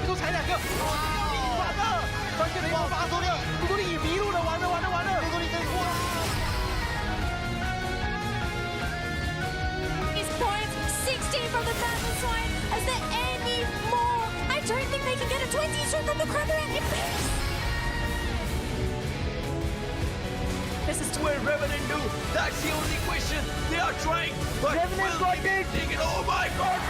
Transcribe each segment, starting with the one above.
回头踩两个，完了，关键的一波发出力，不足力已迷路了，完了，不足力真哇！ 16 from the battle side. Is there any more? I don't think they can get a 22 from the Crabber and Impact. This is where Revenant do. That's the only question. They are trying, but Revenant got it. Oh my God!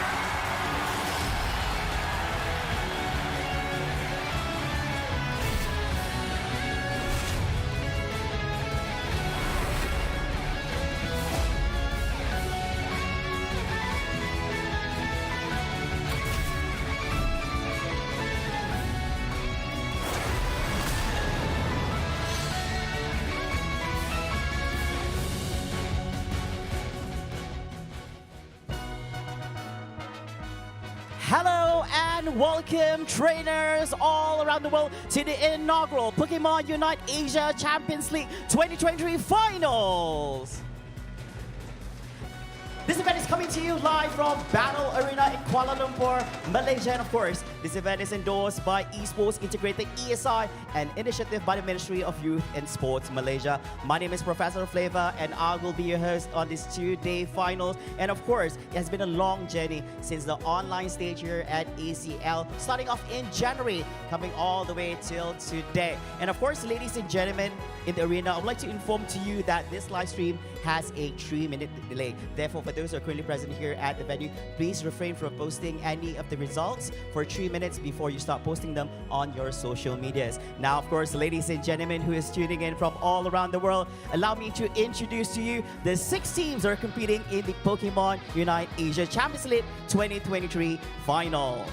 Hello and welcome trainers all around the world to the inaugural Pokémon UNITE Asia Champions League 2023 Finals. This event is coming to you live from Battle Arena in Kuala Lumpur, Malaysia. And of course, this event is endorsed by Esports Integrated ESI, an initiative by the Ministry of Youth and Sports Malaysia. My name is Professor Flavor and I will be your host on this two-day finals. And of course, it has been a long journey since the online stage here at ACL, starting off in January, coming all the way till today. And of course, ladies and gentlemen, in the arena, I would like to inform to you that this live stream has a 3-minute delay. Therefore, for those who are currently present here at the venue, please refrain from posting any of the results for 3 minutes before you start posting them on your social medias. Now, of course, ladies and gentlemen who is tuning in from all around the world, allow me to introduce to you the 6 teams that are competing in the Pokémon UNITE Asia Champions League 2023 Finals.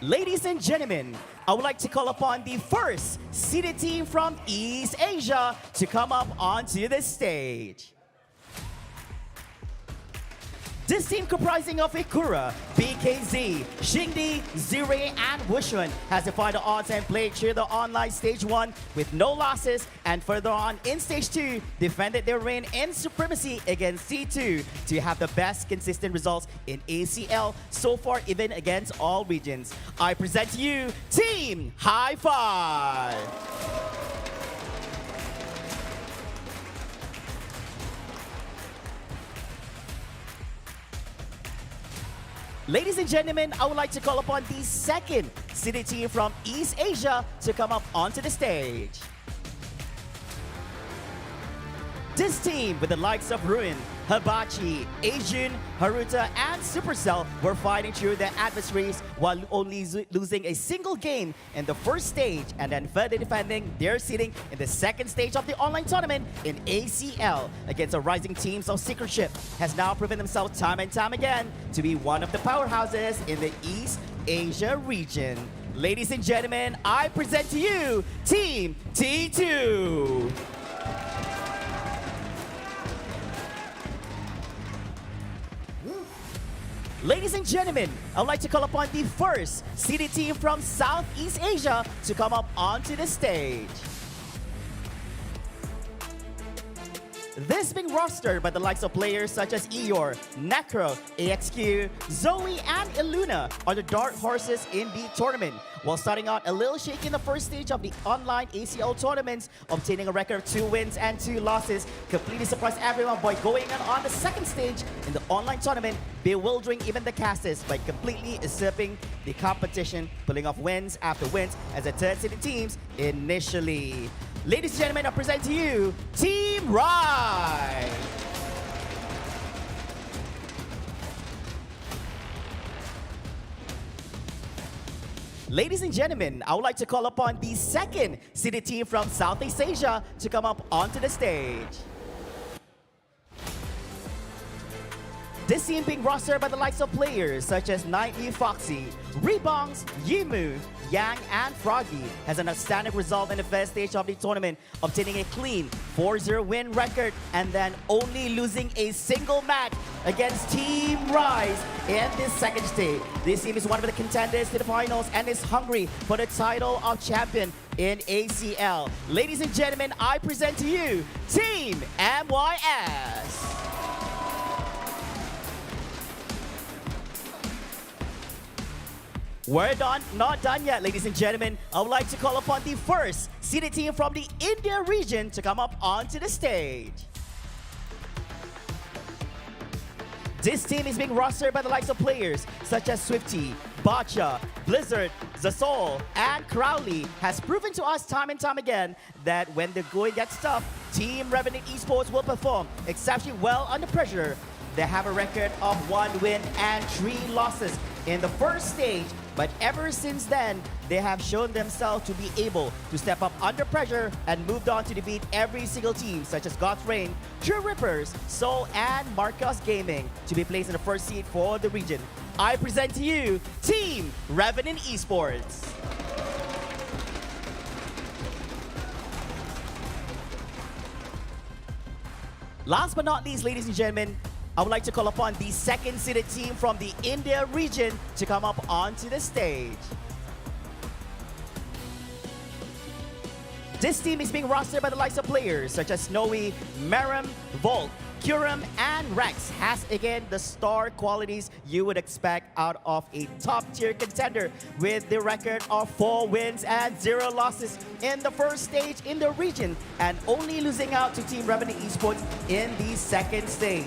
Ladies and gentlemen, I would like to call upon the first seeded team from East Asia to come up onto the stage. This team comprising of Ikura, BKZ, Xingdi, Zirei, and Wushun has defied the odds and played through the online stage 1 with no losses, and further on in stage 2 defended their reign in supremacy against C2 to have the best consistent results in ACL so far, even against all regions. I present to you Team High Five. Ladies and gentlemen, I would like to call upon the second seeded team from East Asia to come up onto the stage. This team, with the likes of Ruin, Hibachi, Asian, Haruta, and Supercell, were fighting through their adversaries while only losing a single game in the first stage, and then further defending their seeding in the second stage of the online tournament in ACL against the rising teams of Secret Ship, has now proven themselves time and time again to be one of the powerhouses in the East Asia region. Ladies and gentlemen, I present to you Team T2. Ladies and gentlemen, I would like to call upon the first seeded team from Southeast Asia to come up onto the stage. This being rostered by the likes of players such as Eeyore, Necro, AXQ, Zoe, and Illuna are the dark horses in the tournament. While starting out a little shaky in the first stage of the online ACL tournaments, obtaining a record of 2 wins and 2 losses, completely surprised everyone by going on the second stage in the online tournament, bewildering even the casters by completely usurping the competition, pulling off wins after wins as the third-seeded teams initially. Ladies and gentlemen, I present to you Team Rai. Ladies and gentlemen, I would like to call upon the second seeded team from Southeast Asia to come up onto the stage. This team being rostered by the likes of players such as Nightly Foxy, Rebongs, Yimu, Yang, and Froggy, has an outstanding result in the first stage of the tournament, obtaining a clean 4-0 win record and then only losing a single match against Team Rise in this second stage. This team is one of the contenders to the finals and is hungry for the title of champion in ACL. Ladies and gentlemen, I present to you Team MYS. We're not done yet, ladies and gentlemen. I would like to call upon the first seeded team from the India region to come up onto the stage. This team is being rostered by the likes of players such as Swifty, Bacha, Blizzard, Zasol, and Crowley has proven to us time and time again that when the going gets tough, Team Revenant Esports will perform exceptionally well under pressure. They have a record of 1 win and 3 losses in the first stage, but ever since then, they have shown themselves to be able to step up under pressure and moved on to defeat every single team such as God's Reign, True Rippers, Soul, and Marcos Gaming to be placed in the first seed for the region. I present to you Team Revenant Esports. Last but not least, ladies and gentlemen, I would like to call upon the second seeded team from the India region to come up onto the stage. This team is being rostered by the likes of players such as Snowy, Meram, Volt, Kuram, and Rex. Has again the star qualities you would expect out of a top-tier contender with the record of 4 wins and 0 losses in the first stage in the region and only losing out to Team Revenant Esports in the second stage.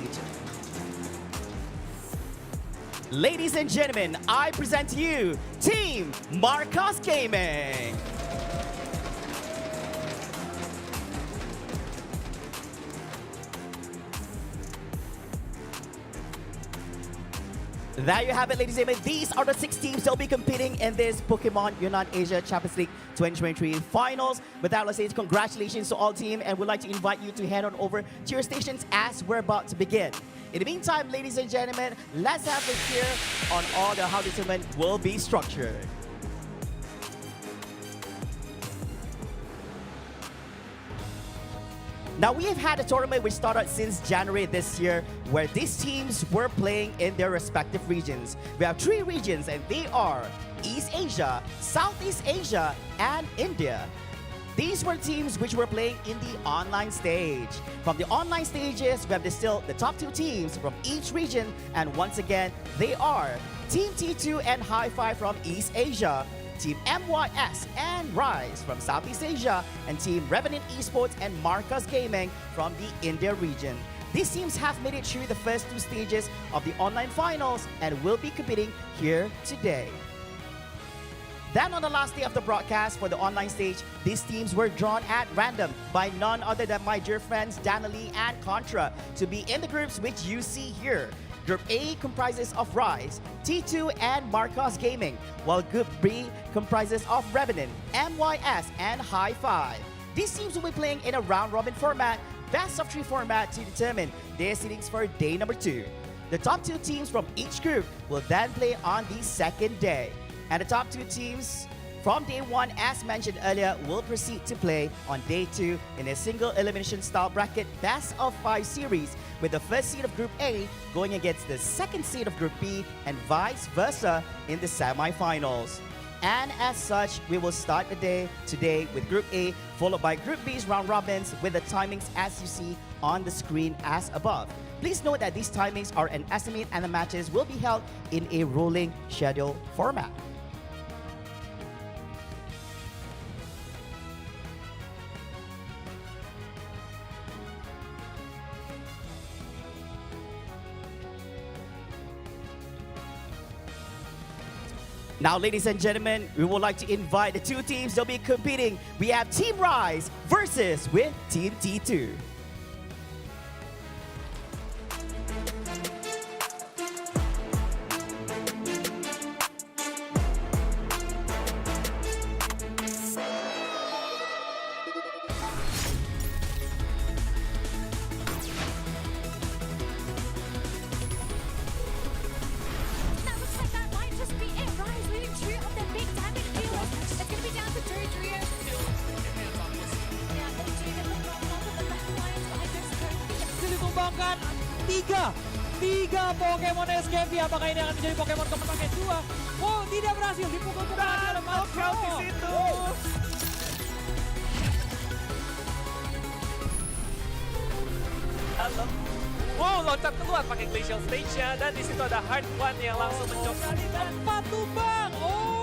Ladies and gentlemen, I present to you Team Marcos Gaming. There you have it, ladies and gentlemen. These are the 6 teams that will be competing in this Pokémon UNITE Asia Champions League 2023 finals. With that, let's say congratulations to all team, and we'd like to invite you to head on over to your stations as we're about to begin. In the meantime, ladies and gentlemen, let's have a hear on all the how the tournament will be structured. Now, we have had a tournament which started since January this year, where these teams were playing in their respective regions. We have 3 regions, and they are East Asia, Southeast Asia, and India. These were teams which were playing in the online stage. From the online stages, we have distilled the top 2 teams from each region, and once again, they are Team T2 and Hi-Fi from East Asia, Team MYS and Rise from Southeast Asia, and Team Revenant Esports and Marcos Gaming from the India region. These teams have made it through the first 2 stages of the online finals and will be competing here today. Then on the last day of the broadcast for the online stage, these teams were drawn at random by none other than my dear friends Danali and Contra to be in the groups which you see here. Group A comprises of Rise, T2, and Marcos Gaming, while Group B comprises of Revenant, MYS, and Hi-Fi. These teams will be playing in a round-robin format, best-of-3 format to determine their seedings for day number 2. The top 2 teams from each group will then play on the second day. And the top 2 teams from day 1, as mentioned earlier, will proceed to play on day 2 in a single elimination style bracket best of 5 series, with the first seed of Group A going against the second seed of Group B and vice versa in the semi-finals. And as such, we will start the day today with Group A, followed by Group B's round robins with the timings as you see on the screen as above. Please note that these timings are an estimate and the matches will be held in a rolling schedule format. Now, ladies and gentlemen, we would like to invite the 2 teams that will be competing. We have Team Rise versus with Team T2. Ditumbangkan 3 Pokémon SGMT. Apakah ini akan menjadi Pokémon kemenangan kedua? Oh, tidak berhasil, dipukul kembali oleh knockout di situ. Halo. Wow, loncat keluar pakai Glacial Stage-nya, dan di situ ada Hard One yang langsung mencoba. 4 tumbang. Oh.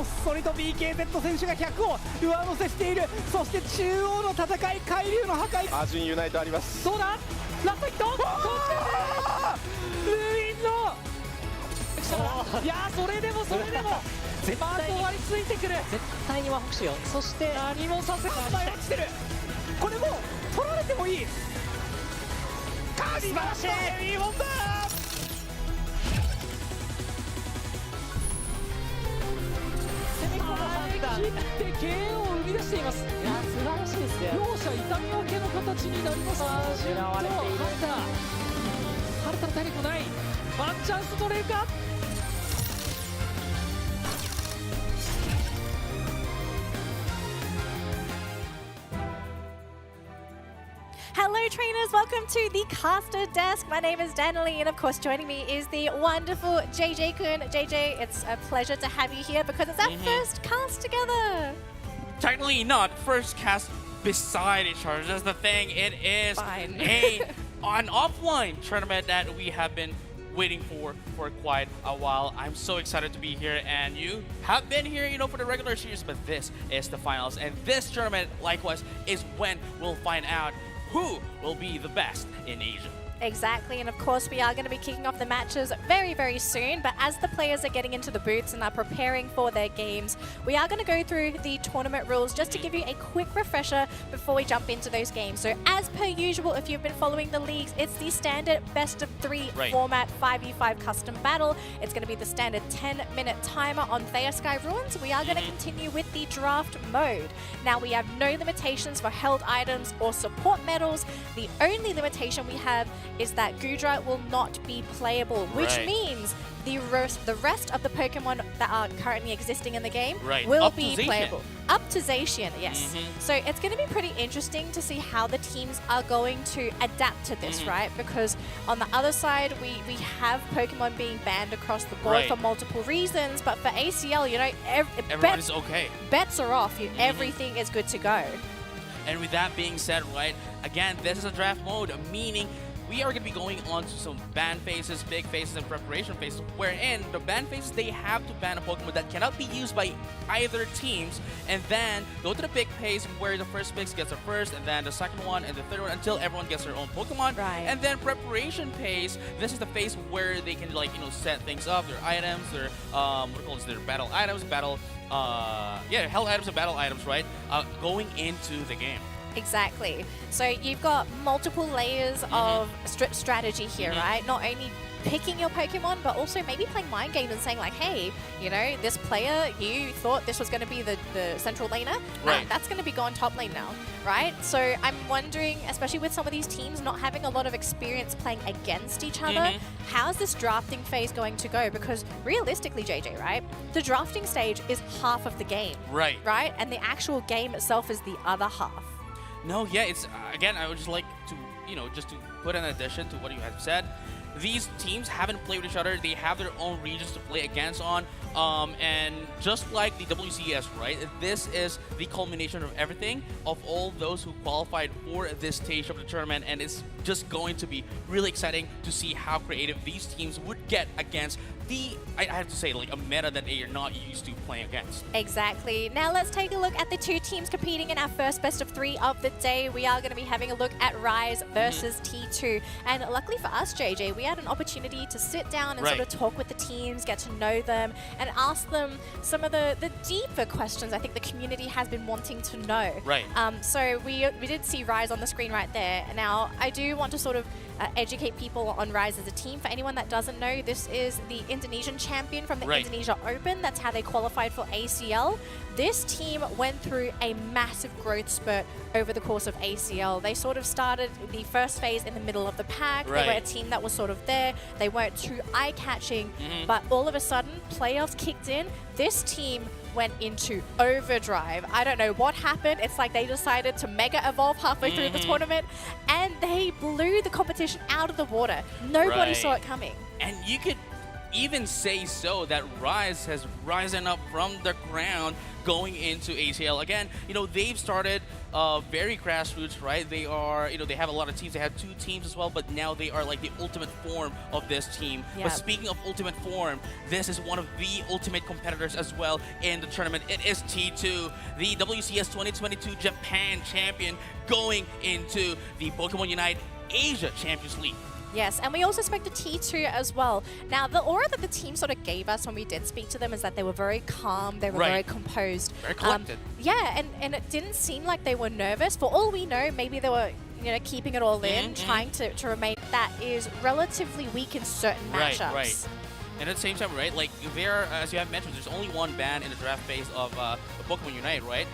こっそりと BKZ 選手が100を上乗せしている。そして中央の戦い、海流の破壊。アジュンユナイトあります。どうだラストヒットルインのいやーそれでもそれでも絶ま対にとわりついてくる絶対にワンホクシよ。そして何もさせない前落ちてる。これもう取られてもいい。カービィが素晴らしいヘビーボンバー。攻め込む判断。切って KO を生み出しています。いや素晴らしいですよ。両者痛み分けの形になります。失われている。ハンターハルタの体力ないワンチャンス取れるか。Hello trainers, welcome to the caster desk. My name is Danielle and of course joining me is the wonderful JJ-kun. JJ, it's a pleasure to have you here because it's our first cast together. Technically not first cast beside each other. That's the thing. It is Fine. an offline tournament that we have been waiting for quite a while. I'm so excited to be here, and you have been here, you know, for the regular series, but this is the finals, and this tournament, likewise, is when we'll find out who will be the best in Asia. Exactly, and of course we are going to be kicking off the matches very, very soon, but as the players are getting into the booths and are preparing for their games, we are going to go through the tournament rules just to give you a quick refresher before we jump into those games. So as per usual, if you've been following the leagues, it's the standard best of 3 format 5v5 custom battle. It's going to be the standard 10-minute timer on Thea Sky Ruins. We are going to continue with the draft mode. Now we have no limitations for held items or support medals. The only limitation we have is that Gudra will not be playable, which means the rest of the Pokemon that are currently existing in the game will Up be to Zacian. playable. Up to Zacian, yes. So it's going to be pretty interesting to see how the teams are going to adapt to this, right? Because on the other side, we have Pokemon being banned across the board for multiple reasons, but for ACL, you know, Everyone is okay. Bets are off. Everything is good to go. And with that being said, right, again, this is a draft mode, meaning we are going to be going on to some ban phases, big phases, and preparation phases, wherein the ban phases, they have to ban a Pokemon that cannot be used by either teams, and then go to the big phase where the first pick gets the first, and then the second one, and the third one, until everyone gets their own Pokemon. Right. And then preparation phase, this is the phase where they can, like, you know, set things up, their items, their, what do you call this, their battle items, held items and battle items, right, going into the game. Exactly. So you've got multiple layers of strategy here, right? Not only picking your Pokemon, but also maybe playing mind games and saying like, hey, you know, this player, you thought this was going to be the central laner. That's going to be gone top lane now, right? So I'm wondering, especially with some of these teams not having a lot of experience playing against each other, how's this drafting phase going to go? Because realistically, JJ, right, the drafting stage is half of the game. Right? And the actual game itself is the other half. No, yeah, it's, again, I would just like to, you know, just to put an addition to what you have said. These teams haven't played with each other. They have their own regions to play against on. And just like the WCS, right, this is the culmination of everything, of all those who qualified for this stage of the tournament. And it's just going to be really exciting to see how creative these teams would get against the, I have to say, like a meta that they are not used to playing against. Exactly. Now let's take a look at the two teams competing in our first best of 3 of the day. We are going to be having a look at Rise versus T2. And luckily for us, JJ, we had an opportunity to sit down and sort of talk with the teams, get to know them, and ask them some of the deeper questions I think the community has been wanting to know. So we did see Rise on the screen right there. Now, I do want to sort of educate people on Rise as a team. For anyone that doesn't know, this is the Indonesian champion from the Indonesia Open. That's how they qualified for ACL. This team went through a massive growth spurt over the course of ACL. They sort of started the first phase in the middle of the pack. They were a team that was sort of there. They weren't too eye-catching, but all of a sudden, playoffs kicked in. This team went into overdrive. I don't know what happened. It's like they decided to mega evolve halfway through the tournament, and they blew the competition out of the water. Nobody saw it coming. And you could even say so that Rise has risen up from the ground going into ACL. Again, you know, they've started very grassroots, right? They are, they have a lot of teams. They have 2 teams as well, but now they are like the ultimate form of this team. Yeah. But speaking of ultimate form, this is one of the ultimate competitors as well in the tournament. It is T2, the WCS 2022 Japan champion, going into the Pokemon Unite Asia Champions League. Yes, and we also spoke to T2 as well. Now, the aura that the team sort of gave us when we did speak to them is that they were very calm, they were very composed. Very collected. Yeah, and it didn't seem like they were nervous. For all we know, maybe they were keeping it all in, trying to remain. That is relatively weak in certain matchups. Right. And at the same time, right, like there, as you have mentioned, there's only one ban in the draft phase of the Pokemon Unite, right?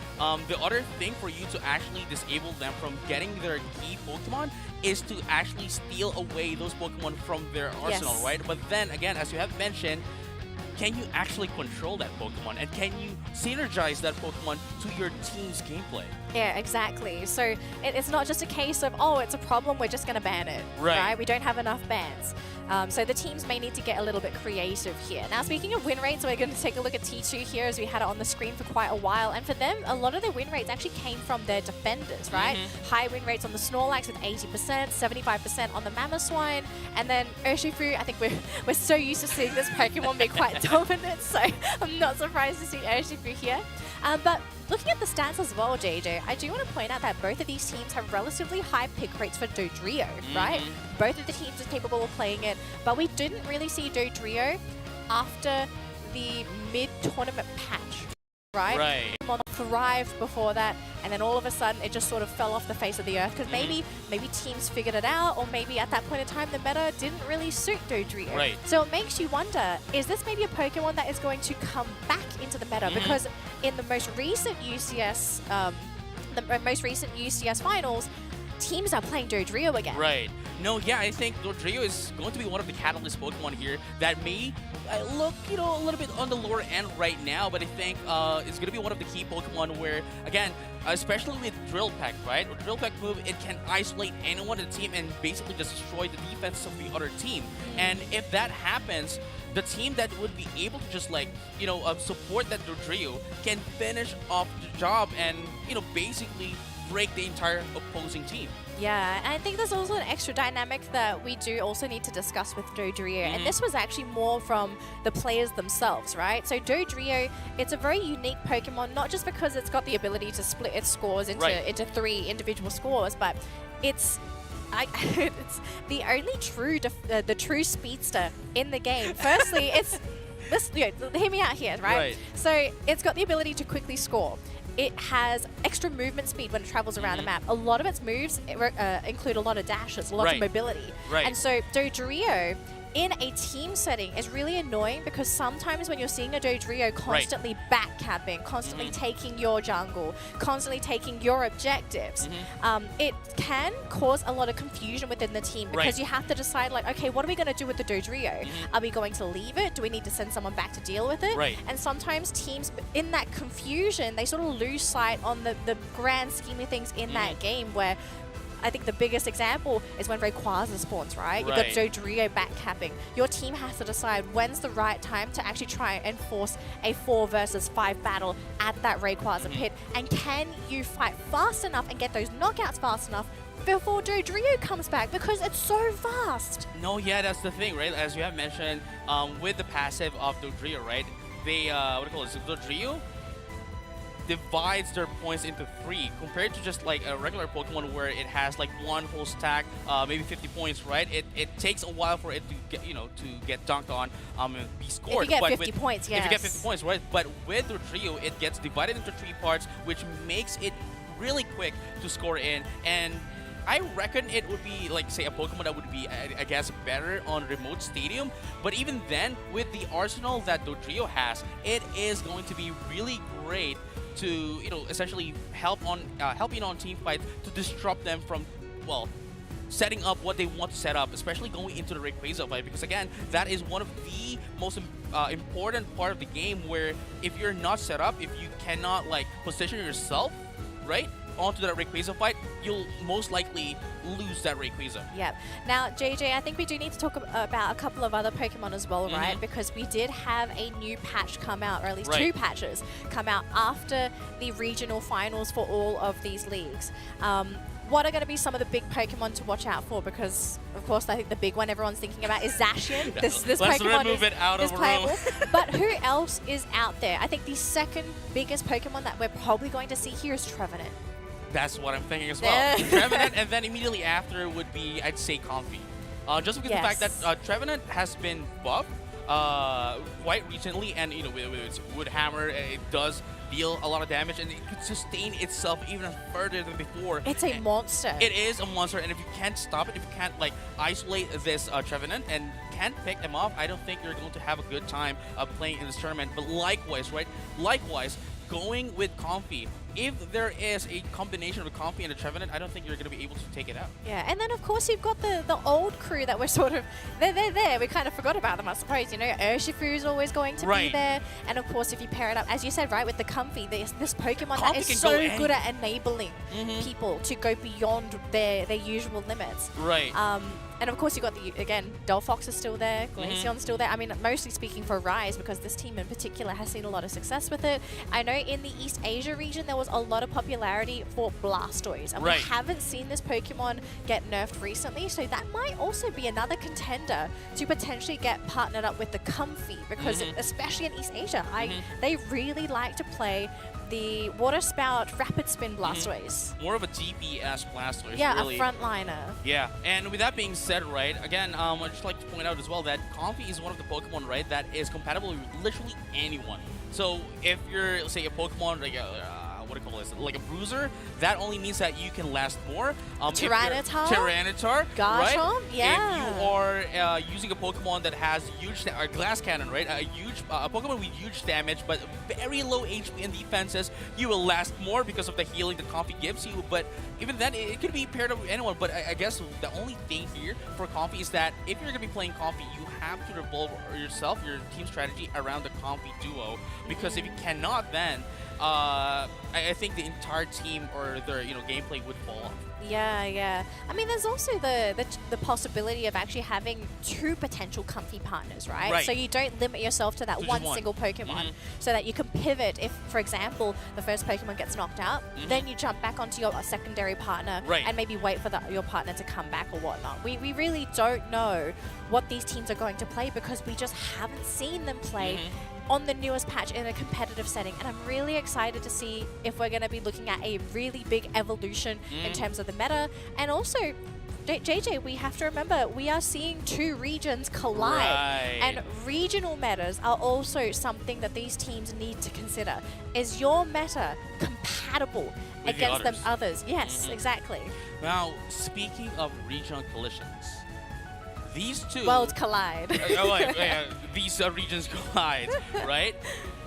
The other thing for you to actually disable them from getting their key Pokemon is to actually steal away those Pokemon from their arsenal, right? But then again, as you have mentioned, can you actually control that Pokemon? And can you synergize that Pokemon to your team's gameplay? Yeah, exactly. So it's not just a case of, oh, it's a problem, we're just going to ban it, right? We don't have enough bans. So the teams may need to get a little bit creative here. Now, speaking of win rates, we're going to take a look at T2 here as we had it on the screen for quite a while. And for them, a lot of their win rates actually came from their defenders, right? High win rates on the Snorlax with 80%, 75% on the Mamoswine. And then Urshifu, I think we're so used to seeing this Pokemon be quite dominant, so I'm not surprised to see Urshifu here. But looking at the stats as well, JJ, I do want to point out that both of these teams have relatively high pick rates for Dodrio, right? Both of the teams are capable of playing it, but we didn't really see Dodrio after the mid-tournament patch, right? Pokemon thrived before that, and then all of a sudden it just sort of fell off the face of the earth because maybe teams figured it out, or maybe at that point in time the meta didn't really suit Dodrio. So it makes you wonder, is this maybe a Pokemon that is going to come back into the meta? Because in the most recent UCS, finals, teams are playing Dodrio again. No, yeah, I think Dodrio is going to be one of the catalyst Pokemon here that may look, a little bit on the lower end right now, but I think it's going to be one of the key Pokemon where, again, especially with Drill Peck, right? With Drill Peck move, it can isolate anyone in the team and basically just destroy the defense of the other team. And if that happens, the team that would be able to just support that Dodrio can finish off the job and, basically break the entire opposing team. Yeah, and I think there's also an extra dynamic that we do also need to discuss with Dodrio, and this was actually more from the players themselves, right? So Dodrio, it's a very unique Pokemon, not just because it's got the ability to split its scores into 3 individual scores, but it's the only true speedster in the game. Firstly, hear me out here, right? So it's got the ability to quickly score. It has extra movement speed when it travels around the map. A lot of its moves include a lot of dashes, a lot of mobility. And so Dodrio, in a team setting, is really annoying because sometimes when you're seeing a Dodrio constantly backcapping, constantly taking your jungle, constantly taking your objectives, it can cause a lot of confusion within the team because you have to decide, like, okay, what are we going to do with the Dodrio? Are we going to leave it? Do we need to send someone back to deal with it? And sometimes teams, in that confusion, they sort of lose sight on the grand scheme of things in that game, where I think the biggest example is when Rayquaza spawns, right? You've got Dodrio backcapping. Your team has to decide when's the right time to actually try and force a 4 versus 5 battle at that Rayquaza pit. And can you fight fast enough and get those knockouts fast enough before Dodrio comes back? Because it's so fast. No, yeah, that's the thing, right? As you have mentioned, with the passive of Dodrio, right? They, Dodrio divides their points into 3 compared to just like a regular Pokemon where it has like one whole stack, maybe 50 points, right? It takes a while for it to get, to get dunked on and be scored. If you get 50 points, yes. If you get 50 points, right? But with Dodrio, it gets divided into 3 parts, which makes it really quick to score in. And I reckon it would be, like, say, a Pokemon that would be, I guess, better on remote stadium. But even then, with the arsenal that Dodrio has, it is going to be really great to, essentially helping on team fights to disrupt them from, well, setting up what they want to set up, especially going into the Rayquaza fight, because again, that is one of the most important part of the game where if you're not set up, if you cannot like position yourself, right? onto that Rayquaza fight, you'll most likely lose that Rayquaza. Yep. Now, JJ, I think we do need to talk about a couple of other Pokemon as well, right? Because we did have a new patch come out, or at least two patches come out after the regional finals for all of these leagues. What are going to be some of the big Pokemon to watch out for? Because, of course, I think the big one everyone's thinking about is Zacian. This Let's Pokemon remove it out is of playable. room. But who else is out there? I think the second biggest Pokemon that we're probably going to see here is Trevenant. That's what I'm thinking as well. Trevenant, and then immediately after would be, I'd say, Comfy. Just because the fact that Trevenant has been buffed quite recently, and you know, with its Wood Hammer, it does deal a lot of damage, and it could sustain itself even further than before. It's a monster. It is a monster, and if you can't stop it, if you can't like isolate this Trevenant and can't pick them off, I don't think you're going to have a good time playing in this tournament. But likewise, right? Likewise, going with Comfy, if there is a combination of a Comfy and a Trevenant, I don't think you're going to be able to take it out. Yeah, and then of course you've got the old crew that we're sort of, they're there. We kind of forgot about them, I suppose. You know, Urshifu's always going to be there. And of course, if you pair it up, as you said, right, with the Comfy, this Pokemon that is so good at enabling people to go beyond their usual limits. Right. And of course, you've got again, Delphox is still there, Glaceon's still there. I mean, mostly speaking for Rise, because this team in particular has seen a lot of success with it. I know in the East Asia region, there was a lot of popularity for Blastoise. And we haven't seen this Pokemon get nerfed recently, so that might also be another contender to potentially get partnered up with the Comfy, because especially in East Asia, they really like to play the Water Spout Rapid Spin Blastoise. More of a DPS Blastoise, yeah, really. A frontliner. Yeah, and with that being said, right, again, I'd just like to point out as well that Comfy is one of the Pokemon, right, that is compatible with literally anyone. So if you're, let's say, a Pokemon, like what do you call this, like a Bruiser, that only means that you can last more. Tyranitar, Garchomp, right? yeah. If you are using a Pokemon that has huge, Glass Cannon, right, a Pokemon with huge damage but very low HP and defenses, you will last more because of the healing that Comfy gives you. But even then, it could be paired up with anyone. But I guess the only thing here for Comfy is that if you're going to be playing Comfy, you have to revolve yourself, your team strategy around the Comfy duo. Because if you cannot, then I think the entire team or their gameplay would fall off. Yeah. I mean, there's also the possibility of actually having two potential Comfy partners, right? So you don't limit yourself to that one single Pokemon, so that you can pivot if, for example, the first Pokemon gets knocked out, then you jump back onto your secondary partner and maybe wait for your partner to come back or whatnot. We really don't know what these teams are going to play because we just haven't seen them play on the newest patch in a competitive setting, and I'm really excited to see if we're going to be looking at a really big evolution in terms of the meta. And also, JJ, we have to remember, we are seeing two regions collide, and regional metas are also something that these teams need to consider. Is your meta compatible with against them others? Yes, exactly. Now, speaking of regional collisions, these two worlds collide. These regions collide, right?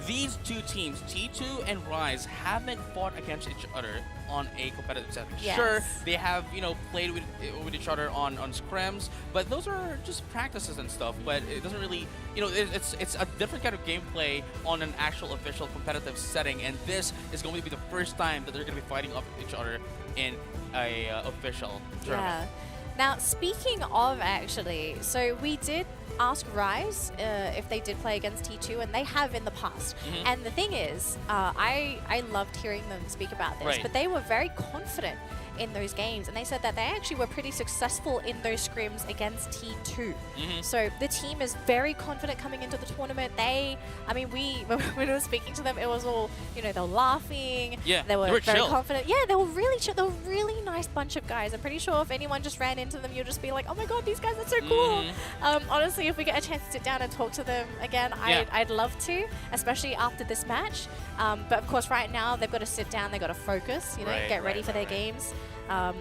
These two teams, T2 and Rise, haven't fought against each other on a competitive setting. Sure, they have played with each other on scrims, but those are just practices and stuff. But it doesn't really, it's a different kind of gameplay on an actual official competitive setting. And this is going to be the first time that they're going to be fighting up each other in a official tournament. Now, speaking of actually, so we did ask Rise if they did play against T2, and they have in the past. And the thing is, I loved hearing them speak about this, but they were very confident in those games, and they said that they actually were pretty successful in those scrims against T2. So the team is very confident coming into the tournament. When we were speaking to them, it was all, they were laughing. Yeah, they were very chill. confident. Yeah, they were really chill. They were a really nice bunch of guys. I'm pretty sure if anyone just ran into them, you'll just be like, oh my god, these guys are so cool. Honestly, if we get a chance to sit down and talk to them again, I'd love to, especially after this match. But of course, right now, they've got to sit down, they've got to focus, get ready for their games. I'm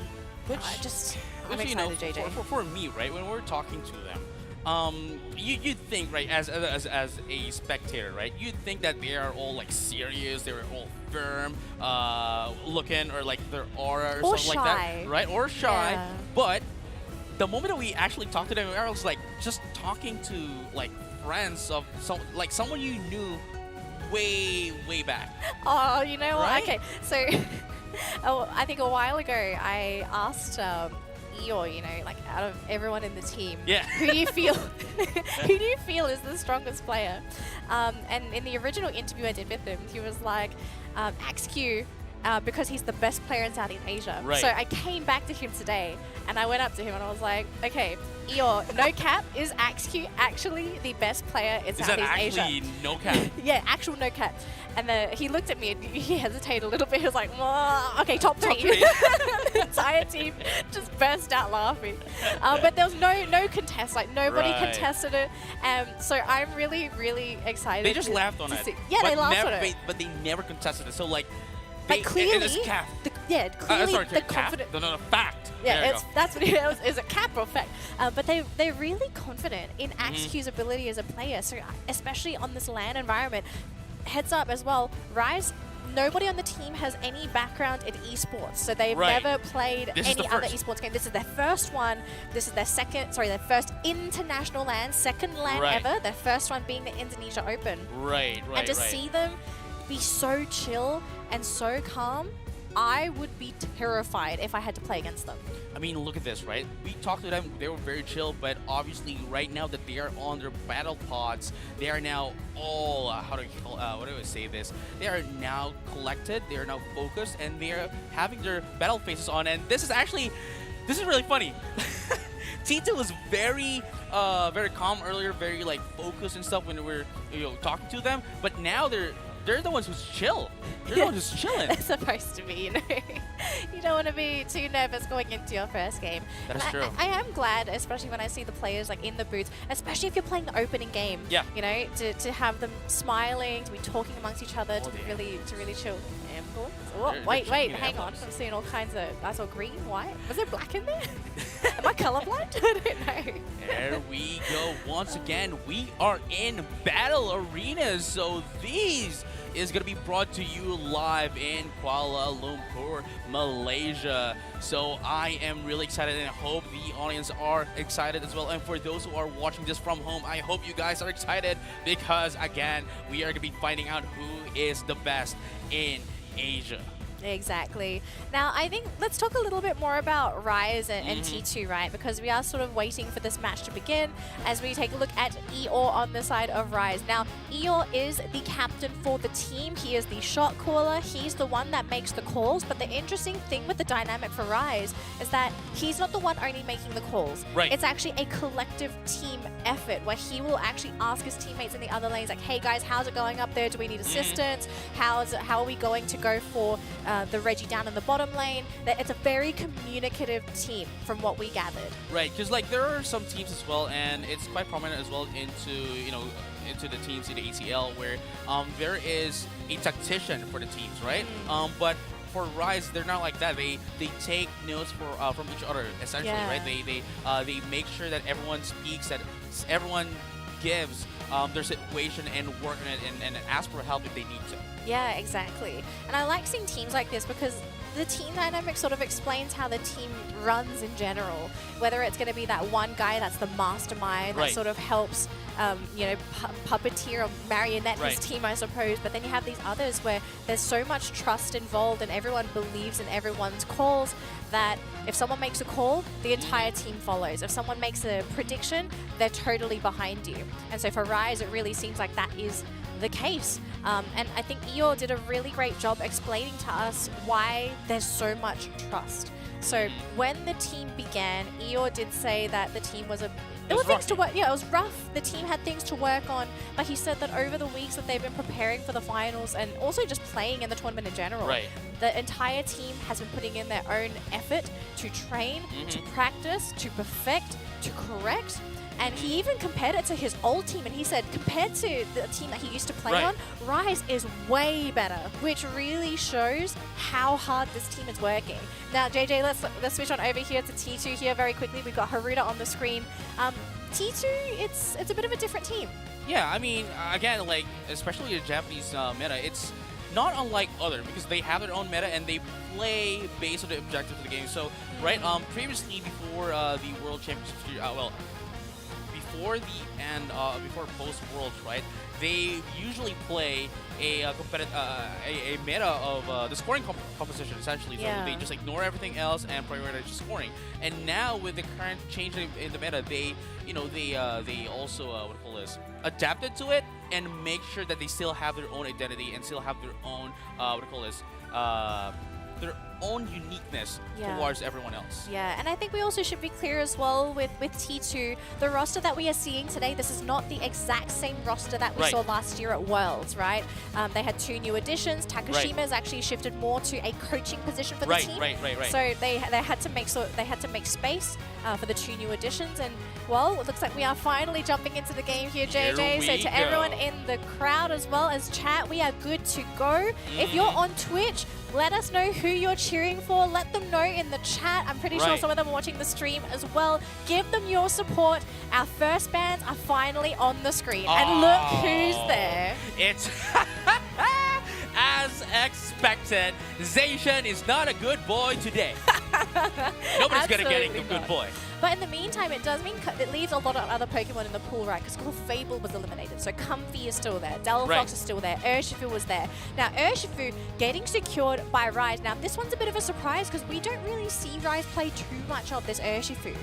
excited, JJ. For me, right, when we're talking to them, you'd think, right, as a spectator, right, you'd think that they are all like serious, they were all firm looking, or like their aura or something shy. like that, right, or shy. Yeah. But the moment that we actually talked to them, I was like just talking to like friends of someone you knew way back. Oh, you know what? Right? Okay, so Oh, I think a while ago I asked Eeyore, you know, like out of everyone in the team, Yeah. who do you feel who do you feel is the strongest player? And in the original interview I did with him, he was like, XQ. Because he's the best player in Southeast Asia. Right. So I came back to him today and I went up to him and I was like, okay, Eeyore, no cap, is XQ actually the best player in Is that Southeast actually Asia? no cap? Yeah, actual no cap. And he looked at me and he hesitated a little bit. He was like, "Well, okay, top three." The entire team just burst out laughing. But there was no contest. Like nobody Right. contested it. So I'm really, really excited. They just laughed on to it. see. Yeah, they laughed on it. But they never contested it. So like, Like clearly, it is cap. Clearly Sorry, the cap. confident. No, fact. Yeah, There you it's, go. that's what it was. Is a cap or fact? But they're really confident in Mm-hmm. XQ's ability as a player. So especially on this LAN environment, heads up as well. Rise. Nobody on the team has any background in esports, so they've Right. never played This is any the other first. esports game. This is their first one. This is their their first international LAN, second LAN Right. ever. Their first one being the Indonesia Open. Right. And to see them be so chill and so calm, I would be terrified if I had to play against them. I mean, look at this, right? We talked to them, they were very chill, but obviously right now that they are on their battle pods, they are now all, what do I say this? They are now collected, they are now focused, and they are having their battle faces on, and this is really funny. T2 was very calm earlier, very like focused and stuff when we were talking to them, but now they're the ones who's chill. They're the ones who's chilling. They're supposed to be, you know. You don't want to be too nervous going into your first game. That is And true. I am glad, especially when I see the players like in the booths, especially if you're playing the opening game. Yeah. You know, to have them smiling, to be talking amongst each other, to damn. really chill. Oh, They're wait, checking hang on. ambulance. I'm seeing all kinds of. I saw green, white. Was there black in there? Am I colorblind? I don't know. There we go. Once again, we are in battle arenas. So these is going to be brought to you live in Kuala Lumpur, Malaysia. So I am really excited and I hope the audience are excited as well. And for those who are watching this from home, I hope you guys are excited because again, we are going to be finding out who is the best in Asia. Exactly. Now, I think let's talk a little bit more about Rise and T2, right? Because we are sort of waiting for this match to begin as we take a look at Eeyore on the side of Rise. Now, Eeyore is the captain for the team. He is the shot caller. He's the one that makes the calls. But the interesting thing with the dynamic for Rise is that he's not the one only making the calls. Right. It's actually a collective team effort where he will actually ask his teammates in the other lanes, like, hey guys, how's it going up there? Do we need assistance? How are we going to go for the Reggie down in the bottom lane? That it's a very communicative team from what we gathered. Right, because like there are some teams as well, and it's quite prominent as well into into the teams in the ACL where there is a tactician for the teams, right? But for Rise, they're not like that. They take notes from each other essentially, Yeah. right? They make sure that everyone speaks, that everyone gives their situation and work on it and ask for help if they need to. Yeah, exactly. And I like seeing teams like this because the team dynamic sort of explains how the team runs in general. Whether it's going to be that one guy that's the mastermind that Right. sort of helps, puppeteer or marionette Right. his team, I suppose. But then you have these others where there's so much trust involved and everyone believes in everyone's calls that if someone makes a call, the entire team follows. If someone makes a prediction, they're totally behind you. And so for Rise, it really seems like that is the case. And I think Eeyore did a really great job explaining to us why there's so much trust. So when the team began, Eeyore did say that the team was there were things to work. Yeah, it was rough. The team had things to work on, but he said that over the weeks that they've been preparing for the finals and also just playing in the tournament in general, Right. the entire team has been putting in their own effort to train, to practice, to perfect, to correct. And he even compared it to his old team, and he said, compared to the team that he used to play Right. on, Rise is way better, which really shows how hard this team is working. Now, JJ, let's switch on over here to T2 here very quickly. We've got Haruta on the screen. T2, it's a bit of a different team. Yeah, I mean, again, like, especially the Japanese meta, it's not unlike other because they have their own meta and they play based on the objectives of the game. So, right, previously before the World Championships, before the end, before post-Worlds, right, they usually play a meta of the scoring composition essentially. So Yeah. they just ignore everything else and prioritize scoring. And now with the current change in the meta, they they also adapted to it and make sure that they still have their own identity and still have their own their own uniqueness Yeah. towards everyone else. Yeah, and I think we also should be clear as well with T2, the roster that we are seeing today, this is not the exact same roster that we Right. saw last year at Worlds, right? They had 2 new additions. Takashima's actually shifted more to a coaching position for the team. Right. So they had to make space for the 2 new additions, and well, it looks like we are finally jumping into the game here, JJ. Here So we to go. everyone in the crowd as well as chat, we are good to go. If you're on Twitch, let us know who you're cheering for. Let them know in the chat. I'm pretty sure Right. some of them are watching the stream as well. Give them your support. Our first bands are finally on the screen, and look who's there. It's as expected. Zacian is not a good boy today. Nobody's gonna get Absolutely a good not. boy. But in the meantime, it does mean it leaves a lot of other Pokemon in the pool, right? Because Fable was eliminated, so Comfy is still there, Delphox Right. is still there, Urshifu was there. Now, Urshifu getting secured by Rise. Now, this one's a bit of a surprise because we don't really see Rise play too much of this Urshifu.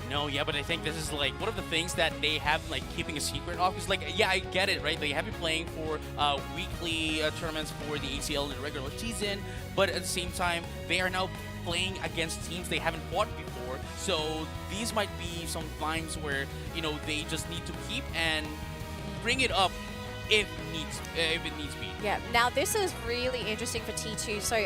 No, yeah, but I think this is like one of the things that they have like keeping a secret of. Because like, yeah, I get it, right? They have been playing for weekly tournaments for the ACL in the regular season, but at the same time, they are now playing against teams they haven't fought before. So these might be some times where they just need to keep and bring it up if it needs be. Yeah, now this is really interesting for T2. So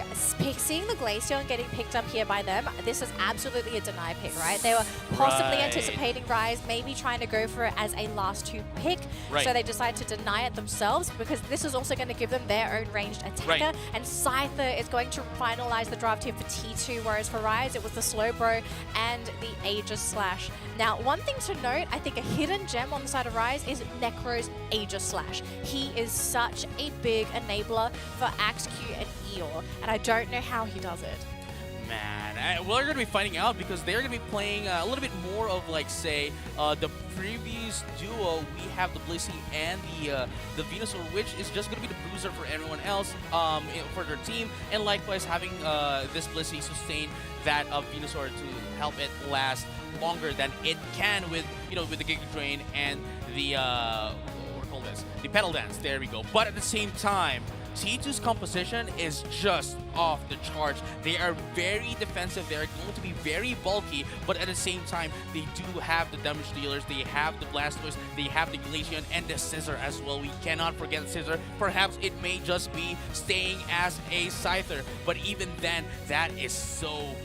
seeing the Glaceon getting picked up here by them, this is absolutely a deny pick, right? They were possibly Right. anticipating Rise, maybe trying to go for it as a last 2 pick. Right. So they decided to deny it themselves because this is also going to give them their own ranged attacker. Right. And Scyther is going to finalize the draft here for T2, whereas for Rise, it was the Slowbro and the Aegis Slash. Now, one thing to note, I think a hidden gem on the side of Rise is Necro's Aegis Slash. He is such a big enabler for Axe Q and Eeyore, and I don't know how he does it. Man, we're going to be finding out because they're going to be playing a little bit more of like, say, the previous duo. We have the Blissey and the Venusaur, which is just going to be the bruiser for everyone else for their team, and likewise having this Blissey sustain that Venusaur to help it last longer than it can with with the Giga Drain and the the Petal Dance. There we go. But at the same time, T2's composition is just off the charts. They are very defensive. They are going to be very bulky, but at the same time, they do have the damage dealers. They have the Blastoise. They have the Glaceon and the Scissor as well. We cannot forget Scissor. Perhaps it may just be staying as a Scyther, but even then, that is so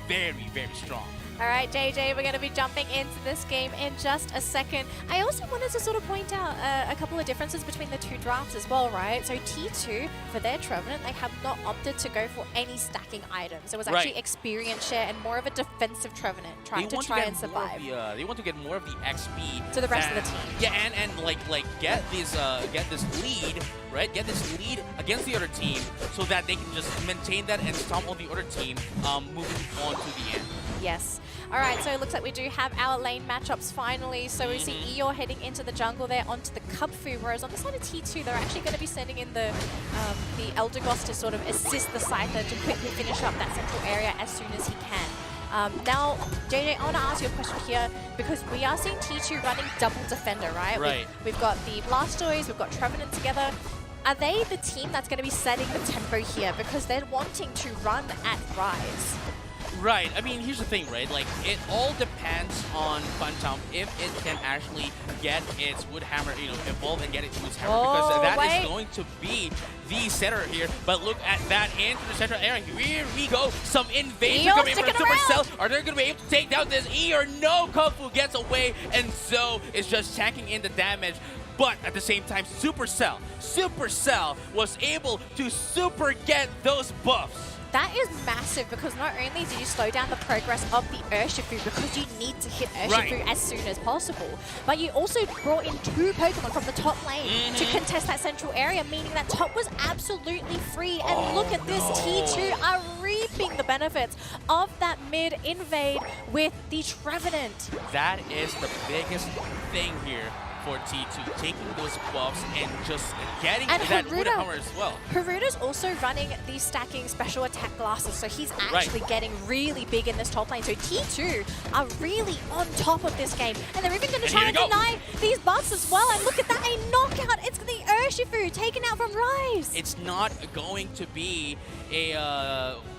very, very strong. All right, JJ, we're going to be jumping into this game in just a second. I also wanted to sort of point out a couple of differences between the 2 drafts as well, right? So T2, for their Trevenant, they have not opted to go for any stacking items. It was actually experience share and more of a defensive Trevenant, trying to try and survive. They want to get more of the XP to the rest of the team. Yeah, and like get this lead, right? Get this lead against the other team so that they can just maintain that and stomp on the other team, moving on to the end. Yes. All right, so it looks like we do have our lane matchups finally. So we see Eeyore heading into the jungle there onto the Kubfu, whereas on the side of T2, they're actually going to be sending in the Eldegoss to sort of assist the Scyther to quickly finish up that central area as soon as he can. Now, JJ, I want to ask you a question here because we are seeing T2 running double defender, right? Right. We've got the Blastoise, we've got Trevenant together. Are they the team that's going to be setting the tempo here because they're wanting to run at Rise? Right. I mean, here's the thing, right? Like, it all depends on Phantom if it can actually get its Wood Hammer, evolve and get its Wood Hammer, because that is going to be the center here. But look at that into the central area. Here we go. Some invasion coming from Supercell. Are they going to be able to take down this E or no? Kung Fu gets away, and so is just tanking in the damage. But at the same time, Supercell was able to super get those buffs. That is massive because not only did you slow down the progress of the Urshifu because you need to hit Urshifu as soon as possible, but you also brought in 2 Pokemon from the top lane to contest that central area, meaning that top was absolutely free. And look at this, T2 are reaping the benefits of that mid invade with the Trevenant. That is the biggest thing here for T2, taking those buffs and just getting And that wooden Haruta. hammer as well. Haruda's also running these stacking special attack glasses, so he's actually getting really big in this top lane. So T2 are really on top of this game, and they're even going to try and deny these buffs as well. And look at that, a knockout! It's the Urshifu taken out from Rise. It's not going to be a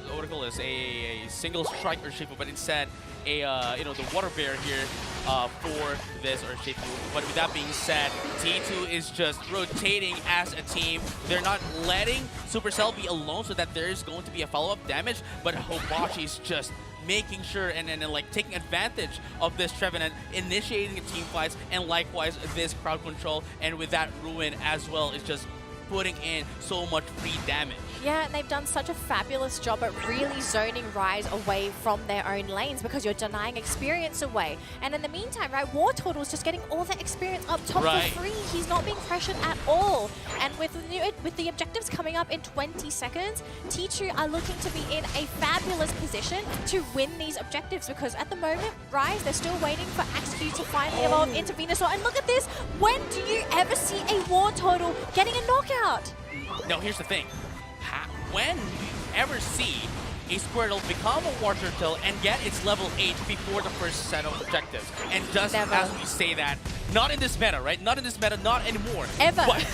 what do you call this? A single strike Urshifu, but instead a the water bear here for this Urshifu. But with that being said, T2 is just rotating as a team. They're not letting Supercell be alone so that there is going to be a follow-up damage, but Hibachi is just making sure and like taking advantage of this Trevenant, initiating the team fights, and likewise this crowd control, and with that Ruin as well is just putting in so much free damage. Yeah, and they've done such a fabulous job at really zoning Rise away from their own lanes because you're denying experience away. And in the meantime, right, War Turtle is just getting all that experience up top for free. He's not being pressured at all. And with the objectives coming up in 20 seconds, T2 are looking to be in a fabulous position to win these objectives because at the moment, Rise, they're still waiting for Axeq to finally evolve into Venusaur. And look at this, when do you ever see a War Turtle getting a knockout? Now here's the thing. When do you ever see a Squirtle become a War Turtle and get its level 8 before the first set of objectives? And just Never. as we say that, not in this meta, right? Not in this meta, not anymore. Ever. But,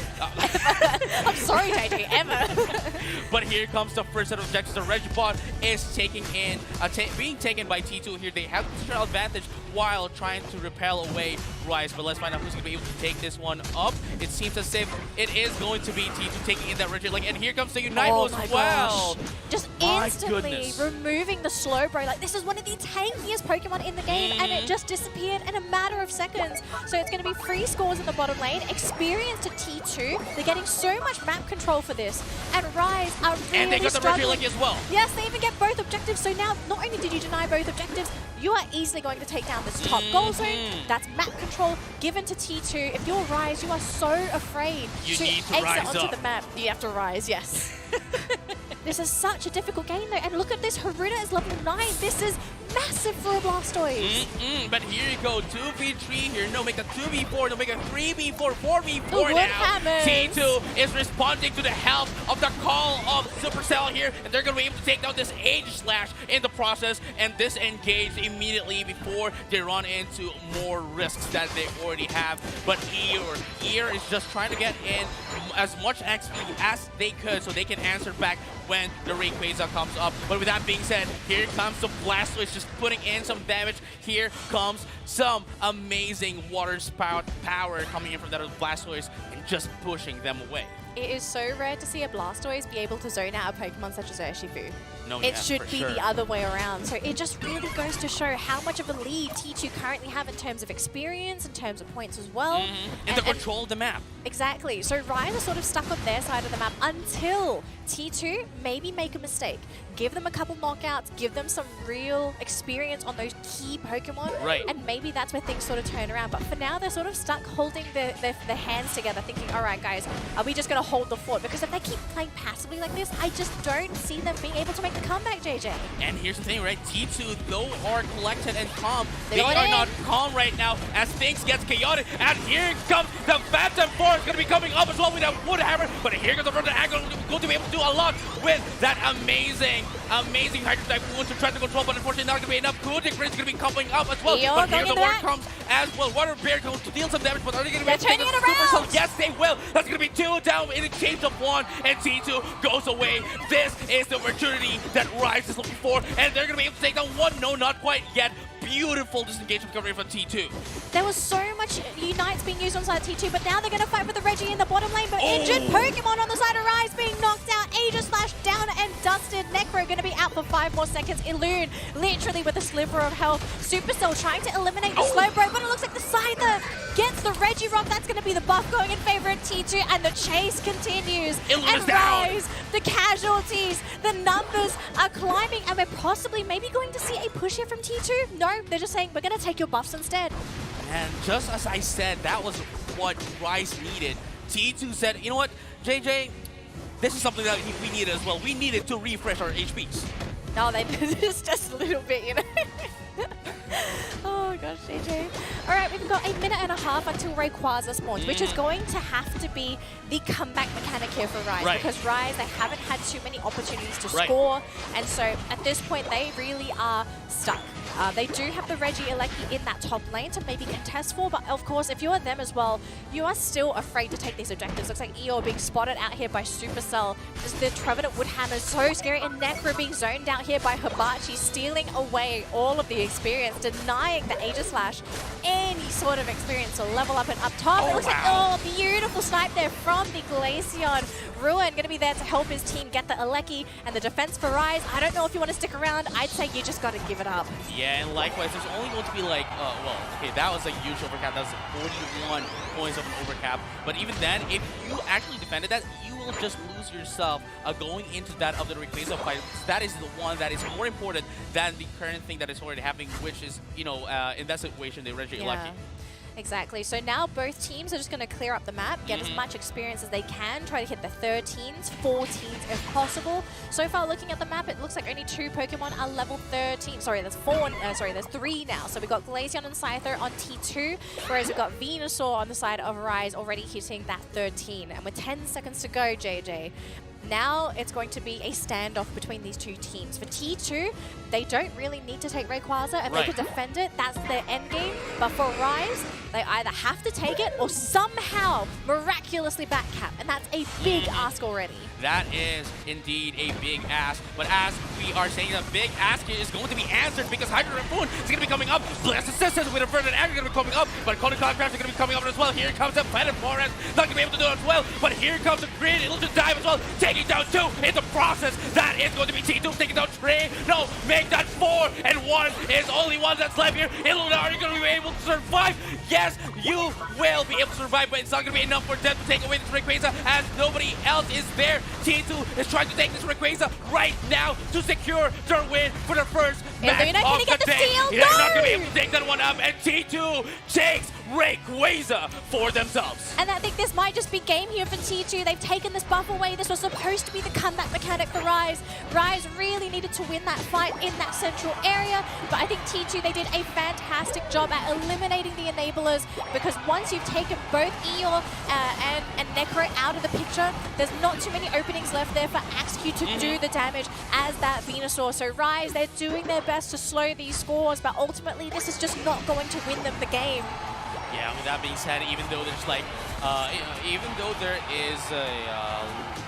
I'm sorry, JJ, ever. but here comes the first set of objectives. The Regibot is taking in, being taken by T2 here. They have the positional advantage while trying to repel away Rise. But let's find out who's going to be able to take this one up. It seems as if it is going to be T2 taking in that Regibot. Like, and here comes the Unite as well. Gosh. Just My instantly goodness. removing the Slowbro. Like, this is one of the tankiest Pokemon in the game, and it just disappeared in a matter of seconds. So it's going to be free scores in the bottom lane. Experience to T2. They're getting so much map control for this. And Rise are really And they got the struggling. Reggie as well. Yes, they even get both objectives. So now, not only did you deny both objectives, you are easily going to take down this top goal zone. That's map control given to T2. If you're Rise, you are so afraid You to need to exit rise onto up. the map. You have to rise, yes. This is such a difficult game though, and look at this, Haruta is level 9. This is massive for a Blastoise. But here you go, 2v3 here. No, make a 2v4, no, make a 3v4, 4v4 The wood now. hammers. T2 is responding to the help of the call of Supercell here, and they're going to be able to take down this Age Slash in the process and disengage immediately before they run into more risks that they already have. But Ear is just trying to get in as much XP as they could so they can answer back when the Rayquaza comes up. But with that being said, here comes the Blastoise just putting in some damage. Here comes some amazing water spout power coming in from that Blastoise and just pushing them away. It is so rare to see a Blastoise be able to zone out a Pokemon such as Urshifu. No, It yeah, should for be sure. the other way around. So it just really goes to show how much of a lead T2 currently have in terms of experience, in terms of points as well. And the control of the map. Exactly. So Rise is sort of stuck on their side of the map until T2 maybe make a mistake. Give them a couple knockouts, give them some real experience on those key Pokemon, Right. and maybe that's where things sort of turn around. But for now, they're sort of stuck holding their hands together, thinking, all right, guys, are we just going to hold the fort? Because if they keep playing passively like this, I just don't see them being able to make the comeback, JJ. And here's the thing, right? T2, though, are collected and calm. They They going are in. not calm right now as things get chaotic. And here comes the Phantom Force going to be coming up as well with that Wood Hammer. But here comes the front angle, going to be able to do a lot with that amazing Hydro Typhoon to try to control. But unfortunately, not going to be enough. Good Difference going to be coming up as well. Eeyore But here going the into Water that. comes as well. Water Bear goes to deal some damage, but are they going to be They're able to take turning it Supercell? around. Yes, they will. That's going to be 2 down in exchange of 1, and T2 goes away. This is the opportunity that Rise is looking for, and they're going to be able to take down 1. No, not quite yet. Beautiful disengagement recovery from T2. There was so much Unites being used on side T2, but now they're going to fight with the Reggie in the bottom lane. But injured Pokemon on the side of Rise being knocked out. Aegis Slash down and dusted. Necro going to be out for 5 more seconds. Illude literally with a sliver of health. Supercell trying to eliminate the Slowbro, but it looks like the Scyther gets the Reggie Rock. That's going to be the buff going in favor of T2, and the chase continues. Illude And is down. Rise, the casualties, the numbers are climbing, and we're possibly maybe going to see a push here from T2. No, they're just saying, we're going to take your buffs instead. And just as I said, that was what Rise needed. T2 said, you know what, JJ, this is something that we needed as well. We needed to refresh our HPs. No, they just a little bit, you know. Oh gosh, JJ. All right, we've got a minute and a half until Rayquaza spawns, which is going to have to be the comeback mechanic here for Rise. Right. Because Rise, they haven't had too many opportunities to Right. score. And so at this point, they really are stuck. They do have the Regieleki in that top lane to maybe contest for, but of course, if you're them as well, you are still afraid to take these objectives. Looks like Eeyore being spotted out here by Supercell. Just the Trevenant Woodhammer is so scary, and Necro being zoned out here by Hibachi, stealing away all of the experience, denying the Aegislash any sort of experience to level up and up top. It looks like, oh, beautiful snipe there from the Glaceon. Ruin going to be there to help his team get the Aleki and the defense for Rise. I don't know if you want to stick around. I'd say you just got to give it up. Yeah, and likewise, there's only going to be like, well, okay, that was a huge overcap. That was 41 points of an overcap. But even then, if you actually defended that, you will just lose yourself going into that of the Rayquaza fight. That is the one that is more important than the current thing that is already happening, which is, you know, in that situation, the Regieleki. Exactly. So now both teams are just going to clear up the map, get as much experience as they can, try to hit the 13s, 14s if possible. So far, looking at the map, it looks like only 2 Pokemon are level 13. Sorry, there's 3 now. So we've got Glaceon and Scyther on T2, whereas we've got Venusaur on the side of Rise already hitting that 13. And with 10 seconds to go, JJ, now it's going to be a standoff between these two teams. For T2, they don't really need to take Rayquaza and they can defend it. That's their end game. But for Rise, they either have to take it or somehow miraculously backcap. And that's a big ask already. That is indeed a big ask. But as we are saying, a big ask is going to be answered because Hydro Ramboon is going to be coming up. Blast Assistance with a Verdant Anger going to be coming up. But Cone Contracts are going to be coming up as well. Here comes the Planet Forest. Not going to be able to do it as well. But here comes the Grid. It'll just dive as well. Taking down 2 in the process. That is going to be T2 taking down 3. No, make that 4. And 1 is only 1 that's left here. Are you going to be able to survive? Yes, you will be able to survive, but it's not going to be enough for them to take away this Rayquaza as nobody else is there. T2 is trying to take this Rayquaza right now to secure their win for the first match of the day. They're not going to be able to take that one up, and T2 takes Rayquaza for themselves. And I think this might just be game here for T2. They've taken this buff away. This was supposed to be the comeback mechanic for Rise. Rise really needed to win that fight in that central area, but I think T2, they did a fantastic job at eliminating the enablers, because once you've taken both Eeyore and Necro out of the picture, there's not too many openings left there for Axeq to do the damage as that Venusaur. So Rise, they're doing their best to slow these scores, but ultimately this is just not going to win them the game. Yeah, with that being said, even though there's like, even though there is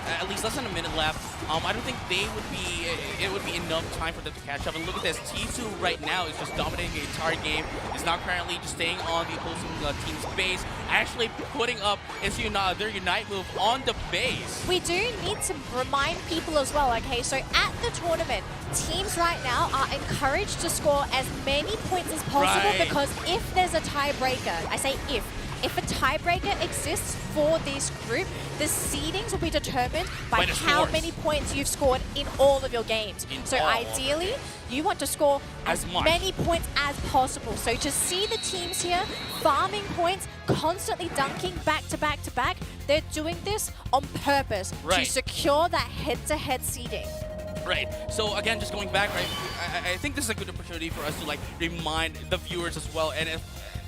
at least less than a minute left, I don't think it would be enough time for them to catch up. And look at this, T2 right now is just dominating the entire game. Is not currently just staying on the opposing team's base, actually putting up their Unite move on the base. We do need to remind people as well, okay, so at the tournament, teams right now are encouraged to score as many points as possible, because if there's a tiebreaker, I say if a tiebreaker exists for this group, the seedings will be determined by how many points you've scored in all of your games. So ideally, you want to score as many points as possible. So to see the teams here farming points, constantly dunking back to back to back, they're doing this on purpose to secure that head-to-head seeding. Right. So again, just going back, right? I think this is a good opportunity for us to like remind the viewers as well, and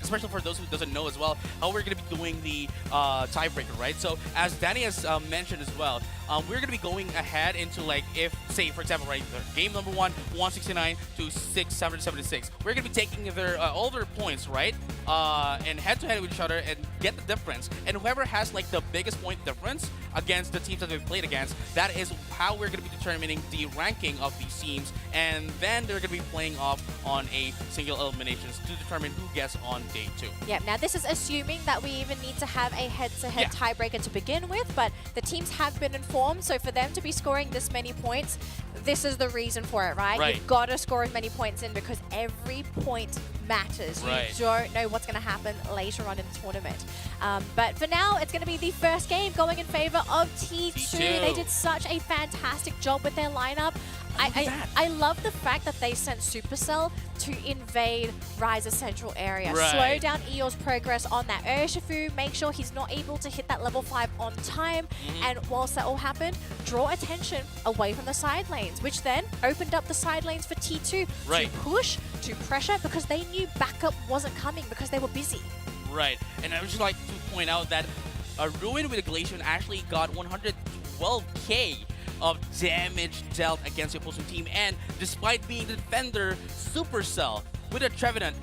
especially for those who doesn't know as well, how we're going to be doing the tiebreaker, right? So as Danny has mentioned as well, we're going to be going ahead into like, if, say, for example, right, game number 1, 169 to 776. We're going to be taking all their points, right? And head-to-head with each other and get the difference. And whoever has like the biggest point difference against the teams that we've played against, that is how we're going to be determining the ranking of these teams. And then they're going to be playing off on a single eliminations to determine who gets on day 2. Yeah, now this is assuming that we even need to have a head-to-head tiebreaker to begin with, but the teams have been informed, so for them to be scoring this many points, this is the reason for it, right? You've got to score as many points in, because every point matters. You don't know what's going to happen later on in the tournament. But for now, it's going to be the first game going in favor of T2. They did such a fantastic job with their lineup. I love the fact that they sent Supercell to invade Rise's central area. Slow down Eeyore's progress on that Urshifu, make sure he's not able to hit that level 5 on time, and whilst that all happened, draw attention away from the side lanes, which then opened up the side lanes for T2 to push, to pressure, because they knew TU backup wasn't coming because they were busy. Right, and I would just like to point out that Ruin with a Glacian actually got 112k of damage dealt against the opposing team, and despite being the defender, Supercell with a Trevenant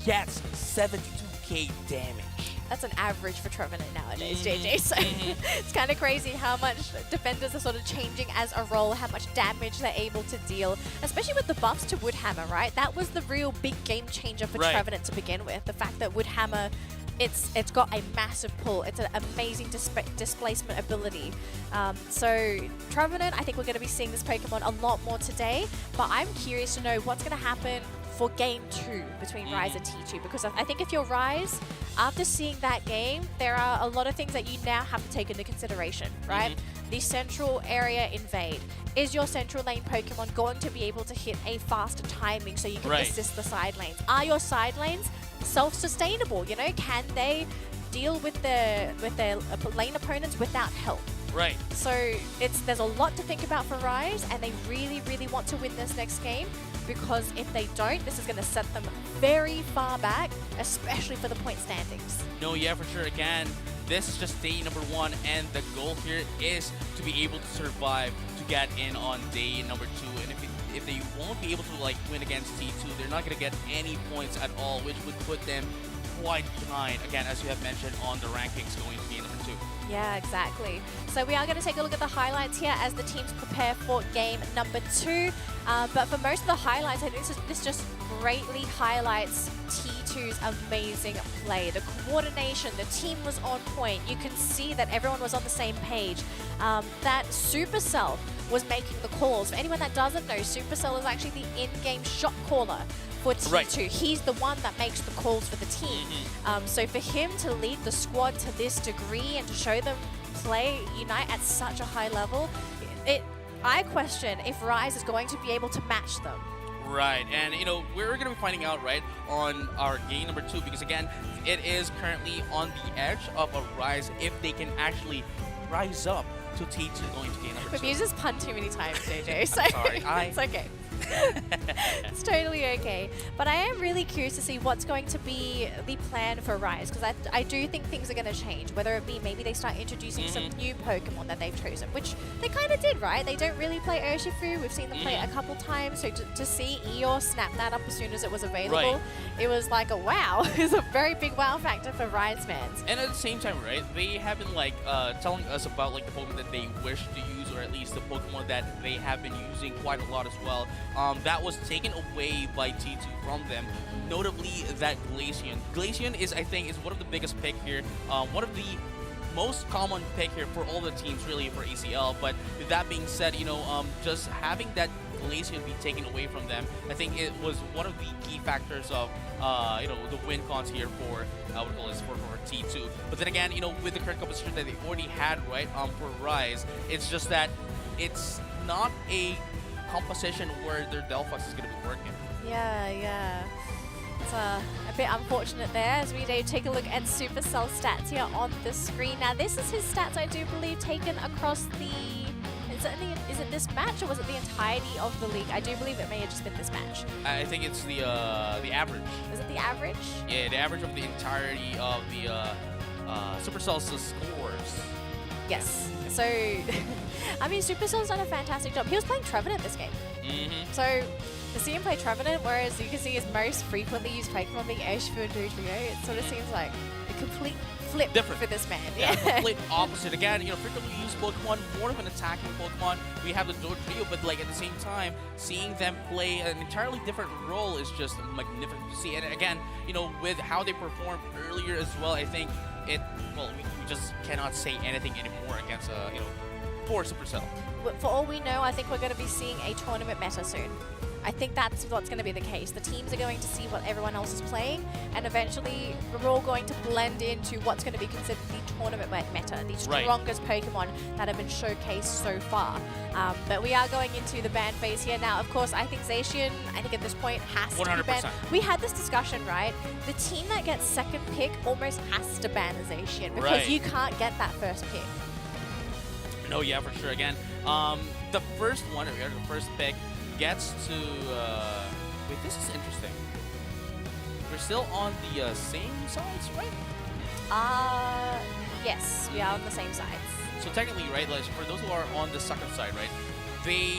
gets 72k damage. That's an average for Trevenant nowadays, JJ. So it's kind of crazy how much defenders are sort of changing as a role, how much damage they're able to deal, especially with the buffs to Woodhammer, right? That was the real big game changer for Trevenant to begin with. The fact that Woodhammer, it's got a massive pull. It's an amazing displacement ability. So Trevenant, I think we're going to be seeing this Pokemon a lot more today, but I'm curious to know what's going to happen for game 2 between Rise and T2, because I think if you're Rise, after seeing that game, there are a lot of things that you now have to take into consideration, right? The central area invade. Is your central lane Pokemon going to be able to hit a faster timing so you can assist the side lanes? Are your side lanes self-sustainable? You know, can they deal with their lane opponents without help? Right. So there's a lot to think about for Rise, and they really, really want to win this next game, because if they don't, this is going to set them very far back, especially for the point standings. No, yeah, for sure. Again, this is just day number 1, and the goal here is to be able to survive to get in on day number 2. And if they won't be able to like win against T2, they're not going to get any points at all, which would put them quite behind, again, as you have mentioned, on the rankings going to be number 2. Yeah, exactly. So we are going to take a look at the highlights here as the teams prepare for game number 2. But for most of the highlights, I think this just greatly highlights T2's amazing play. The coordination, the team was on point. You can see that everyone was on the same page. That Supercell was making the calls. For anyone that doesn't know, Supercell is actually the in-game shot caller for T2. He's the one that makes the calls for the team. So for him to lead the squad to this degree and to show them play Unite at such a high level, I question if Rise is going to be able to match them. Right, and you know, we're going to be finding out, right, on our game number 2, because again, it is currently on the edge of a Rise if they can actually rise up to T2 going to game number 2. We've used this pun too many times, JJ, so sorry. it's okay. It's totally okay. But I am really curious to see what's going to be the plan for Rise, because I do think things are going to change, whether it be maybe they start introducing some new Pokemon that they've chosen, which they kind of did, right? They don't really play Urshifu. We've seen them play it a couple times, so to see Eeyore snap that up as soon as it was available, it was like a wow. It's a very big wow factor for Rise fans. And at the same time, right, they have been like telling us about like the Pokemon that they wish to use, or at least the Pokemon that they have been using quite a lot as well. That was taken away by T2 from them, notably that Glacian. Glacian is, I think, is one of the biggest pick here, one of the most common pick here for all the teams really for ACL. But with that being said, you know, just having that Glacian be taken away from them, I think it was one of the key factors of you know, the win cons here for for T2. But then again, you know, with the current composition that they already had, right, for Rise, it's just that it's not a composition where their Delphos is going to be working. Yeah. It's a bit unfortunate there as we do take a look at Supercell stats here on the screen. Now, this is his stats, I do believe, taken across the... Is it this match, or was it the entirety of the league? I do believe it may have just been this match. I think it's the average. Is it the average? Yeah, the average of the entirety of the Supercell's scores. Yes. So, I mean, Supercell's done a fantastic job. He was playing Trevenant this game. So, to see him play Trevenant, whereas you can see his most frequently used Pokemon being Urshifu and Dodrio, it sort of seems like a complete flip for this man. Yeah, complete opposite. Again, you know, frequently used Pokemon, more of an attacking Pokemon. We have the Dodrio, but like at the same time, seeing them play an entirely different role is just magnificent to see. And again, you know, with how they performed earlier as well, I think we just cannot say anything anymore against you know, poor Supercell. For all we know, I think we're going to be seeing a tournament meta soon. I think that's what's going to be the case. The teams are going to see what everyone else is playing, and eventually we're all going to blend into what's going to be considered the tournament meta, the strongest Pokemon that have been showcased so far. But we are going into the ban phase here now. Of course, I think Zacian, at this point, has to be banned. We had this discussion, right? The team that gets second pick almost has to ban Zacian because you can't get that first pick. No, yeah, for sure. Again, the first one, or the first pick, gets to... wait, this is interesting. we're still on the same sides, right? Yes, we are on the same sides. So technically, right, like for those who are on the second side, right, they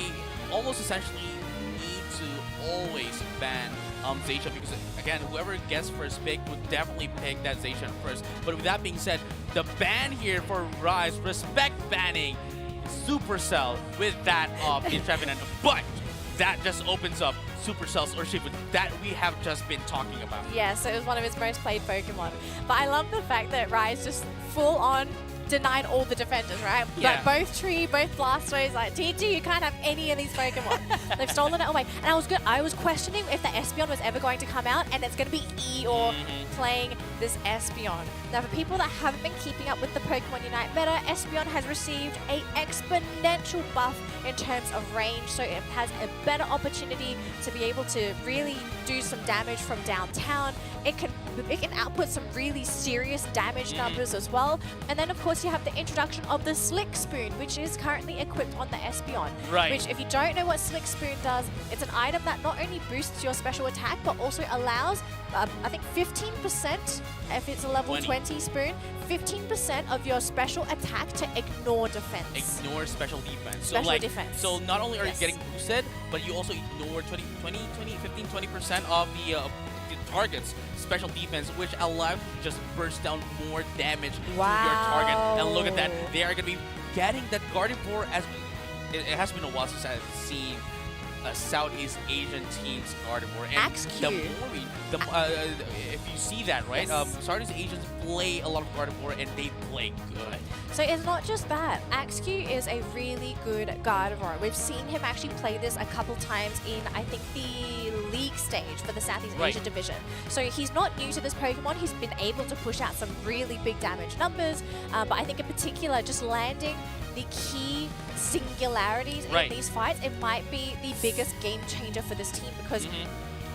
almost essentially need to always ban Zacian, because again, whoever gets first pick would definitely pick that Zacian first. But with that being said, the ban here for Rise, respect banning Supercell with that of Intrepid, but that just opens up Supercell's ownership that we have just been talking about. Yeah, so it was one of his most played Pokemon. But I love the fact that Rise just full on denied all the defenders, right? Yeah. Like both Tree, both Blastoise, like T2, you can't have any of these Pokemon. They've stolen it away. And I was questioning if the Espeon was ever going to come out, and it's going to be Eeyore playing this Espeon. Now, for people that haven't been keeping up with the Pokemon Unite meta, Espeon has received an exponential buff in terms of range, so it has a better opportunity to be able to really do some damage from downtown. It can output some really serious damage numbers as well. And then, of course, you have the introduction of the Slick Spoon, which is currently equipped on the Espeon. Right. Which, if you don't know what Slick Spoon does, it's an item that not only boosts your special attack, but also allows, I think, 15%, if it's a level 20 spoon, 15% of your special attack to ignore defense. Ignore special defense. Special so like, defense. So not only are you getting boosted, but you also ignore 15-20% of the target's special defense, which allows you to just burst down more damage to your target. And look at that, they are going to be getting that Gardevoir as... It has been a while since I've seen a Southeast Asian team's Gardevoir. And Axq. if you see that, right? Yes. Southeast Asians play a lot of Gardevoir, and they play good. So it's not just that. Axq is a really good Gardevoir. We've seen him actually play this a couple times in, I think, the league stage for the Southeast Asia division. So he's not new to this Pokemon. He's been able to push out some really big damage numbers. But I think in particular, just landing the key singularities in these fights, it might be the biggest game changer for this team, because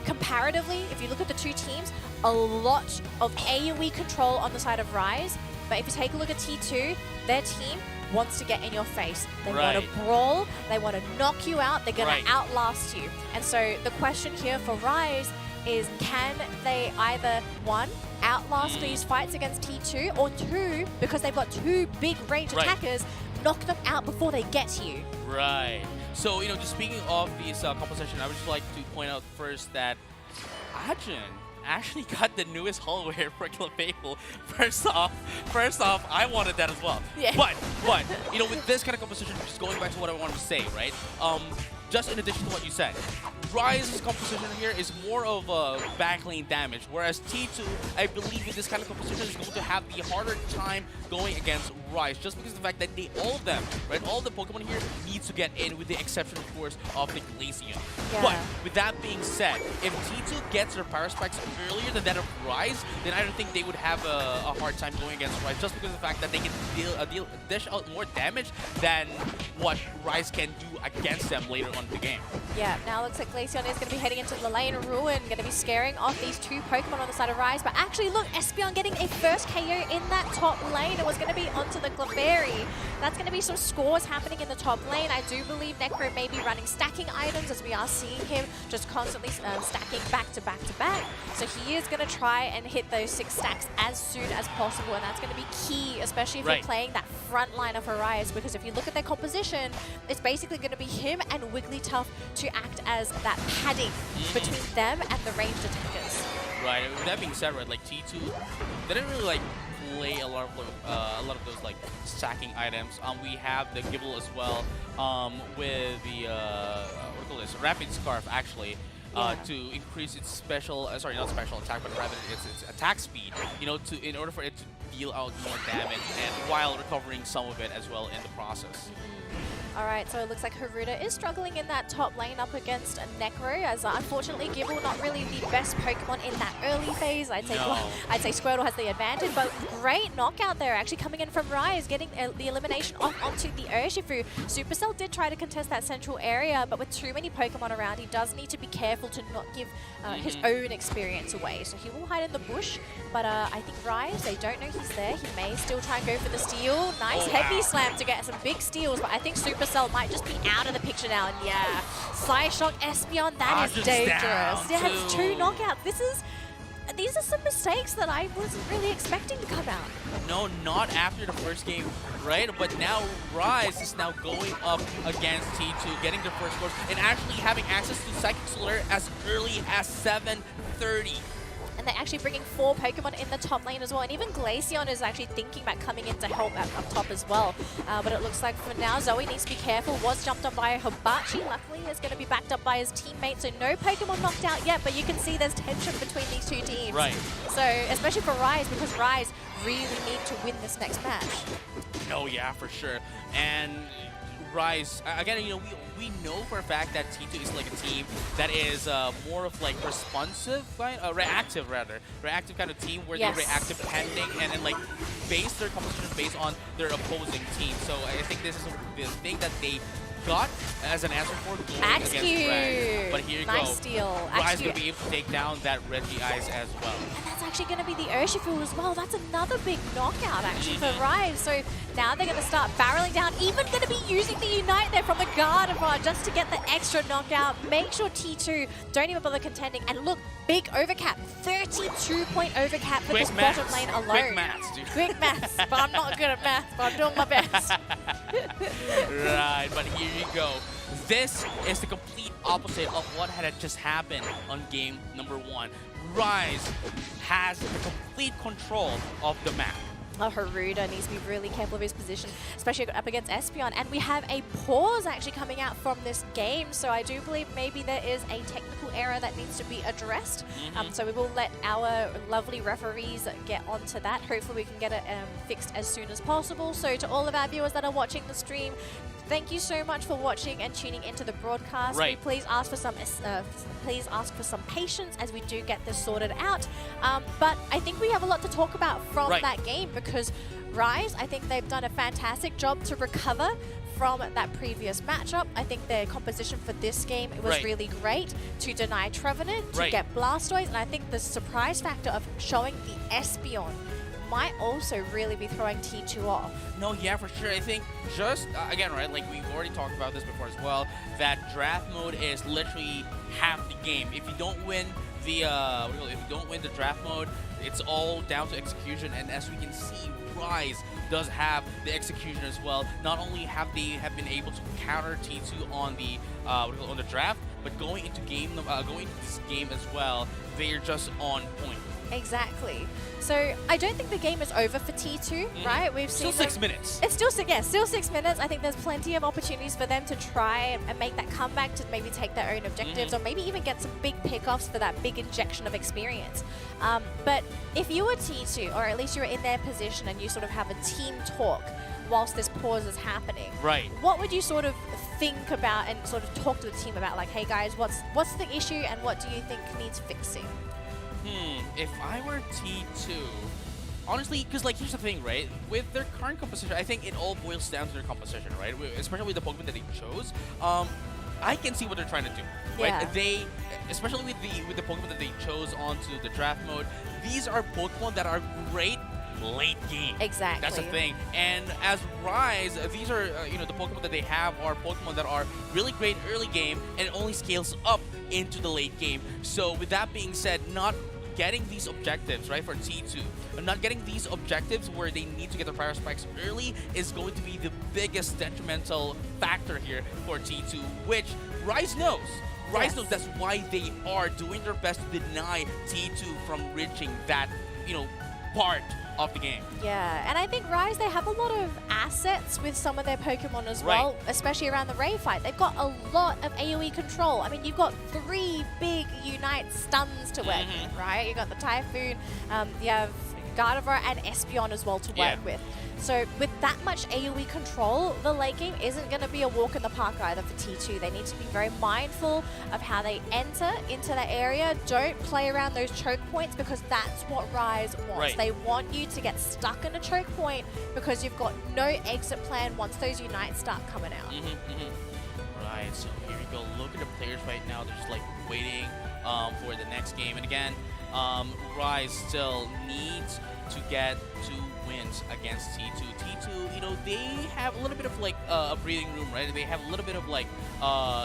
comparatively, if you look at the two teams, a lot of AoE control on the side of Rise. But if you take a look at T2, their team wants to get in your face. They want to brawl, they want to knock you out, they're going to outlast you. And so the question here for Rise is, can they either, one, outlast these fights against T2, or two, because they've got two big range attackers, knock them out before they get to you. Right. So, you know, just speaking of this composition, I would just like to point out first that Ajin actually got the newest hardware for Clefable. First off, I wanted that as well. Yeah. But you know, with this kind of composition, just going back to what I wanted to say, right? Just in addition to what you said, Rise's composition here is more of a backlane damage, whereas T2, I believe with this kind of composition, is going to have the harder time going against Rise, just because of the fact that all of them, right, all the Pokemon here need to get in, with the exception, of course, of the Glaceon. But with that being said, if T2 gets their power spikes earlier than that of Rise, then I don't think they would have a hard time going against Rise, just because of the fact that they can dish out more damage than what Rise can do against them later on in the game. Yeah, now it looks like Glaceon is going to be heading into the lane Ruin, going to be scaring off these two Pokemon on the side of Rise. But actually, look, Espeon getting a first KO in that top lane. It was going to be onto the Clefairy. That's going to be some scores happening in the top lane. I do believe Necro may be running stacking items, as we are seeing him just constantly stacking back to back to back. So he is going to try and hit those 6 stacks as soon as possible, and that's going to be key, especially if you're playing that front line of Rise, because if you look at their composition, it's basically going to be him and Wigglytuff to act as that padding between them and the ranged attackers. Right. With that being said, right, like T2, they didn't really like play a lot of those like stacking items. We have the Gible as well, with the what do you call this, Rapid Scarf actually. To increase its special, sorry, not special attack, but rather its attack speed, you know, in order for it to deal out more damage, and while recovering some of it as well in the process. Alright, so it looks like Haruta is struggling in that top lane up against Necro, as unfortunately Gible not really the best Pokemon in that early phase. I'd say Squirtle has the advantage, but great knockout there actually coming in from Rise, getting the elimination off onto the Urshifu. Supercell did try to contest that central area, but with too many Pokemon around, he does need to be careful to not give his own experience away. So he will hide in the bush, but I think Rise, they don't know he's there. He may still try and go for the steal. Nice heavy slam to get some big steals, but I think Supercell might just be out of the picture now. And yeah, Psyshock Espeon, that is dangerous. Yeah, it's 2 knockouts. This is But these are some mistakes that I wasn't really expecting to come out. No, not after the first game, right? But now Rise is now going up against T2, getting their first scores, and actually having access to Psychic Slur as early as 7:30. And they're actually bringing 4 Pokemon in the top lane as well. And even Glaceon is actually thinking about coming in to help up top as well. But it looks like for now, Zoe needs to be careful. Was jumped on by Hibachi. Luckily, is going to be backed up by his teammate. So no Pokemon knocked out yet, but you can see there's tension between these two teams. Right. So, especially for Rise, because Rise really need to win this next match. No, yeah, for sure. And Rise, again, you know, we know for a fact that T2 is like a team that is more of like responsive, reactive kind of team where they react depending and like base their competition based on their opposing team. So I think this is the thing that they got as an answer for going Axe against Cube. Rise. But here you Nice go. steal. Rise going to be able to take down that Reggie Eyes as well. And that's actually going to be the Urshifu as well. That's another big knockout actually for Rise. So now they're going to start barreling down. Even going to be using the Unite there from the Gardevoir just to get the extra knockout. Make sure T2 don't even bother contending. And look, big overcap. 32-point overcap for this bottom lane alone. Quick maths, dude. Quick maths. But I'm not good at maths, but I'm doing my best. Right, but here you go. This is the complete opposite of what had just happened on game number 1. Rise has the complete control of the map. Haruda needs to be really careful of his position, especially up against Espeon. And we have a pause actually coming out from this game, so I do believe maybe there is a technical error that needs to be addressed. So we will let our lovely referees get onto that. Hopefully we can get it fixed as soon as possible. So to all of our viewers that are watching the stream, thank you so much for watching and tuning into the broadcast. Right. Please ask for some patience as we do get this sorted out. But I think we have a lot to talk about from that game because Rise, I think they've done a fantastic job to recover from that previous matchup. I think their composition for this game was really great to deny Trevenant, to get Blastoise, and I think the surprise factor of showing the Espeon might also really be throwing T2 off. No, yeah, for sure. I think just, again, right, like we've already talked about this before as well, that draft mode is literally half the game. If you don't win the, if you don't win the draft mode, it's all down to execution, and as we can see, Rise does have the execution as well. Not only have they been able to counter T2 on the on the draft, but going into this game as well, they are just on point. Exactly. So I don't think the game is over for T2, right? We've seen still 6 minutes. It's still still 6 minutes. I think there's plenty of opportunities for them to try and make that comeback, to maybe take their own objectives, or maybe even get some big pickoffs for that big injection of experience. But if you were T2, or at least you were in their position and you sort of have a team talk whilst this pause is happening, what would you sort of think about and sort of talk to the team about? Like, hey guys, what's the issue and what do you think needs fixing? If I were T2, honestly, because like here's the thing, right? With their current composition, I think it all boils down to their composition, right? Especially with the Pokemon that they chose. I can see what they're trying to do, right? They, especially with the Pokemon that they chose onto the draft mode, these are Pokemon that are great late game. Exactly. That's the thing. And as Rise, these are the Pokemon that they have are Pokemon that are really great early game, and it only scales up into the late game. So with that being said, not getting these objectives, right, for T2, not getting these objectives where they need to get the Fire Spikes early is going to be the biggest detrimental factor here for T2, which Rise knows. Rise knows that's why they are doing their best to deny T2 from reaching that, part of the game. Yeah, and I think Rise, they have a lot of assets with some of their Pokemon as well, especially around the Ray fight. They've got a lot of AoE control. I mean, you've got 3 big Unite stuns to work with, right? You've got the Typhoon, you have Gardevoir and Espeon as well to work with. So with that much AoE control, the late game isn't going to be a walk in the park either for T2. They need to be very mindful of how they enter into that area. Don't play around those choke points because that's what Rise wants. They want you to get stuck in a choke point because you've got no exit plan once those Unites start coming out. Right, so here we go. Look at the players right now. They're just like waiting for the next game. And again, Rise still needs to get 2 wins against T2. T2, you know, they have a little bit of like a breathing room, right? They have a little bit of like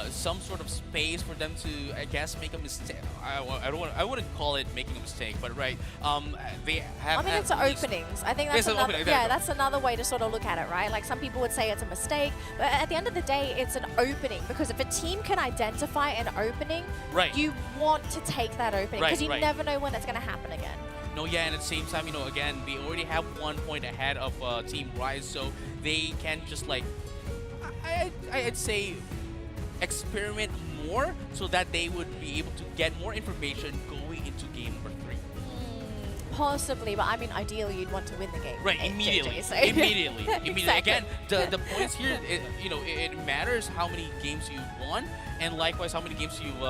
some sort of space for them to, I guess, make a mistake. I wouldn't call it making a mistake, but right, they have. I mean, it's openings. I think that's another, opening. that's another way to sort of look at it, right? Like some people would say it's a mistake, but at the end of the day, it's an opening because if a team can identify an opening, right, you want to take that opening because you never know when it's going to happen again. No, yeah, and at the same time, you know, again, they already have 1 point ahead of Team Rise, so they can just like, I'd say, experiment more so that they would be able to get more information going into game number 3. Possibly, but I mean, ideally, you'd want to win the game. Right, immediately. JJ, so. Immediately. Exactly. Again, the points here, you know, it matters how many games you've won, and likewise how many games you've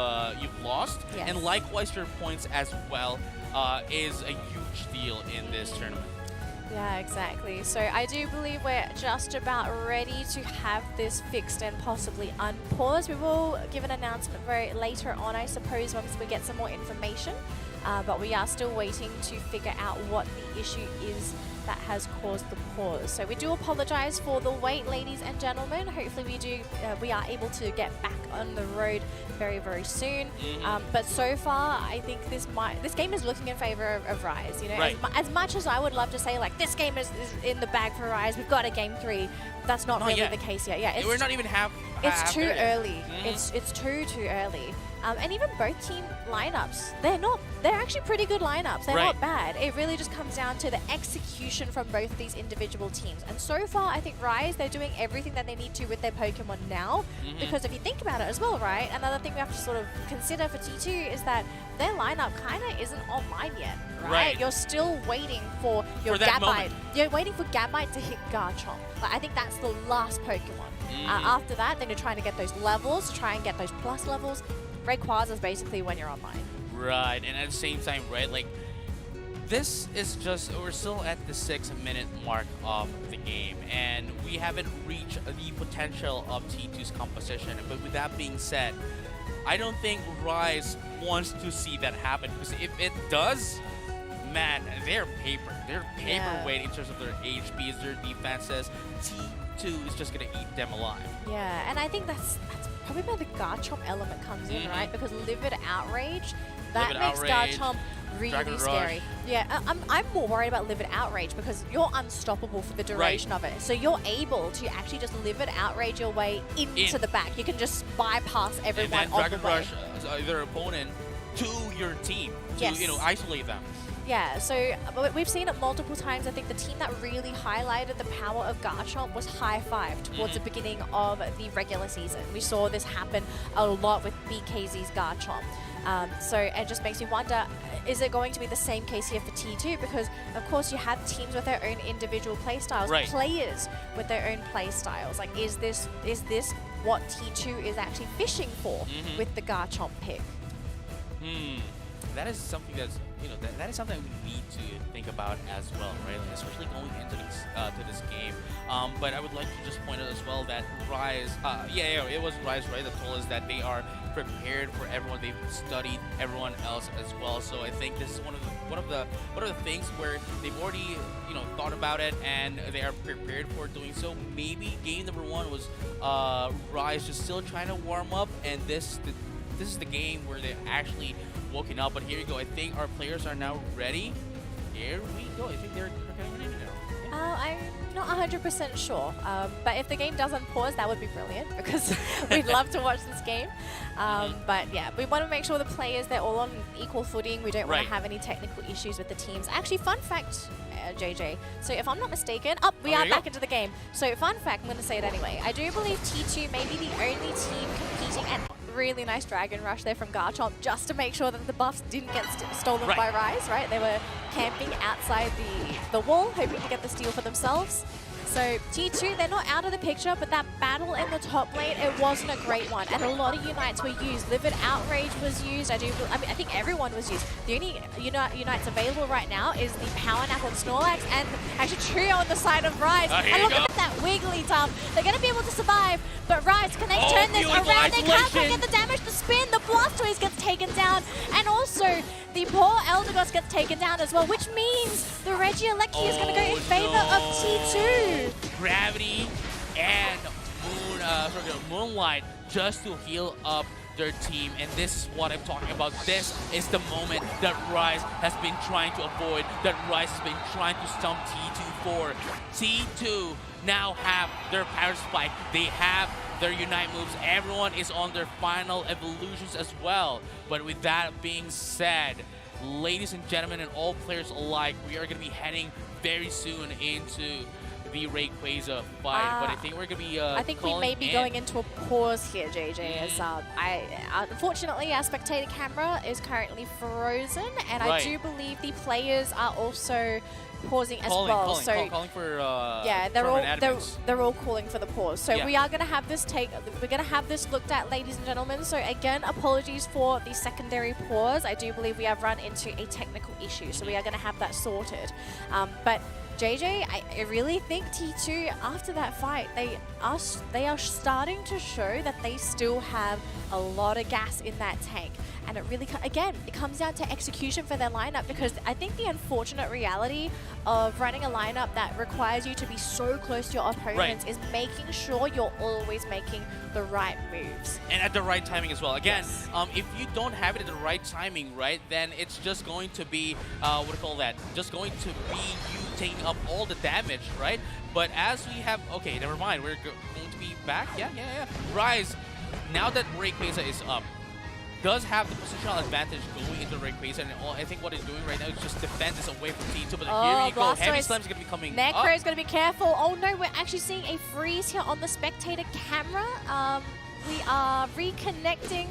lost, Yes. and likewise your points as well is a huge deal in this tournament. Yeah, exactly. So I do believe we're just about ready to have this fixed and possibly unpaused. We will give an announcement very later on, I suppose, once we get some more information. But we are still waiting to figure out what the issue is that has caused the pause. So we do apologize for the wait, ladies and gentlemen. Hopefully we are able to get back on the road very, very soon. But so far, I think this game is looking in favor of Rise. You know, right. as much as I would love to say like this game is in the bag for Rise, we've got a game 3. That's not really the case yet. Yeah, we're not even it's too early. Mm-hmm. It's too early. And even both team lineups, they're actually pretty good lineups. They're not bad. It really just comes down to the execution from both of these individual teams. And so far, I think Rise, they're doing everything that they need to with their Pokemon now. Because if you think about it as well, right, another thing we have to sort of consider for T2 is that their lineup kind of isn't online yet, right? You're still waiting for your Gabite. You're waiting for Gabite to hit Garchomp. Like, I think that's the last Pokemon. After that, then you're trying to get those levels, try and get those plus levels. Rayquaza is basically when you're online. Right, and at the same time, right, like, this is just, we're still at the 6-minute mark of the game, and we haven't reached the potential of T2's composition. But with that being said, I don't think Rise wants to see that happen, because if it does, man, they're paperweight in terms of their HPs, their defenses. T2 is just going to eat them alive. Yeah, and I think that's probably where the Garchomp element comes in, right? Because Livid Outrage, that makes Garchomp really scary. Yeah, I'm more worried about Livid Outrage because you're unstoppable for the duration of it. So you're able to actually just Livid Outrage your way into the back. You can just bypass everyone on the way. And then Dragon Rush their opponent to your team to, you know, isolate them. Yeah, so we've seen it multiple times. I think the team that really highlighted the power of Garchomp was High Five towards the beginning of the regular season. We saw this happen a lot with BKZ's Garchomp. So it just makes me wonder, is it going to be the same case here for T2? Because, of course, you have teams with their own individual playstyles, players with their own playstyles. Like, is this what T2 is actually fishing for with the Garchomp pick? That is something that's, you know, that is something we need to think about as well, right? Like, especially going into this game. But I would like to just point out as well that Rise, it was Rise, right, that told us that they are prepared for everyone. They've studied everyone else as well. So I think this is one of the things where they've already, you know, thought about it and they are prepared for doing so. Maybe game number 1 was Rise just still trying to warm up, and this is the game where they actually woken up. But here you go. I think our players are now ready. Here we go. I think they're getting ready now. I'm not 100% sure, but if the game doesn't pause, that would be brilliant because we'd love to watch this game. But yeah, we want to make sure the players, they're all on equal footing. We don't want to have any technical issues with the teams. Actually, fun fact, JJ, so if I'm not mistaken, we are back into the game. So fun fact, I'm going to say it anyway. I do believe T2 may be the only team competing at really nice Dragon Rush there from Garchomp just to make sure that the buffs didn't get stolen by Rise, right? They were camping outside the wall, hoping to get the steal for themselves. So T2, they're not out of the picture, but that battle in the top lane, it wasn't a great one. And a lot of Unites were used. Livid Outrage was used. I think everyone was used. The only Unites available right now is the Power Nap on Snorlax and actually Trio on the side of Rise. And look at that Wigglytuff. They're going to be able to survive, but Rise, can they turn this around? They can't get the damage to spin. The Blastoise gets taken down, and also the poor Eldegoss gets taken down as well, which means the Regieleki is going to go in favor of T2. Gravity and Moonlight just to heal up their team, and this is what I'm talking about. This is the moment that Rise has been trying to avoid, that Rise has been trying to stump T2 for. T2 now have their power spike, they have their Unite moves, everyone is on their final evolutions as well. But with that being said, ladies and gentlemen and all players alike, we are going to be heading very soon into the Rayquaza fight, but I think we're gonna be. I think we may be going into a pause here, JJ. As unfortunately, our spectator camera is currently frozen, and I do believe the players are also pausing as well. Calling for yeah, they're all calling for the pause. So we are going to have this we're going to have this looked at, ladies and gentlemen. So again, apologies for the secondary pause. I do believe we have run into a technical issue, so we are going to have that sorted. But JJ, I really think T2 after that fight, they are starting to show that they still have a lot of gas in that tank. And it really, again, it comes down to execution for their lineup, because I think the unfortunate reality of running a lineup that requires you to be so close to your opponents is making sure you're always making the right moves. And at the right timing as well. Again, if you don't have it at the right timing, right, then it's just going to be, what do you call that? Just going to be you taking up all the damage, right? But as we have, okay, never mind, we're going to be back. Yeah. Rise, now that Rayquaza is up, does have the positional advantage going into Rayquaza, and I think what he's doing right now is just defend this away from T2, but here you go, Heavy Slam's going to be coming up. Necro is going to be careful. Oh no, we're actually seeing a freeze here on the spectator camera. We are reconnecting.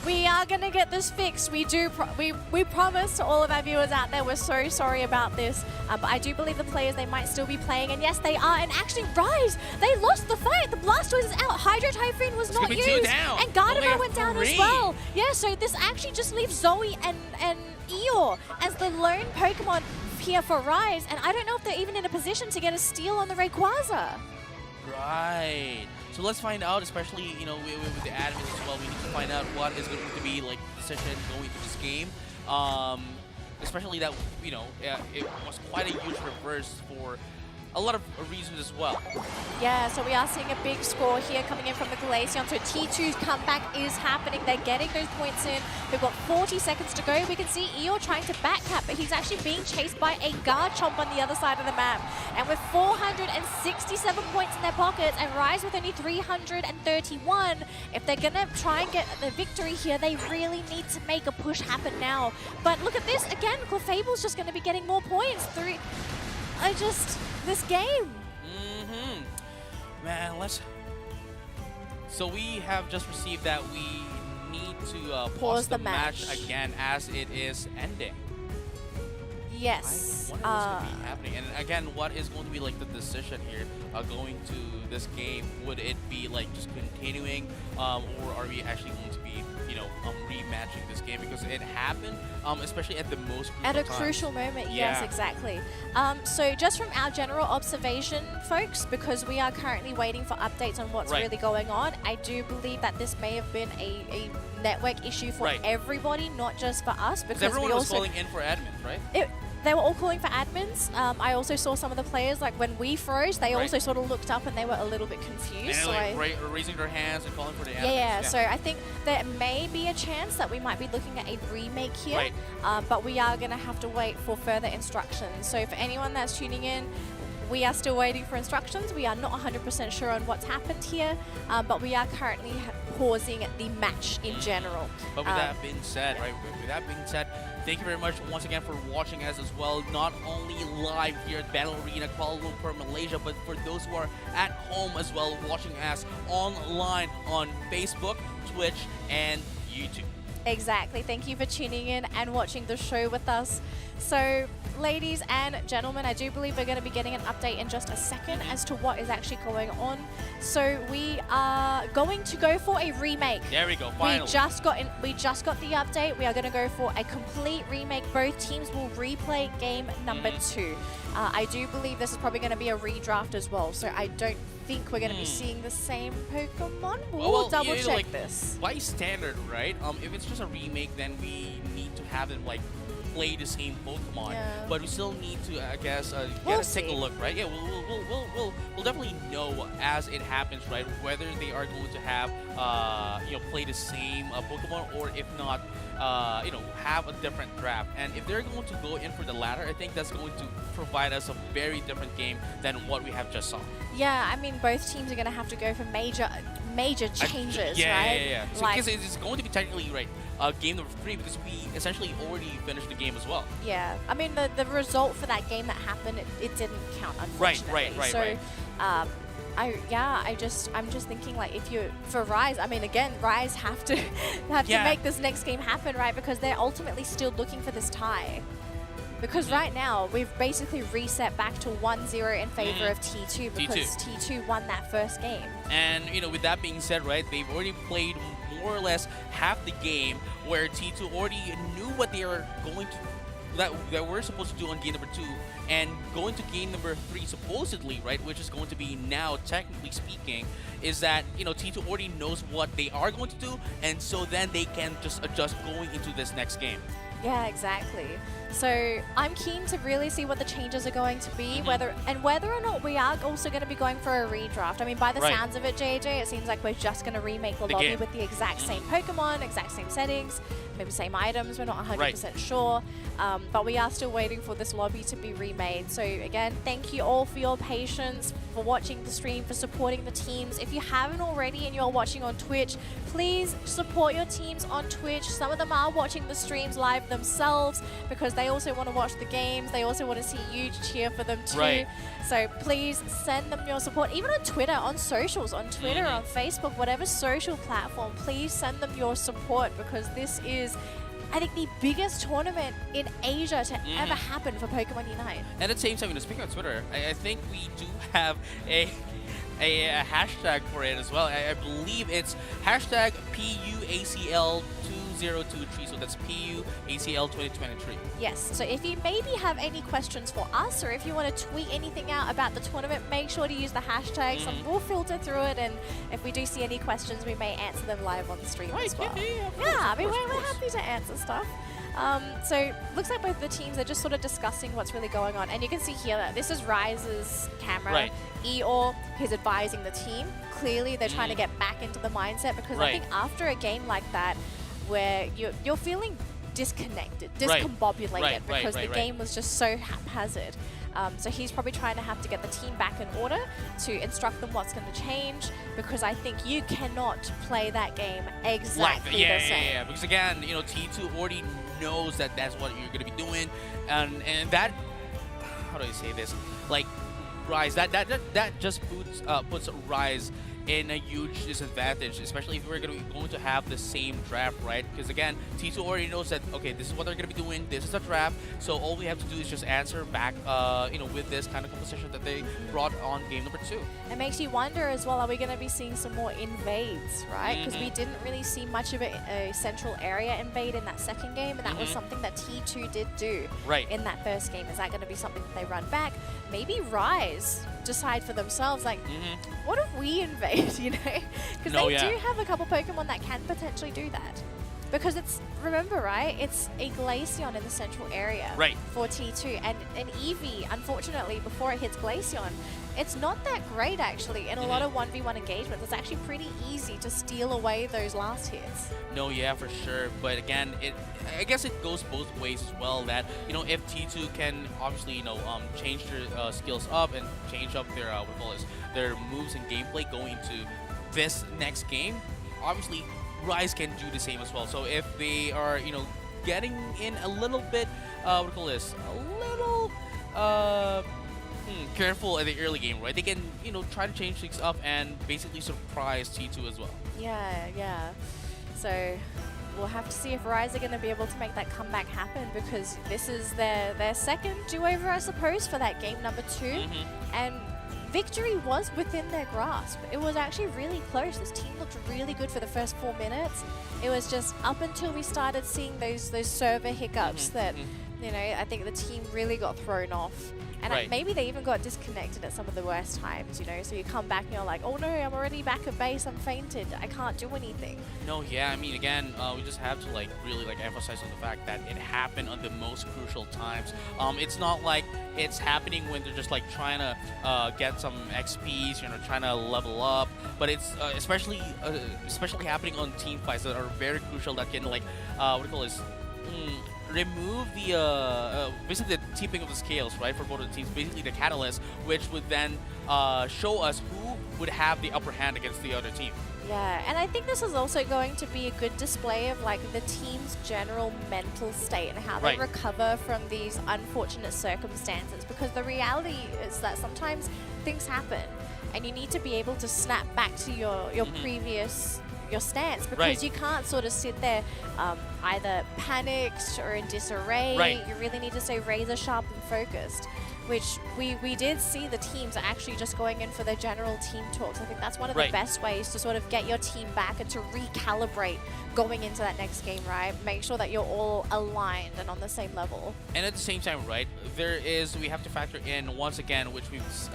We are going to get this fixed. We promise to all of our viewers out there, we're so sorry about this. But I do believe the players, they might still be playing. And yes, they are. And actually, Rise, they lost the fight. The Blastoise is out. Hydro Typhoon was not used. And Gardevoir went down as well. Yeah, so this actually just leaves Zoe and Eeyore as the lone Pokemon here for Rise. And I don't know if they're even in a position to get a steal on the Rayquaza. Right. So let's find out, especially, you know, with the admins as well, we need to find out what is going to be, like, the decision going into this game. Especially that, you know, it was quite a huge reverse for a lot of reasons as well. Yeah, so we are seeing a big score here coming in from the Glaceon. So T2's comeback is happening. They're getting those points in. They've got 40 seconds to go. We can see Eeyore trying to backcap, but he's actually being chased by a Garchomp on the other side of the map. And with 467 points in their pockets and Rise with only 331, if they're going to try and get the victory here, they really need to make a push happen now. But look at this. Again, Clefable's just going to be getting more points. This game. Man, so we have just received that we need to pause the match again as it is ending. Yes. I wonder what's going to be happening. And again, what is going to be like the decision here going to this game? Would it be like just continuing, or are we actually going to be, you know, rematching this game, because it happened, especially at the most crucial moment. Yes, exactly. So just from our general observation, folks, because we are currently waiting for updates on what's really going on, I do believe that this may have been a network issue for everybody, not just for us, because everyone was calling in for admins, right? They were all calling for admins. I also saw some of the players, like when we froze, they also sort of looked up and they were a little bit confused. And like raising their hands and calling for the admins. Yeah, so I think there may be a chance that we might be looking at a remake here, but we are going to have to wait for further instructions. So for anyone that's tuning in, we are still waiting for instructions. We are not 100% sure on what's happened here, but we are currently pausing the match in general. But with that being said, thank you very much once again for watching us as well, not only live here at Battle Arena Kuala Lumpur, Malaysia, but for those who are at home as well, watching us online on Facebook, Twitch, and YouTube. Exactly. Thank you for tuning in and watching the show with us. So, ladies and gentlemen, I do believe we're going to be getting an update in just a second as to what is actually going on. So we are going to go for a remake. There we go, finally. We just got the update. We are going to go for a complete remake. Both teams will replay game number 2. I do believe this is probably going to be a redraft as well. So I don't think we're going to be seeing the same Pokemon. We'll double check this. By standard, right? If it's just a remake, then we need to have them like play the same Pokemon, Yeah. but we still need to, I guess, We'll take a see. look, right? Yeah, we'll definitely know as it happens, right? Whether they are going to have, play the same Pokemon, or if not, have a different draft. And if they're going to go in for the latter, I think that's going to provide us a very different game than what we have just saw. Yeah, I mean, both teams are going to have to go for major changes, Yeah, right? yeah, yeah. So Like, because it's going to be technically right, game number 3, because we essentially already finished the game as well. yeah. I mean, the result for that game that happened, it didn't count, unfortunately. Right, so, right. I'm just thinking, like, if you for Rise, I mean, again, Rise have to Yeah. make this next game happen, right? Because they're ultimately still looking for this tie. Because right now we've basically reset back to 1-0 in favor of T2 because T2 won that first game. And with that being said, right, they've already played more or less half the game, where T2 already knew what they are going to that we're supposed to do on game number 2, and going to game number 3 supposedly, right, which is going to be now technically speaking, is that T2 already knows what they are going to do, and so then they can just adjust going into this next game. Yeah, exactly. So I'm keen to really see what the changes are going to be, whether or not we are also going to be going for a redraft. I mean, by the Right. sounds of it, JJ, it seems like we're just going to remake the lobby game. with the exact same Pokemon, exact same settings, maybe same items. We're not 100% sure, but we are still waiting for this lobby to be remade. So again, thank you all for your patience, for watching the stream, for supporting the teams. If you haven't already and you're watching on Twitch, please support your teams on Twitch. Some of them are watching the streams live themselves because they also want to watch the games. They also want to see you cheer for them too. Right. So please send them your support, even on Twitter, on socials, on Twitter, on Facebook, whatever social platform, please send them your support, because this is, I think, the biggest tournament in Asia to ever happen for Pokemon Unite. And at the same time, speaking of Twitter, I think we do have a hashtag for it as well. I believe it's hashtag PUACL2023, so that's PUACL2023. Yes, so if you maybe have any questions for us, or if you want to tweet anything out about the tournament, make sure to use the hashtag. We'll filter through it, and if we do see any questions, we may answer them live on the stream as well. I mean, we're happy to answer stuff. So looks like both the teams are just sort of discussing what's really going on, and you can see here that this is Rise's camera. Right. Eeyore, who's advising the team. Clearly, they're trying to get back into the mindset, because I think after a game like that, where you're feeling disconnected, discombobulated, because the game was just so haphazard. So he's probably trying to have to get the team back in order to instruct them what's going to change, because I think you cannot play that game exactly the same. Yeah, because again, T2 already knows that that's what you're going to be doing, and that, how do I say this, like, Rise, that just puts Rise in a huge disadvantage, especially if we're going to have the same draft, right? Because again, T2 already knows that, okay, this is what they're going to be doing, this is the draft, so all we have to do is just answer back, with this kind of composition that they brought on game number 2. It makes you wonder as well, are we going to be seeing some more invades, right? Because we didn't really see much of a central area invade in that second game, and that was something that T2 did do in that first game. Is that going to be something that they run back? Maybe Rise decide for themselves, like, what if we invade, Because they do have a couple Pokemon that can potentially do that. Because it's, remember, right, it's a Glaceon in the central area for T2, and an Eevee, unfortunately, before it hits Glaceon, it's not that great, actually. In a lot of 1v1 engagements, it's actually pretty easy to steal away those last hits. No, yeah, for sure. But again, I guess it goes both ways as well. That if T2 can obviously change their skills up and change up their their moves and gameplay going into this next game, obviously Rise can do the same as well. So if they are getting in a little bit careful at the early game, right? They can try to change things up and basically surprise T2 as well. Yeah. So we'll have to see if Rise are going to be able to make that comeback happen, because this is their second do-over, I suppose, for that game number 2. And victory was within their grasp. It was actually really close. This team looked really good for the first 4 minutes. It was just up until we started seeing those server hiccups that, I think the team really got thrown off. And Right. maybe they even got disconnected at some of the worst times, you know? So you come back and you're like, oh no, I'm already back at base, I'm fainted, I can't do anything. No, yeah, I mean, again, we just have to like really like emphasize on the fact that it happened on the most crucial times. It's not like it's happening when they're just like trying to get some XPs, you know, trying to level up. But it's especially happening on team fights that are very crucial that can like what do you call this? Remove the basically the tipping of the scales, right, for both of the teams, basically the catalyst, which would then show us who would have the upper hand against the other team. Yeah, and I think this is also going to be a good display of like the team's general mental state and how they Right. recover from these unfortunate circumstances, because the reality is that sometimes things happen and you need to be able to snap back to your previous your stance, because Right. you can't sort of sit there either panicked or in disarray. Right. You really need to stay razor sharp and focused, which we did see the teams are actually just going in for their general team talks. I think that's one of Right. the best ways to sort of get your team back and to recalibrate going into that next game, right? Make sure that you're all aligned and on the same level. And at the same time, right, we have to factor in once again, which we've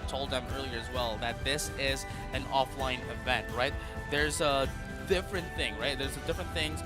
told them earlier as well, that this is an offline event, right? There's a different thing, right? There's different things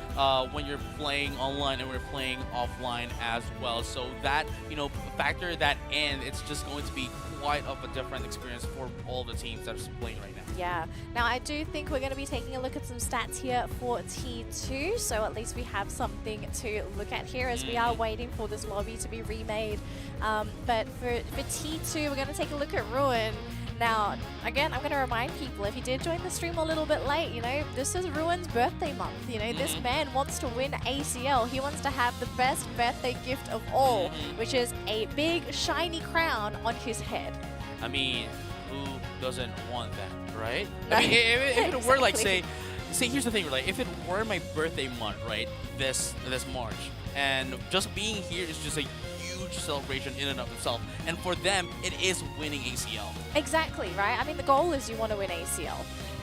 when you're playing online and we're playing offline as well. So that, you know, factor that in, it's just going to be quite of a different experience for all the teams that are playing right now. Yeah. Now, I do think we're going to be taking a look at some stats here for T2, so at least we have something to look at here as we are waiting for this lobby to be remade. But for T2, we're going to take a look at Ruin. Now, again, I'm going to remind people, if you did join the stream a little bit late, you know, this is Ruin's birthday month. You know, this man wants to win ACL. He wants to have the best birthday gift of all, which is a big, shiny crown on his head. I mean, who doesn't want that, right? I mean, if it were like, say, here's the thing, right? If it were my birthday month, right, this March, and just being here is just a huge celebration in and of itself, and for them, it is winning ACL. Exactly, right? I mean, the goal is you want to win ACL.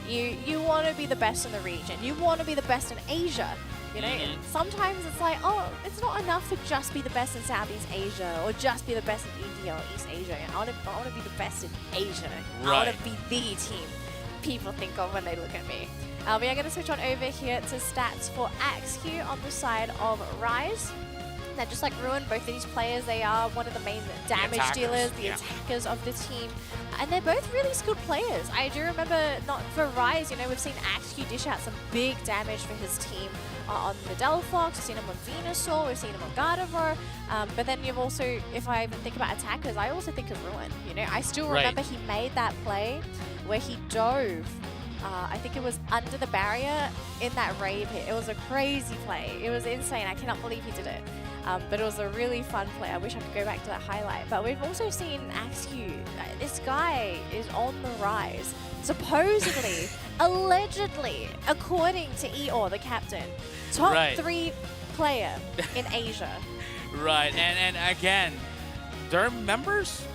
You want to be the best in the region. You want to be the best in Asia. You know, sometimes it's like, oh, it's not enough to just be the best in Southeast Asia or just be the best in India or East Asia. I want to be the best in Asia. I want to be the team people think of when they look at me. We are going to switch on over here to stats for AXQ on the side of Rise. Now, just like Ruin, both of these players, they are one of the main damage dealers, the attackers of the team. And they're both really skilled players. I do remember, not for Rise, you know, we've seen AXQ dish out some big damage for his team on the Delphox, we've seen him on Venusaur, we've seen him on Gardevoir. But then you've also, if I even think about attackers, I also think of Ruin. You know, I still remember he made that play where he dove. I think it was under the barrier in that rave hit. It was a crazy play. It was insane. I cannot believe he did it. But it was a really fun play. I wish I could go back to that highlight. But we've also seen AXQ. This guy is on the rise. Supposedly, allegedly, according to Eeyore, the captain, top 3 player in Asia. Right, and again, their members,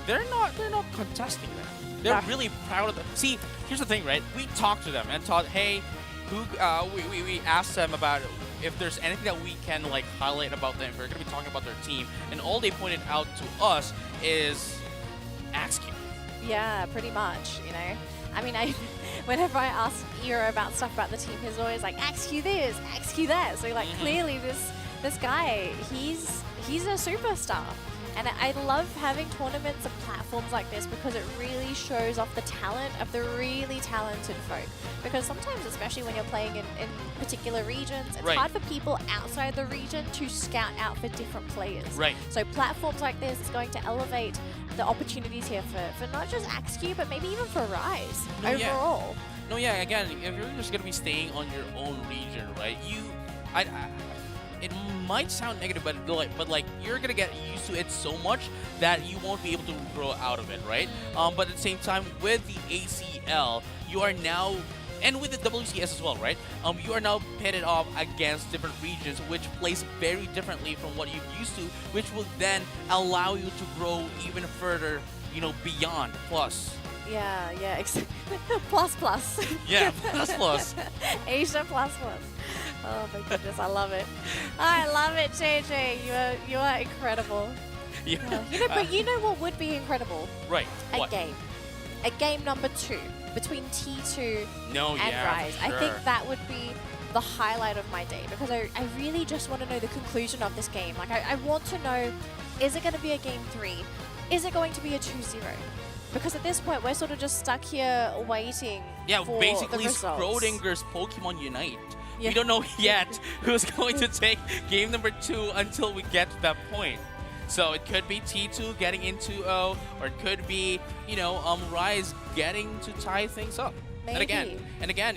they're not contesting that. They're really proud of them. See, here's the thing, right? We talked to them and thought, hey, we asked them about if there's anything that we can like highlight about them. We're gonna be talking about their team, and all they pointed out to us is AXQ. Yeah, pretty much. You know, I mean, whenever I ask Eeyore about stuff about the team, he's always like AXQ this, AXQ that. So like clearly this guy, he's a superstar. And I love having tournaments and platforms like this because it really shows off the talent of the really talented folk. Because sometimes, especially when you're playing in particular regions, it's hard for people outside the region to scout out for different players. Right. So platforms like this is going to elevate the opportunities here for not just AXQ, but maybe even for Rise overall. No, yeah, again, if you're just going to be staying on your own region, right, it might sound negative, but you're gonna get used to it so much that you won't be able to grow out of it, right? But at the same time, with the ACL, you are now, and with the WCS as well, right? You are now pitted off against different regions, which plays very differently from what you're used to, which will then allow you to grow even further, you know, beyond plus. Yeah, exactly. plus. Yeah, plus. Asia plus. Oh my goodness, I love it. I love it, JJ. You are incredible. Yeah. But you know what would be incredible? Right. A What? game. A game number 2 between T2 No, and yeah, for Rise. I sure. think that would be the highlight of my day because I really just want to know the conclusion of this game. Like, I want to know, is it going to be a game 3? Is it going to be a 2-0? Because at this point, we're sort of just stuck here waiting Yeah, for basically the results. Schrodinger's Pokemon Unite. Yeah. We don't know yet who's going to take game number 2 until we get to that point. So it could be T2 getting in 2-0, or it could be, Rise getting to tie things up. Maybe. And again,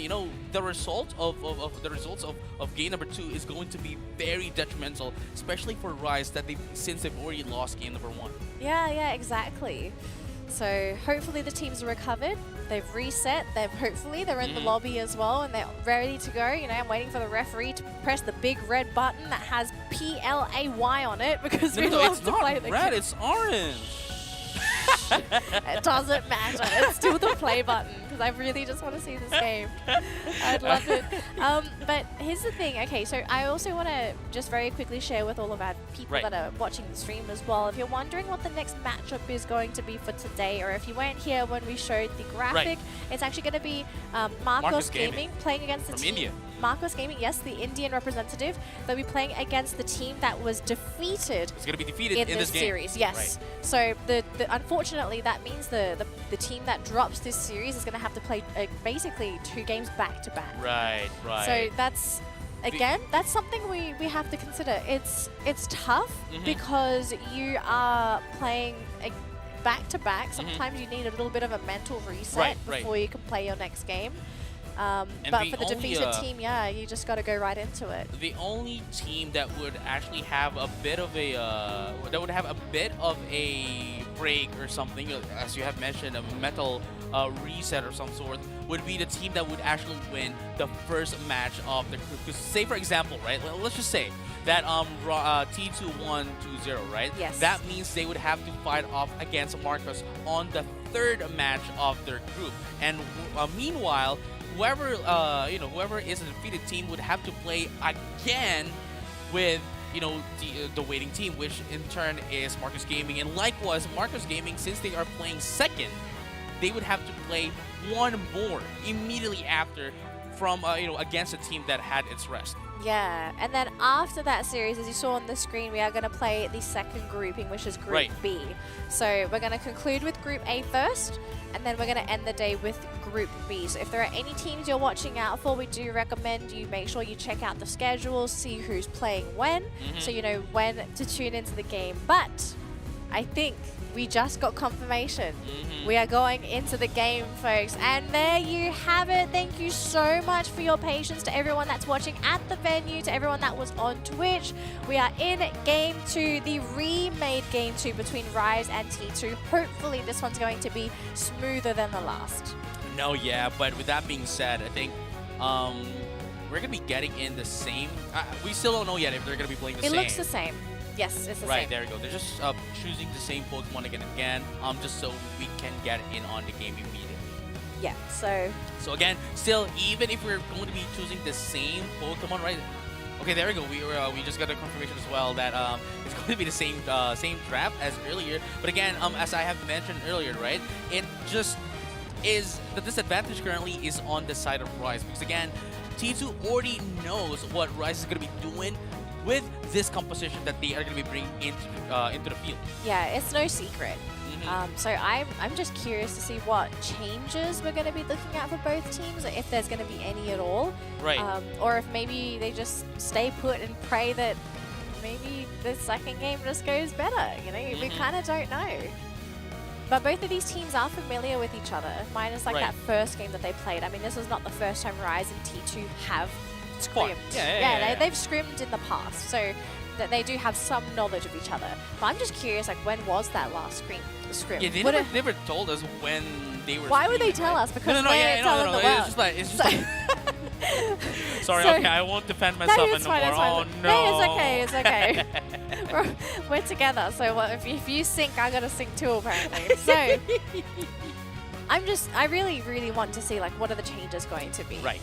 the result of the results of game number 2 is going to be very detrimental, especially for Rise since they've already lost game number 1. Yeah, exactly. So hopefully the teams are recovered. They've reset. They're in the lobby as well, and they're ready to go. I'm waiting for the referee to press the big red button that has PLAY on it because we love it's to not play the red, game. it's orange. It doesn't matter. It's still the play button because I really just want to see this game. I'd love it. But here's the thing. Okay, so I also want to just very quickly share with all of our people Right. that are watching the stream as well. If you're wondering what the next matchup is going to be for today, or if you weren't here when we showed the graphic, it's actually going to be Marcos Gaming playing against the From team. India. Marcos Gaming, yes, the Indian representative. They'll be playing against the team that was defeated It's going to be defeated in in this game. series, yes. Right. So unfortunately, that means the team that drops this series is going to have to play basically 2 games back to back. Right. So that's that's something we have to consider. It's tough because you are playing back to back. Sometimes you need a little bit of a mental reset before you can play your next game. But for the defeated team, you just got to go right into it. The only team that would actually have a bit of a break or something, as you have mentioned, a mental reset or some sort, would be the team that would actually win the first match of the group. Because say, for example, right, let's just say that T2 won 2-0, right? Yes. That means they would have to fight off against Marcos on the 3rd match of their group. And meanwhile, whoever is the defeated team would have to play again with the waiting team, which in turn is Marcos Gaming. And likewise, Marcos Gaming, since they are playing 2nd, they would have to play 1 more immediately after from against a team that had its rest. Yeah, and then after that series, as you saw on the screen, we are going to play the 2nd grouping, which is Group B. So we're going to conclude with Group A first, and then we're going to end the day with Group B. So if there are any teams you're watching out for, we do recommend you make sure you check out the schedules, see who's playing when, so you know when to tune into the game. But I think we just got confirmation. We are going into the game, folks. And there you have it. Thank you so much for your patience to everyone that's watching at the venue, to everyone that was on Twitch. We are in Game 2, the remade Game 2 between Rise and T2. Hopefully this one's going to be smoother than the last. No, yeah, but with that being said, I think we're going to be getting in the same... we still don't know yet if they're going to be playing the same. It looks the same. Yes, it's the right, same. there we go. They're just choosing the same Pokemon again and again, just so we can get in on the game immediately. Yeah, so... So again, still, even if we're going to be choosing the same Pokemon, right? Okay, there we go. We just got a confirmation as well that it's going to be the same draft as earlier. But again, as I have mentioned earlier, right? It just is the disadvantage currently is on the side of Rise because again, T2 already knows what Rise is going to be doing with this composition that they are going to be bringing into the field. Yeah, it's no secret. So I'm just curious to see what changes we're going to be looking at for both teams, if there's going to be any at all. Right. Or if maybe they just stay put and pray that maybe the 2nd game just goes better. We kind of don't know. But both of these teams are familiar with each other, minus that first game that they played. I mean, this was not the first time Rise and T2 have scrimmed. Yeah. They've scrimmed in the past, so that they do have some knowledge of each other. But I'm just curious, when was that last scrim? Yeah, they never told us when they were. Why would they screaming, tell right? us? Because no, they're telling the world. It's just like. Sorry, So- okay, I won't defend myself it's fine, anymore. it's fine. Oh no. Hey, it's okay. We're together, so if you sink, I gotta sink too, apparently. So I really, really want to see what are the changes going to be. Right.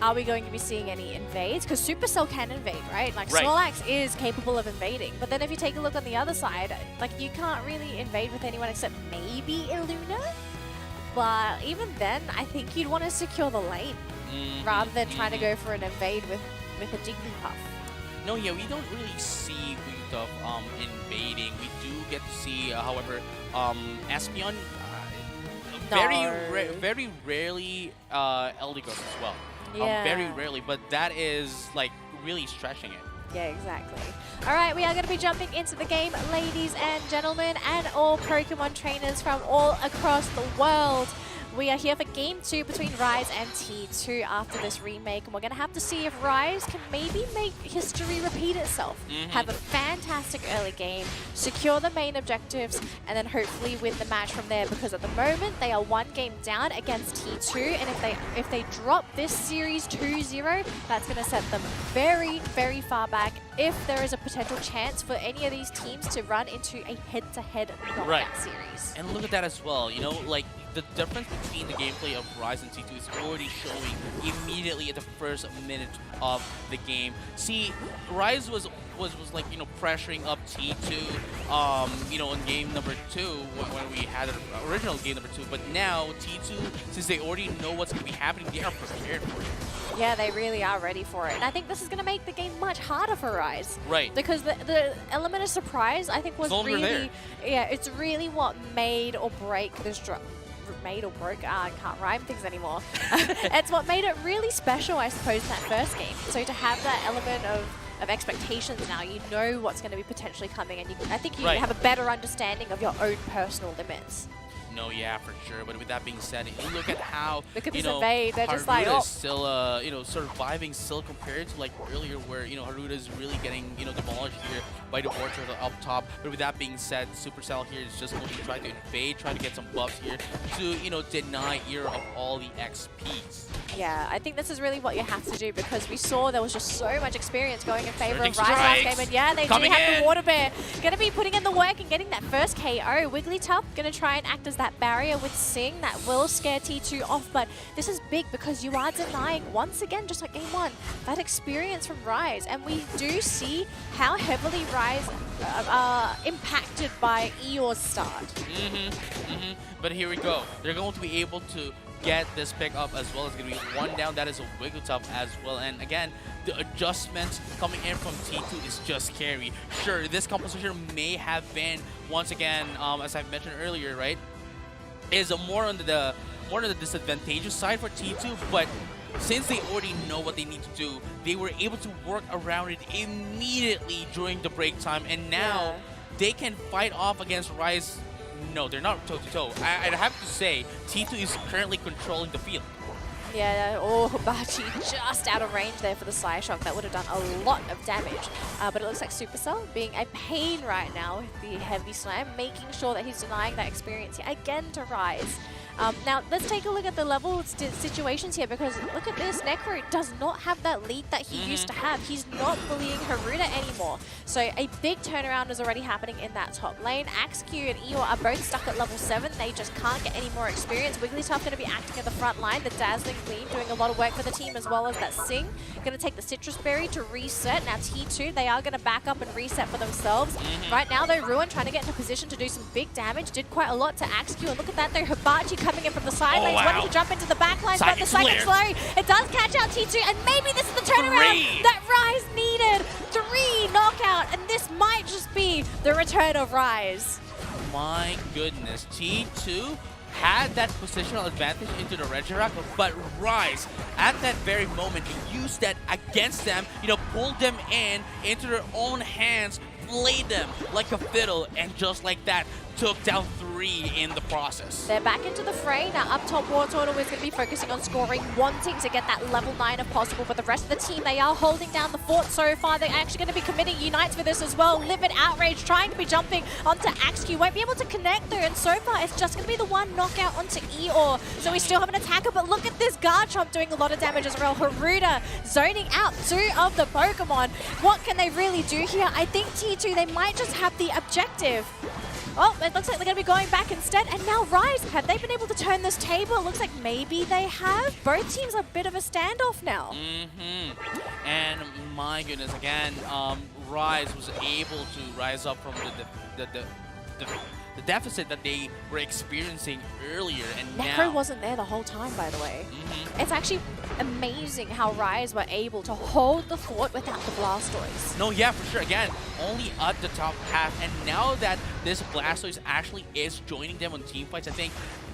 are we going to be seeing any invades? Because Supercell can invade, right? Like Right. Snorlax is capable of invading. But then if you take a look on the other side, like you can't really invade with anyone except maybe Illuna. But even then, I think you'd want to secure the lane rather than trying to go for an invade with a Jigglypuff. No, yeah, we don't really see Wigglytuff invading. We do get to see, however, Espeon very rarely Eldegoss as well. Yeah. Very rarely, but that is like really stretching it. Yeah, exactly. All right, we are going to be jumping into the game, ladies and gentlemen, and all Pokemon trainers from all across the world. We are here for Game 2 between Rise and T2 after this remake, and we're going to have to see if Rise can maybe make history repeat itself. Have a fantastic early game, secure the main objectives, and then hopefully win the match from there, because at the moment they are 1 game down against T2, and if they drop this series 2-0, that's going to set them very, very far back if there is a potential chance for any of these teams to run into a head-to-head knockout series. And look at that as well, you know, like the difference between the gameplay of Rise and T2 is already showing immediately at the first minute of the game. See, Rise was like, you know, pressuring up T2, you know, in game number 2 when we had an original game number 2, but now T2, since they already know what's going to be happening, they are prepared for it. Yeah, they really are ready for it. And I think this is going to make the game much harder for Rise. Right. Because the element of surprise, I think, was really... there. Yeah, it's really what made or break this drop. Made or broke, I can't rhyme things anymore. It's what made it really special, I suppose, in that first game. So to have that element of expectations now, you know what's going to be potentially coming, and I think you have a better understanding of your own personal limits. No, yeah, for sure. But with that being said, you look at how look at you this know invade. They're just like, Haruda is still you know, surviving still compared to like earlier, where you know Haruda is really getting, you know, demolished here by the Orchard up top. But with that being said, Supercell here is just going to try to invade, try to get some buffs here to, you know, deny Ear of all the XPs. Yeah, I think this is really what you have to do, because we saw there was just so much experience going in favor of Surging Rise last strikes. game, and yeah, they Coming do have in. the Water Bear. Going to be putting in the work and getting that first KO. Wigglytuff going to try and act as that barrier with Sing. That will scare T2 off, but this is big because you are denying, once again, just like game 1, that experience from Rise. And we do see how heavily Rise are impacted by Eeyore's start. But here we go. They're going to be able to get this pick up as well. As going to be 1 down. That is a Wigglytuff as well. And again, the adjustments coming in from T2 is just scary. Sure, this composition may have been, once again, as I mentioned earlier, right, is more on the disadvantageous side for T2, but since they already know what they need to do, they were able to work around it immediately during the break time, and now they can fight off against Rise. No, they're not toe-to-toe. I'd have to say, T2 is currently controlling the field. Yeah, Hibachi just out of range there for the Psyshock. That would have done a lot of damage. But it looks like Supercell being a pain right now with the heavy slam, making sure that he's denying that experience here again to Rise. Now, let's take a look at the level situations here, because look at this. Necro does not have that lead that he used to have. He's not bullying Haruda anymore. So a big turnaround is already happening in that top lane. Axeq and Eeyore are both stuck at level 7. They just can't get any more experience. Wigglytuff going to be acting at the front line. The Dazzling Gleam doing a lot of work for the team, as well as that Sing. Going to take the Citrus Berry to reset. Now T2, they are going to back up and reset for themselves. Right now, though, Ruin trying to get into position to do some big damage. Did quite a lot to Axeq. And look at that, though. Hibachi coming in from the side lanes, wanting to jump into the back lines, but the Psychic Slurry, it does catch out T2, and maybe this is the turnaround that Rise needed. 3 knockout, and this might just be the return of Rise. My goodness, T2 had that positional advantage into the Regirock, but Rise, at that very moment, used that against them, you know, pulled them into their own hands, played them like a fiddle, and just like that, took down 3 in the process. They're back into the fray. Now up top, War Turtle is going to be focusing on scoring, wanting to get that level 9 if possible. But the rest of the team, they are holding down the fort so far. They're actually going to be committing Unites for this as well. Livid Outrage trying to be jumping onto Axeq. Won't be able to connect though, and so far it's just going to be the 1 knockout onto Eeyore. So we still have an attacker, but look at this Garchomp doing a lot of damage as well. Haruda zoning out 2 of the Pokemon. What can they really do here? I think T2, they might just have the objective. Oh, it looks like they're going to be going back instead. And now Rise, have they been able to turn this table? It looks like maybe they have. Both teams are a bit of a standoff now. And my goodness, again, Rise was able to rise up from the deficit that they were experiencing earlier, and Necro now wasn't there the whole time, by the way. It's actually amazing how Rise were able to hold the fort without the Blastoise. No, yeah, for sure. Again, only at the top half, and now that this Blastoise actually is joining them on team fights, I think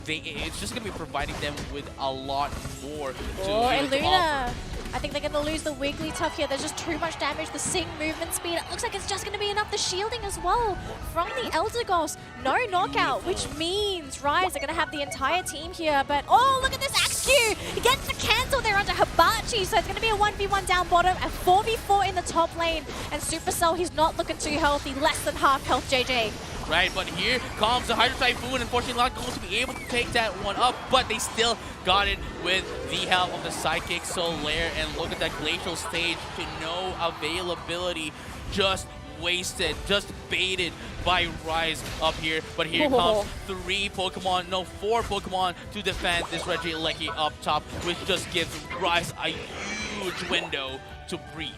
it's just going to be providing them with a lot more to, Oh, to Luna. offer. I think they're going to lose the Wigglytuff here. There's just too much damage. The Sing movement speed. It looks like it's just going to be enough. The shielding as well from the Eldegoss. No knockout, which means Rise are going to have the entire team here. But, oh, look at this Axew. He gets the cancel there onto Hibachi. So it's going to be a 1v1 down bottom, a 4v4 in the top lane. And Supercell, he's not looking too healthy. Less than half health, JJ. Right, but here comes the Hydro Typhoon. Unfortunately, not going to be able to take that one up, but they still got it with the help of the Psychic Solaire. And look at that Glacial Stage to no availability. Just wasted, just baited by Rise up here. But here comes four Pokemon to defend this Regieleki up top, which just gives Rise a huge window to breathe.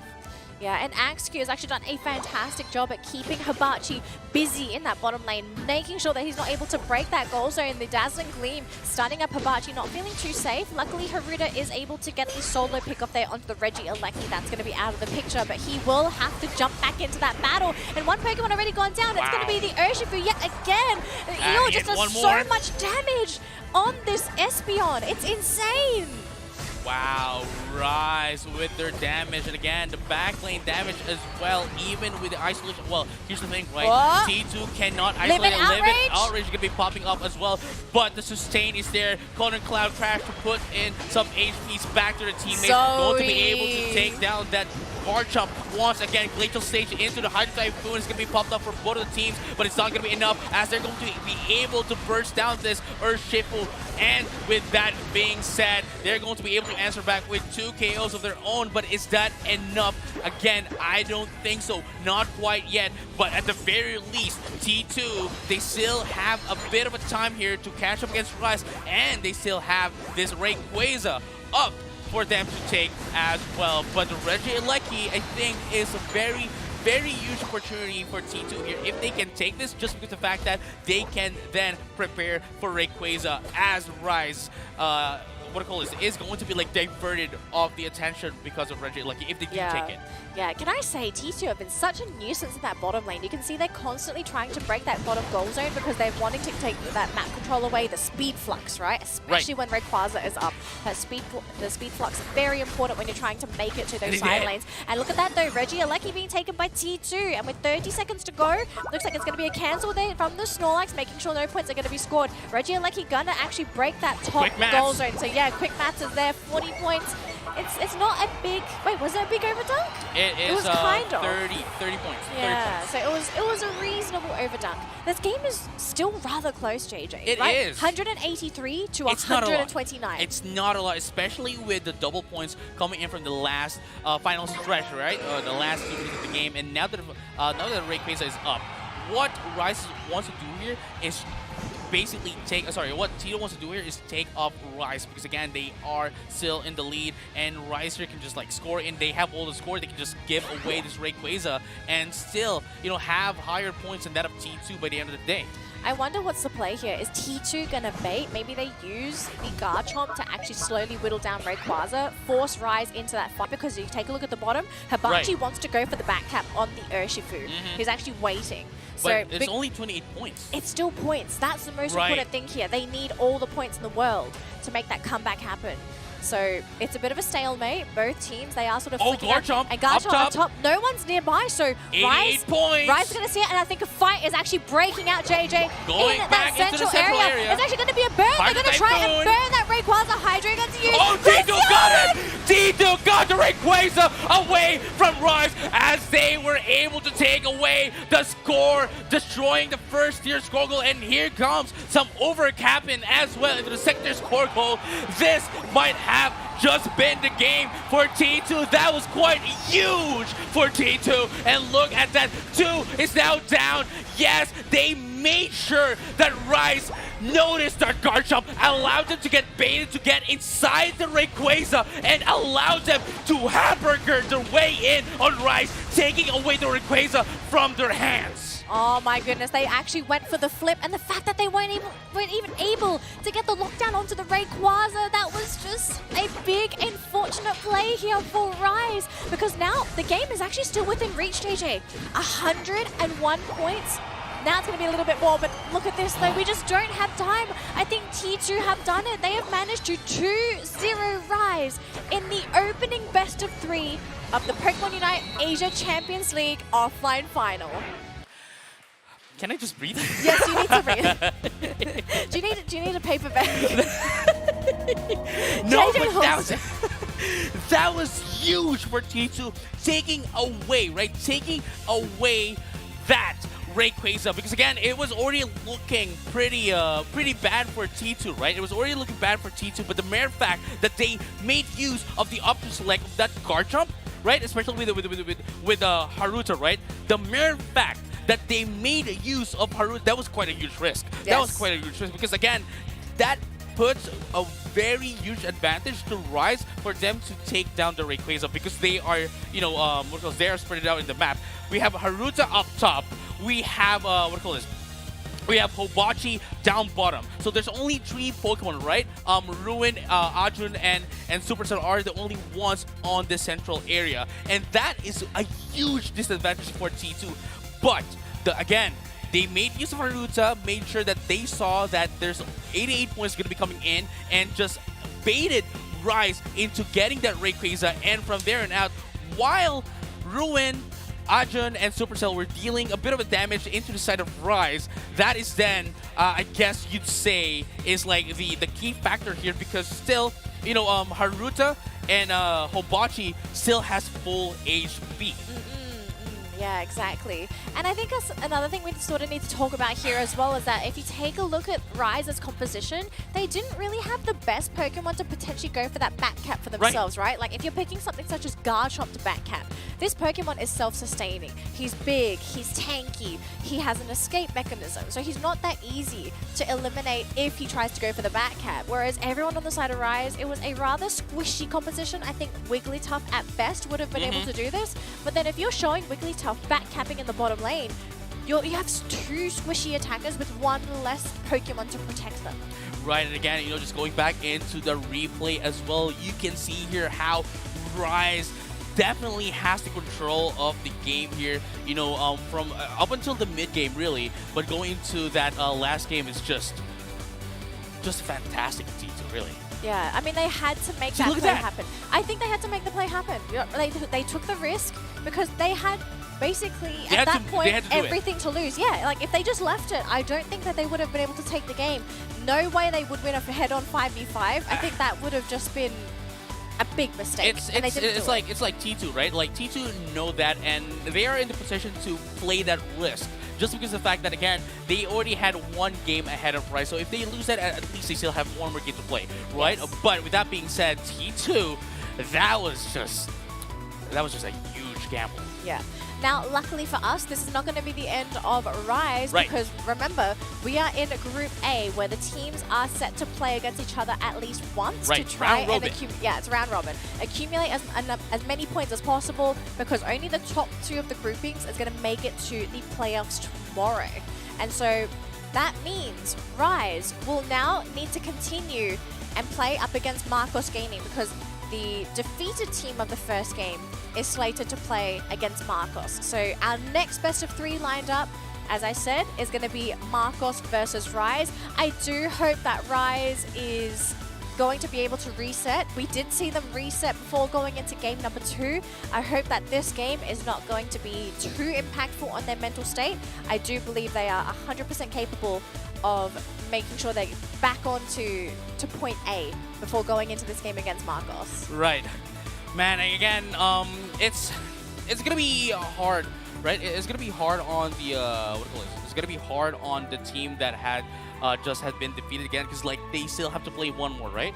Yeah, and Axew has actually done a fantastic job at keeping Hibachi busy in that bottom lane, making sure that he's not able to break that goal zone. The Dazzling Gleam starting up Hibachi, not feeling too safe. Luckily, Haruta is able to get the solo pick off there onto the Regieleki. That's going to be out of the picture, but he will have to jump back into that battle. And one Pokemon already gone down. It's going to be the Urshifu yet again. Eel just does so much damage on this Espeon. It's insane. Wow, Rise with their damage, and again, the back lane damage as well, even with the isolation. Well, here's the thing, right? What? T2 cannot isolate Limit a Limit. Outrage? Outrage is going to be popping up as well, but the sustain is there. Conan Cloud Crash to put in some HPs back to the teammates. Going to be able to take down that Garchomp once again. Glacial Stage into the Hydro Typhoon is going to be popped up for both of the teams, but it's not going to be enough as they're going to be able to burst down this Urshifu. And with that being said, they're going to be able to answer back with 2 KOs of their own, but is that enough? Again, I don't think so. Not quite yet, but at the very least, T2, they still have a bit of a time here to catch up against Rise, and they still have this Rayquaza up for them to take as well. But the Regieleki, I think, is a very huge opportunity for T2 here if they can take this, just because of the fact that they can then prepare for Rayquaza as Rise is going to be like diverted off the attention because of Regieleki if they do take it. Yeah, can I say, T2 have been such a nuisance in that bottom lane. You can see they're constantly trying to break that bottom goal zone because they're wanting to take that map control away, the speed flux, right? Especially when Rayquaza is up. The speed flux is very important when you're trying to make it to those side lanes. And look at that though, Regieleki being taken by T2. And with 30 seconds to go, looks like it's going to be a cancel there from the Snorlax, making sure no points are going to be scored. Regieleki gonna actually break that top goal zone. So yeah, quick maths is there, 40 points. It's not a big, wait, was it a big overdunk? It was kind of 30 points. Yeah, 30 points. So it was a reasonable overdunk. This game is still rather close, JJ. It right? is. 183 to It's 129. It's not a lot, especially with the double points coming in from the last final stretch, right? The last 2 minutes of the game. And now that Rayquaza is up, what Rise wants to do here is basically what Tito wants to do here is take up Rise, because again, they are still in the lead, and Rise here can just like score, and they have all the score. They can just give away this Rayquaza and still, have higher points than that of T2 by the end of the day. I wonder what's the play here. Is T2 going to bait? Maybe they use the Garchomp to actually slowly whittle down Rayquaza, force Rise into that fight, because if you take a look at the bottom, Hibachi wants to go for the back cap on the Urshifu, who's actually waiting. But it's only 28 points. It's still points. That's the most important thing here. They need all the points in the world to make that comeback happen. So it's a bit of a stalemate. Both teams, they are sort of flicking out. Garchomp, and Garchomp up top. No one's nearby, so 88 points. Rise is going to see it, and I think a fight is actually breaking out, JJ. Going in back that into the central area. It's actually going to be a burn. They're going to try and burn that Rayquaza Hydro against you. Oh, Tito got it! Tito got the Rayquaza away from Rise as they were able to take away the score, destroying the first tier score goal. And here comes some overcapping as well into the second score goal. This might have just been the game for T2. That was quite huge for T2. And look at that. 2 is now down. Yes, they made sure that Rise noticed that guard jump, allowed them to get baited to get inside the Rayquaza, and allowed them to hamburger their way in on Rise, taking away the Rayquaza from their hands. Oh my goodness, they actually went for the flip, and the fact that they weren't even able to get the lockdown onto the Rayquaza, that was just a big unfortunate play here for Rise, because now the game is actually still within reach, JJ. 101 points. Now it's going to be a little bit more, but look at this though, we just don't have time. I think T2 have done it. They have managed to 2-0 Rise in the opening best of 3 of the Pokémon UNITE Asia Champions League offline final. Can I just breathe? Yes, you need to breathe. do you need a paper bag? No, JJ but that was huge for T2, taking away that Rayquaza, because again, it was already looking pretty bad for T2, right? It was already looking bad for T2, but the mere fact that they made use of the option select of that guard jump, right? Especially with Haruta, right? The mere fact that they made use of Haruta, that was quite a huge risk. Yes. That was quite a huge risk because again, that puts a very huge advantage to Rise for them to take down the Rayquaza, because they are, they are spread out in the map. We have Haruta up top. We have we have Hibachi down bottom. So there's only 3 Pokemon, right? Ruin, Arjun, and Supercell are the only ones on the central area, and that is a huge disadvantage for T2. But again, they made use of Haruta, made sure that they saw that there's 88 points going to be coming in, and just baited Rise into getting that Rayquaza, and from there on out, while Ruin, Ajun, and Supercell were dealing a bit of a damage into the side of Rise, that is then, I guess you'd say, is like the key factor here, because still, Haruta and Hibachi still has full HP. Yeah, exactly. And I think another thing we sort of need to talk about here as well is that if you take a look at Rise's composition, they didn't really have the best Pokemon to potentially go for that back cap for themselves, right? Like if you're picking something such as Garchomp to back cap, this Pokemon is self-sustaining. He's big, he's tanky, he has an escape mechanism, so he's not that easy to eliminate if he tries to go for the back cap. Whereas everyone on the side of Rise, it was a rather squishy composition. I think Wigglytuff at best would have been able to do this, but then if you're showing Wigglytuff back capping in the bottom lane, you have 2 squishy attackers with 1 less Pokemon to protect them. Right, and again, just going back into the replay as well, you can see here how Rise definitely has the control of the game here, from up until the mid game really, but going into that last game is just fantastic to really. Yeah, I mean, they had to make that play happen. I think they had to make the play happen. They took the risk because they had basically, at that point, everything to lose. Yeah, like if they just left it, I don't think that they would have been able to take the game. No way they would win a head-on 5v5. I think that would have just been a big mistake. It's like T2, right? Like T2 know that, and they are in the position to play that risk. Just because of the fact that, again, they already had 1 game ahead of Rise. So if they lose that, at least they still have 1 more game to play, right? Yes. But with that being said, T2, that was just a huge gamble. Yeah. Now, luckily for us, this is not going to be the end of Rise, because remember, we are in Group A, where the teams are set to play against each other at least once to try and accumulate. Yeah, it's round robin. Accumulate as many points as possible, because only the top 2 of the groupings is going to make it to the playoffs tomorrow. And so that means Rise will now need to continue and play up against Marcos Gaming, because the defeated team of the first game is slated to play against Marcos. So our next best of 3 lined up, as I said, is going to be Marcos versus Rise. I do hope that Rise is going to be able to reset. We did see them reset before going into game number 2. I hope that this game is not going to be too impactful on their mental state. I do believe they are 100% capable of making sure they back on to point A before going into this game against Marcos. Right. Man, again, it's gonna be hard, right? It's gonna be hard on the it's gonna be hard on the team that just had been defeated again, because like they still have to play 1 more, right?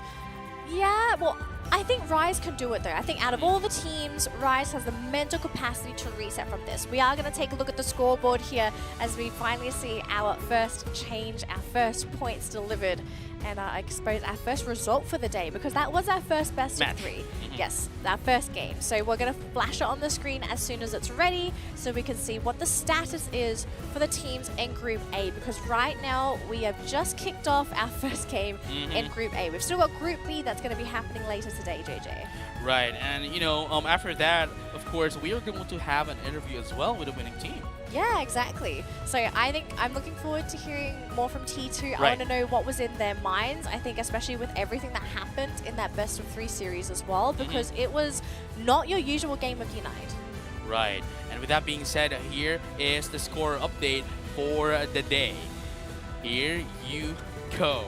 Yeah, well, I think Rise can do it though. I think out of all the teams, Rise has the mental capacity to reset from this. We are going to take a look at the scoreboard here as we finally see our first change, our first points delivered, and I suppose our first result for the day, because that was our first best Match. of 3. Yes, our first game. So we're going to flash it on the screen as soon as it's ready so we can see what the status is for the teams in Group A, because right now we have just kicked off our first game in Group A. We've still got Group B that's going to be happening later today, JJ. Right, and you know, after that, of course, we are going to have an interview as well with the winning team. Yeah, exactly. So I think I'm looking forward to hearing more from T2. I Right. want to know what was in their minds. I think especially with everything that happened in that best of 3 series as well, because it was not your usual game of Unite. Right, and with that being said, here is the score update for the day. Here you go.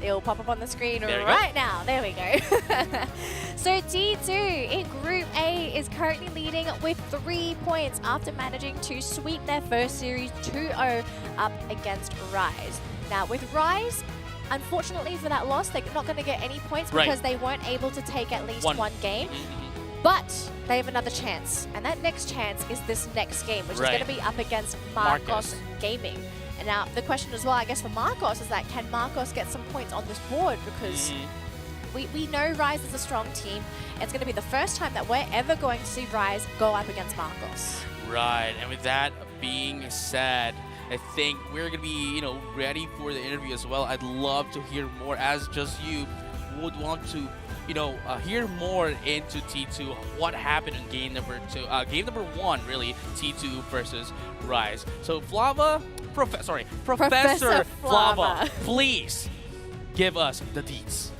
It'll pop up on the screen There you right now. There we go. So T2 in Group A is currently leading with 3 points after managing to sweep their first series 2-0 up against Rise. Now with Rise, unfortunately for that loss, they're not going to get any points Right. because they weren't able to take at least one game. Mhm. But they have another chance, and that next chance is this next game, which is Right. going to be up against Marcos. Marcos Gaming. And now the question as well, I guess, for Marcos is that can Marcos get some points on this board? Because we know Rise is a strong team. It's going to be the first time that we're ever going to see Rise go up against Marcos. Right, and with that being said, I think we're gonna be, you know, ready for the interview as well. I'd love to hear more, as just you would want to, you know, hear more into T2. What happened in game number 1, really, T2 versus Rise. So Flava, Professor Professor Flava, Flava. please give us the deets.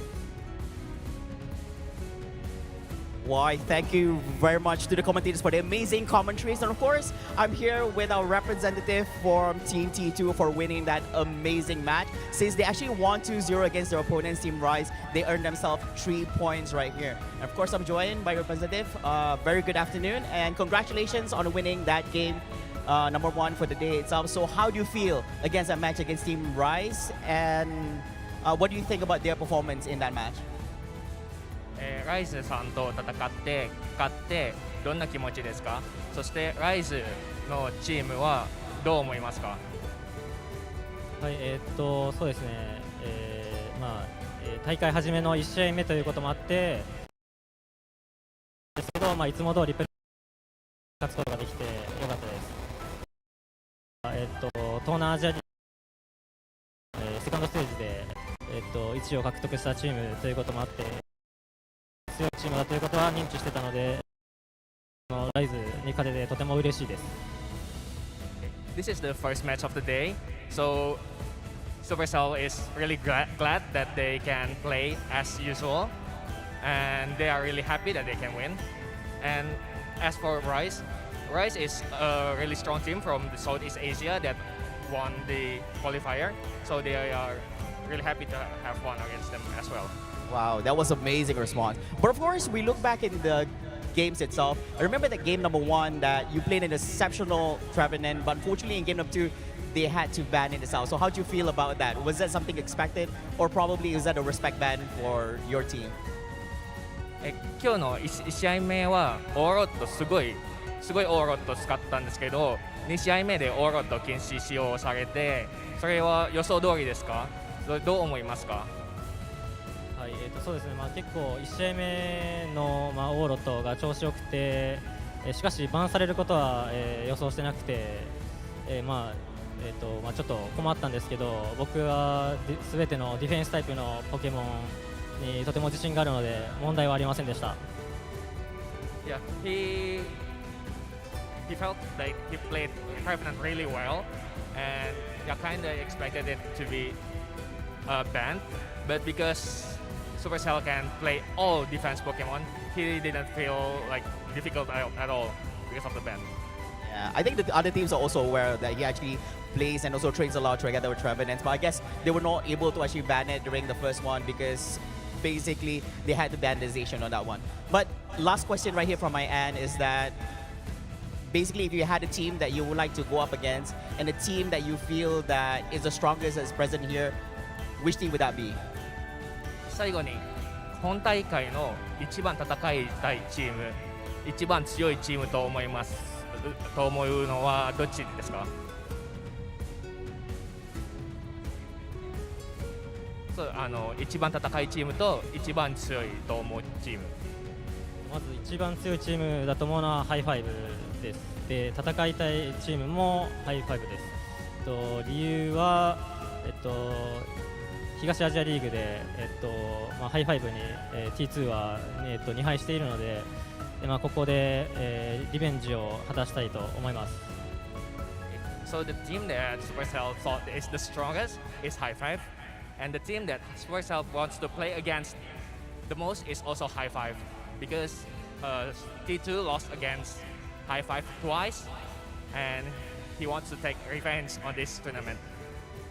Why, thank you very much to the commentators for the amazing commentaries. And of course, I'm here with our representative from Team T2 for winning that amazing match. Since they actually won 2-0 against their opponents, Team Rise, they earned themselves 3 points right here. And of course, I'm joined by representative. Very good afternoon, and congratulations on winning that game, number 1 for the day itself. So how do you feel against that match against Team Rise? And what do you think about their performance in that match? ライズさんと戦って勝ってどんな気持ちですか？そしてライズのチームはどう思いますか？はい、そうですね、大会初めの1試合目ということもあってですけど、いつも通りプレー勝つことができてよかったです。東南アジアセカンドステージで、1位を獲得したチームということもあって強いチームだということは認知してたので、ライズに勝ててとても嬉しいです。This is the first match of the day, so Supercell is really glad that they can play as usual, and they are really happy that they can win. And as for Rise, Rise is a really strong team from the Southeast Asia that won the qualifier, so they are really happy to have won against them as well. Wow, that was amazing response. But of course, we look back in the games itself. I remember that game number 1 that you played an exceptional Trevenant, but unfortunately in game number 2, they had to ban it itself. So how do you feel about that? Was that something expected, or probably is that a respect ban for your team? 今日の 1試合目はオーロットすごいオーロット使ったんですけど、2試合目でオーロット禁止使用されて、それは予想通りですか？どう思いますか？はい、そうですね、結構1試合目の、オーロットが調子よくて、しかしバンされることは、予想してなくて、ちょっと困ったんですけど、僕はすべてのディフェンスタイプのポケモンにとても自信があるので問題はありませんでした。Yeah, he felt like he played Trevenant really well, and I kind of expected it to be banned, but because Supercell can play all defense Pokemon, he didn't feel like difficult at all because of the ban. Yeah, I think the other teams are also aware that he actually plays and also trains a lot together with Trevenant, but I guess they were not able to actually ban it during the first one because basically they had the bandization on that one. But last question right here from my end is that basically if you had a team that you would like to go up against and a team that you feel that is the strongest that's present here, which team would that be? 最後に本大会の一番戦いたいチーム、一番強いチームと思いますと思うのはどっちですか？そう一番戦いチームと一番強いと思うチーム。まず一番強いチームだと思うのはハイファイブです。で、戦いたいチームもハイファイブです。理由は、東アジアリーグで、ハイファイブに、T2 は、2敗しているので、ここで、リベンジを果たしたいと思います。So the team that Supercell thought is the strongest is High Five, and the team that Supercell wants to play against the most is also High Five, because T2 lost against High Five twice, and he wants to take revenge on this tournament.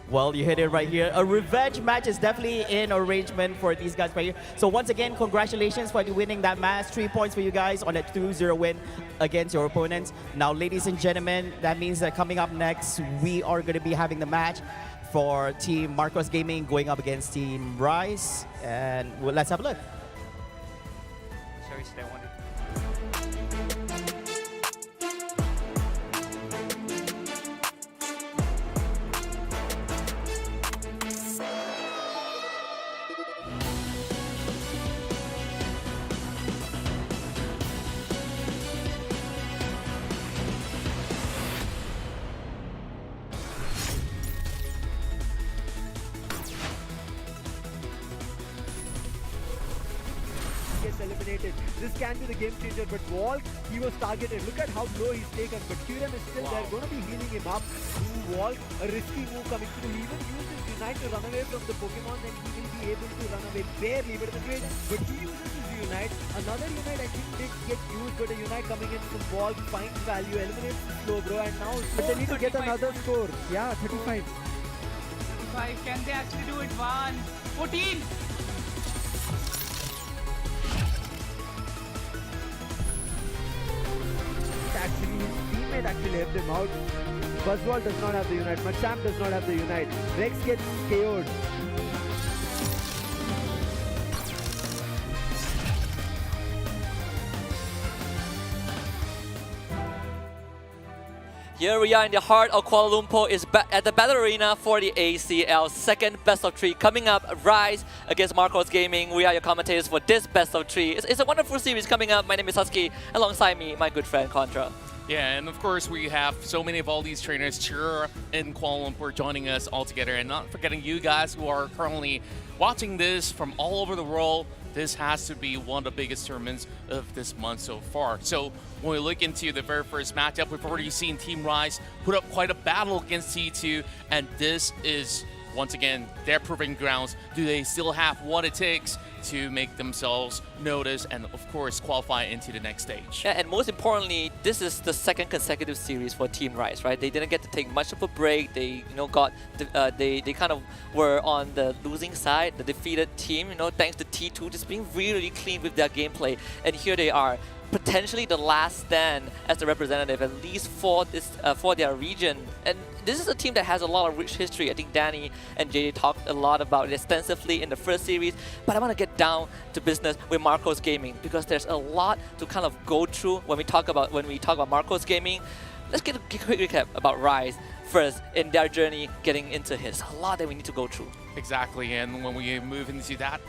Well, you hit it right here. A revenge match is definitely in arrangement for these guys right here. So once again, congratulations for winning that match. 3 points for you guys on that 2-0 win against your opponents. Now, ladies and gentlemen, that means that coming up next, we are going to be having the match for Team Marcos Gaming going up against Team Rise. And let's have a look. Shall we stay one? Gets eliminated. This can be the game changer, but Walt, he was targeted. Look at how low he's taken, but Kyurem is still there, going to be healing him up. Walt, a risky move coming through. He even used his Unite to run away from the Pokemon, and he will be able to run away barely, but it's great. But he uses his Unite. Another Unite I think did get used, but a Unite coming in from Walt finds value, eliminates the slow bro, and now but they need to get another score. Yeah, 35. 35. Can they actually do it? 14. Actually, his teammate actually helped him out. Buzzwall does not have the Unite. Machamp does not have the Unite. Rex gets KO'd. Here we are in the heart of Kuala Lumpur, is at the Battle Arena for the ACL second best of 3 coming up. Rise against Marcos Gaming. We are your commentators for this best of 3. It's a wonderful series coming up. My name is Husky. Alongside me, my good friend Contra. Yeah, and of course we have so many of all these trainers here in Kuala Lumpur joining us all together, and not forgetting you guys who are currently watching this from all over the world. This has to be one of the biggest tournaments of this month so far. So when we look into the very first matchup, we've already seen Team Rise put up quite a battle against T2, and this is, once again, their proving grounds. Do they still have what it takes to make themselves notice and, of course, qualify into the next stage? Yeah, and most importantly, this is the second consecutive series for Team Rise, right? They didn't get to take much of a break. They, they kind of were on the losing side, the defeated team, thanks to T2 just being really clean with their gameplay. And here they are, potentially the last stand as the representative, at least for their region. And this is a team that has a lot of rich history. I think Danny and JJ talked a lot about it extensively in the first series, but I want to get down to business with Marcos Gaming, because there's a lot to kind of go through when we talk about Marcos Gaming. Let's get a quick recap about Rise first in their journey getting into his. A lot that we need to go through. Exactly, and when we move into that,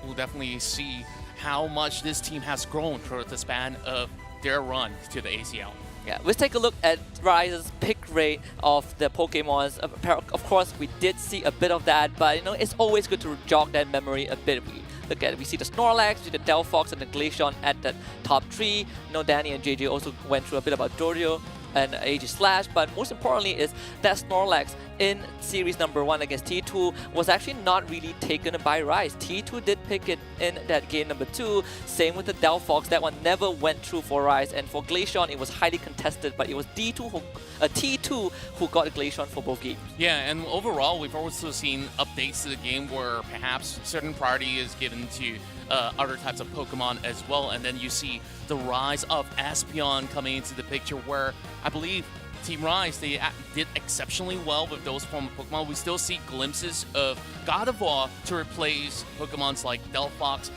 we'll definitely see how much this team has grown throughout the span of their run to the ACL. Yeah, let's take a look at Rise's pick rate of the Pokemons. Of course, we did see a bit of that, but it's always good to jog that memory a bit. We see the Snorlax, we see the Delphox and the Glaceon at the top 3. Danny and JJ also went through a bit about Dorio and AG Slash, but most importantly is that Snorlax in series number 1 against T2 was actually not really taken by Rise. T2 did pick it in that game number 2. Same with the Delphox, that one never went through for Rise, and for Glaceon it was highly contested, but it was T2 who got Glaceon for both games. Yeah, and overall we've also seen updates to the game where perhaps certain priority is given to other types of Pokemon as well, and then you see the rise of Espeon coming into the picture, where I believe Team Rise, they did exceptionally well with those form of Pokemon. We still see glimpses of God of War to replace Pokemons like Delphox.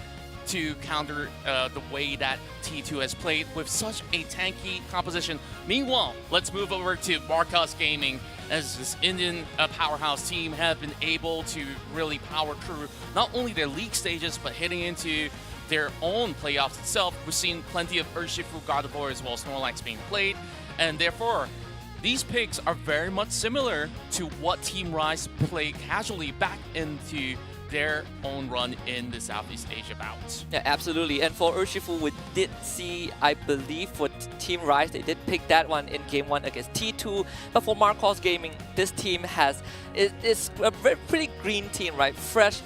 to counter the way that T2 has played with such a tanky composition. Meanwhile, let's move over to Marcos Gaming, as this Indian powerhouse team have been able to really power through not only their league stages, but heading into their own playoffs itself. We've seen plenty of Urshifu, Gardevoir, as well as Snorlax being played, and therefore, these picks are very much similar to what Team Rise played casually back into their own run in the Southeast Asia bouts. Yeah, absolutely. And for Urshifu, we did see, I believe, for Team Rise, they did pick that one in Game 1 against T2. But for Marcos Gaming, this team is a pretty green team, right? Fresh,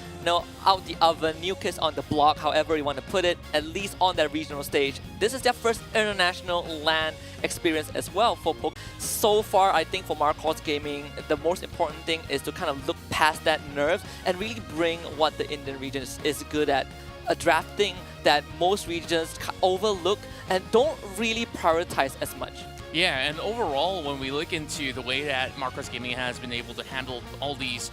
out the oven, new kids on the block, however you want to put it, at least on that regional stage. This is their first international LAN experience as well for Pokémon. So far, I think for Marcos Gaming, the most important thing is to kind of look past that nerves and really bring what the Indian region is good at. A drafting that most regions overlook and don't really prioritize as much. Yeah, and overall, when we look into the way that Marcos Gaming has been able to handle all these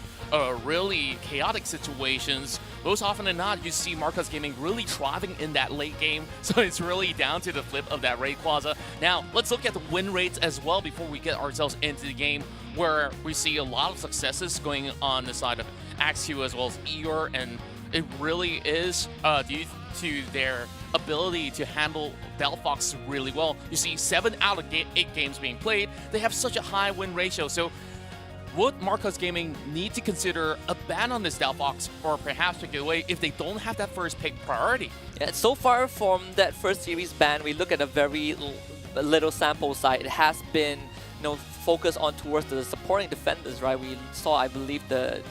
really chaotic situations, most often than not, you see Marcos Gaming really thriving in that late game. So it's really down to the flip of that Rayquaza. Now, let's look at the win rates as well before we get ourselves into the game, where we see a lot of successes going on the side of Axew as well as Eeyore, and it really is due to their ability to handle Delphox really well. You see 7 out of 8 games being played, they have such a high win ratio. So would Marcos Gaming need to consider a ban on this Delphox, or perhaps take it away if they don't have that first pick priority? Yeah, so far from that first series ban, we look at a very little sample size. It has been focused on towards the supporting defenders, right? We saw, I believe, the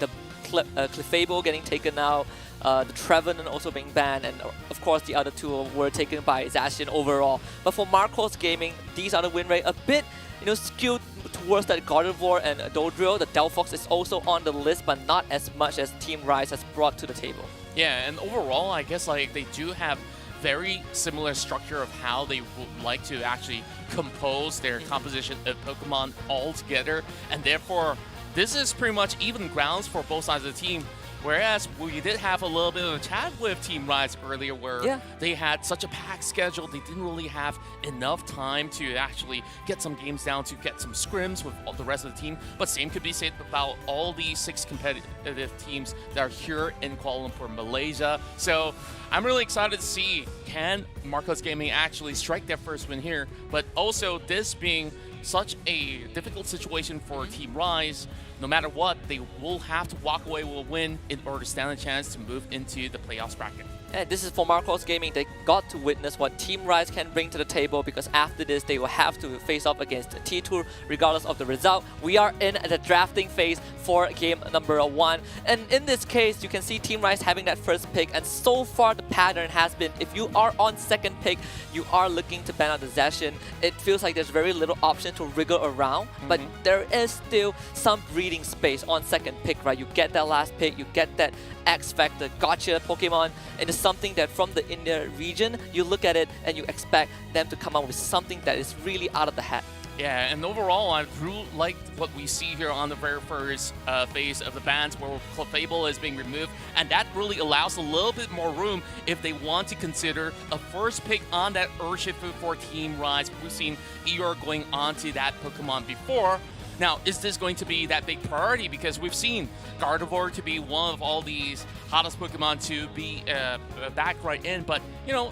Clefable getting taken out, the Trevenant also being banned, and of course the other two were taken by Zacian overall. But for Marcos Gaming, these are the win rate a bit skewed towards that Gardevoir and Dodrio. The Delphox is also on the list, but not as much as Team Rise has brought to the table. Yeah, and overall, I guess they do have very similar structure of how they would like to actually compose their composition of Pokemon all together, and therefore this is pretty much even grounds for both sides of the team. Whereas we did have a little bit of a chat with Team Rise earlier where they had such a packed schedule, they didn't really have enough time to actually get some games down, to get some scrims with all the rest of the team. But same could be said about all these 6 competitive teams that are here in Kuala Lumpur, Malaysia. So I'm really excited to see, can Marcos Gaming actually strike their first win here? But also, this being such a difficult situation for Team Rise, no matter what, they will have to walk away with a win in order to stand a chance to move into the playoffs bracket. And this is for Marcos Gaming. They got to witness what Team Rise can bring to the table, because after this, they will have to face off against T2 regardless of the result. We are in the drafting phase for game number 1. And in this case, you can see Team Rise having that first pick. And so far, the pattern has been, if you are on second pick, you are looking to ban out the Zacian. It feels like there's very little option to wriggle around, but there is still some breathing space on second pick, right? You get that last pick, you get that X Factor gotcha Pokemon. It is something that from the India region, you look at it and you expect them to come out with something that is really out of the hat. Yeah, and overall, I really like what we see here on the very first phase of the bans, where Clefable is being removed, and that really allows a little bit more room if they want to consider a first pick on that Urshifu for Team Rise. We've seen Eeyore going on to that Pokemon before. Now, is this going to be that big priority? Because we've seen Gardevoir to be one of all these hottest Pokemon to be back right in, but,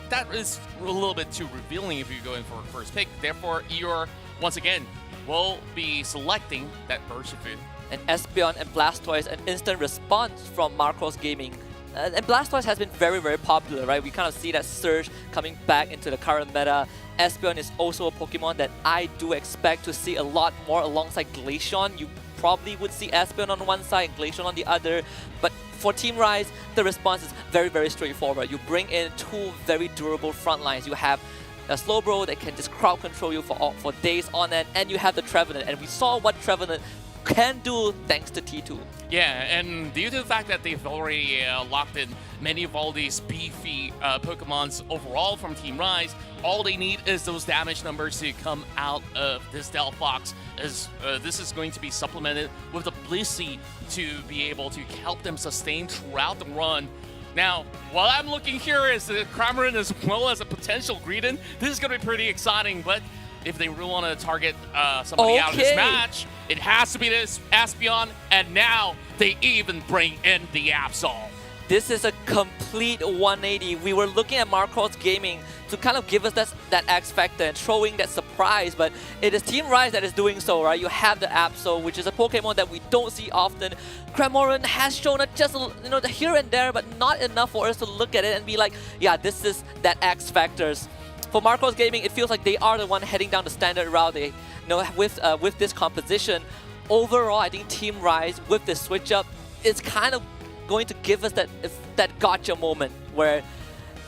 that is a little bit too revealing if you're going for a first pick. Therefore, Eeyore, once again, will be selecting that Urshifu. And Espeon and Blastoise, an instant response from Marcos Gaming. And Blastoise has been very, very popular, right? We kind of see that surge coming back into the current meta. Espeon is also a Pokemon that I do expect to see a lot more alongside Glaceon. You probably would see Espeon on one side and Glaceon on the other. But for Team Rise, the response is very, very straightforward. You bring in 2 very durable front lines. You have a Slowbro that can just crowd control you for days on end, and you have the Trevenant. And we saw what Trevenant can do thanks to T2. Yeah, and due to the fact that they've already locked in many of all these beefy Pokemons overall from Team Rise, all they need is those damage numbers to come out of this Delphox, as this is going to be supplemented with the Blissey to be able to help them sustain throughout the run. Now, while I'm looking here as the Cramoran as well as a potential Greedon, this is going to be pretty exciting, but if they really want to target somebody out of this match, it has to be this Espeon, and now they even bring in the Absol. This is a complete 180. We were looking at Marcos Gaming to kind of give us that X factor and throwing that surprise, but it is Team Rise that is doing so, right? You have the Absol, which is a Pokemon that we don't see often. Cramoran has shown it just, you know, here and there, but not enough for us to look at it and be like, yeah, this is that X factors. For Marcos Gaming, it feels like they are the one heading down the standard route. They, you know, with this composition, overall, I think Team Rise with the switch up is kind of going to give us that gotcha moment where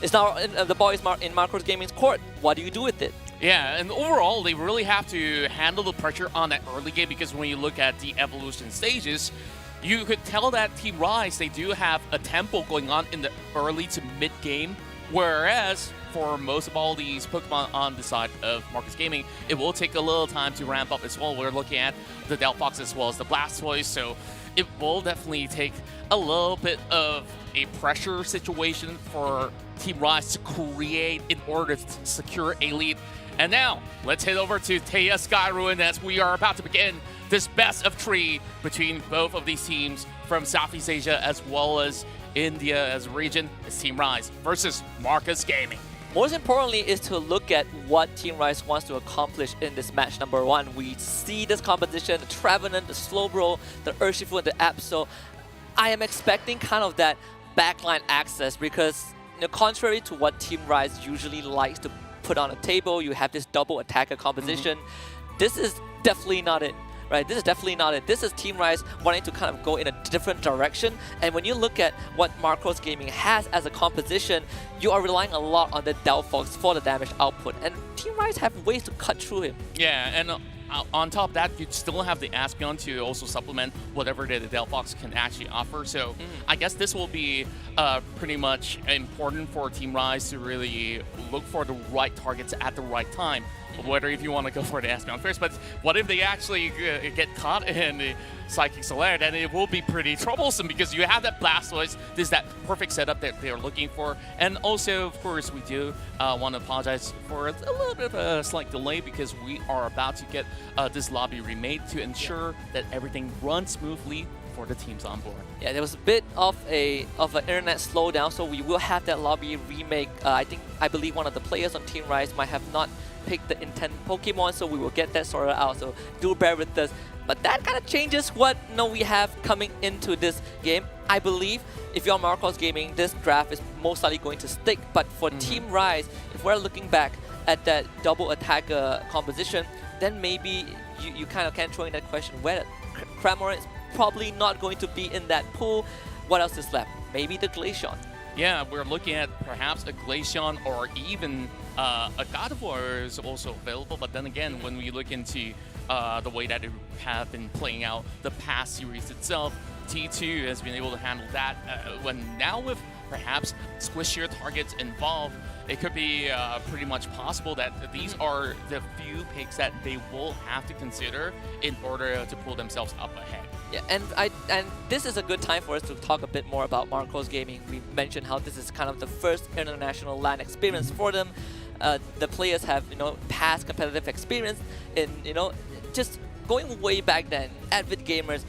it's now the ball is in Marcos Gaming's court. What do you do with it? Yeah, and overall, they really have to handle the pressure on that early game, because when you look at the evolution stages, you could tell that Team Rise, they do have a tempo going on in the early to mid game, whereas for most of all these Pokemon on the side of Marcos Gaming, it will take a little time to ramp up as well. We're looking at the Delphox as well as the Blastoise, so it will definitely take a little bit of a pressure situation for Team Rise to create in order to secure a lead. And now, let's head over to Taya Skyruin as we are about to begin this best of 3 between both of these teams from Southeast Asia as well as India as a region. It's Team Rise versus Marcos Gaming. Most importantly is to look at what Team Rise wants to accomplish in this match number 1. We see this composition, the Trevenant, the Slowbro, the Urshifu, and the Absol. I am expecting kind of that backline access because, you know, contrary to what Team Rise usually likes to put on a table, you have this double attacker composition. This is definitely not it. Right, this is definitely not it. This is Team Rise wanting to kind of go in a different direction. And when you look at what Marcos Gaming has as a composition, you are relying a lot on the Delphox for the damage output. And Team Rise have ways to cut through him. Yeah, and on top of that, you still have the Espeon to also supplement whatever the Delphox can actually offer. So I guess this will be pretty much important for Team Rise to really look for the right targets at the right time. Whether if you want to go for the Espeon first, but what if they actually get caught in the Psychic Solaire, then it will be pretty troublesome because you have that Blastoise. This is that perfect setup that they're looking for. And also, of course, we do want to apologize for a little bit of a slight delay because we are about to get this lobby remade to ensure that everything runs smoothly for the teams on board. Yeah, there was a bit of an internet slowdown, so we will have that lobby remake. I believe one of the players on Team Rise might have not picked the intended Pokemon, so we will get that sorted out. So do bear with us. But that kind of changes what we have coming into this game. I believe if you're Marcos Gaming, this draft is most likely going to stick. But for Team Rise, if we're looking back at that double attacker composition, then maybe you kind of can throw in that question where Cramoran is probably not going to be in that pool. What else is left? Maybe the Glaceon. Yeah, we're looking at perhaps a Glaceon or even a God of War is also available. But then again, when we look into the way that it have been playing out the past series itself, T2 has been able to handle that. When now with perhaps squishier targets involved, it could be pretty much possible that these are the few picks that they will have to consider in order to pull themselves up ahead. Yeah, and this is a good time for us to talk a bit more about Marcos Gaming. We mentioned how this is kind of the first international LAN experience for them. The players have, past competitive experience in, just going way back then, avid gamers.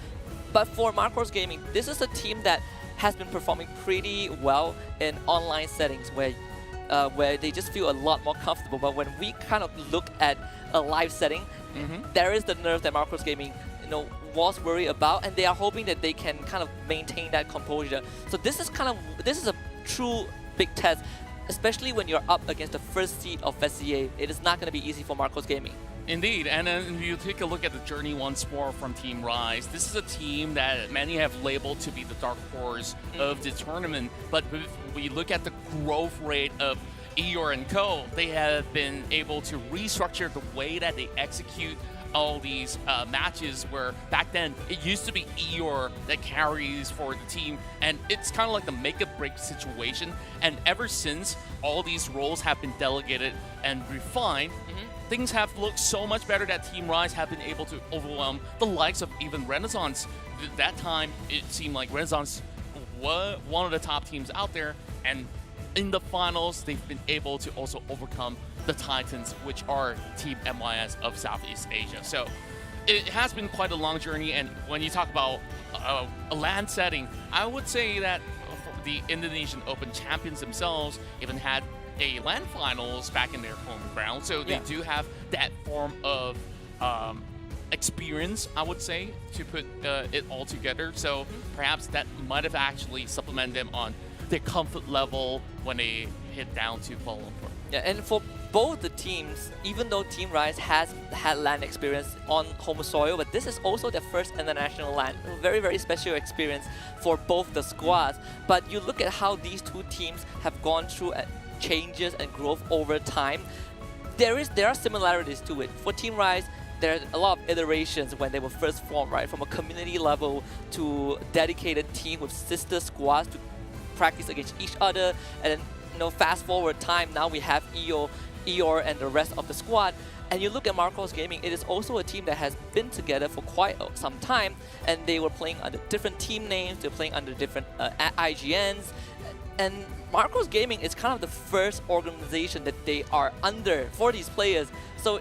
But for Marcos Gaming, this is a team that has been performing pretty well in online settings where they just feel a lot more comfortable. But when we kind of look at a live setting, there is the nerve that Marcos Gaming was worried about, and they are hoping that they can kind of maintain that composure. So this is a true big test, especially when you're up against the first seed of SCA. It is not going to be easy for Marcos Gaming. Indeed, and then you take a look at the journey once more from Team Rise. This is a team that many have labeled to be the dark horse of the tournament, but if we look at the growth rate of Eeyore and Co., they have been able to restructure the way that they execute all these matches, where back then it used to be Eeyore that carries for the team, and it's kind of like the make or break situation. And ever since all these roles have been delegated and refined, things have looked so much better that Team Rise have been able to overwhelm the likes of even Renaissance. That time it seemed like Renaissance one of the top teams out there, and in the finals, they've been able to also overcome the Titans, which are Team MYS of Southeast Asia. So it has been quite a long journey, and when you talk about a LAN setting, I would say that the Indonesian Open champions themselves even had a LAN finals back in their home ground, so they do have that form of experience, I would say, to put it all together. So perhaps that might have actually supplemented them on their comfort level when they hit down to Kuala Lumpur. Yeah, and for both the teams, even though Team Rise has had LAN experience on home soil, but this is also their first international LAN. A very, very special experience for both the squads. But you look at how these two teams have gone through changes and growth over time. There are similarities to it. For Team Rise, there are a lot of iterations when they were first formed, right? From a community level to dedicated team with sister squads to practice against each other, and then fast forward time, now we have Eeyore and the rest of the squad. And you look at Marcos Gaming, it is also a team that has been together for quite some time, and they were playing under different team names, they're playing under different IGNs, and Marcos Gaming is kind of the first organization that they are under for these players. So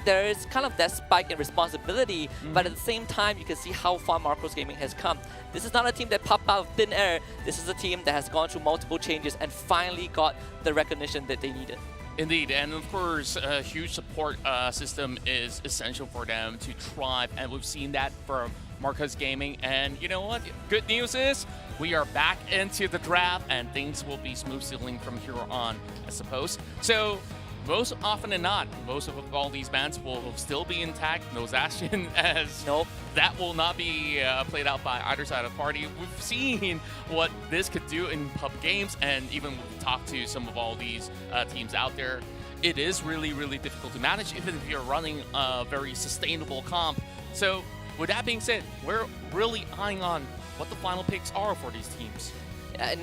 there is kind of that spike in responsibility, but at the same time, you can see how far Marcos Gaming has come. This is not a team that popped out of thin air. This is a team that has gone through multiple changes and finally got the recognition that they needed. Indeed, and of course, a huge support system is essential for them to thrive, and we've seen that from Marcos Gaming. And you know what? Good news is we are back into the draft, and things will be smooth sailing from here on, I suppose. So most often than not, most of all these bans will still be intact. No Zacian, as that will not be played out by either side of the party. We've seen what this could do in pub games, and even when we talk to some of all these teams out there, it is really, really difficult to manage, even if you're running a very sustainable comp. So with that being said, we're really eyeing on what the final picks are for these teams. And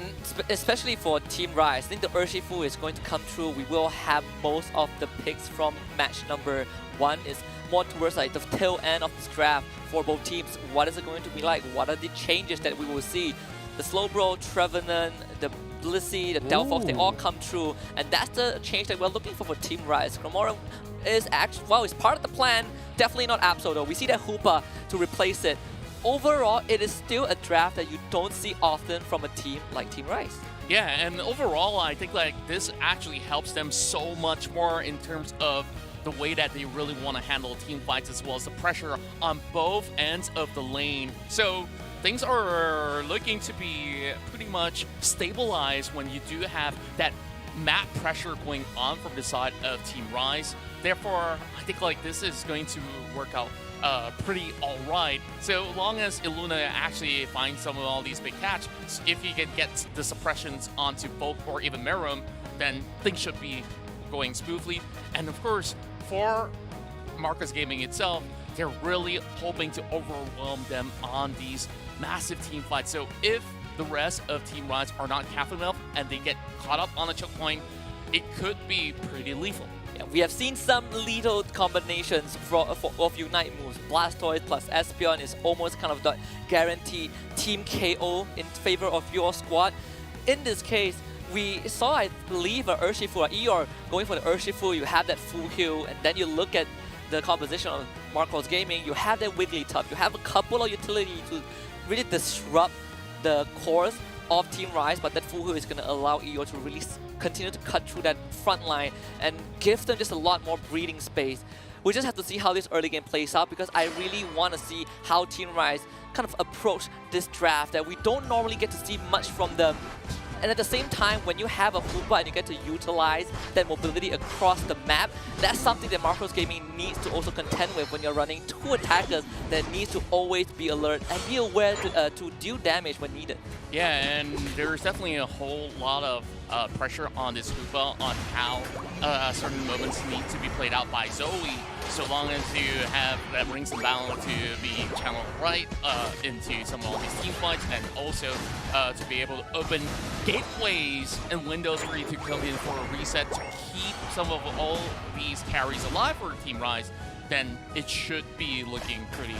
especially for Team Rise, I think the Urshifu is going to come through. We will have most of the picks from match number 1. Is more towards like the tail end of this draft for both teams. What is it going to be like? What are the changes that we will see? The Slowbro, Trevenant, the Blissey, the Delphox, they all come through, and that's the change that we're looking for Team Rise. Chromora is actually, well, it's part of the plan. Definitely not Absol though. We see that Hoopa to replace it. Overall, it is still a draft that you don't see often from a team like Team Rise. Yeah, and overall, I think like this actually helps them so much more in terms of the way that they really want to handle team fights, as well as the pressure on both ends of the lane. So things are looking to be pretty much stabilized when you do have that map pressure going on from the side of Team Rise. Therefore, I think like this is going to work out pretty alright. So long as Illuna actually finds some of all these big catch, if he can get the suppressions onto Volk or even Merum, then things should be going smoothly. And of course, for Marcos Gaming itself, they're really hoping to overwhelm them on these massive team fights. So if the rest of Team Rise are not careful enough and they get caught up on a choke point, it could be pretty lethal. Yeah, we have seen some lethal combinations of Unite moves. Blastoise plus Espeon is almost kind of the guaranteed team KO in favor of your squad. In this case, we saw, I believe, an Urshifu or Eeyore going for the Urshifu. You have that full heal, and then you look at the composition of Marcos Gaming, you have that Wigglytuff, you have a couple of utility to really disrupt the cores of Team Rise, but that full heal is going to allow Eeyore to really continue to cut through that front line and give them just a lot more breathing space. We just have to see how this early game plays out, because I really want to see how Team Rise kind of approach this draft that we don't normally get to see much from them. And at the same time, when you have a Hoopa and you get to utilize that mobility across the map, that's something that Marcos Gaming needs to also contend with when you're running two attackers that needs to always be alert and be aware to deal damage when needed. Yeah, and there's definitely a whole lot of pressure on this Hoopa on how certain moments need to be played out by Zoe, so long as you have that rings and balance to be channeled right into some of all these team fights, and also to be able to open gateways and windows for you to come in for a reset to keep some of all these carries alive for Team Rise. then it should be looking pretty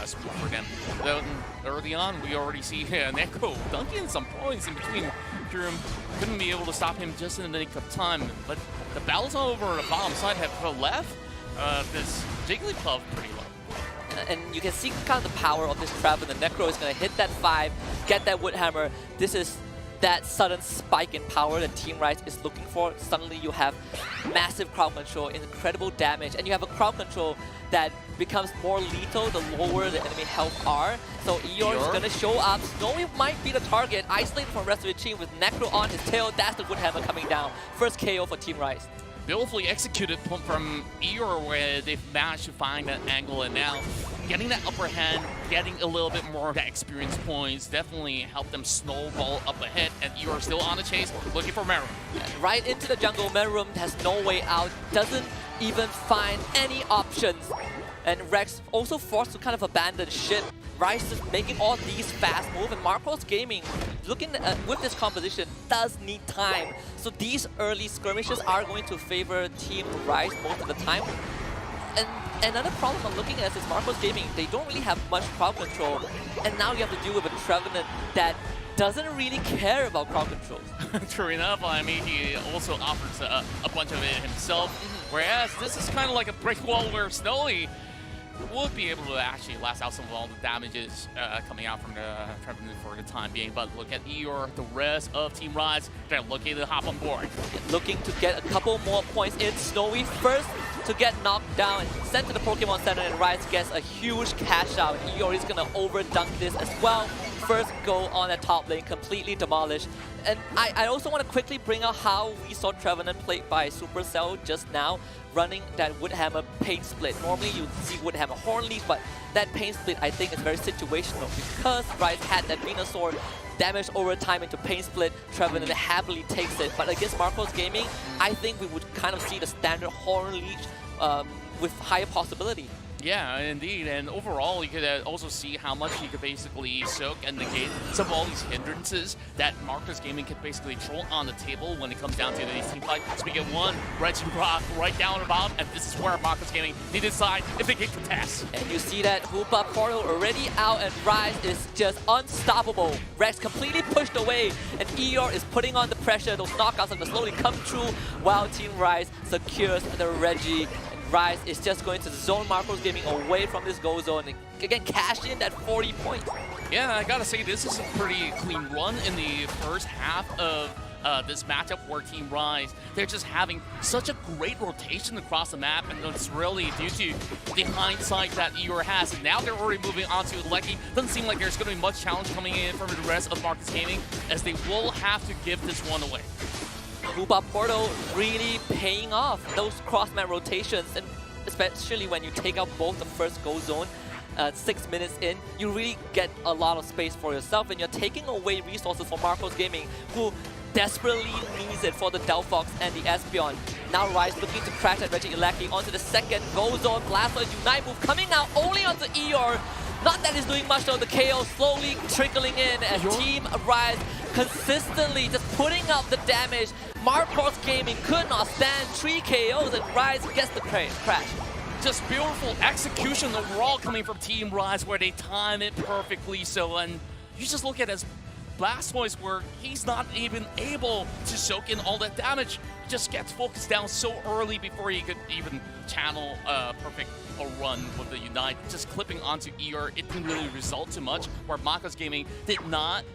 smooth for them. Though early on, we already see Neko dunking some points in between. Kurum couldn't be able to stop him just in the nick of time, but the battles over the bottom side have left this Jigglypuff pretty low. And you can see kind of the power of this trap, and the Necro is going to hit that 5, get that Wood Hammer. This is that sudden spike in power that Team Rise is looking for. Suddenly you have massive crowd control, incredible damage, and you have a crowd control that becomes more lethal the lower the enemy health are. So Eeyore is going to show up. Snowy might be the target, isolated from the rest of the team with Necro on his tail. That's the Wood Hammer coming down. First KO for Team Rise. Beautifully executed from Eeyore, where they've managed to find that angle, and now getting that upper hand, getting a little bit more of that experience points definitely helped them snowball up ahead, and Eeyore still on the chase, looking for Meruem. Right into the jungle. Meruem has no way out, doesn't even find any options. And Rex also forced to kind of abandon ship. Rice is making all these fast moves, and Marcos Gaming, looking at, with this composition, does need time. So these early skirmishes are going to favor Team Rice most of the time. And another problem I'm looking at is Marcos Gaming, they don't really have much crowd control, and now you have to deal with a Trevenant that doesn't really care about crowd controls. True enough, I mean, he also offers a bunch of it himself, whereas this is kind of like a brick wall where Snowy would be able to actually last out some of all the damages coming out from the Trevenant for the time being. But look at Eeyore, the rest of Team Rise, they're looking to hop on board. Looking to get a couple more points in. Snowy first to get knocked down, sent to the Pokemon Center, and Rise gets a huge cash out. Eeyore is going to overdunk this as well. First goal on the top lane, completely demolished. And I also want to quickly bring out how we saw Trevenant played by Supercell just now, running that Wood Hammer Pain Split. Normally you see Wood Hammer Horn Leaf, but that Pain Split I think is very situational because Rise had that Venusaur damage over time into Pain Split. Trevenant happily takes it, but against Marcos Gaming, I think we would kind of see the standard Horn Leaf with higher possibility. Yeah, indeed, and overall, you could also see how much you could basically soak and negate some of all these hindrances that Marcos Gaming could basically throw on the table when it comes down to these team fight. So we get one Reggie Rock right down the bottom, and this is where Marcos Gaming need to decide if they can contest. And you see that Hoopa Portal already out, and Rise is just unstoppable. Rex completely pushed away, and Eeyore is putting on the pressure. Those knockouts are going to slowly come through while Team Rise secures the Reggie. Rise is just going to zone Marcos Gaming away from this goal zone and again cash in that 40 points. Yeah, I gotta say this is a pretty clean run in the first half of this matchup where Team Rise, they're just having such a great rotation across the map, and it's really due to the hindsight that Eeyore has. And now they're already moving on to Lecky. Doesn't seem like there's going to be much challenge coming in from the rest of Marcos Gaming, as they will have to give this one away. Hoopa Portal really paying off those cross-map rotations, and especially when you take out both the first goal zone 6 minutes in, you really get a lot of space for yourself, and you're taking away resources for Marcos Gaming, who desperately needs it for the Delphox and the Espeon. Now Rise looking to crash that Reggie Ilaki onto the second goal zone. Blastoise Unite move coming out only onto Eeyore. Not that he's doing much though, the KO slowly trickling in as Team Rise consistently just putting up the damage. Marcos Gaming could not stand 3 KOs, and Rise gets the crash. Just beautiful execution overall coming from Team Rise, where they time it perfectly. So, and you just look at his Blastoise, where he's not even able to soak in all that damage. He just gets focused down so early before he could even channel a perfect run with the Unite. Just clipping onto Eeyore, it didn't really result too much, where Marcos Gaming did not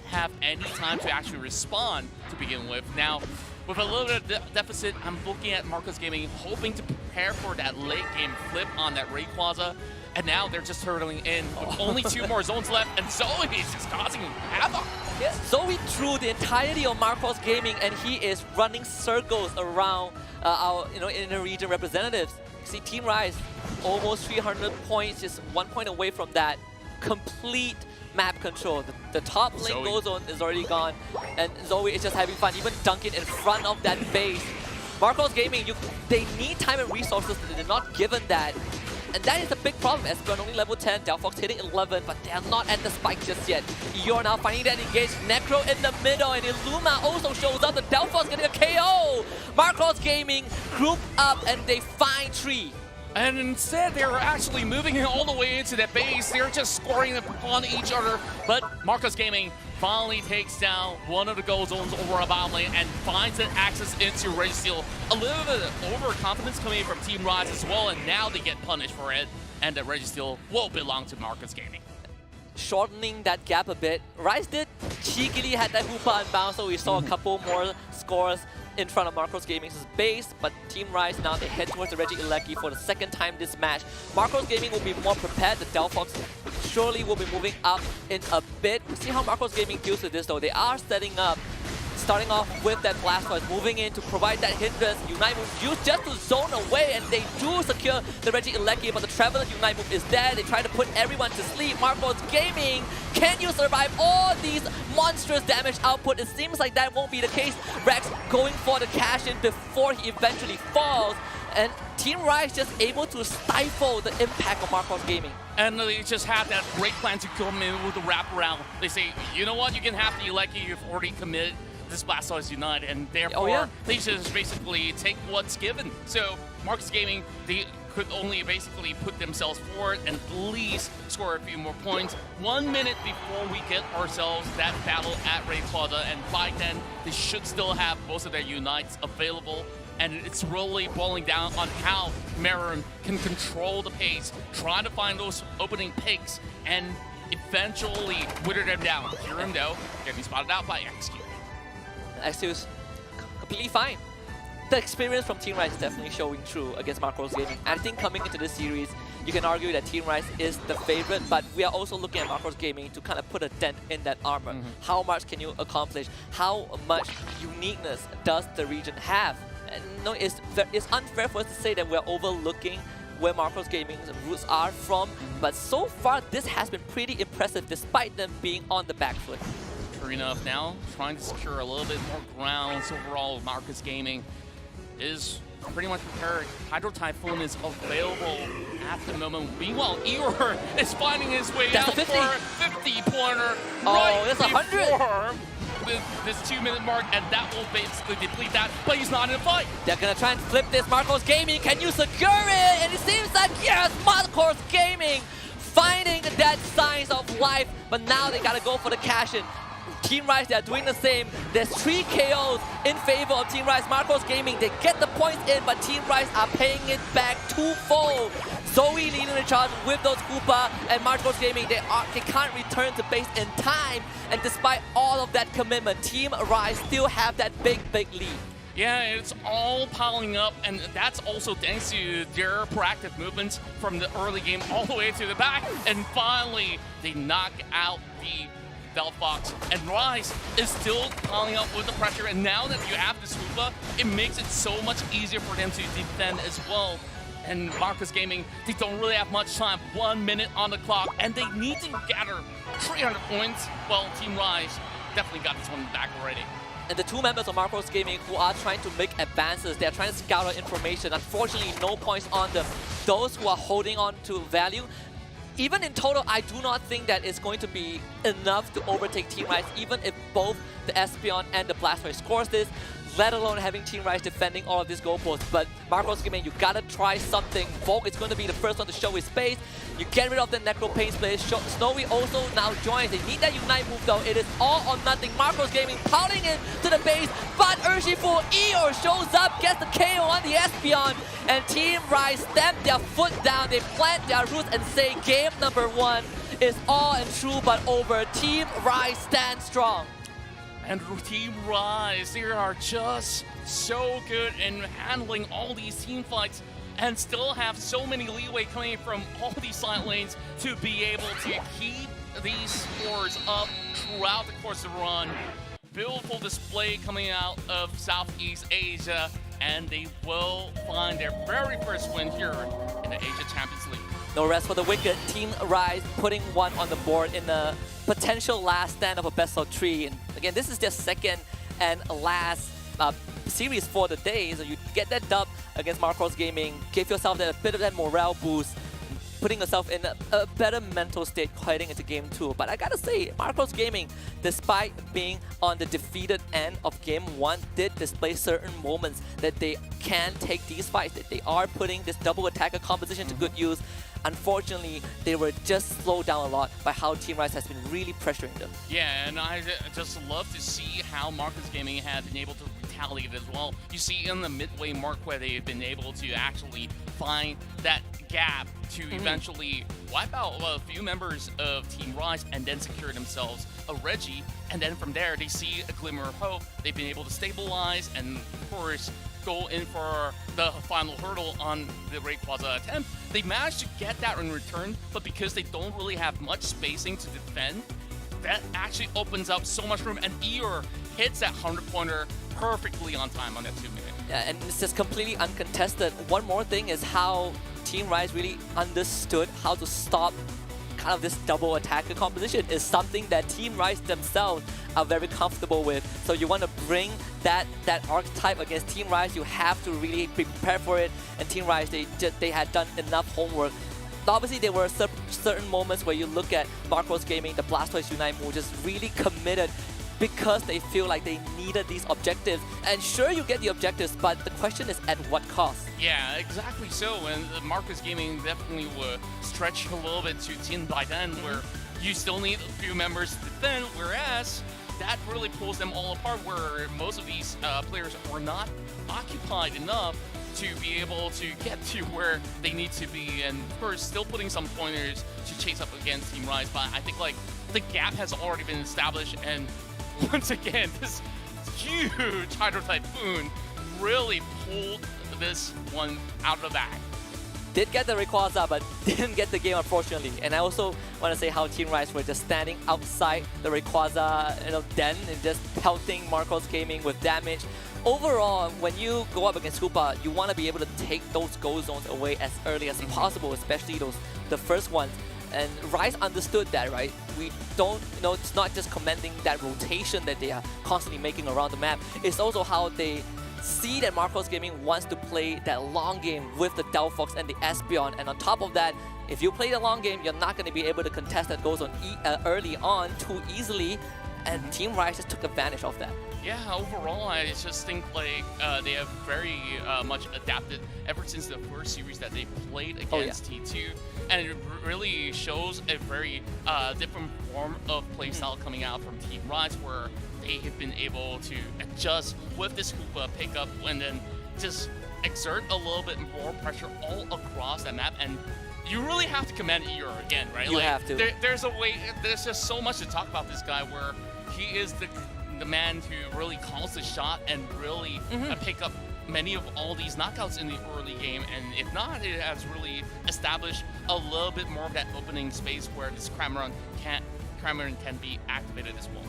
have any time to actually respond to begin with. Now, with a little bit of deficit, I'm looking at Marcos Gaming hoping to prepare for that late game flip on that Rayquaza. And now they're just hurtling in with only 2 more zones left, and Zoe is just causing havoc. Yeah, Zoe threw the entirety of Marcos Gaming, and he is running circles around our inner region representatives. You see Team Rise, almost 300 points, just 1 point away from that. Complete map control. The top lane goal zone is already gone, and Zoe is just having fun, even dunking in front of that base. Marcos Gaming, they need time and resources, but they're not given that. And that is a big problem. Espeon only level 10, Delphox hitting 11, but they are not at the spike just yet. Eeyore now finding that engaged. Necro in the middle, and Illuma also shows up. The Delphox getting a KO. Marcos Gaming group up, and they find 3. And instead, they're actually moving all the way into the base. They're just scoring upon each other. But Marcus Gaming finally takes down one of the goal zones over a bottom lane and finds an access into Registeel. A little bit of overconfidence coming from Team Rise as well, and now they get punished for it. And the Registeel will belong to Marcus Gaming. Shortening that gap a bit. Rise did cheekily had that Hoopa unbound, so we saw a couple more scores in front of Marcos Gaming's base, but Team Rise now they head towards the Reggie Ilecki for the second time this match. Marcos Gaming will be more prepared. The Delphox surely will be moving up in a bit. We'll see how Marcos Gaming deals with this though. They are setting up, starting off with that Blastoise, moving in to provide that hindrance. Unite move used just to zone away, and they do secure the Reggie Ilecki, but the Traveler Unite move is there. They try to put everyone to sleep. Marcos Gaming, can you survive all these monstrous damage output? It seems like that won't be the case. Rex going for the cash in before he eventually falls, and Team Rise just able to stifle the impact of Marcos Gaming. And they just have that great plan to come in with the wraparound. They say, you know what, you can have the Ilecki, you've already committed this Blastoise Unite, and therefore they just basically take what's given. So Marcus Gaming, they could only basically put themselves forward and at least score a few more points. 1 minute before we get ourselves that battle at Rayquaza, and by then they should still have most of their Unites available. And it's really boiling down on how Marin can control the pace, trying to find those opening picks, and eventually wither them down. Hiram, though, getting spotted out by XQ. Axios completely fine. The experience from Team Rise is definitely showing through against Marcos Gaming. I think coming into this series, you can argue that Team Rise is the favorite, but we are also looking at Marcos Gaming to kind of put a dent in that armor. How much can you accomplish? How much uniqueness does the region have? And no, it's unfair for us to say that we're overlooking where Marcos Gaming's roots are from, but so far this has been pretty impressive despite them being on the back foot. True enough, now trying to secure a little bit more grounds overall. Marcus Gaming is pretty much prepared. Hydro Typhoon is available at the moment. Meanwhile, Eeyore is finding his way out for a 50-pointer right before this 2-minute mark, and that will basically deplete that, but he's not in a fight. They're gonna try and flip this. Marcos Gaming, can you secure it? And it seems like, yes, Marcos Gaming finding that signs of life, but now they gotta go for the cash-in. Team Rise, they are doing the same. There's 3 KOs in favor of Team Rise. Marcos Gaming, they get the points in, but Team Rise are paying it back twofold. Zoe leading the charge with those Koopa, and Marcos Gaming, they can't return to base in time. And despite all of that commitment, Team Rise still have that big lead. Yeah, it's all piling up, and that's also thanks to their proactive movements from the early game all the way to the back. And finally, they knock out the Delphox, and Rise is still piling up with the pressure, and now that you have this Hoopa, it makes it so much easier for them to defend as well. And Marcus Gaming, they don't really have much time. 1 minute on the clock, and they need to gather 300 points. Well, Team Rise definitely got this one back already. And the 2 members of Marcos Gaming who are trying to make advances, they're trying to scout out information. Unfortunately, no points on them. Those who are holding on to value, even in total, I do not think that it's going to be enough to overtake Team Rise, even if both the Espeon and the Blastoise scores this, let alone having Team Rise defending all of these goalposts. But Marcos Gaming, you gotta try something. Volk is going to be the first one to show his face. You get rid of the Necro Pain Split. Snowy also now joins. They need that Unite move though. It is all or nothing. Marcos Gaming piling in to the base, but Urshifu Eeyore shows up, gets the KO on the Espeon, and Team Rise stamp their foot down. They plant their roots and say game number 1 is all and true but over. Team Rise stands strong. And Team Rise, they are just so good in handling all these team fights and still have so many leeway coming from all these side lanes to be able to keep these scores up throughout the course of the run. Beautiful display coming out of Southeast Asia, and they will find their very first win here in the Asia Champions League. No rest for the wicked. Team Rise putting 1 on the board in the potential last stand of a best of 3. And again, this is their second and last series for the day. So you get that dub against Marcos Gaming, give yourself a bit of that morale boost, putting yourself in a better mental state heading into game 2. But I gotta say, Marcos Gaming, despite being on the defeated end of game 1, did display certain moments that they can take these fights, that they are putting this double attacker composition to good use. Unfortunately, they were just slowed down a lot by how Team Rise has been really pressuring them. Yeah, and I just love to see how Marcus Gaming had been able to retaliate as well. You see in the midway mark where they've been able to actually find that gap to eventually wipe out a few members of Team Rise and then secure themselves a Reggie. And then from there, they see a glimmer of hope. They've been able to stabilize and, of course, go in for the final hurdle on the Rayquaza attempt. They managed to get that in return, but because they don't really have much spacing to defend, that actually opens up so much room, and Eeyore hits that 100-pointer perfectly on time on that 2 minute. Yeah, and it's just completely uncontested. One more thing is how Team Rise really understood how to stop kind of this double attacker composition. Is something that Team Rise themselves are very comfortable with. So you want to bring that archetype against Team Rise, you have to really be prepared for it. And Team Rise, they had done enough homework. Obviously, there were certain moments where you look at Marcos Gaming, the Blastoise Unite move, just really committed because they feel like they needed these objectives. And sure, you get the objectives, but the question is at what cost? Yeah, exactly so. And Marcus Gaming definitely were stretched a little bit too thin by then, where you still need a few members to defend, whereas that really pulls them all apart, where most of these players were not occupied enough to be able to get to where they need to be, and of course still putting some pointers to chase up against Team Rise. But I think like the gap has already been established, and once again this huge Hydro Typhoon really pulled this one out of the bag. Did get the Rayquaza, but didn't get the game, unfortunately. And I also want to say how Team Rise were just standing outside the Rayquaza den and just pelting Marcos Gaming with damage. Overall, when you go up against Hoopa, you want to be able to take those go zones away as early as possible, especially the first ones. And Rise understood that, right? We don't, it's not just commending that rotation that they are constantly making around the map. It's also how they see that Marcos Gaming wants to play that long game with the Delphox and the Espeon. And on top of that, if you play the long game, you're not going to be able to contest that goes on early on too easily. And Team Rise just took advantage of that. Yeah, overall, I just think like they have very much adapted ever since the first series that they played against T2, and it really shows a very different form of playstyle coming out from Team Rise, where they have been able to adjust with this Hoopa pickup and then just exert a little bit more pressure all across that map. And you really have to commend Eeyore again, right? You have to. There's a way. There's just so much to talk about this guy, where he is the man who really calls the shot and really pick up many of all these knockouts in the early game. And if not, it has really established a little bit more of that opening space where this Cramorant can be activated as well.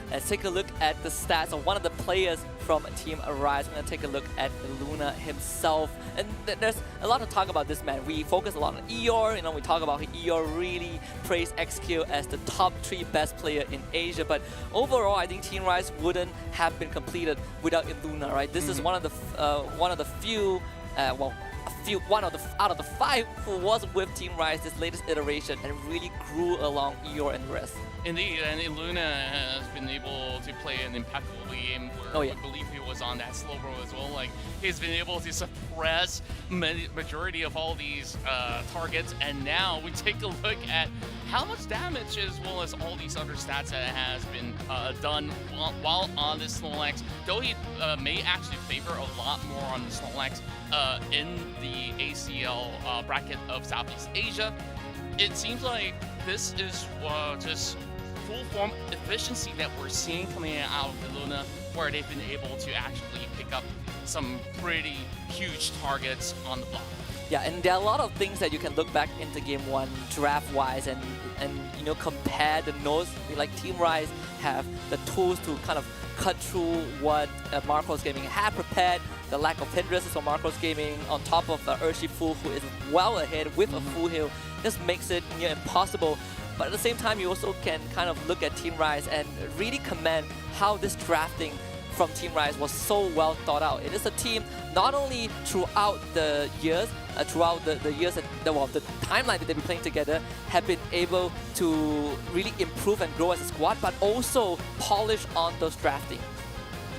Let's take a look at the stats of one of the players from Team Rise. We're going to take a look at Luna himself. And there's a lot to talk about this man. We focus a lot on Eeyore. We talk about Eeyore really praised XQ as the top 3 best player in Asia. But overall, I think Team Rise wouldn't have been completed without Luna, right? This is one of the few, out of the 5 who was with Team Rise this latest iteration and really grew along Eeyore and the rest. Indeed, and Luna has been able to play an impeccable game where I believe he was on that slow roll as well. Like, he's been able to suppress majority of all these targets, and now we take a look at how much damage as well as all these other stats that has been done while on this Snorlax. Though he may actually favor a lot more on the Snorlax in the ACL bracket of Southeast Asia, it seems like this is just full form efficiency that we're seeing coming out of Luna, where they've been able to actually pick up some pretty huge targets on the block. Yeah, and there are a lot of things that you can look back into Game 1 draft-wise and compare the notes. Like Team Rise have the tools to kind of cut through what Marcos Gaming had prepared, the lack of hindrances for Marcos Gaming on top of Urshifu, who is well ahead with a full heal. This makes it near impossible. But at the same time, you also can kind of look at Team Rise and really commend how this drafting from Team Rise was so well thought out. It is a team not only throughout the years, throughout the years that the timeline that they've been playing together, have been able to really improve and grow as a squad, but also polish on those drafting.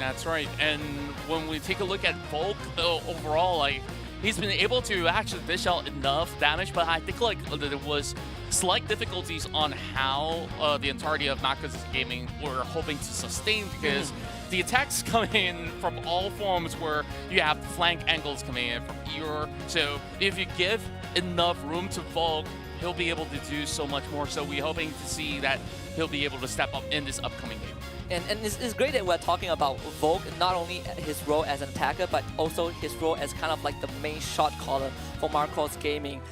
That's right. And when we take a look at Volk overall, like, he's been able to actually dish out enough damage, but I think like there was slight difficulties on how the entirety of Marcus Gaming were hoping to sustain, because the attacks come in from all forms, where you have flank angles coming in from Eeyore. So if you give enough room to Volk, he'll be able to do so much more. So we're hoping to see that he'll be able to step up in this upcoming game. And it's great that we're talking about Volk, not only his role as an attacker, but also his role as kind of like the main shot caller for Marcos Gaming.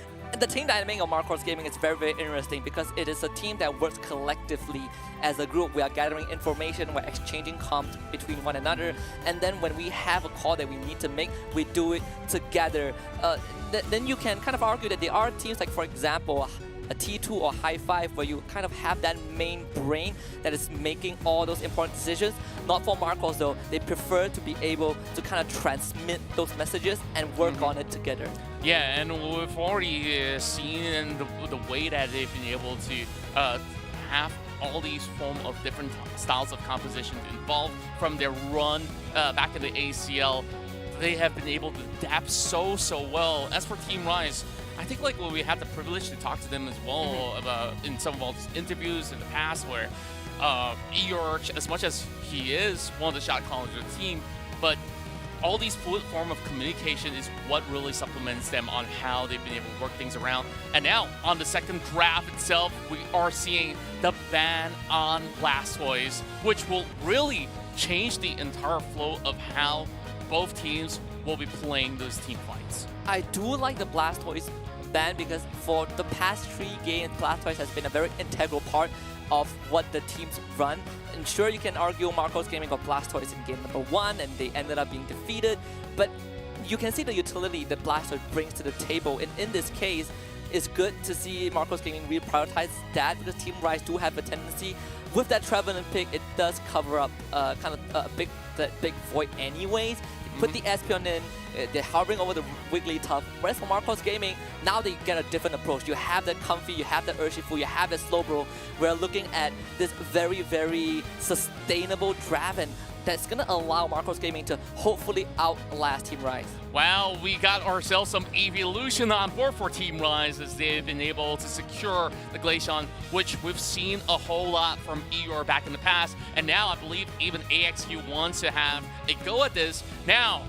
The team dynamic of Marcos Gaming is very, very interesting, because it is a team that works collectively as a group. We are gathering information, we're exchanging comms between one another, and then when we have a call that we need to make, we do it together. Then you can kind of argue that there are teams like, for example, a T2 or High Five, where you kind of have that main brain that is making all those important decisions. Not for Marcos though, they prefer to be able to kind of transmit those messages and work on it together. Yeah, and we've already seen the way that they've been able to have all these form of different styles of composition involved from their run back in the ACL. They have been able to adapt so well. As for Team Rise, I think like when we had the privilege to talk to them as well about in some of all these interviews in the past, where Eeyore, as much as he is one of the shot callers of the team, but all these fluid form of communication is what really supplements them on how they've been able to work things around. And now on the second draft itself, we are seeing the ban on Blastoise, which will really change the entire flow of how both teams will be playing those team fights. I do like the Blastoise ban, because for the past 3 games, Blastoise has been a very integral part of what the teams run. And sure, you can argue Marcos Gaming got Blastoise in game number 1 and they ended up being defeated, but you can see the utility that Blastoise brings to the table. And in this case, it's good to see Marcos Gaming really prioritize that, because Team Rise do have a tendency with that Trevenant pick. It does cover up kind of that big void anyways. Put the Espeon in, they're hovering over the Wigglytuff. Whereas for Marcos Gaming, now they get a different approach. You have that Comfy, you have that Urshifu, you have that Slowbro. We're looking at this very, very sustainable Draven that's going to allow Marcos Gaming to hopefully outlast Team Rise. Wow, we got ourselves some evolution on board for Team Rise, as they've been able to secure the Glaceon, which we've seen a whole lot from Eeyore back in the past. And now I believe even AXU wants to have a go at this. Now,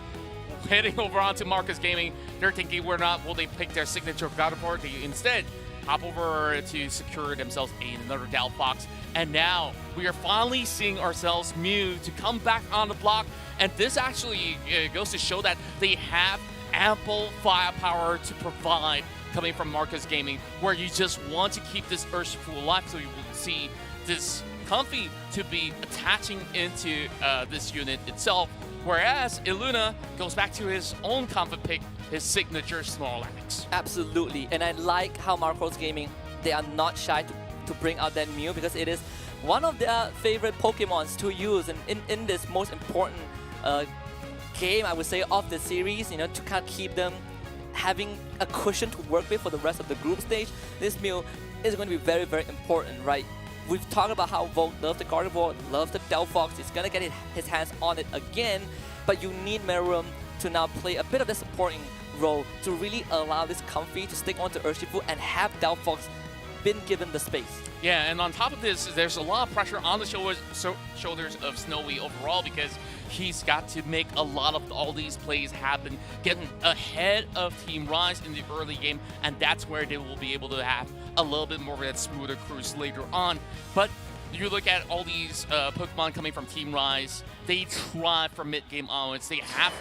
heading over onto Marcos Gaming, they're thinking will they pick their signature God of War? They instead hop over to secure themselves another Delphox. And now we are finally seeing ourselves Mew to come back on the block. And this actually goes to show that they have ample firepower to provide coming from Marcos Gaming, where you just want to keep this Urshifu alive. So you will see this Comfy to be attaching into this unit itself. Whereas Illuna goes back to his own comfort pick, his signature Snorlax. Absolutely, and I like how Marcos Gaming, they are not shy to bring out that Mew, because it is one of their favorite Pokemons to use in this most important game, I would say, of the series, you know, to kind of keep them having a cushion to work with for the rest of the group stage. This Mew is going to be very, very important, right? We've talked about how Volk loves the Gardevoir, loves the Delphox. He's going to get his hands on it again, but you need Meruem to now play a bit of the supporting role to really allow this Comfy to stick onto Urshifu and have Delphox been given the space. Yeah, and on top of this, there's a lot of pressure on the shoulders of Snowy overall, because he's got to make a lot of all these plays happen, get ahead of Team Rise in the early game, and that's where they will be able to have a little bit more of that smoother cruise later on. But you look at all these Pokemon coming from Team Rise, they try from mid-game onwards. They have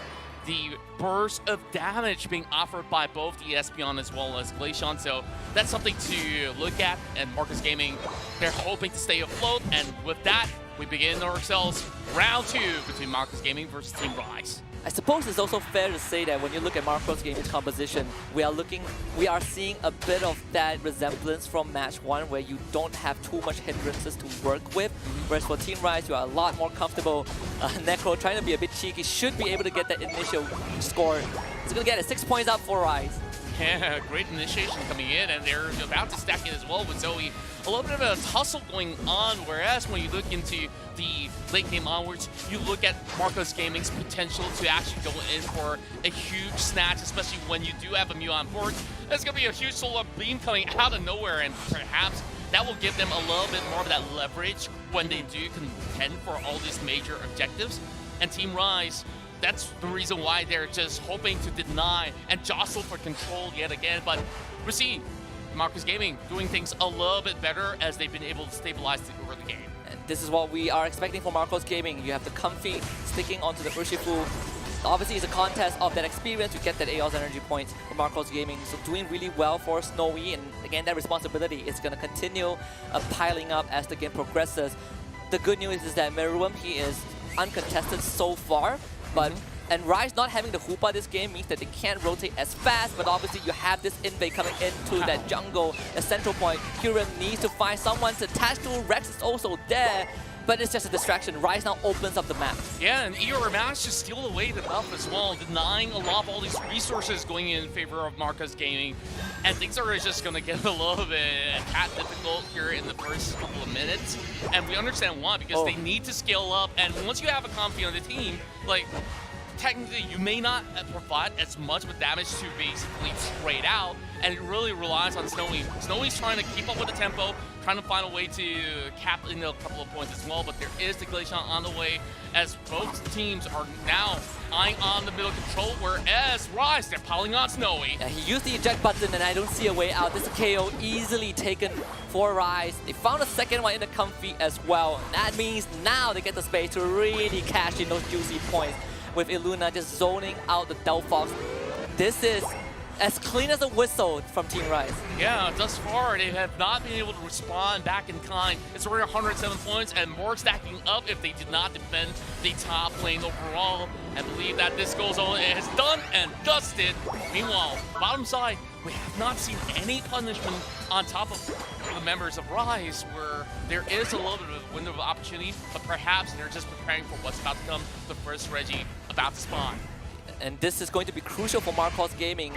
the burst of damage being offered by both the Espeon as well as Glaceon, so that's something to look at. And Marcos Gaming, they're hoping to stay afloat, and with that, we begin ourselves round 2 between Marcos Gaming versus Team Rise. I suppose it's also fair to say that when you look at Marco's Gaming's composition, we are seeing a bit of that resemblance from match 1 where you don't have too much hindrances to work with. Whereas for Team Rise, you are a lot more comfortable. Necro trying to be a bit cheeky, should be able to get that initial score. He's going to get it 6 points up for Rise. Yeah, great initiation coming in, and they're about to stack it as well with Zoe. A little bit of a tussle going on, whereas when you look into the late game onwards, you look at Marcos Gaming's potential to actually go in for a huge snatch, especially when you do have a Mew on board. There's going to be a huge solar beam coming out of nowhere, and perhaps that will give them a little bit more of that leverage when they do contend for all these major objectives. And Team Rise, that's the reason why they're just hoping to deny and jostle for control yet again. But we see Marcos Gaming doing things a little bit better as they've been able to stabilize the early game. And this is what we are expecting from Marcos Gaming. You have the Comfy sticking onto the Urshifu. Obviously, it's a contest of that experience to get that AOS energy points for Marcos Gaming. So doing really well for Snowy, and again, that responsibility is going to continue piling up as the game progresses. The good news is that Meruem, he is uncontested so far, but and Rise not having the Hoopa this game means that they can't rotate as fast, but obviously you have this invade coming into that jungle, a central point. Kyurem needs to find someone to attach to. Rex is also there, but it's just a distraction. Rise now opens up the map. Yeah, and Eeyore managed to steal away the buff as well, denying a lot of all these resources going in favor of Marcos Gaming. And things are just going to get a little bit difficult here in the first couple of minutes. And we understand why, because they need to scale up. And once you have a Comfy on the team, like, technically you may not provide as much of damage to basically trade out, and it really relies on Snowy. Snowy's trying to keep up with the tempo, trying to find a way to cap in a couple of points as well, but there is the Glacier on the way as both teams are now eyeing on the middle control, whereas Rise, they're piling on Snowy. Yeah, he used the eject button and I don't see a way out. This KO easily taken for Rise. They found a second one in the Comfy as well. That means now they get the space to really cash in those juicy points, with Illuna just zoning out the Delphox. This is as clean as a whistle from Team Rise. Yeah, thus far they have not been able to respond back in kind. It's already 107 points and more stacking up if they did not defend the top lane overall. I believe that this goes on. It has done and dusted. Meanwhile, bottom side, we have not seen any punishment on top of the members of Rise, where there is a little bit of a window of opportunity, but perhaps they're just preparing for what's about to come, the first Reggie about to spawn. And this is going to be crucial for Marcos Gaming.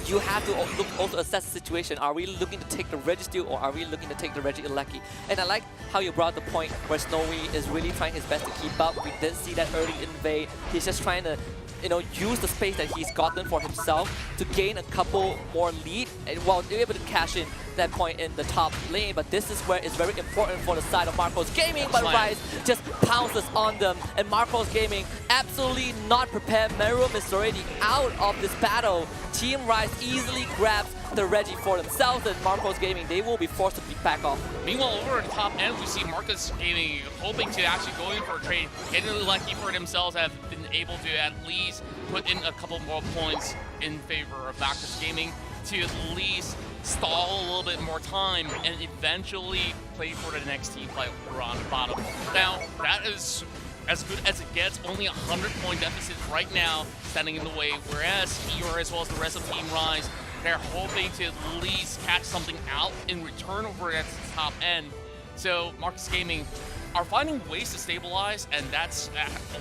You have to also assess the situation. Are we looking to take the Registeel, or are we looking to take the Regieleki? And I like how you brought the point where Snowy is really trying his best to keep up. We did see that early invade. He's just trying to, you know, use the space that he's gotten for himself to gain a couple more lead, and while they're able to cash in that point in the top lane. But this is where it's very important for the side of Marcos Gaming, but Rise just pounces on them, and Marcos Gaming absolutely not prepared. Meruem is already out of this battle. Team Rise easily grabs the Reggie for themselves, and Marcos Gaming, they will be forced to back off. Meanwhile, over at the top end, we see Marcos Gaming hoping to actually go in for a trade, getting lucky for themselves, have been able to at least put in a couple more points in favor of Marcos Gaming to at least stall a little bit more time and eventually play for the next team play over on the bottom. Now, that is as good as it gets. Only a 100-point deficit right now standing in the way, whereas Eeyore as well as the rest of Team Rise, they're hoping to at least catch something out in return over at the top end. So Marcos Gaming are finding ways to stabilize, and that's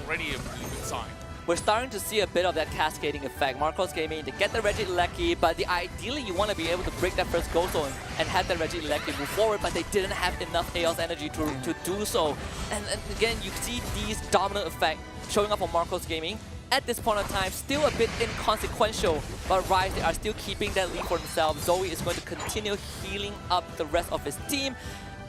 already a really good sign. We're starting to see a bit of that cascading effect. Marcos Gaming, they get the Regieleki, but ideally you want to be able to break that first goal zone and have the Regieleki move forward, but they didn't have enough AOS energy to do so. And again, you see these dominant effect showing up on Marcos Gaming. At this point in time, still a bit inconsequential, but Rise, they are still keeping that lead for themselves. Zoe is going to continue healing up the rest of his team.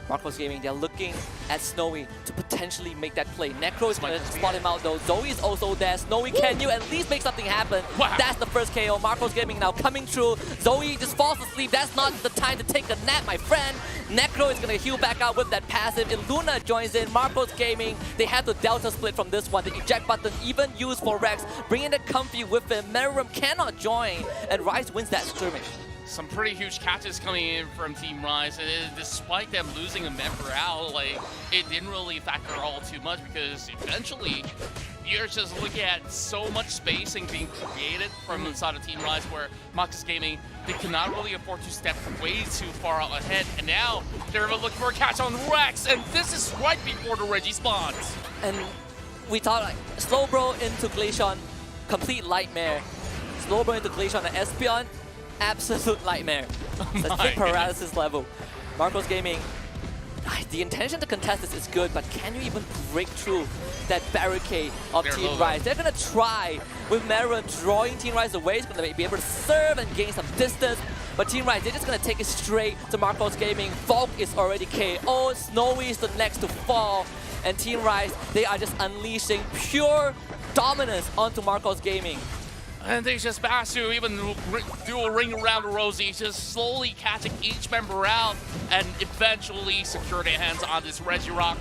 Marcos Gaming, they're looking at Snowy to potentially make that play. Necro is going to spot him out though. Zoe is also there. Snowy, can you at least make something happen? Wow. That's the first KO. Marcos Gaming now coming through. Zoe just falls asleep. That's not the time to take a nap, my friend. Necro is going to heal back out with that passive. Illuna joins in. Marcos Gaming, they have the Delta split from this one. The eject button even used for Rex, bringing the Comfy with him. Meruem cannot join, and Rise wins that skirmish. Some pretty huge catches coming in from Team Rise, and despite them losing a member out, like, it didn't really factor all too much, because eventually you're just looking at so much spacing being created from inside of Team Rise, where Marcus Gaming, they cannot really afford to step way too far out ahead. And now they're looking for a catch on Rex, and this is right before the Reggie spawns. And we thought like Slowbro into Glaceon, complete nightmare. Slowbro into Glaceon and Espeon, absolute nightmare. It's a paralysis level. Marcos Gaming, the intention to contest this is good, but can you even break through that barricade of Team Rise? They're going to try with Meron drawing Team Rise away. It's going to be able to serve and gain some distance. But Team Rise, they're just going to take it straight to Marcos Gaming. Volk is already KO. Snowy is the next to fall. And Team Rise, they are just unleashing pure dominance onto Marcos Gaming. And they just pass to even do a ring around Rosie, just slowly catching each member out and eventually secure their hands on this Regirock.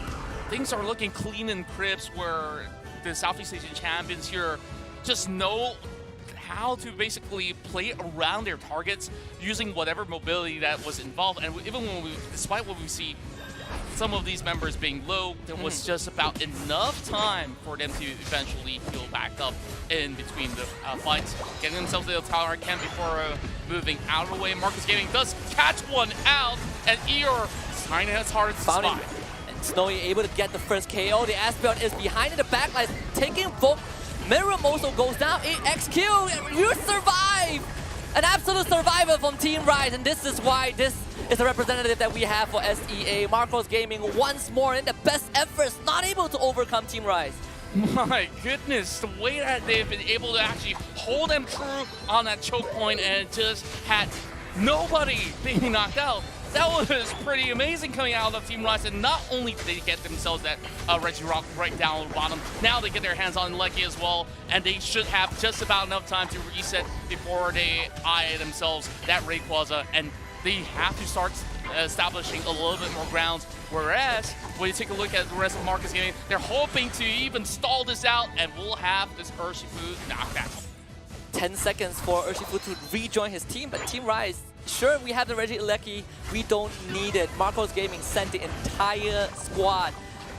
Things are looking clean in Crips, where the Southeast Asian champions here just know how to basically play around their targets using whatever mobility that was involved. And even when despite what we see some of these members being low, there was just about enough time for them to eventually heal back up in between the fights, getting themselves to the tower camp before moving out of the way. Marcus Gaming does catch one out, and Eeyore is trying his hardest to spot. And Snowy able to get the first KO. The Aspeon is behind in the backline, taking Volk. Miramoso goes down, XQ, you survive! An absolute survivor from Team Rise, and this is why this is the representative that we have for SEA. Marcos Gaming once more in the best efforts, not able to overcome Team Rise. My goodness, the way that they've been able to actually hold them true on that choke point and just had nobody being knocked out. That was pretty amazing coming out of Team Rise, and not only did they get themselves that Regirock right down on the bottom, now they get their hands on Lucky as well, and they should have just about enough time to reset before they eye themselves that Rayquaza, and they have to start establishing a little bit more grounds. Whereas, when you take a look at the rest of Marcus Gaming, they're hoping to even stall this out, and we'll have this Urshifu knocked out. 10 seconds for Urshifu to rejoin his team, but Team Rise, sure, we have the Regieleki, we don't need it. Marcos Gaming sent the entire squad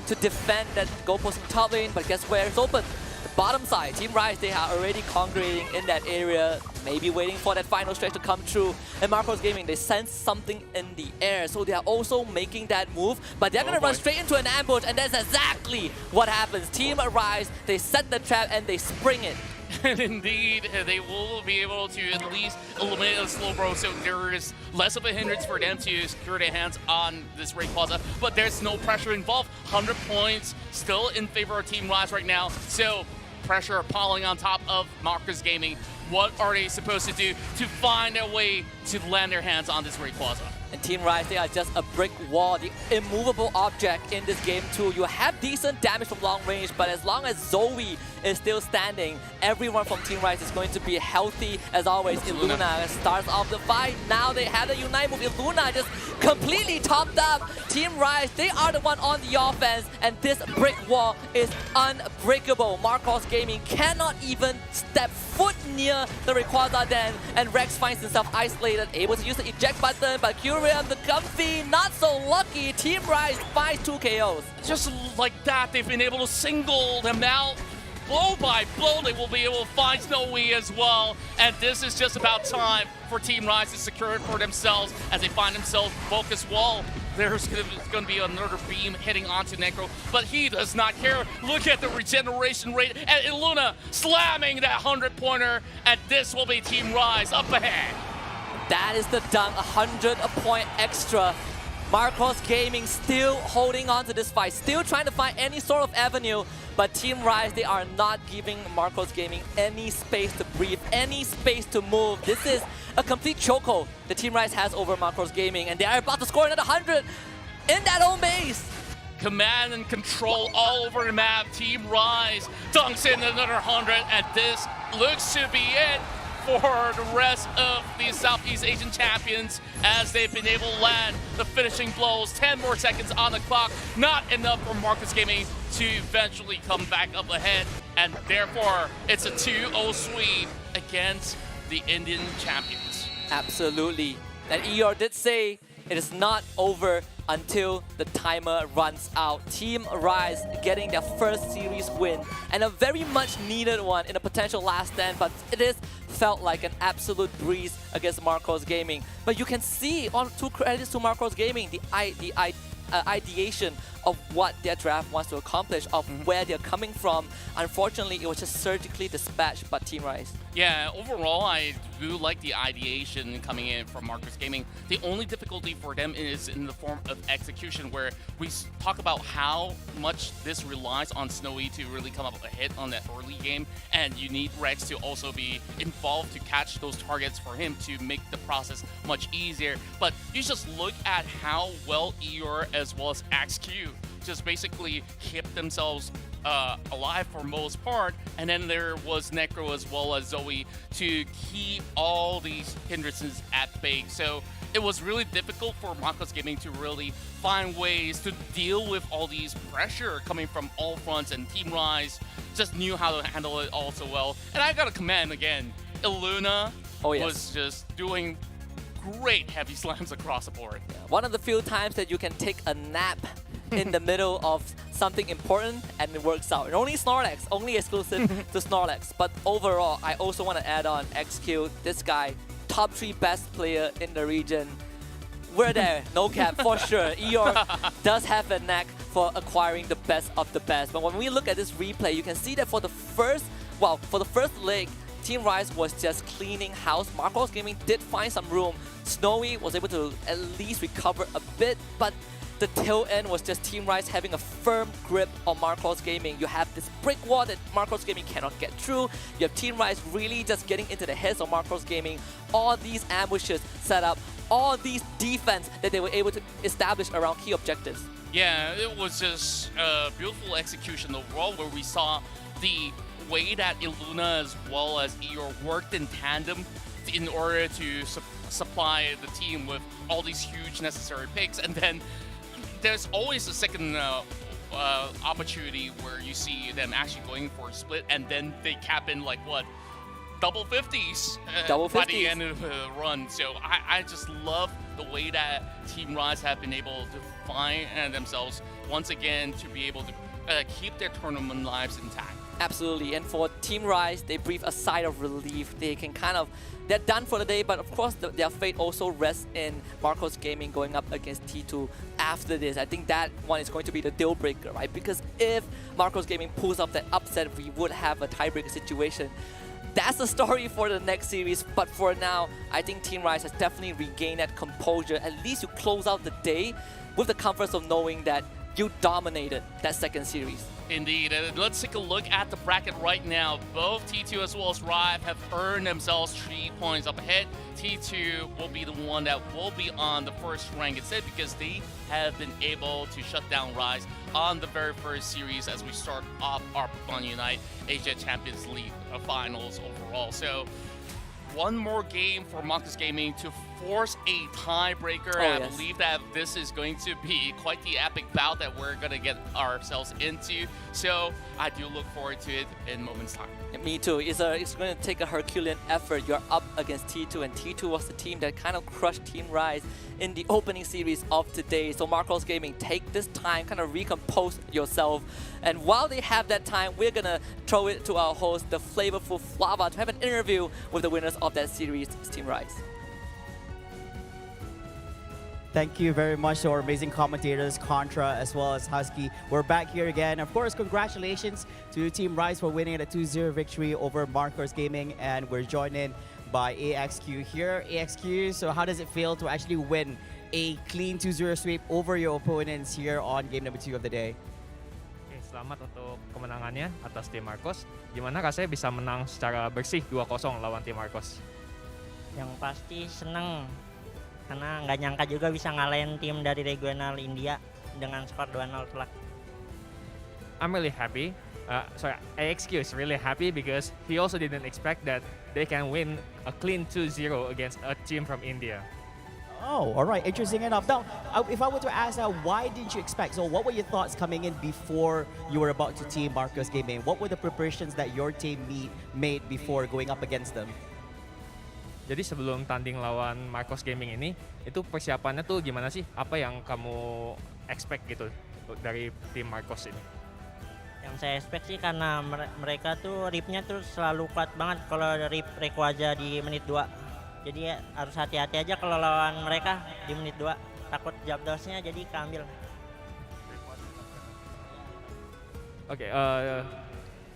to defend that goal post in top lane, but guess where it's open? The bottom side. Team Rise, they are already congregating in that area, maybe waiting for that final stretch to come through. And Marcos Gaming, they sense something in the air, so they are also making that move, but they're gonna run straight into an ambush, and that's exactly what happens. Team Rise, they set the trap and they spring it. And indeed, they will be able to at least eliminate the Slowbro, so there is less of a hindrance for them to secure their hands on this Rayquaza. But there's no pressure involved. 100 points still in favor of Team Rise right now. So pressure piling on top of Marcus Gaming. What are they supposed to do to find a way to land their hands on this Rayquaza? And Team Rise, they are just a brick wall, the immovable object in this game too. You have decent damage from long range, but as long as Zoe is still standing, everyone from Team Rise is going to be healthy. As always, Illuna starts off the fight. Now they have the Unite move. Illuna just completely topped up. Team Rise, they are the one on the offense, and this brick wall is unbreakable. Marcos Gaming cannot even step foot near the Rayquaza den, and Rex finds himself isolated, able to use the eject button, but Curium, the Comfy, not so lucky. Team Rise finds 2 KOs. Just like that, they've been able to single them out. Blow by blow, they will be able to find Snowy as well. And this is just about time for Team Rise to secure it for themselves as they find themselves focus wall. There's going to be another beam hitting onto Necro, but he does not care. Look at the regeneration rate, and Illuna slamming that 100-pointer, and this will be Team Rise up ahead. That is the dunk, 100-point extra. Marcos Gaming still holding on to this fight, still trying to find any sort of avenue, but Team Rise, they are not giving Marcos Gaming any space to breathe, any space to move. This is a complete chokehold the Team Rise has over Marcos Gaming, and they are about to score another 100 in that own base. Command and control all over the map. Team Rise dunks in another 100, and this looks to be it for the rest of the Southeast Asian champions as they've been able to land the finishing blows. 10 more seconds on the clock. Not enough for Marcus Gaming to eventually come back up ahead. And therefore, it's a 2-0 sweep against the Indian champions. Absolutely. And Eeyore did say it is not over until the timer runs out. Team Rise getting their first series win, and a very much needed one in a potential last stand, but it is felt like an absolute breeze against Marcos Gaming. But you can see, on two credits to Marcos Gaming, the ideation of what their draft wants to accomplish, of where they're coming from. Unfortunately, it was just surgically dispatched by Team Rise. Yeah, overall, I do like the ideation coming in from Marcos Gaming. The only difficulty for them is in the form of execution, where we talk about how much this relies on Snowy to really come up with a hit on that early game, and you need Rex to also be involved to catch those targets for him to make the process much easier. But you just look at how well Eeyore as well as XQ just basically kept themselves alive for most part, and then there was Necro as well as Zoe to keep all these hindrances at bay. So it was really difficult for Marcos Gaming to really find ways to deal with all these pressure coming from all fronts, and Team Rise just knew how to handle it all so well. And I gotta commend again, Illuna was just doing great heavy slams across the board. Yeah, one of the few times that you can take a nap in the middle of something important and it works out. And only Snorlax, only exclusive to Snorlax. But overall, I also want to add on XQ, this guy, top 3 best player in the region. We're there, no cap, for sure. Eeyore does have a knack for acquiring the best of the best. But when we look at this replay, you can see that for the first leg, Team Rise was just cleaning house. Marcos Gaming did find some room. Snowy was able to at least recover a bit, but the tail end was just Team Rise having a firm grip on Marcos Gaming. You have this brick wall that Marcos Gaming cannot get through. You have Team Rise really just getting into the heads of Marcos Gaming. All these ambushes set up, all these defense that they were able to establish around key objectives. Yeah, it was just a beautiful execution overall, where we saw the way that Illuna as well as Eeyore worked in tandem in order to supply the team with all these huge necessary picks. And then there's always a second opportunity where you see them actually going for a split, and then they cap in like what, double 50s by the end of the run. So I just love the way that Team Rise have been able to find themselves once again to be able to keep their tournament lives intact. Absolutely, and for Team Rise, they breathe a sigh of relief. They can they're done for the day, but of course their fate also rests in Marcos Gaming going up against T2 after this. I think that one is going to be the deal breaker, right? Because if Marcos Gaming pulls off that upset, we would have a tiebreaker situation. That's the story for the next series, but for now, I think Team Rise has definitely regained that composure. At least you close out the day with the comforts of knowing that you dominated that second series. Indeed, and let's take a look at the bracket right now. Both T2 as well as Rive have earned themselves 3 points up ahead. T2 will be the one that will be on the first rank instead, because they have been able to shut down Rise on the very first series as we start off our Pokémon UNITE Asia Champions League finals overall. So one more game for Marcos Gaming to force a tiebreaker. I believe that this is going to be quite the epic bout that we're going to get ourselves into. So I do look forward to it in moments time. Me too. It's going to take a Herculean effort. You're up against T2, and T2 was the team that kind of crushed Team Rise in the opening series of today. So Marcos Gaming, take this time, kind of recompose yourself. And while they have that time, we're going to throw it to our host, the flavorful Flava, to have an interview with the winners of that series, Team Rise. Thank you very much to our amazing commentators, Contra as well as Husky. We're back here again. Of course, congratulations to Team Rise for winning a 2-0 victory over Marcos Gaming, and we're joined in by AXQ here. AXQ, so how does it feel to actually win a clean 2-0 sweep over your opponents here on game number 2 of the day? Okay, selamat untuk kemenangannya atas tim Marcos. Gimana rasanya bisa menang secara bersih 2-0 lawan tim Marcos? Yang pasti seneng, karena nggak nyangka juga bisa ngalahin tim dari regional India dengan skor 2-0 telak. I'm really happy. AXQ is really happy because he also didn't expect that they can win a clean 2-0 against a team from India. Oh, all right. Interesting enough. Now, if I were to ask, why did you expect? So what were your thoughts coming in before you were about to team Marcos Gaming? What were the preparations that your team made before going up against them? Jadi sebelum tanding lawan Marcos Gaming ini, itu persiapannya tuh gimana sih? Apa yang kamu expect gitu dari tim Marcos ini? Yang saya expect sih karena mereka tuh ripnya tuh selalu kuat banget kalau rip Rayquaza di menit 2. Jadi ya, harus hati-hati aja kalau lawan mereka di menit 2. Takut Zapdosnya jadi keambil. Okay,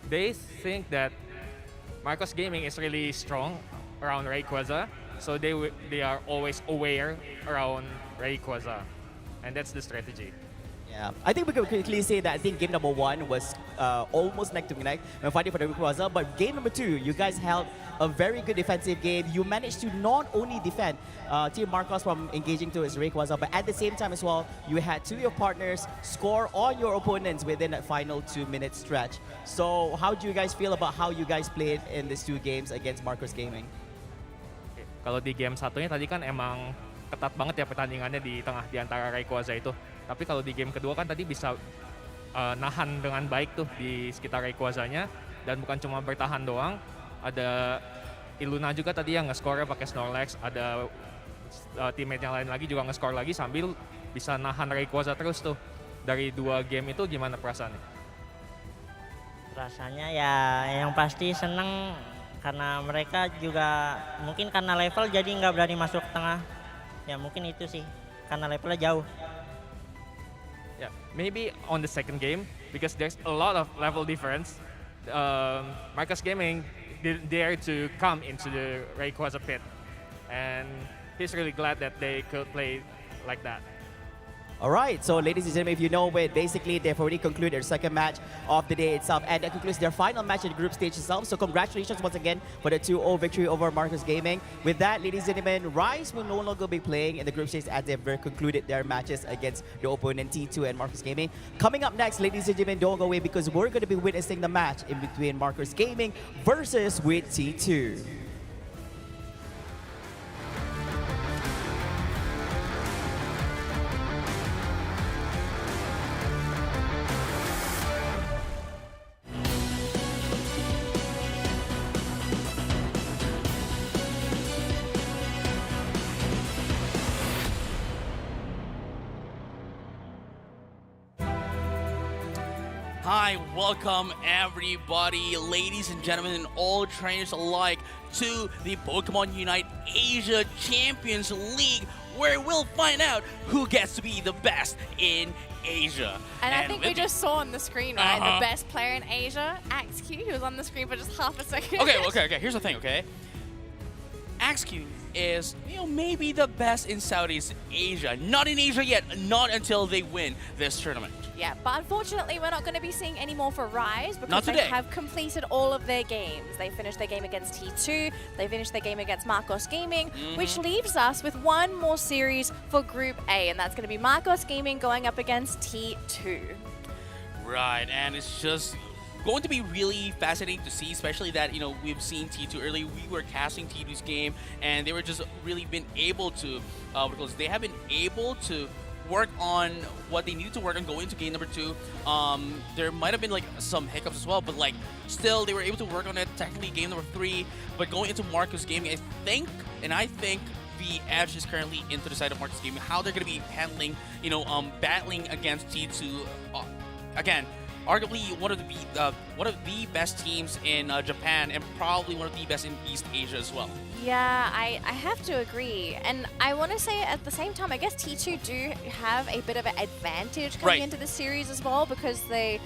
they think that Marcos Gaming is really strong around Rayquaza, so they are always aware around Rayquaza, and that's the strategy. Yeah, I think we could quickly say that I think game number 1 was almost neck to neck when fighting for the Rayquaza, but game number 2, you guys held a very good defensive game. You managed to not only defend Team Marcos from engaging towards Rayquaza, but at the same time as well, you had 2 of your partners score on your opponents within that final 2-minute stretch. So how do you guys feel about how you guys played in these 2 games against Marcos Gaming? Okay. Kalau di game satunya tadi kan emang ketat banget ya pertandingannya di tengah di antara Rayquaza itu. Tapi kalau di game kedua kan tadi bisa nahan dengan baik tuh di sekitar Rayquazanya, dan bukan cuma bertahan doang, ada Iluna juga tadi yang nge-score pakai Snorlax, ada teammate yang lain lagi juga nge-score lagi sambil bisa nahan Rayquaza terus tuh. Dari 2 game itu gimana perasaannya? Rasanya ya yang pasti seneng karena mereka juga mungkin karena level jadi nggak berani masuk tengah. Ya mungkin itu sih, karena levelnya jauh. Yeah, maybe on the second game, because there's a lot of level difference, Marcos Gaming didn't dare to come into the Rayquaza pit, and he's really glad that they could play like that. All right, so ladies and gentlemen, if you know it, basically they've already concluded their second match of the day itself, and that concludes their final match in the group stage itself. So congratulations once again for the 2-0 victory over Marcos Gaming. With that, ladies and gentlemen, Rise will no longer be playing in the group stage as they've concluded their matches against the opponent T2 and Marcos Gaming. Coming up next, ladies and gentlemen, don't go away because we're going to be witnessing the match in between Marcos Gaming versus with T2. Hi, welcome everybody, ladies and gentlemen, and all trainers alike to the Pokemon UNITE Asia Champions League, where we'll find out who gets to be the best in Asia. And I think we just saw on the screen, right, the best player in Asia, AxeQ, who was on the screen for just half a second. Okay, here's the thing, okay? AxeQ is, maybe the best in Southeast Asia. Not in Asia yet, not until they win this tournament. Yeah, but unfortunately, we're not going to be seeing any more for Rise because Not they today. have completed all of their games. They finished their game against T2, they finished their game against Marcos Gaming, which leaves us with one more series for Group A, and that's going to be Marcos Gaming going up against T2. Right, and it's just going to be really fascinating to see, especially that, we've seen T2 early. We were casting T2's game, and they were just really been able to, because they have been able to work on what they needed to work on going into game number 2. There might have been some hiccups as well, but still they were able to work on it. Technically game number 3, but going into Marcos Gaming, I think the edge is currently into the side of Marcos Gaming. How they're going to be handling, battling against T2. Again, arguably one of the best teams in Japan, and probably one of the best in East Asia as well. Yeah, I have to agree. And I want to say at the same time, I guess T2 do have a bit of an advantage coming into the series as well because they've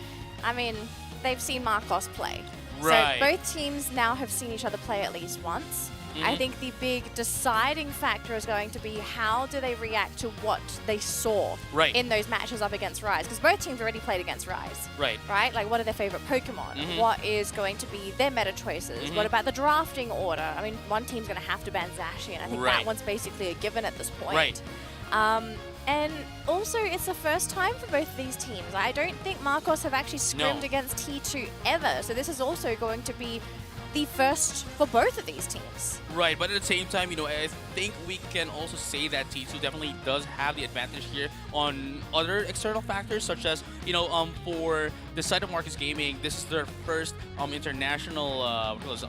seen Marcos play. Right. So both teams now have seen each other play at least once. I think the big deciding factor is going to be how do they react to what they saw in those matches up against Rise, because both teams already played against Rise. Right? Like, what are their favorite Pokemon? What is going to be their meta choices? What about the drafting order? I mean, one team's going to have to ban Zacian. I think that one's basically a given at this point. And also, it's the first time for both of these teams. I don't think Marcos have actually scrimmed against T2 ever, so this is also going to be the first for both of these teams. Right, but at the same time, I think we can also say that T2 definitely does have the advantage here on other external factors, such as, for the side of Marcos Gaming, this is their first international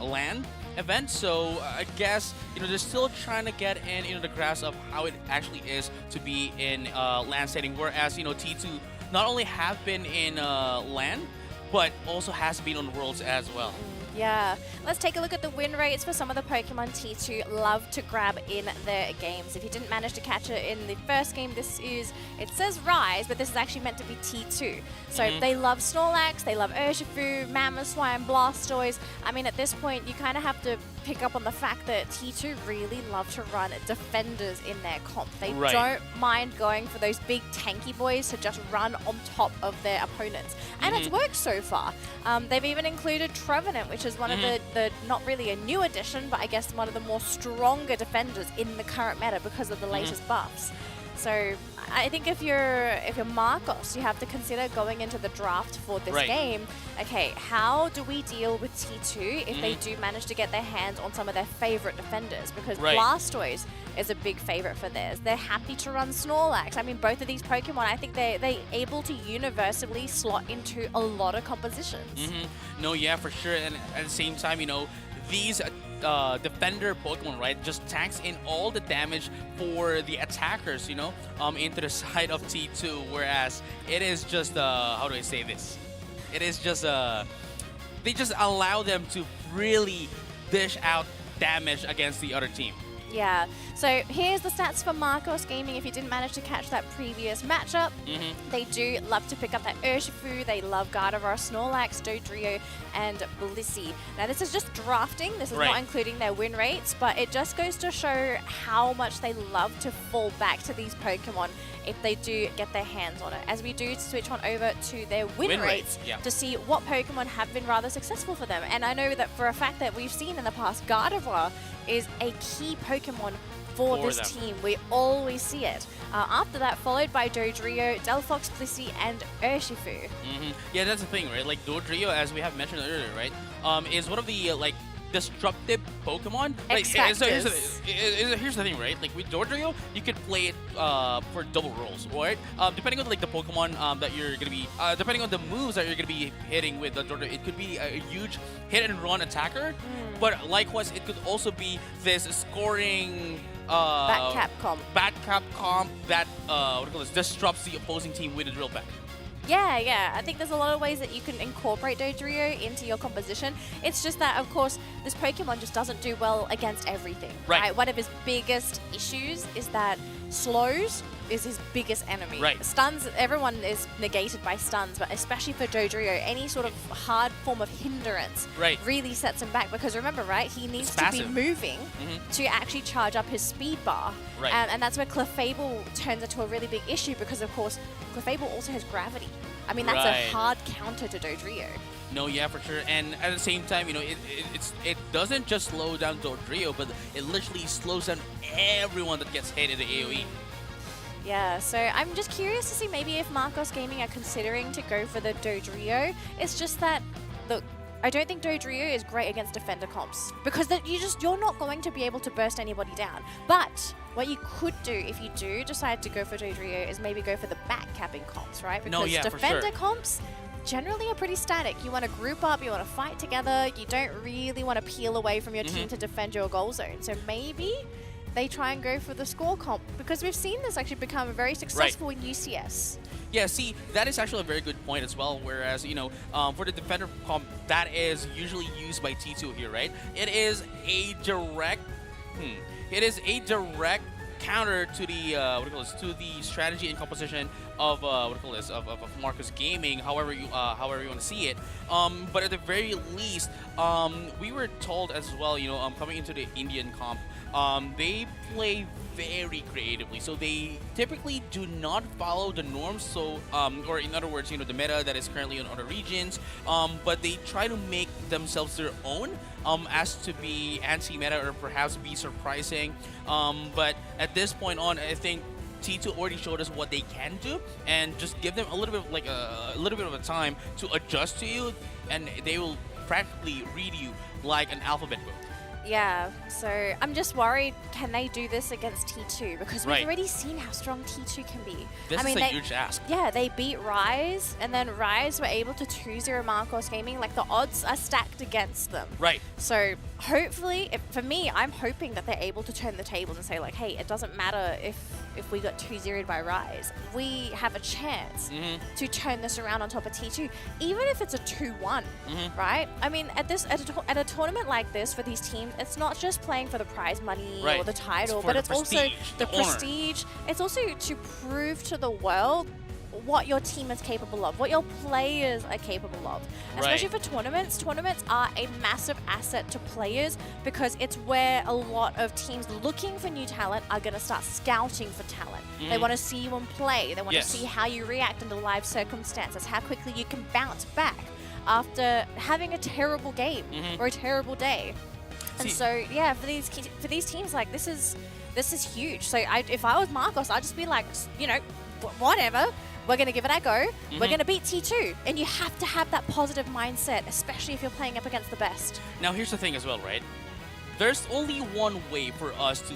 LAN. event. So I guess they're still trying to get in the grasp of how it actually is to be in LAN setting. Whereas T2 not only have been in LAN, but also has been on Worlds as well. Yeah, let's take a look at the win rates for some of the Pokemon T2 love to grab in their games. If you didn't manage to catch it in the first game, it says Rise, but this is actually meant to be T2. So they love Snorlax, they love Urshifu, Mamoswine, Blastoise. I mean, at this point, you kind of have to pick up on the fact that T2 really love to run defenders in their comp. They don't mind going for those big tanky boys to just run on top of their opponents. And it's worked so far. They've even included Trevenant, which is one of the not really a new addition, but I guess one of the more stronger defenders in the current meta because of the latest buffs. So I think if you're Marcos, you have to consider going into the draft for this game. Okay, how do we deal with T2 if they do manage to get their hands on some of their favorite defenders? Because Blastoise is a big favorite for theirs. They're happy to run Snorlax. I mean, both of these Pokemon, I think they're able to universally slot into a lot of compositions. No, yeah, for sure. And at the same time, these defender Pokemon, right, just tanks in all the damage for the attackers, into the side of T2, whereas it is just, how do I say this? It is just, they just allow them to really dish out damage against the other team. Yeah, so here's the stats for Marcos Gaming if you didn't manage to catch that previous matchup. They do love to pick up that Urshifu, they love Gardevoir, Snorlax, Dodrio, and Blissey. Now this is just drafting, this is not including their win rates, but it just goes to show how much they love to fall back to these Pokemon if they do get their hands on it. As we do switch on over to their win rates to see what Pokemon have been rather successful for them. And I know that for a fact that we've seen in the past, Gardevoir is a key Pokemon for this team. We always see it. After that, followed by Dodrio, Delphox, Blissey, and Urshifu. Yeah, that's the thing, right? Like Dodrio, as we have mentioned earlier, right, is one of the disruptive Pokemon. Like, so here's the thing, right? Like with Dodrio, you could play it for double roles, right? Depending on like the Pokemon that you're gonna be, depending on the moves that you're gonna be hitting with the Dodrio, it could be a huge hit and run attacker. But likewise, it could also be this scoring Batcap comp that disrupts the opposing team with a drill back. Yeah, I think there's a lot of ways that you can incorporate Dodrio into your composition. It's just that, of course, this Pokemon just doesn't do well against everything. One of his biggest issues is that slows is his biggest enemy. Stuns, everyone is negated by stuns, but especially for Dodrio, any sort of hard form of hindrance really sets him back. Because remember, he needs to be moving to actually charge up his speed bar. And that's where Clefable turns into a really big issue because, of course, Clefable also has gravity. I mean, that's a hard counter to Dodrio. No, yeah, for sure. And at the same time, it doesn't just slow down Dodrio, but it literally slows down everyone that gets hit in the AoE. Yeah, so I'm just curious to see maybe if Marcos Gaming are considering to go for the Dodrio. It's just that, look, I don't think Dodrio is great against defender comps because you're not going to be able to burst anybody down. But what you could do if you do decide to go for Dodrio is maybe go for the back capping comps, right? Because defender comps generally are pretty static. You want to group up, you want to fight together, you don't really want to peel away from your team to defend your goal zone. So maybe they try and go for the score comp because we've seen this actually become very successful in UCS. Yeah, see, that is actually a very good point as well. Whereas, for the defender comp, that is usually used by T2 here, right? It is a direct, counter to the to the strategy and composition of of Marcos Gaming, however you want to see it. But at the very least, we were told as well, coming into the Indian comp, they play very creatively. So they typically do not follow the norms. So, or in other words, the meta that is currently in other regions. But they try to make themselves their own, as to be anti-meta or perhaps be surprising. But at this point on, I think T2 already showed us what they can do, and just give them a little bit of a time to adjust to you, and they will practically read you like an alphabet book. Yeah, so I'm just worried, can they do this against T2? Because we've already seen how strong T2 can be. This is a huge ask. Yeah, they beat Rise, and then Rise were able to 2-0 Marcos Gaming. Like, the odds are stacked against them. Right. So hopefully, for me, I'm hoping that they're able to turn the tables and say, like, hey, it doesn't matter if we got 2-0'd by Rise. We have a chance to turn this around on top of T2, even if it's a 2-1, right? I mean, at a tournament like this for these teams, it's not just playing for the prize money or the title, but it's also the prestige. It's also to prove to the world what your team is capable of, what your players are capable of. Especially for tournaments. Tournaments are a massive asset to players because it's where a lot of teams looking for new talent are going to start scouting for talent. They want to see you in play. They want to see how you react under live circumstances, how quickly you can bounce back after having a terrible game or a terrible day. And so, yeah, for these teams, like, this is huge. So if I was Marcos, I'd just be like, you know, whatever. We're going to give it a go. We're going to beat T2. And you have to have that positive mindset, especially if you're playing up against the best. Now, here's the thing as well, right? There's only one way for us to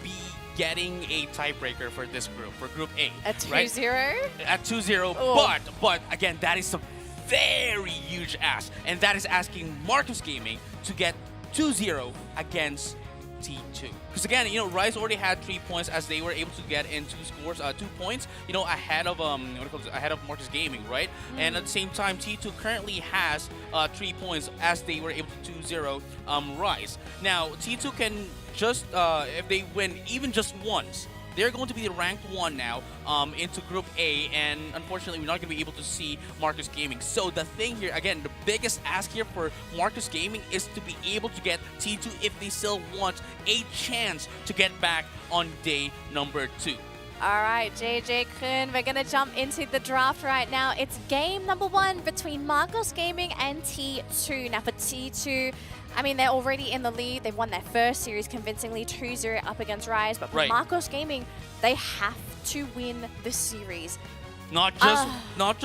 be getting a tiebreaker for this group, for Group A. At 2-0? Right? At 2-0, but again, that is a very huge ask. And that is asking Marcus Gaming to get 2-0 against T2. Because again, you know, Rise already had 3 points as they were able to get in 2 scores, 2 points, you know, ahead of ahead of Marcus Gaming, right? And at the same time, T2 currently has 3 points as they were able to 2-0 Rise. Now, T2 can just if they win even just once, they're going to be ranked 1 now into Group A, and unfortunately, we're not going to be able to see Marcus Gaming. So the thing here, again, the biggest ask here for Marcus Gaming is to be able to get T2 if they still want a chance to get back on day number 2. All right, JJ Kun, we're going to jump into the draft right now. It's game number 1 between Marcos Gaming and T2. Now for T2, I mean, they're already in the lead. They've won their first series convincingly, 2-0 up against Rise. But for Marcos Gaming, they have to win the series. Not just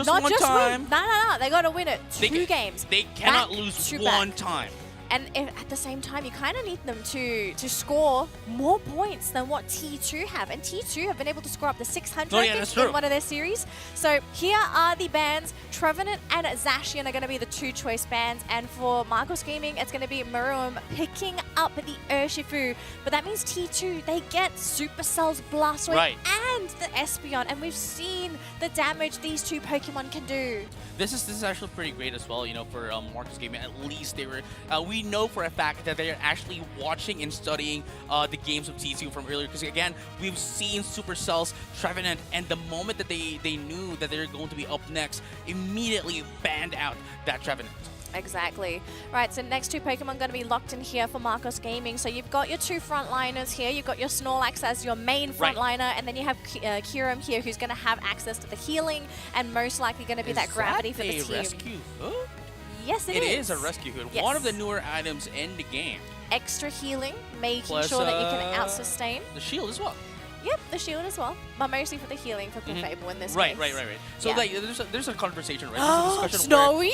one time. No. They got to win it 2 games. They cannot lose one time. And at the same time, you kind of need them to score more points than what T2 have. And T2 have been able to score up to 600 in one of their series. So here are the bans. Trevenant and Zacian are going to be the 2 choice bans. And for Marcos Gaming, it's going to be Maruum picking up the Urshifu. But that means T2, they get Supercell's Blastoise and the Espeon. And we've seen the damage these 2 Pokemon can do. This is actually pretty great as well, you know, for Marcus Gaming. At least they were, we know for a fact that they're actually watching and studying the games of T2 from earlier. Because again, we've seen Supercell's Trevenant, and the moment that they knew that they're going to be up next, immediately banned out that Trevenant. Exactly. Right, so next 2 Pokemon going to be locked in here for Marcos Gaming. So you've got your 2 frontliners here. You've got your Snorlax as your main frontliner, and then you have Kyurem here, who's going to have access to the healing and most likely going to be that gravity for the team. Rescue hook? Yes, it is. It is a rescue hook. Yes. One of the newer items in the game. Extra healing, making Plus, sure that you can out-sustain. The shield as well. Yep, the shield as well, but mostly for the healing for Clefable in this Right. case. So like, there's a conversation, right? There's a discussion Snowy?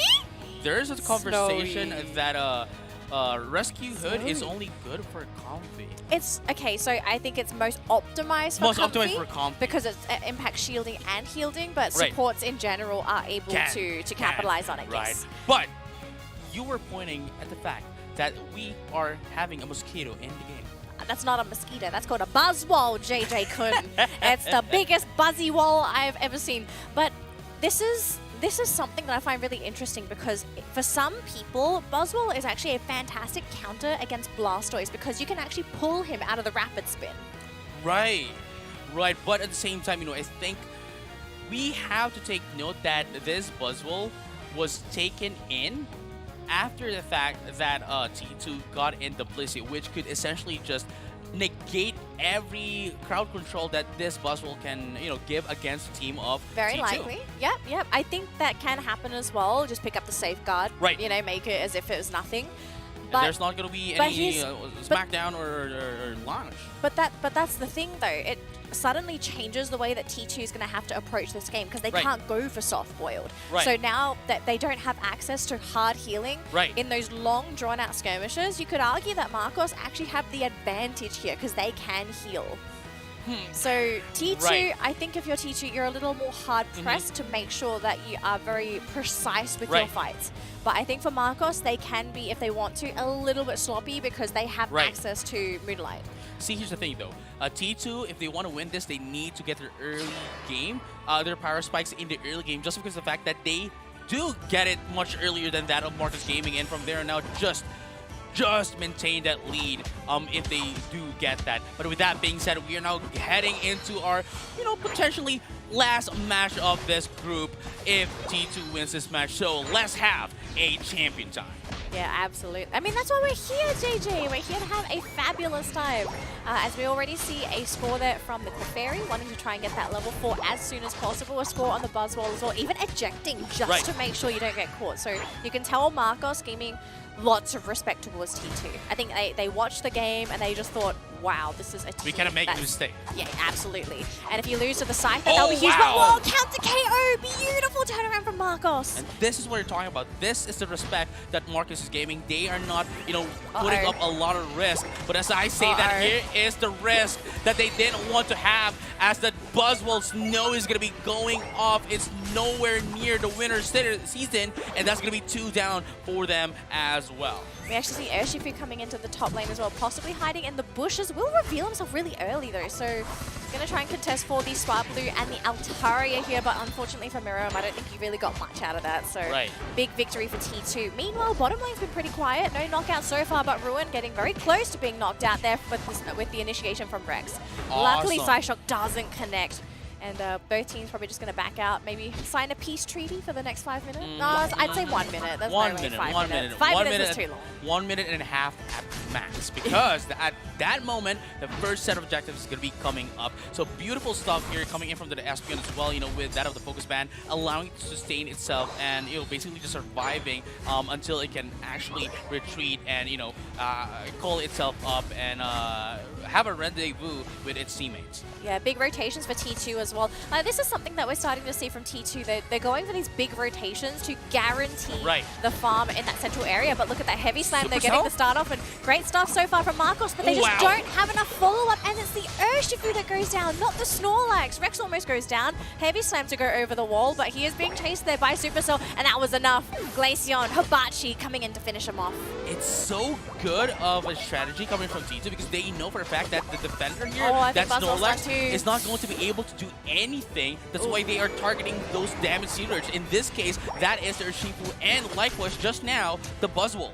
There's a conversation that Rescue Hood is only good for Comfy. It's okay, so I think it's most optimized for Comfy because it impacts shielding and healing, but supports in general are able to capitalize on it. Yes. But you were pointing at the fact that we are having a mosquito in the game. That's not a mosquito. That's called a buzzwole, JJ Kun. It's the biggest buzzy wall I've ever seen. But this is something that I find really interesting because for some people, Buzzwole is actually a fantastic counter against Blastoise because you can actually pull him out of the rapid spin. Right. But at the same time, you know, I think we have to take note that this Buzzwole was taken in after the fact that T2 got in the Blissey, which could essentially just negate every crowd control that this Buzzwole can, you know, give against a team of Very T2. likely. Yep. I think that can happen as well. Just pick up the safeguard. Right. You know, make it as if it was nothing. But there's not going to be but any he's- SmackDown or launch. But that's the thing though. It suddenly changes the way that T2 is going to have to approach this game because they Right. can't go for soft boiled. Right. So now that they don't have access to hard healing Right. in those long drawn out skirmishes, you could argue that Marcos actually have the advantage here because they can heal. So T2, Right. I think if you're T2, you're a little more hard pressed to make sure that you are very precise with your Right. fights. But I think for Marcos, they can be, if they want to, a little bit sloppy because they have Right. access to Moonlight. See, here's the thing though. T2, if they want to win this, they need to get their early game, their power spikes in the early game, just because of the fact that they do get it much earlier than that of Marcus Gaming, and from there now just maintain that lead if they do get that. But with that being said, we are now heading into our, potentially last match of this group if T2 wins this match. So let's have a champion time. Yeah, absolutely. I mean, that's why we're here, JJ. We're here to have a fabulous time. As we already see a score there from the Clefairy, wanting to try and get that level 4 as soon as possible. A score on the Buzzwall as well, even ejecting just Right. to make sure you don't get caught. So you can tell Marcos Gaming lots of respect towards T2. I think they watched the game and they just thought, wow, this is a team We cannot make a that's- mistake. Yeah, absolutely. And if you lose to the Scythe, then Oh, that'll be huge. wow. But whoa, counter KO! Beautiful turnaround from Marcos. And this is what you're talking about. This is the respect that Marcus is gaming. They are not, putting up a lot of risk. But as I say that, here is the risk that they didn't want to have, as that Buzzwell Snow is going to be going off. It's nowhere near the winner's season, and that's going to be 2 down for them as well. We actually see Urshifu coming into the top lane as well, possibly hiding in the bushes. Will reveal himself really early though, so going to try and contest for the Spark Blue and the Altaria here, but unfortunately for Miriam, I don't think he really got much out of that, so big victory for T2. Meanwhile, bottom lane's been pretty quiet, no knockouts so far, but Ruin getting very close to being knocked out there with the initiation from Rex. Luckily, Psyshock doesn't connect. And both teams probably just going to back out, maybe sign a peace treaty for the next 5 minutes. No, I'd say 1 minute. There's no way 5 minutes. 5 minutes is too long. 1 minute and a half at max, because at that moment, the first set of objectives is going to be coming up. So beautiful stuff here coming in from the Espion as well, with that of the focus band, allowing it to sustain itself and, basically just surviving until it can actually retreat and, call itself up and have a rendezvous with its teammates. Yeah, big rotations for T2 as well. This is something that we're starting to see from T2. They're going for these big rotations to guarantee the farm in that central area. But look at that heavy slam. They're getting the start off, and great stuff so far from Marcos, but they just don't have enough follow-up, and it's the Urshifu that goes down, not the Snorlax. Rex almost goes down. Heavy slam to go over the wall, but he is being chased there by Supercell, and that was enough. Glaceon, Hibachi coming in to finish him off. It's so good of a strategy coming from T2 because they know for a fact that the defender here, that Snorlax, is not going to be able to do anything. That's why they are targeting those damaged sealers. In this case, that is their Shifu, and likewise, just now, the Buzzwole.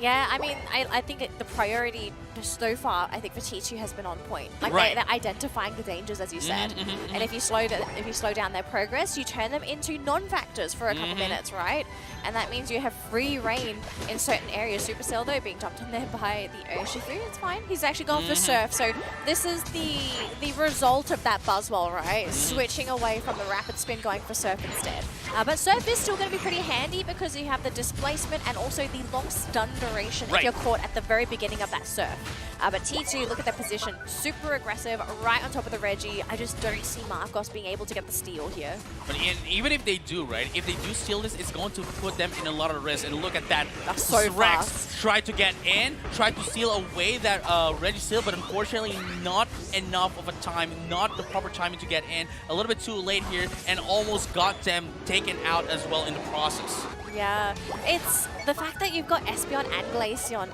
Yeah, I mean, I think the priority so far, I think for T2 has been on point. Like they're identifying the dangers, as you said. And if you slow down their progress, you turn them into non-factors for a couple minutes, right? And that means you have free reign in certain areas. Supercell though being dumped on there by the Urshifu, it's fine. He's actually gone for Surf, so this is the result of that Buzzwole, right? Switching away from the rapid spin, going for Surf instead. But Surf is still going to be pretty handy because you have the displacement and also the long stun duration if you're caught at the very beginning of that Surf. But T2, look at their position, super aggressive, right on top of the Reggie. I just don't see Marcos being able to get the steal here. But even if they do, if they do steal this, it's going to put them in a lot of risk. And look at that. That's so Rex fast. tried to get in, tried to steal away that Reggie steal, but unfortunately not enough of a time, not the proper timing to get in. A little bit too late here, and almost got them taken out as well in the process. Yeah, it's the fact that you've got Espeon and Glaceon.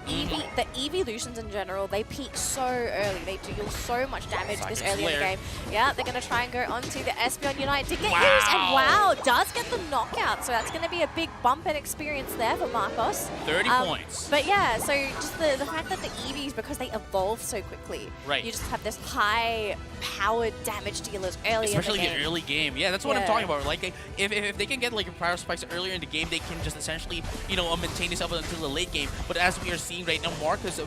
The evolutions in general, they peak so early. They deal so much damage this early in the game. Yeah, they're going to try and go onto the Espeon Unite to get used. And wow, does get the knockout. So that's going to be a big bump in experience there for Marcos. 30 points. But yeah, so just the fact that the EVs, because they evolve so quickly, you just have this high-powered damage dealers early Especially in the game. the early game. Yeah, that's what I'm talking about. Like, if they can get like power spikes earlier in the game, they can just essentially, maintain this up until the late game. But as we are seeing right now, Marcus,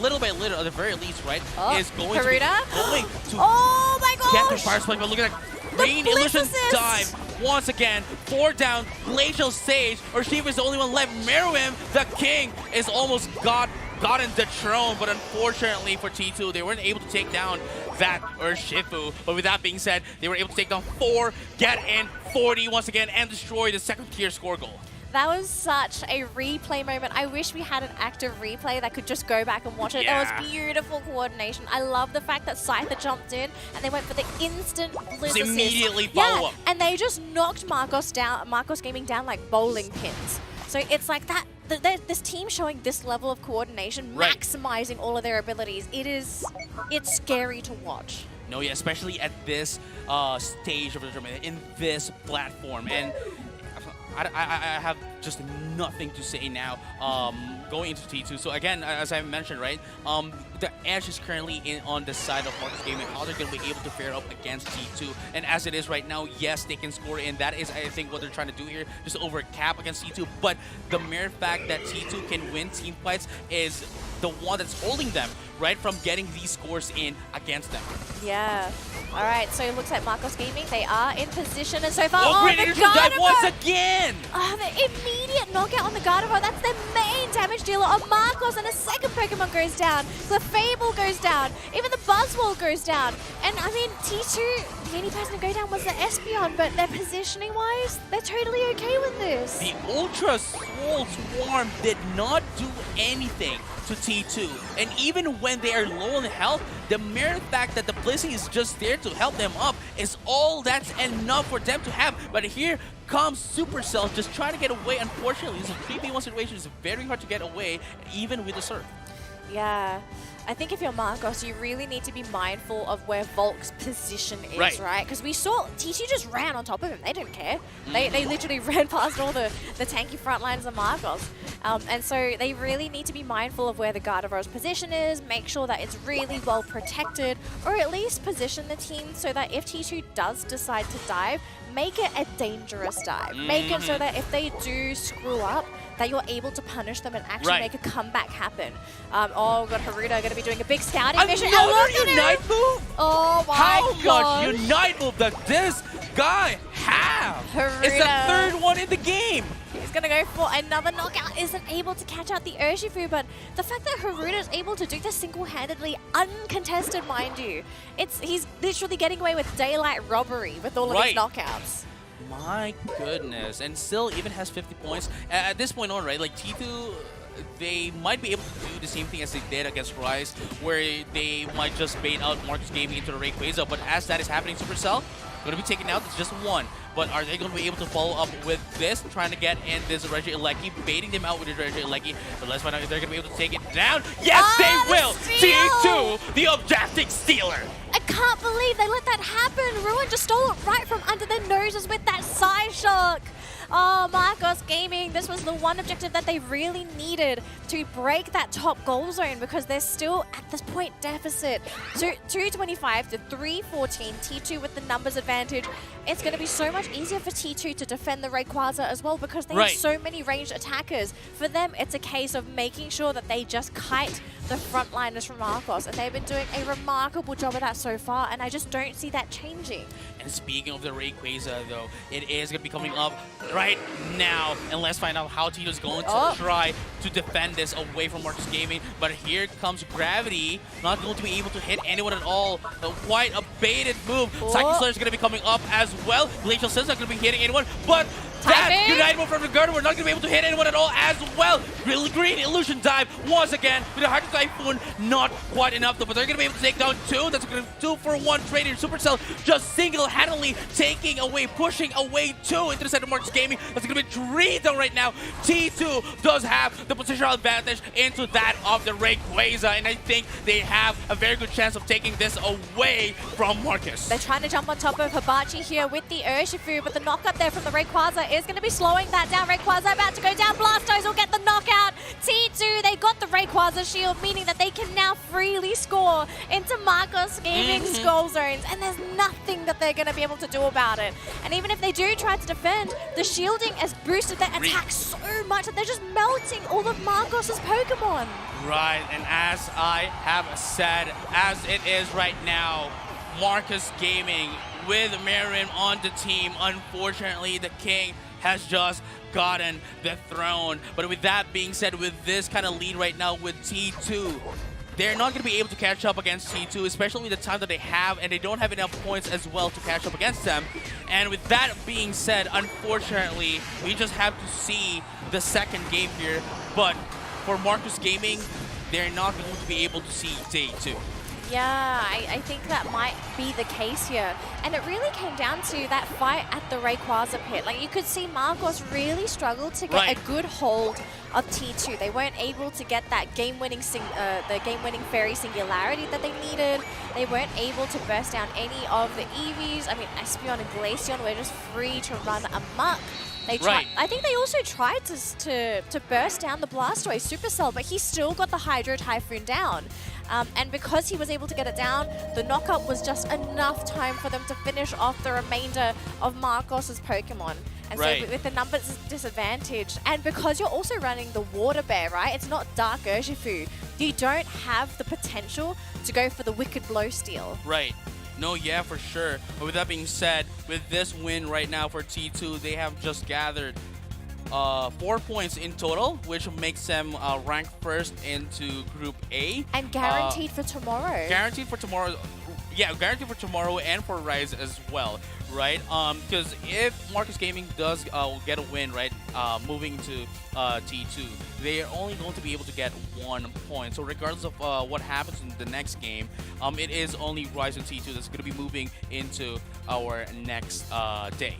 little by little, at the very least, is going to oh my get the gosh! fire spike. But look at that green illusion dive. once again. 4 down, Glacial Sage. Urshifu is the only one left. Meruem, the king, is almost gotten dethroned, but unfortunately for T2, they weren't able to take down that Urshifu. But with that being said, they were able to take down 4, get in 40 once again, and destroy the second tier score goal. That was such a replay moment. I wish we had an active replay that could just go back and watch it. Yeah. That was beautiful coordination. I love the fact that Scyther jumped in and they went for the instant blizz assist. Immediately follow up. And they just knocked Marcos Gaming down like bowling pins. So it's like that. This team showing this level of coordination, right, maximizing all of their abilities. It's scary to watch. No, yeah, especially at this stage of the tournament, in this platform. And I have just nothing to say now going into T2. So again, as I mentioned, right, the edge is currently on the side of Marcus Gaming. How they're going to be able to fare up against T2. And as it is right now, yes, they can score, and that is, I think, what they're trying to do here, just over cap against T2. But the mere fact that T2 can win team fights is the one that's holding them, right, from getting these scores in against them. Yeah. All right, so it looks like Marcos Gaming, they are in position, and so far, great energy dive once again! Oh, the immediate knockout on the Gardevoir. That's their main damage dealer on Marcos, and a second Pokemon goes down. The Fable goes down. Even the Buzzwole goes down. And I mean, T2, the only person to go down was the Espeon, but their positioning-wise, they're totally okay with this. The Ultra Soul Swarm did not do anything to T2. And even when they are low on health, the mere fact that the Blissey is just there to help them up is all that's enough for them to have. But here comes Supercell just trying to get away. Unfortunately, this is a 3v1 situation. It's very hard to get away, even with the Surf. Yeah. I think if you're Marcos, you really need to be mindful of where Volk's position is, right? Because we saw T2 just ran on top of him. They didn't care. They literally ran past all the tanky front lines of Marcos. And so they really need to be mindful of where the Gardevoir's position is, make sure that it's really well protected, or at least position the team so that if T2 does decide to dive, make it a dangerous dive. Make it so that if they do screw up, that you're able to punish them and actually make a comeback happen. Oh, we've got Haruta going to be doing a big scouting mission. Another Unite move? Oh my How gosh. much Unite move does this guy have? Haruta. It's the third one in the game. He's going to go for another knockout. Isn't able to catch out the Urshifu, but the fact that Haruta is able to do this single-handedly, uncontested, mind you, he's literally getting away with daylight robbery with all of his knockouts. My goodness, and still even has 50 points. At this point on, right, like T2, they might be able to do the same thing as they did against Rise, where they might just bait out Marcus Gaming into the Rayquaza, but as that is happening, Supercell going to be taken out. It's just one. But are they going to be able to follow up with this, trying to get in this Regieleki, baiting them out with the Regieleki? But let's find out if they're going to be able to take it down. Yes, they will! T2, the objective stealer! I can't believe they let that happen. Ruin just stole it right from under their noses with that side shock. Oh, Marcos Gaming, this was the one objective that they really needed to break that top goal zone because they're still at this point deficit. 225 to 314, T2 with the numbers advantage. It's going to be so much easier for T2 to defend the Rayquaza as well because they have so many ranged attackers. For them, it's a case of making sure that they just kite the frontliners from Marcos, and they've been doing a remarkable job of that so far, and I just don't see that changing. And speaking of the Rayquaza, though, it is going to be coming up right now, and let's find out how Tito's going to try to defend this away from Marcus Gaming. But here comes Gravity, not going to be able to hit anyone at all. Quite a baited move. Psychic Slayer is going to be coming up as well. Glacial Sense not going to be hitting anyone, but that Unite move from the Gardevoir, we're not going to be able to hit anyone at all as well. Really green Illusion Dive once again with a Hydro Typhoon, not quite enough though, but they're going to be able to take down two. That's going to 2-for-1 trade in. Supercell just single-handedly taking away, pushing away two into the center of Marcus Gaming. That's going to be 3 down right now. T2 does have the positional advantage into that of the Rayquaza, and I think they have a very good chance of taking this away from Marcus. They're trying to jump on top of Hibachi here with the Urshifu, but the knockup there from the Rayquaza is going to be slowing that down. Rayquaza about to go down. Blastoise will get the knockout. T2, they got the Rayquaza shield, meaning that they can now freely score into Marcos Gaming's goal zones, and there's nothing that they're going to be able to do about it. And even if they do try to defend, the shielding has boosted their attack so much that they're just melting all of Marcos's Pokemon. Right, and as I have said, as it is right now, Marcus Gaming with Marin on the team. Unfortunately, the King has just gotten the throne. But with that being said, with this kind of lead right now with T2, they're not going to be able to catch up against T2, especially with the time that they have, and they don't have enough points as well to catch up against them. And with that being said, unfortunately, we just have to see the second game here. But for Marcus Gaming, they're not going to be able to see day 2. Yeah, I think that might be the case here. And it really came down to that fight at the Rayquaza pit. Like, you could see Marcos really struggled to get a good hold of T2. They weren't able to get that game-winning fairy singularity that they needed. They weren't able to burst down any of the EVs. I mean, Espeon and Glaceon were just free to run amok. They tried, I think they also tried to burst down the Blastoise Supercell, but he still got the Hydro Typhoon down. And because he was able to get it down, the knockup was just enough time for them to finish off the remainder of Marcos's Pokemon. And so with the numbers disadvantage, and because you're also running the Water Bear, right? It's not Dark Urshifu. You don't have the potential to go for the Wicked Blow Steel. Right. No, yeah, for sure. But with that being said, with this win right now for T2, they have just gathered 4 points in total, which makes them rank first into Group A. And guaranteed for tomorrow. Guaranteed for tomorrow. Yeah, guaranteed for tomorrow and for Rise as well, right? Because if Marcus Gaming does get a win, right, moving to T2, they are only going to be able to get 1 point. So regardless of what happens in the next game, it is only Rise and T2 that's going to be moving into our next day.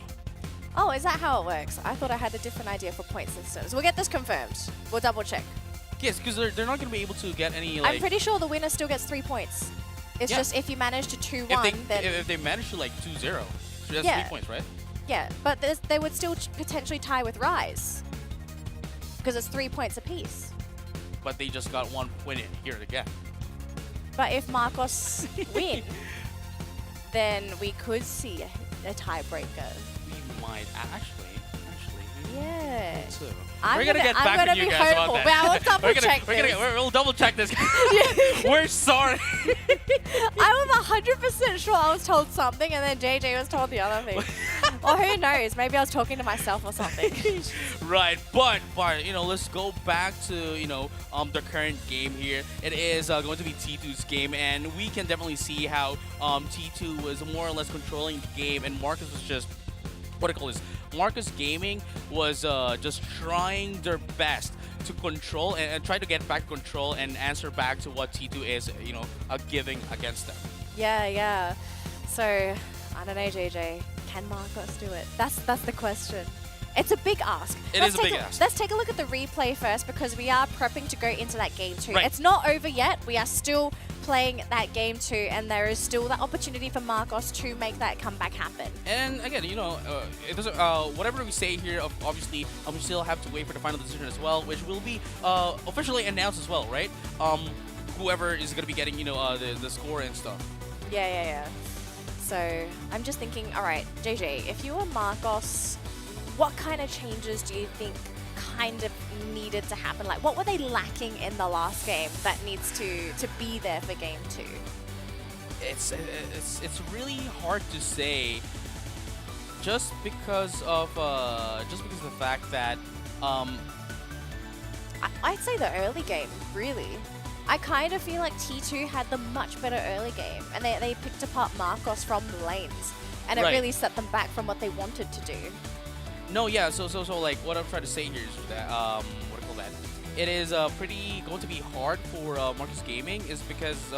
Oh, is that how it works? I thought I had a different idea for point systems. We'll get this confirmed. We'll double check. Yes, because they're not going to be able to get any, like... I'm pretty sure the winner still gets 3 points. It's just if you manage to 2-1, then... If they manage to, like, 2-0, so that's 3 points, right? Yeah, but they would still potentially tie with Rise. Because it's 3 points apiece. But they just got 1 win in here again. But if Marcos win, then we could see a tiebreaker. We might actually. Yeah. Too. I'm gonna get back with you guys about that. Well, we'll double check this. We'll double check this. We're sorry. I was 100% sure I was told something and then JJ was told the other thing. Or who knows? Maybe I was talking to myself or something. Right, but you know, let's go back to the current game here. It is going to be T2's game, and we can definitely see how T2 was more or less controlling the game, and Marcus was just Marcus Gaming was just trying their best to control and try to get back control and answer back to what T2 is, giving against them. Yeah. So, I don't know, JJ. Can Marcos do it? That's the question. It's a big ask. It is a big ask. Let's take a look at the replay first because we are prepping to go into that game 2. Right. It's not over yet. We are still playing that game 2, and there is still that opportunity for Marcos to make that comeback happen. And again, it doesn't. Whatever we say here, obviously, we still have to wait for the final decision as well, which will be officially announced as well, right? Whoever is going to be getting, the score and stuff. Yeah. So I'm just thinking, all right, JJ, if you were Marcos, what kind of changes do you think kind of needed to happen? Like, what were they lacking in the last game that needs to be there for game 2? It's really hard to say, just because of the fact that I'd say the early game, really. I kind of feel like T2 had the much better early game, and they picked apart Marcos from the lanes, and it really set them back from what they wanted to do. No, yeah. So like what I'm trying to say here is that it is pretty going to be hard for Marcus Gaming, is because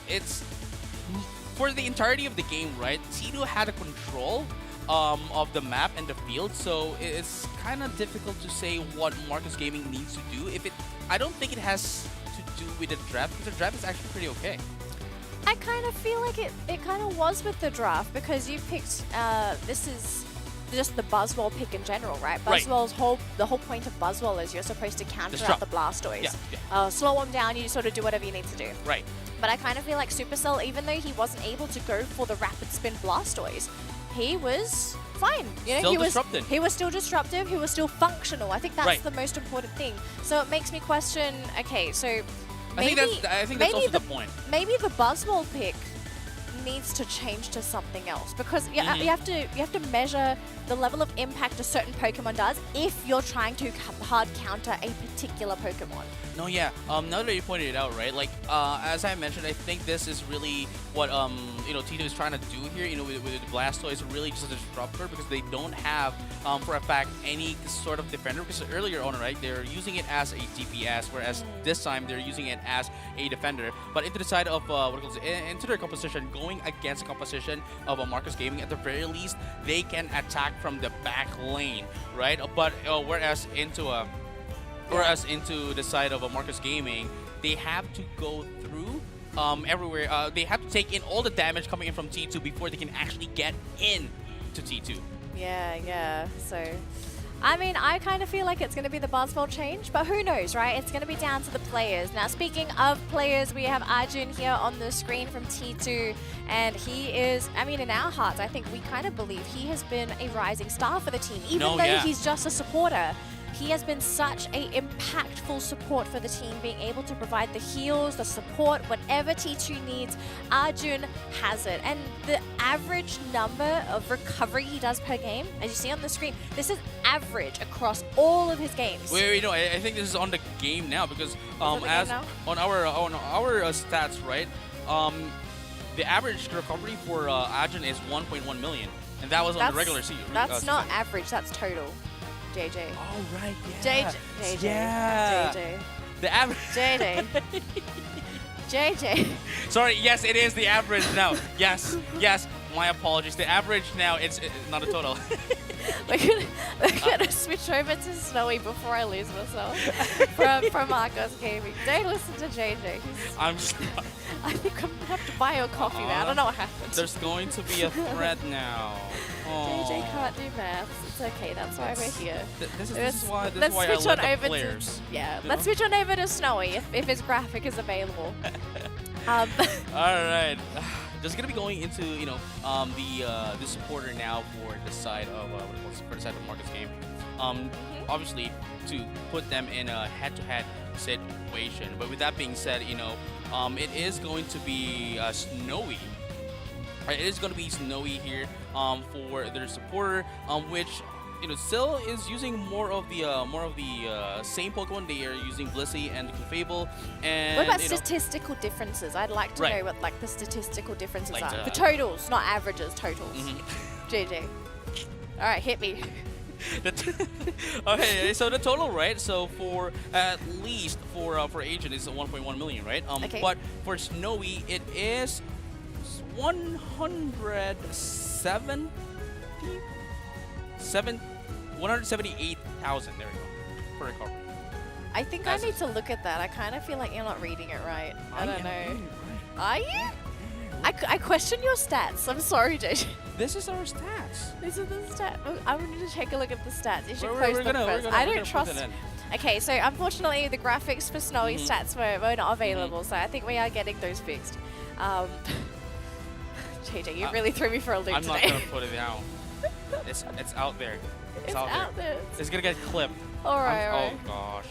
it's for the entirety of the game, right? T2 had a control of the map and the field, so it's kind of difficult to say what Marcus Gaming needs to do. I don't think it has to do with the draft, because the draft is actually pretty okay. I kind of feel like it kind of was with the draft, because you picked this is just the Buzzwole pick in general, right? Buzzwole's the whole point of Buzzwole is you're supposed to counter out the Blastoise. Yeah. Slow him down, you sort of do whatever you need to do. Right. But I kind of feel like Supercell, even though he wasn't able to go for the rapid spin Blastoise, he was fine. Still disrupted. He was still disruptive, he was still functional. I think that's the most important thing. So it makes me question, okay, so maybe, I think that's also the point. Maybe the Buzzwole pick needs to change to something else because you have to measure the level of impact a certain Pokemon does if you're trying to hard counter a particular Pokemon. No, yeah. Now that you pointed it out, right? Like, as I mentioned, I think this is really what Tito is trying to do here. With the Blastoise, really just a disruptor because they don't have, for a fact, any sort of defender. Because earlier on, right, they're using it as a DPS, whereas this time they're using it as a defender. But into the side of into their composition, going against the composition of Marcus Gaming, at the very least, they can attack from the back lane, right? But whereas into the side of Marcus Gaming, they have to go through everywhere. They have to take in all the damage coming in from T2 before they can actually get in to T2. Yeah. So, I mean, I kind of feel like it's going to be the Buzzball change, but who knows, right? It's going to be down to the players. Now, speaking of players, we have Arjun here on the screen from T2, and he is, I mean, in our hearts, I think we kind of believe he has been a rising star for the team, even though he's just a supporter. He has been such a impactful support for the team, being able to provide the heals, the support, whatever T2 needs. Arjun has it. And the average number of recovery he does per game, as you see on the screen, this is average across all of his games. Wait, no, I think this is on the game now because on our stats, right? The average recovery for Arjun is 1.1 million, and that was on the regular season. That's not average, that's total. JJ. Oh, right, yeah. JJ. Yeah. JJ. The average. JJ. JJ. Sorry, yes, it is the average now. Yes. My apologies. The average now, it's not a total. We're gonna switch over to Snowy before I lose myself from Marcos Gaming. Don't listen to JJ. I think I'm gonna have to buy your coffee now. I don't know what happened. There's going to be a thread now. JJ can't do maths. It's okay. That's why we're here. This is why I love the players. Let's switch on over to Snowy if his graphic is available. All right. Just gonna be going into the supporter now for the side of Marcus Game. Obviously to put them in a head-to-head situation. But with that being said, it is going to be Snowy. It is going to be Snowy here for their supporter, which still is using more of the same Pokemon. They are using Blissey and Clefable. And what about statistical differences? I'd like to know what the statistical differences are. For totals, not averages, totals. JJ. All right, hit me. Okay, so the total, right? So for at least for Agent is 1.1 million, right? Okay. But for Snowy, it is 178,000. There we go for recovery. I think I need to look at that. I kind of feel like you're not reading it right. I don't know. Are you? I question your stats. I'm sorry, JJ. This is our stats. These are the stats. I wanted to take a look at the stats. You should We're post them gonna- first. we're gonna- I we're don't gonna put trust. it in. Okay, so unfortunately the graphics for Snowy stats were not available, so I think we are getting those fixed. JJ, you really threw me for a loop I'm today. not gonna put it down. It's out there. It's out there. It's gonna get clipped. All right. Oh gosh.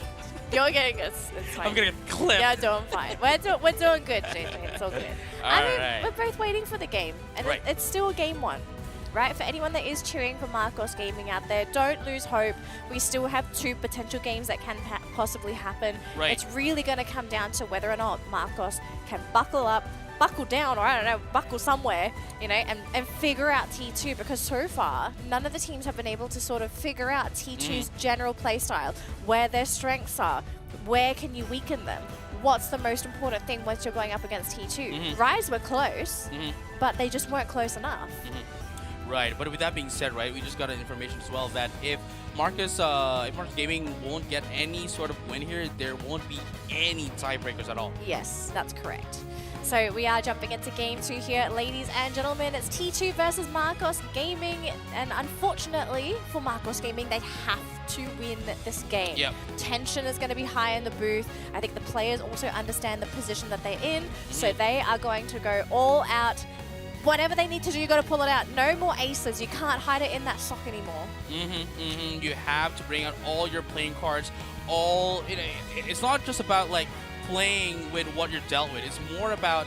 You're getting it. It's fine. I'm gonna get clipped. Yeah, doing fine. We're doing good, JJ. It's all good. Alright. We're both waiting for the game, and it's still game one. Right, for anyone that is cheering for Marcos Gaming out there, don't lose hope. We still have 2 potential games that can possibly happen. Right. It's really going to come down to whether or not Marcos can buckle up, buckle down, or I don't know, buckle somewhere, and figure out T2, because so far, none of the teams have been able to sort of figure out T2's general playstyle, where their strengths are, where can you weaken them, what's the most important thing once you're going up against T2. Rise were close, but they just weren't close enough. Right, but with that being said, right, we just got an information as well that if Marcus Gaming won't get any sort of win here, there won't be any tiebreakers at all. Yes, that's correct. So we are jumping into game 2 here, ladies and gentlemen. It's T2 versus Marcos Gaming, and unfortunately for Marcos Gaming, they have to win this game. Yep. Tension is going to be high in the booth. I think the players also understand the position that they're in, so they are going to go all out. Whatever they need to do, you got to pull it out. No more aces. You can't hide it in that sock anymore. You have to bring out all your playing cards. It's not just about like playing with what you're dealt with. It's more about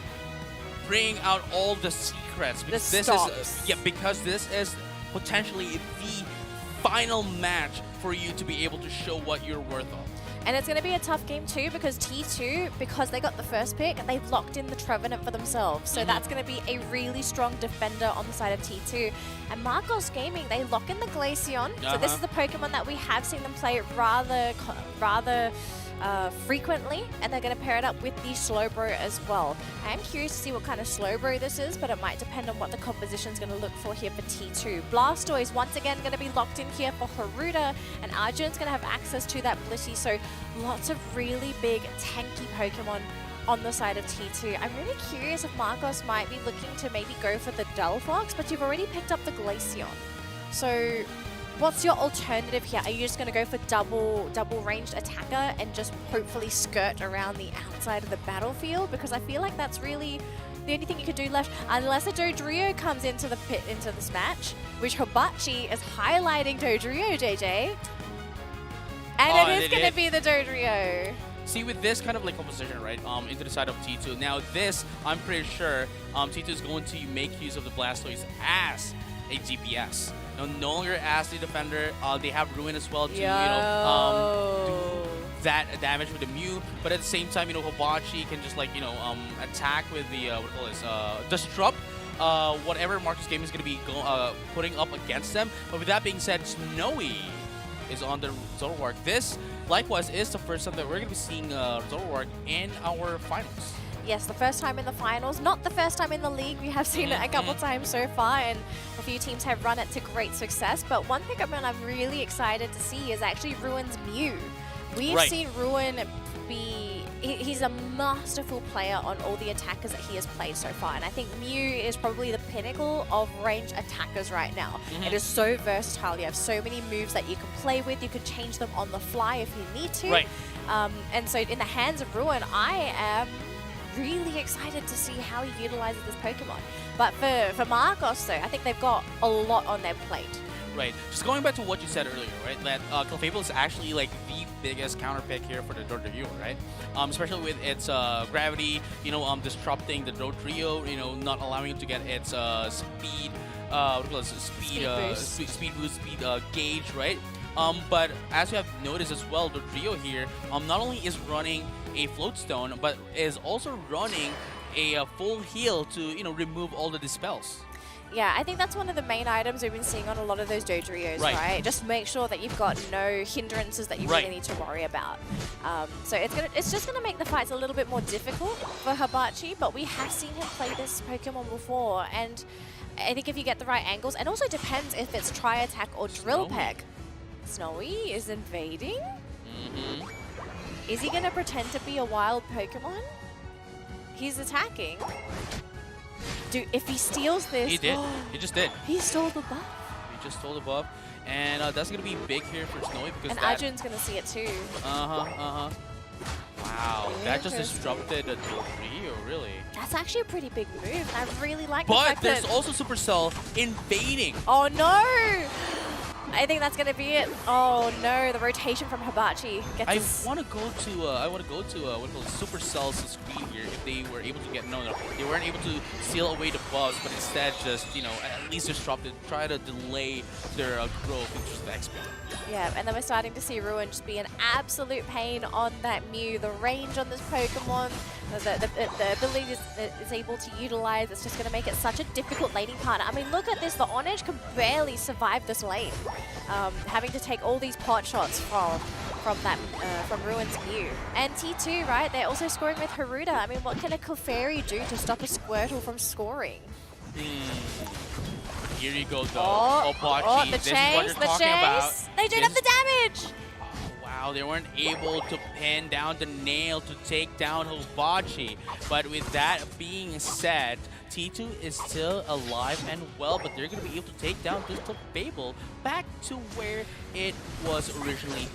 bring out all the secrets. Because this is because this is potentially the final match for you to be able to show what you're worth of. And it's going to be a tough game too because T2, because they got the first pick, they've locked in the Trevenant for themselves. So that's going to be a really strong defender on the side of T2. And Marcos Gaming, they lock in the Glaceon. So this is the Pokemon that we have seen them play rather frequently, and they're going to pair it up with the Slowbro as well. I am curious to see what kind of Slowbro this is, but it might depend on what the composition is going to look for here for T2. Blastoise once again going to be locked in here for Haruda, and Arjun's going to have access to that Blissey, so lots of really big tanky Pokemon on the side of T2. I'm really curious if Marcos might be looking to maybe go for the Delphox, but you've already picked up the Glaceon. So what's your alternative here? Are you just going to go for double ranged attacker and just hopefully skirt around the outside of the battlefield? Because I feel like that's really the only thing you could do left, unless a Dodrio comes into the pit, into this match, which Hibachi is highlighting Dodrio, JJ. And it is going to be the Dodrio. See, with this kind of like composition, right, into the side of T2. Now this, I'm pretty sure T2 is going to make use of the Blastoise as a DPS. No longer as the defender. They have Ruin as well to do that damage with the Mew, but at the same time, Hibachi can just like attack with the what do you call this, disrupt whatever Marcus Gaming is going to be putting up against them. But with that being said, Snowy is on the Zoroark. This likewise is the first time that we're going to be seeing Zoroark in our finals. Yes, the first time in the finals, not the first time in the league. We have seen it a couple times so far, and a few teams have run it to great success. But one Pokemon I'm really excited to see is actually Ruin's Mew. We've seen Ruin be... He's a masterful player on all the attackers that he has played so far, and I think Mew is probably the pinnacle of ranged attackers right now. It is so versatile. You have so many moves that you can play with. You can change them on the fly if you need to. And so in the hands of Ruin, I am really excited to see how he utilizes this Pokemon. But for Marcos though, I think they've got a lot on their plate. Right. Just going back to what you said earlier, right? That Clefable is actually like the biggest counter pick here for the Dodrio, right? Especially with its gravity, disrupting the Dodrio, not allowing it to get its speed, speed boost gauge, right? But as you have noticed as well, Dodrio here not only is running a Float Stone, but is also running a full heal to remove all the dispels. Yeah, I think that's one of the main items we've been seeing on a lot of those Dodrios, right? Just make sure that you've got no hindrances that you really need to worry about. So it's just gonna make the fights a little bit more difficult for Hibachi, but we have seen him play this Pokemon before, and I think if you get the right angles, and also depends if it's Tri-Attack or Drill Peck. Snowy is invading? Is he gonna pretend to be a wild Pokemon? He's attacking. Dude, if he steals this... He did. He just did. He stole the buff. He just stole the buff. And that's going to be big here for Snowy because and Arjun's going to see it too. Wow. That just disrupted the Dodrio, really. That's actually a pretty big move, and I really like the fact there's that... also Supercell invading. Oh no! I think that's gonna be it. Oh no, the rotation from Hibachi gets us. I want to go to what Supercell's screen here if they were able to get they weren't able to seal away the buffs, but instead just at least disrupt it, try to delay their growth into the XP. Yeah, and then we're starting to see Ruin just be an absolute pain on that Mew. The range on this Pokemon, the ability is able to utilize, it's just going to make it such a difficult laning partner. I mean, look at this. The Onage can barely survive this lane, having to take all these pot shots from Ruin's Mew. And T2, right, they're also scoring with Haruda. I mean, what can a Clefairy do to stop a Squirtle from scoring? Here you go, though. Hibachi, the this is what you're talking about. They don't have the damage! Wow, they weren't able to pin down the nail to take down Hibachi. But with that being said, T2 is still alive and well, but they're going to be able to take down this Clefable back to where it was originally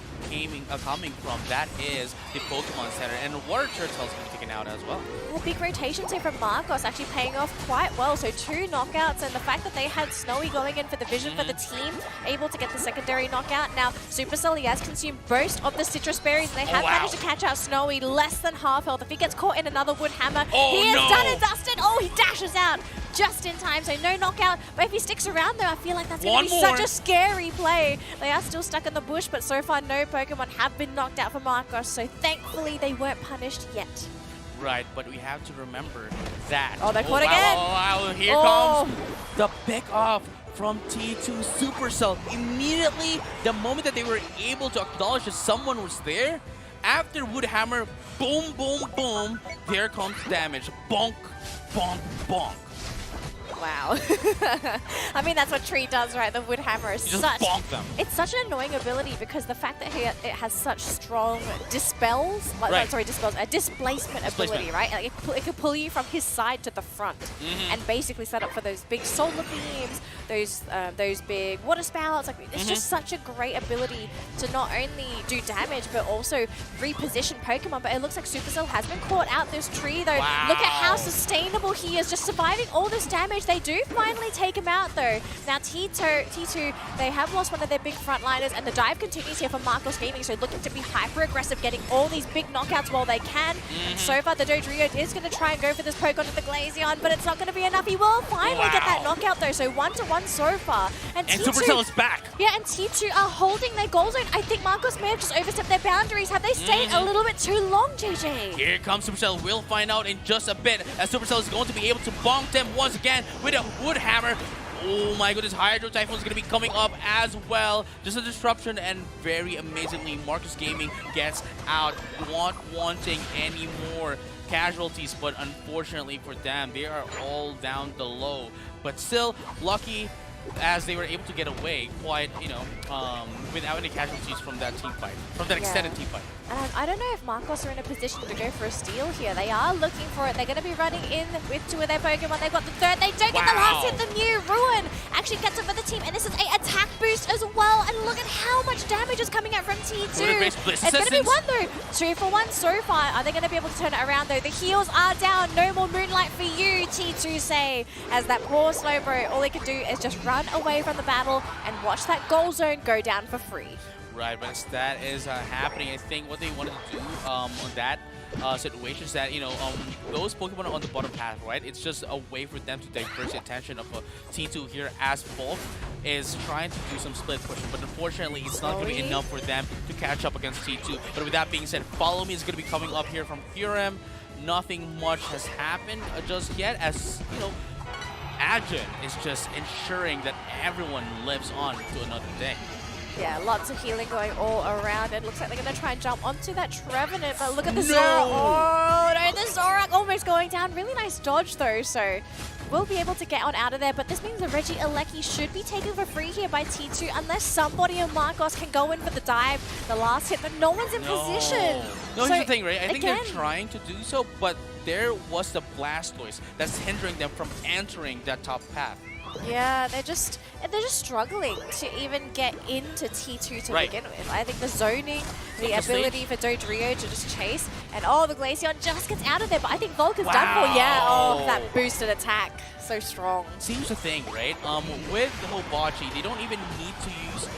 coming from. That is the Pokemon Center, and Water Turtle is going to be taken out as well. Big rotations here from Marcos, actually paying off quite well. So 2 knockouts, and the fact that they had Snowy going in for the vision for the team, able to get the secondary knockout. Now, Supercell, he has consumed most of the citrus berries, and they have managed to catch out Snowy less than half health. If he gets caught in another Wood Hammer, he is done and dusted. Oh, he dashes out just in time, so no knockout. But if he sticks around though, I feel like that's going to be such a scary play. They are still stuck in the bush, but so far no Pokemon have been knocked out for Marcos, so thankfully they weren't punished yet. Right, but we have to remember that. Oh, they're caught again. Wow, here comes the pick off from T2 Supercell. Immediately, the moment that they were able to acknowledge that someone was there, after Woodhammer, boom, boom, boom, there comes damage. Bonk, bonk, bonk. Wow. I mean, that's what Tree does, right? The Woodhammer is just bonk them. It's such an annoying ability because the fact that it has such strong dispels, displacement ability, right? Like it can pull you from his side to the front and basically set up for those big solar beams, those big water spouts. Like it's just such a great ability to not only do damage but also reposition Pokemon. But it looks like Supercell has been caught out this tree though. Wow. Look at how sustainable he is, just surviving all this damage. They do finally take him out though. Now T2, they have lost one of their big frontliners, and the dive continues here for Marcos Gaming, so looking to be hyper aggressive, getting all these big knockouts while they can. So far the Dodrio is going to try and go for this poke onto the Glaceon, but it's not going to be enough. He will finally get that knockout though, so 1-1 so far. And Supercell is back. Yeah, and T2 are holding their goal zone. I think Marcos may have just overstepped their boundaries. Have they stayed a little bit too long, JJ? Here comes Supercell. We'll find out in just a bit as Supercell is going to be able to bonk them once again with a Woodhammer. Oh my goodness, Hydro Typhoon is going to be coming up as well. Just a disruption, and very amazingly, Marcos Gaming gets out, not wanting any more casualties, but unfortunately for them, they are all down the low. But still, lucky as they were able to get away quite, without any casualties from that team fight, from that extended team fight. And I don't know if Marcos are in a position to go for a steal here. They are looking for it. They're going to be running in with two of their Pokemon. They've got the third. They don't get the last hit. The new Ruin actually gets it for the team. And this is a attack boost as well. And look at how much damage is coming out from T2. It's going to be one though. 2 for 1 so far. Are they going to be able to turn it around though? The heals are down. No more Moonlight for you, T2 say. As that poor Slowbro, all he can do is just run away from the battle and watch that goal zone go down for free. Right, but as that is happening, I think what they wanted to do on that situation is that, those Pokemon on the bottom path, right? It's just a way for them to divert the attention of T2 here, as Volk is trying to do some split pushing, but unfortunately it's not going to be enough for them to catch up against T2. But with that being said, Follow Me is going to be coming up here from Furem. Nothing much has happened just yet, as, Adjun is just ensuring that everyone lives on to another day. Yeah, lots of healing going all around. It looks like they're going to try and jump onto that Trevenant, but look at the Zoroark. Oh, no, the Zoroark almost going down. Really nice dodge, though, so we'll be able to get on out of there. But this means the Regieleki should be taken for free here by T2 unless somebody in Marcos can go in for the dive, the last hit, but no one's in position. No, here's the thing, right? I think they're trying to do so, but there was the Blastoise that's hindering them from entering that top path. Yeah, they're just struggling to even get into T2 to begin with. I think the zoning, the ability for Dodrio to just chase, and the Glaceon just gets out of there. But I think Volk is done for. Yeah, that boosted attack, so strong. Seems the thing, right? With Hibachi, they don't even need to use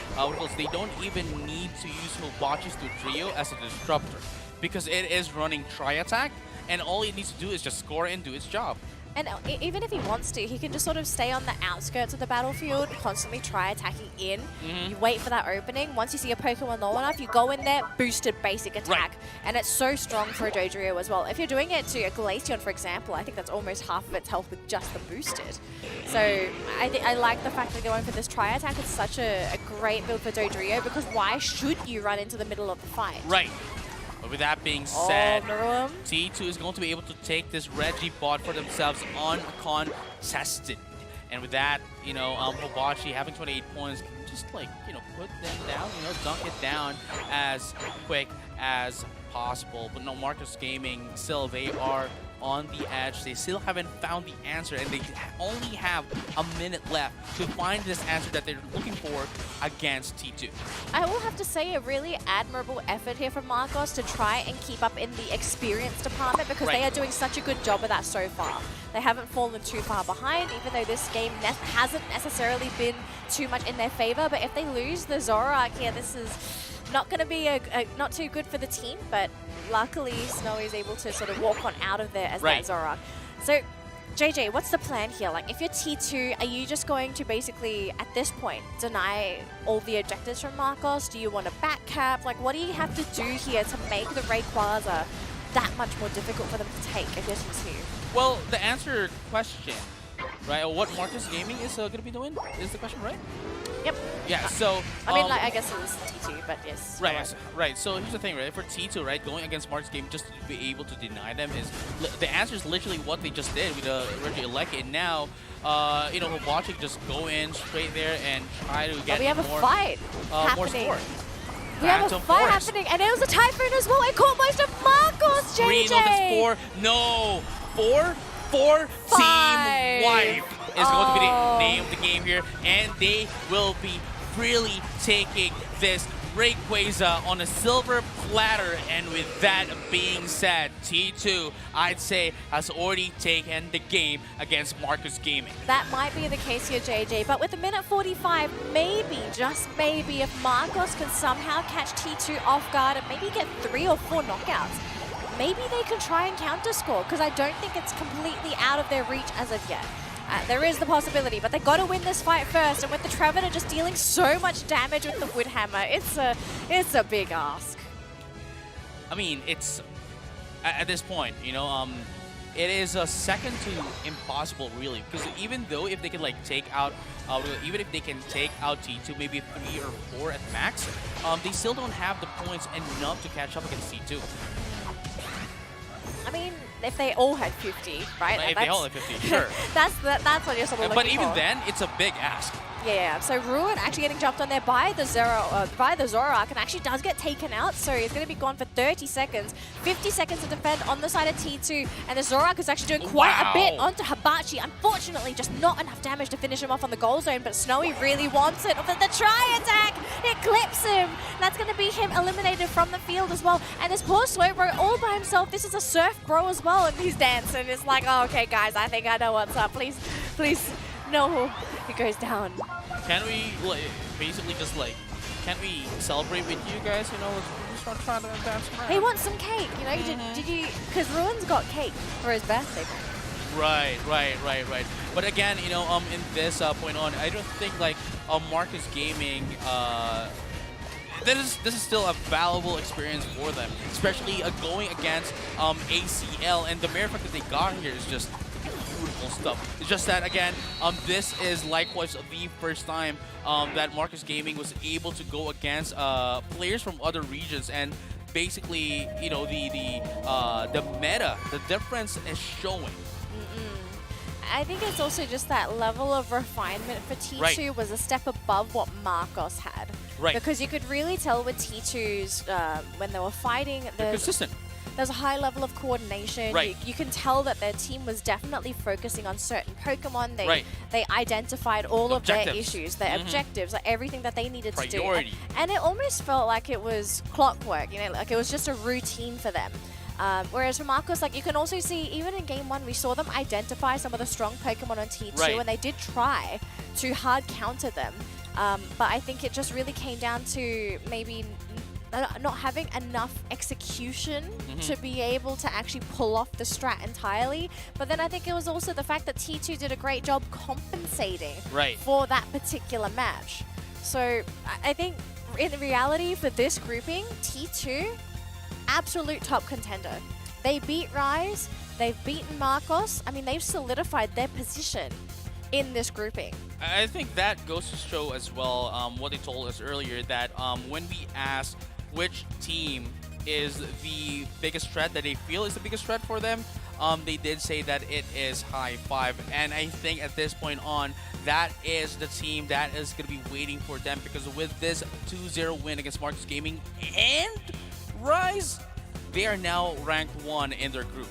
they don't even need to use Hibachi's Dodrio as a disruptor because it is running Tri-Attack, and all it needs to do is just score and do its job. And even if he wants to, he can just sort of stay on the outskirts of the battlefield, constantly try attacking in. You wait for that opening. Once you see a Pokemon low enough, you go in there, boosted basic attack. And it's so strong for a Dodrio as well. If you're doing it to a Glaceon, for example, I think that's almost half of its health with just the boosted. So I like the fact that they're going for this Tri-Attack. It's such a great build for Dodrio, because why should you run into the middle of the fight? Right. But with that being said, T2 is going to be able to take this Reggie bot for themselves uncontested. And with that, Hibachi having 28 points can just put them down, dunk it down as quick as possible. But no, Marcos Gaming, still they are on the edge. They still haven't found the answer, and they only have a minute left to find this answer that they're looking for against T2. I will have to say a really admirable effort here from Marcos to try and keep up in the experience department, because they are doing such a good job of that so far. They haven't fallen too far behind, even though this game hasn't necessarily been too much in their favor. But if they lose the Zoroark here, this is not going to be not too good for the team, but luckily Snowy is able to sort of walk on out of there as that Zoroark. So JJ, what's the plan here? Like, if you're T2, are you just going to basically, at this point, deny all the objectives from Marcos? Do you want to back cap? Like, what do you have to do here to make the Rayquaza that much more difficult for them to take if you're T2? Well, the answer to your question, right, or what Marcus Gaming is going to be doing, is the question, right? Yep. Yeah, so... I mean, like, I guess it was T2, but yes. Right, right. So here's the thing, right? For T2, right, going against Marcus Gaming just to be able to deny them is... The answer is literally what they just did with Reggie Eleki. And now, you know, Hibachi just go in straight there and try to get we have more, a fight more happening. support. We have a fight happening, and it was a Typhoon as well. It caught most of Marcos, JJ! 3, no, that's 4. No! 4 5. Team Wipe is going to be the name of the game here, and they will be really taking this Rayquaza on a silver platter. And with that being said, T2, I'd say, has already taken the game against Marcus Gaming. That might be the case here, JJ, but with a minute 45, maybe, just maybe, if Marcos can somehow catch T2 off guard and maybe get 3 or 4 knockouts, maybe they can try and counter score, because I don't think it's completely out of their reach as of yet. There is the possibility, but they got to win this fight first. And with the Trevenant just dealing so much damage with the Wood Hammer, it's a big ask. I mean, it's at this point, you know, it is a second to impossible, really, because even though if they can like take out, even if they can take out T2, maybe 3 or 4 at max, they still don't have the points enough to catch up against T2. I mean, if they all had 50, right? If they all had 50, sure. that's what you're sort of looking But even for. then, it's a big ask. Yeah, so Ruin actually getting jumped on there by the Zoroark, and actually does get taken out, so he's going to be gone for 30 seconds. 50 seconds to defend on the side of T2, and the Zoroark is actually doing quite a bit onto Hibachi. Unfortunately, just not enough damage to finish him off on the goal zone, but Snowy really wants it. But the try attack, it clips him. That's going to be him eliminated from the field as well. And this poor Slowbro all by himself. This is a Surf Bro as well, and he's dancing. It's like, oh, okay, guys, I think I know what's up. Please, please, no. He goes down. Can we basically just like, can we celebrate with you guys? You know, let's start trying to dance around. He wants some cake, you know? Did you? Because Ruin's got cake for his birthday. Right. But again, you know, in this point on, I don't think like Marcus Gaming. This is still a valuable experience for them, especially going against ACL, and the mere fact that they got here is just beautiful stuff. It's just that, again, this is likewise the first time that Marcus Gaming was able to go against players from other regions, and basically, you know, the meta, the difference is showing. I think it's also just that level of refinement for T2 was a step above what Marcos had. Right. Because you could really tell with T2's, when they were fighting, They're consistent. There's a high level of coordination. Right. You can tell that their team was definitely focusing on certain Pokemon. They identified all of their issues, their objectives, like everything that they needed to do. And it almost felt like it was clockwork, you know, like it was just a routine for them. Whereas for Marcos, like you can also see, even in Game 1, we saw them identify some of the strong Pokemon on T2, and they did try to hard counter them. But I think it just really came down to maybe not having enough execution to be able to actually pull off the strat entirely. But then I think it was also the fact that T2 did a great job compensating for that particular match. So I think in reality for this grouping, T2, absolute top contender. They beat Rise, they've beaten Marcos. I mean, they've solidified their position in this grouping. I think that goes to show as well what they told us earlier, that when we asked which team is the biggest threat that they feel is the biggest threat for them, they did say that it is High Five. And I think at this point on, that is the team that is going to be waiting for them, because with this 2-0 win against Marcus Gaming and Rise, they are now ranked 1 in their group.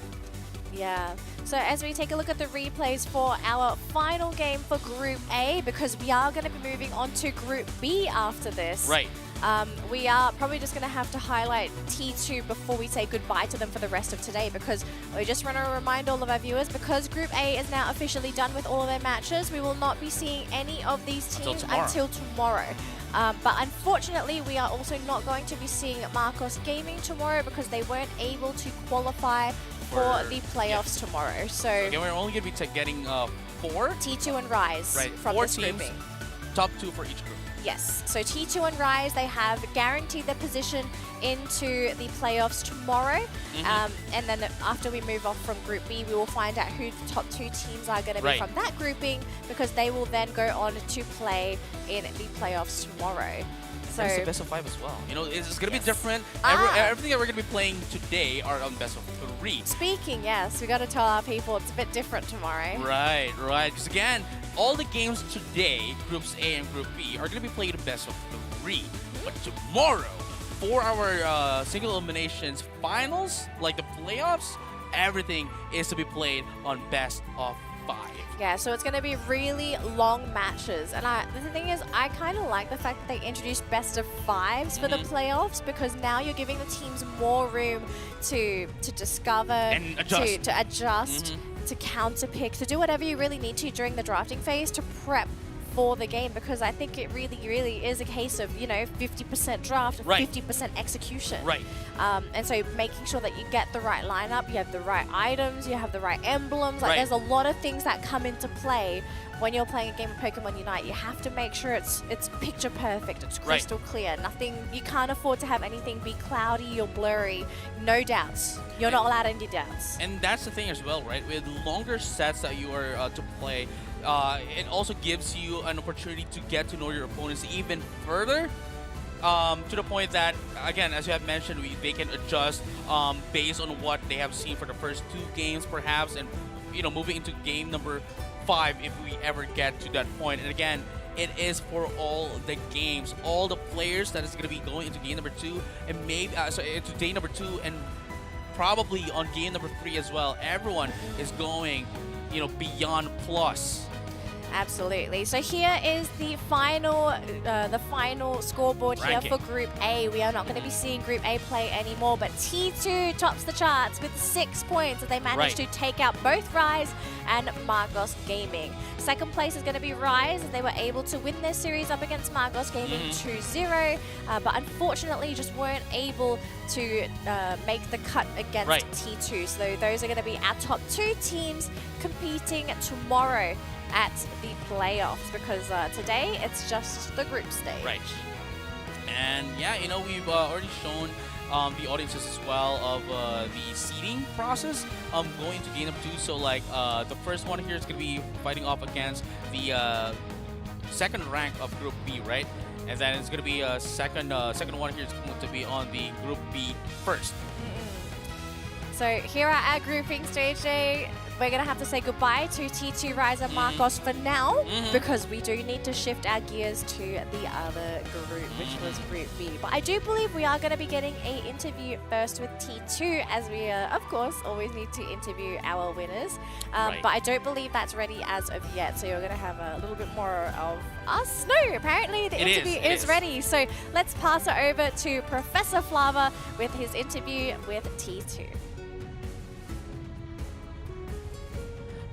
Yeah. So as we take a look at the replays for our final game for Group A, because we are going to be moving on to Group B after this. Right. We are probably just going to have to highlight T2 before we say goodbye to them for the rest of today, because we just want to remind all of our viewers, because Group A is now officially done with all of their matches, we will not be seeing any of these teams until tomorrow. But unfortunately, we are also not going to be seeing Marcos Gaming tomorrow because they weren't able to qualify for the playoffs tomorrow. So Again, we're only going to be getting 4. T2 and Rise Right, from 4 this teams, grouping. top 2 for each group. Yes, so T2 and Rise, they have guaranteed their position into the playoffs tomorrow. And then after we move off from Group B, we will find out who the top 2 teams are going to be from that grouping, because they will then go on to play in the playoffs tomorrow. So it's a best of 5 as well. You know, it's going to be different. Ah. Everything that we're going to be playing today are on best of 3. Speaking, yes, we got to tell our people it's a bit different tomorrow. Right. Because again, all the games today, Groups A and Group B, are going to be played best of 3. But tomorrow, for our single eliminations finals, like the playoffs, everything is to be played on best of 5. Yeah, so it's going to be really long matches. And the thing is, I kind of like the fact that they introduced best of 5s for the playoffs, because now you're giving the teams more room to discover, and adjust. to adjust, to counter pick, to do whatever you really need to during the drafting phase to prep for the game, because I think it really is a case of, you know, 50% draft, 50% execution. Right. And so making sure that you get the right lineup, you have the right items, you have the right emblems. Like there's a lot of things that come into play when you're playing a game of Pokemon Unite. You have to make sure it's picture perfect, it's crystal clear. Nothing, you can't afford to have anything be cloudy or blurry. No doubts. You're not allowed any doubts. And that's the thing as well, right? With longer sets that you are to play, it also gives you an opportunity to get to know your opponents even further, to the point that, again, as you have mentioned, they can adjust based on what they have seen for the first 2 games, perhaps, and you know, moving into game number 5 if we ever get to that point. And again, it is for all the games, all the players that is going to be going into game number 2, and maybe into day number 2, and probably on game number 3 as well. Everyone is going, you know, beyond plus. Absolutely. So here is the final scoreboard Ranking. here for Group A. We are not going to be seeing Group A play anymore, but T2 tops the charts with 6 points as they managed to take out both Rise and Marcos Gaming. Second place is going to be Rise, as they were able to win their series up against Marcos Gaming 2-0, but unfortunately just weren't able to make the cut against T2. So those are going to be our top 2 teams competing tomorrow at the playoffs, because today it's just the group stage. Right. And yeah, you know, we've already shown the audiences as well of the seeding process going to game number 2. So like the first one here is going to be fighting off against the second rank of Group B, right? And then it's going to be a second one here is going to be on the Group B first. So here are our groupings, JJ. We're going to have to say goodbye to T2, Rise and Marcos for now, because we do need to shift our gears to the other group, which was Group B. But I do believe we are going to be getting an interview first with T2, as we, of course, always need to interview our winners. But I don't believe that's ready as of yet, so you're going to have a little bit more of us. No, apparently the interview is ready. So let's pass it over to Professor Flava with his interview with T2.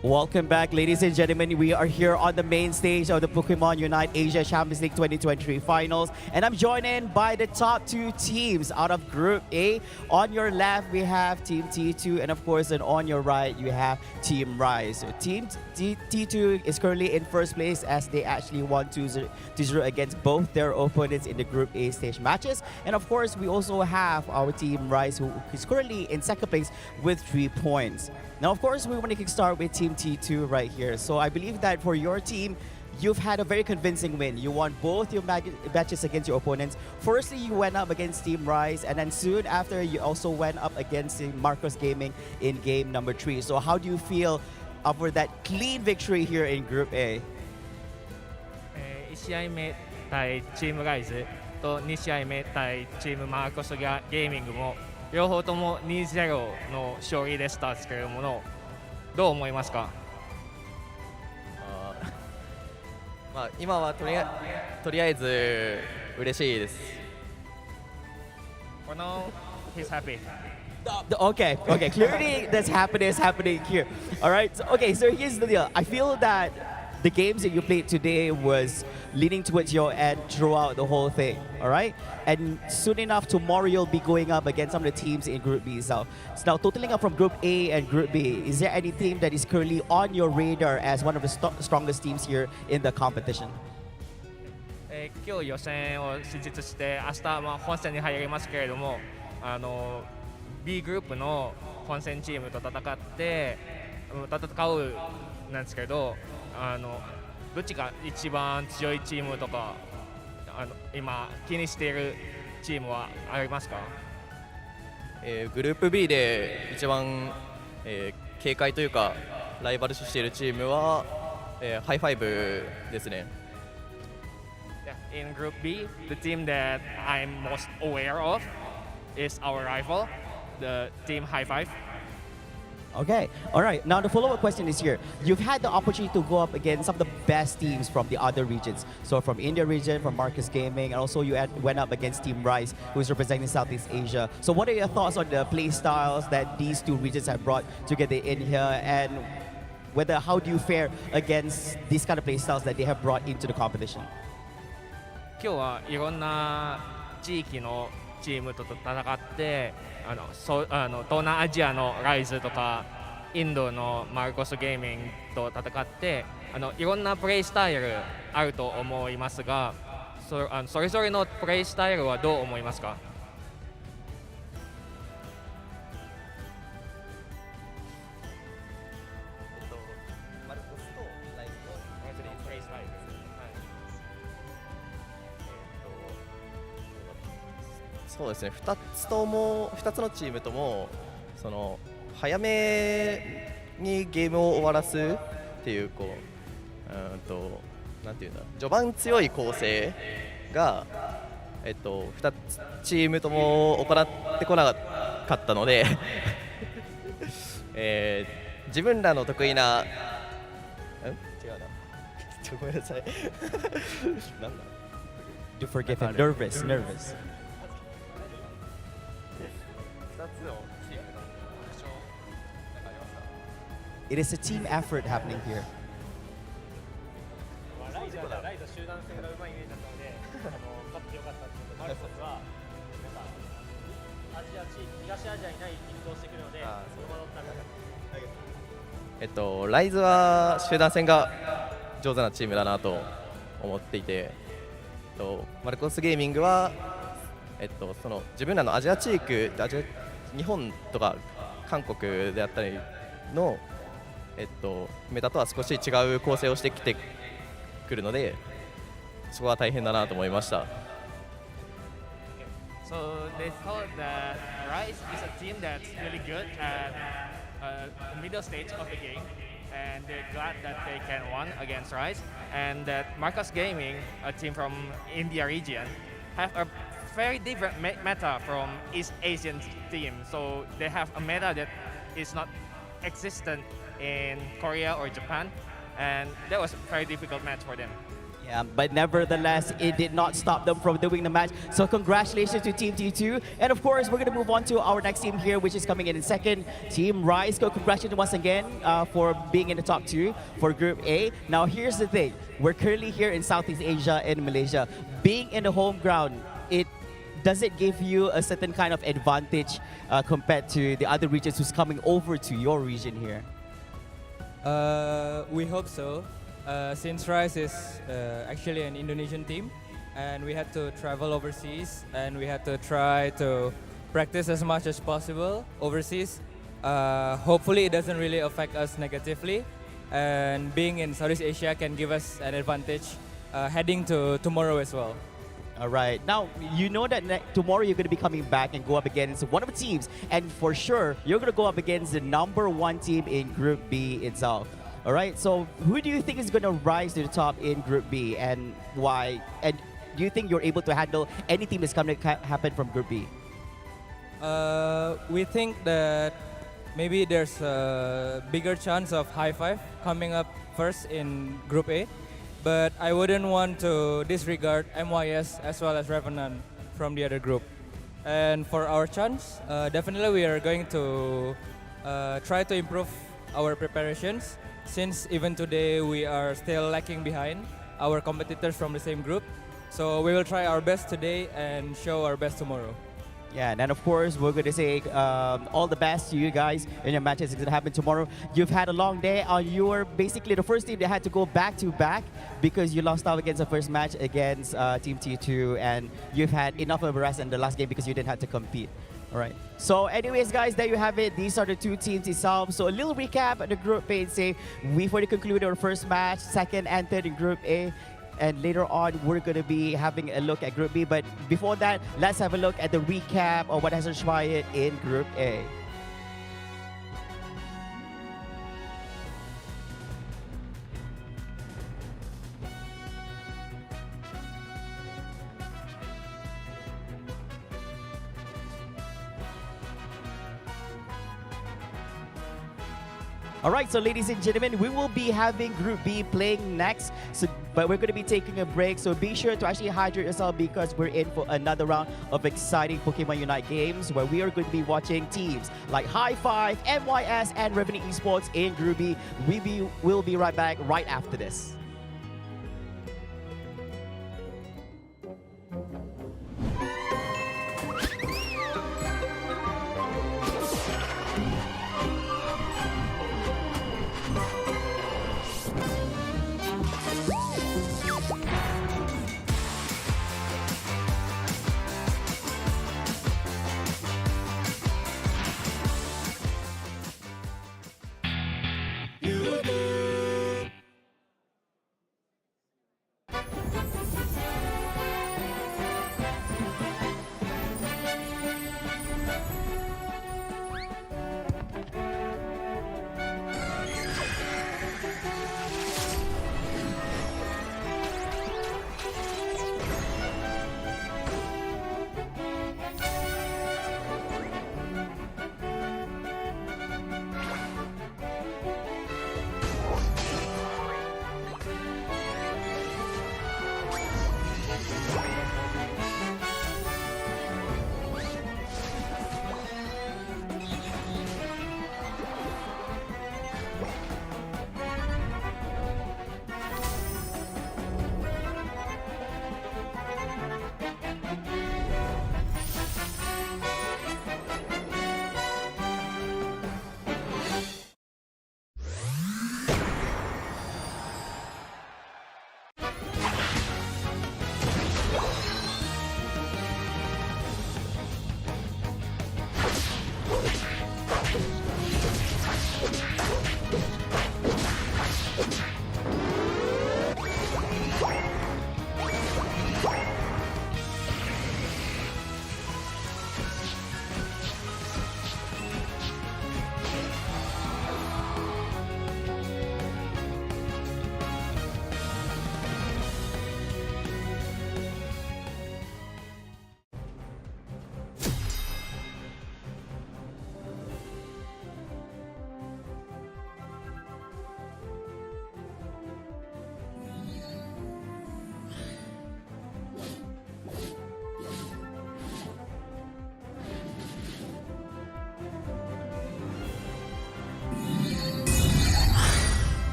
Welcome back, ladies and gentlemen. We are here on the main stage of the Pokémon UNITE Asia Champions League 2023 finals, and I'm joined in by the top 2 teams out of Group A. On your left, we have Team T2, and of course, then on your right, you have Team Rise. So Team T2 is currently in first place, as they actually won 2-0 against both their opponents in the Group A stage matches. And of course, we also have our Team Rise, who is currently in second place with 3 points. Now, of course, we want to kickstart with Team T2 right here. So I believe that for your team, you've had a very convincing win. You won both your matches against your opponents. Firstly, you went up against Team Rise, and then soon after, you also went up against Marcos Gaming in game number 3. So how do you feel over that clean victory here in Group A? 1試合目対チームガイズと2試合目対チームマーコスゲーミングも両方とも 2-0 の勝利でしたけれども、どう思いますか？まあ今はとりあえず嬉しいです。For now, he's happy. Okay, clearly that's happening here. All right, so, okay, so here's the deal. I feel that the games that you played today was leaning towards your end throughout the whole thing, all right? And soon enough, tomorrow you'll be going up against some of the teams in Group B itself. So now, totaling up from Group A and Group B, is there any team that is currently on your radar as one of the strongest teams here in the competition? 今日予選を手術して明日本戦に入りますけれども、B グループの本戦チームと戦うなんですけど、どっちが一番強いチームとか今気にしているチームはありますか？グループ B で一番、警戒というかライバル視しているチームは、ハイファイブですね。In Group B, the team that I'm most aware of is our rival, the team High Five. Okay, all right. Now the follow-up question is here. You've had the opportunity to go up against some of the best teams from the other regions. So from India region, from Marcus Gaming, and also you went up against Team Rise, who is representing Southeast Asia. So what are your thoughts on the play styles that these two regions have brought together in here, and how do you fare against these kind of play styles that they have brought into the competition? 今日はいろんな地域のチームと戦って東南アジアのライズとかインドのマルコスゲーミングと戦っていろんなプレイスタイルあると思いますが、それぞれのプレイスタイルはどう思いますか？そうですね、2つのチームとも早めにゲームを終わらすっていうなんていうんだ、序盤強い構成が2チームとも行ってこなかったので自分らの得意な違うなごめんなさいなんだ You forget him. Nervous. It is a team effort happening here. ライズ集団戦がうまいイメージだったので、勝ってよかったんですけど、マルコスはアジア地域、東アジアにない実装してくるので、そのまま乗ったら。ライズは集団戦が上手なチームだなと思っていて、マルコスゲーミングは、自分らのアジア地域、日本とか韓国であったりの、メタとは少し違う構成をしてきてくるので、そこは大変だなと思いました。So they thought that Rise is a team that's really good at the middle stage of the game, and they're glad that they can win against Rise, and that Marcus Gaming, a team from India region, have a very different meta from East Asian team. So they have a meta that is not existent in Korea or Japan, and that was a very difficult match for them. Yeah, but nevertheless, it did not stop them from doing the match. So congratulations to Team T2. And of course, we're going to move on to our next team here, which is coming in second, Team Rise. Congratulations once again for being in the top 2 for Group A. Now, here's the thing. We're currently here in Southeast Asia and Malaysia. Being in the home ground, does it give you a certain kind of advantage compared to the other regions who's coming over to your region here? We hope so. Since Rise is actually an Indonesian team, and we had to travel overseas, and we had to try to practice as much as possible overseas. Hopefully it doesn't really affect us negatively, and being in Southeast Asia can give us an advantage heading to tomorrow as well. All right. Now, you know that tomorrow you're going to be coming back and go up against one of the teams. And for sure, you're going to go up against the #1 team in Group B itself. All right. So who do you think is going to rise to the top in Group B, and why? And do you think you're able to handle any team that's going to happen from Group B? We think that maybe there's a bigger chance of High Five coming up first in Group A. But I wouldn't want to disregard MYS as well as Revenant from the other group. And for our chance, definitely we are going to try to improve our preparations since even today we are still lacking behind our competitors from the same group. So we will try our best today and show our best tomorrow. Yeah, and then of course we're going to say all the best to you guys in your matches. It's going to happen tomorrow. You've had a long day. You were basically the first team that had to go back to back because you lost out against the first match against Team T2, and you've had enough of a rest in the last game because you didn't have to compete. All right. So anyways, guys, there you have it. These are the two teams itself. So a little recap of the Group A and say we've already concluded our first match, second and third in Group A. And later on, we're going to be having a look at Group B. But before that, let's have a look at the recap of what has transpired in Group A. All right, so ladies and gentlemen, we will be having Group B playing next, but we're going to be taking a break. So be sure to actually hydrate yourself because we're in for another round of exciting Pokemon Unite games where we are going to be watching teams like High Five, MYS, and Revenue Esports in Group B. We'll be right back right after this.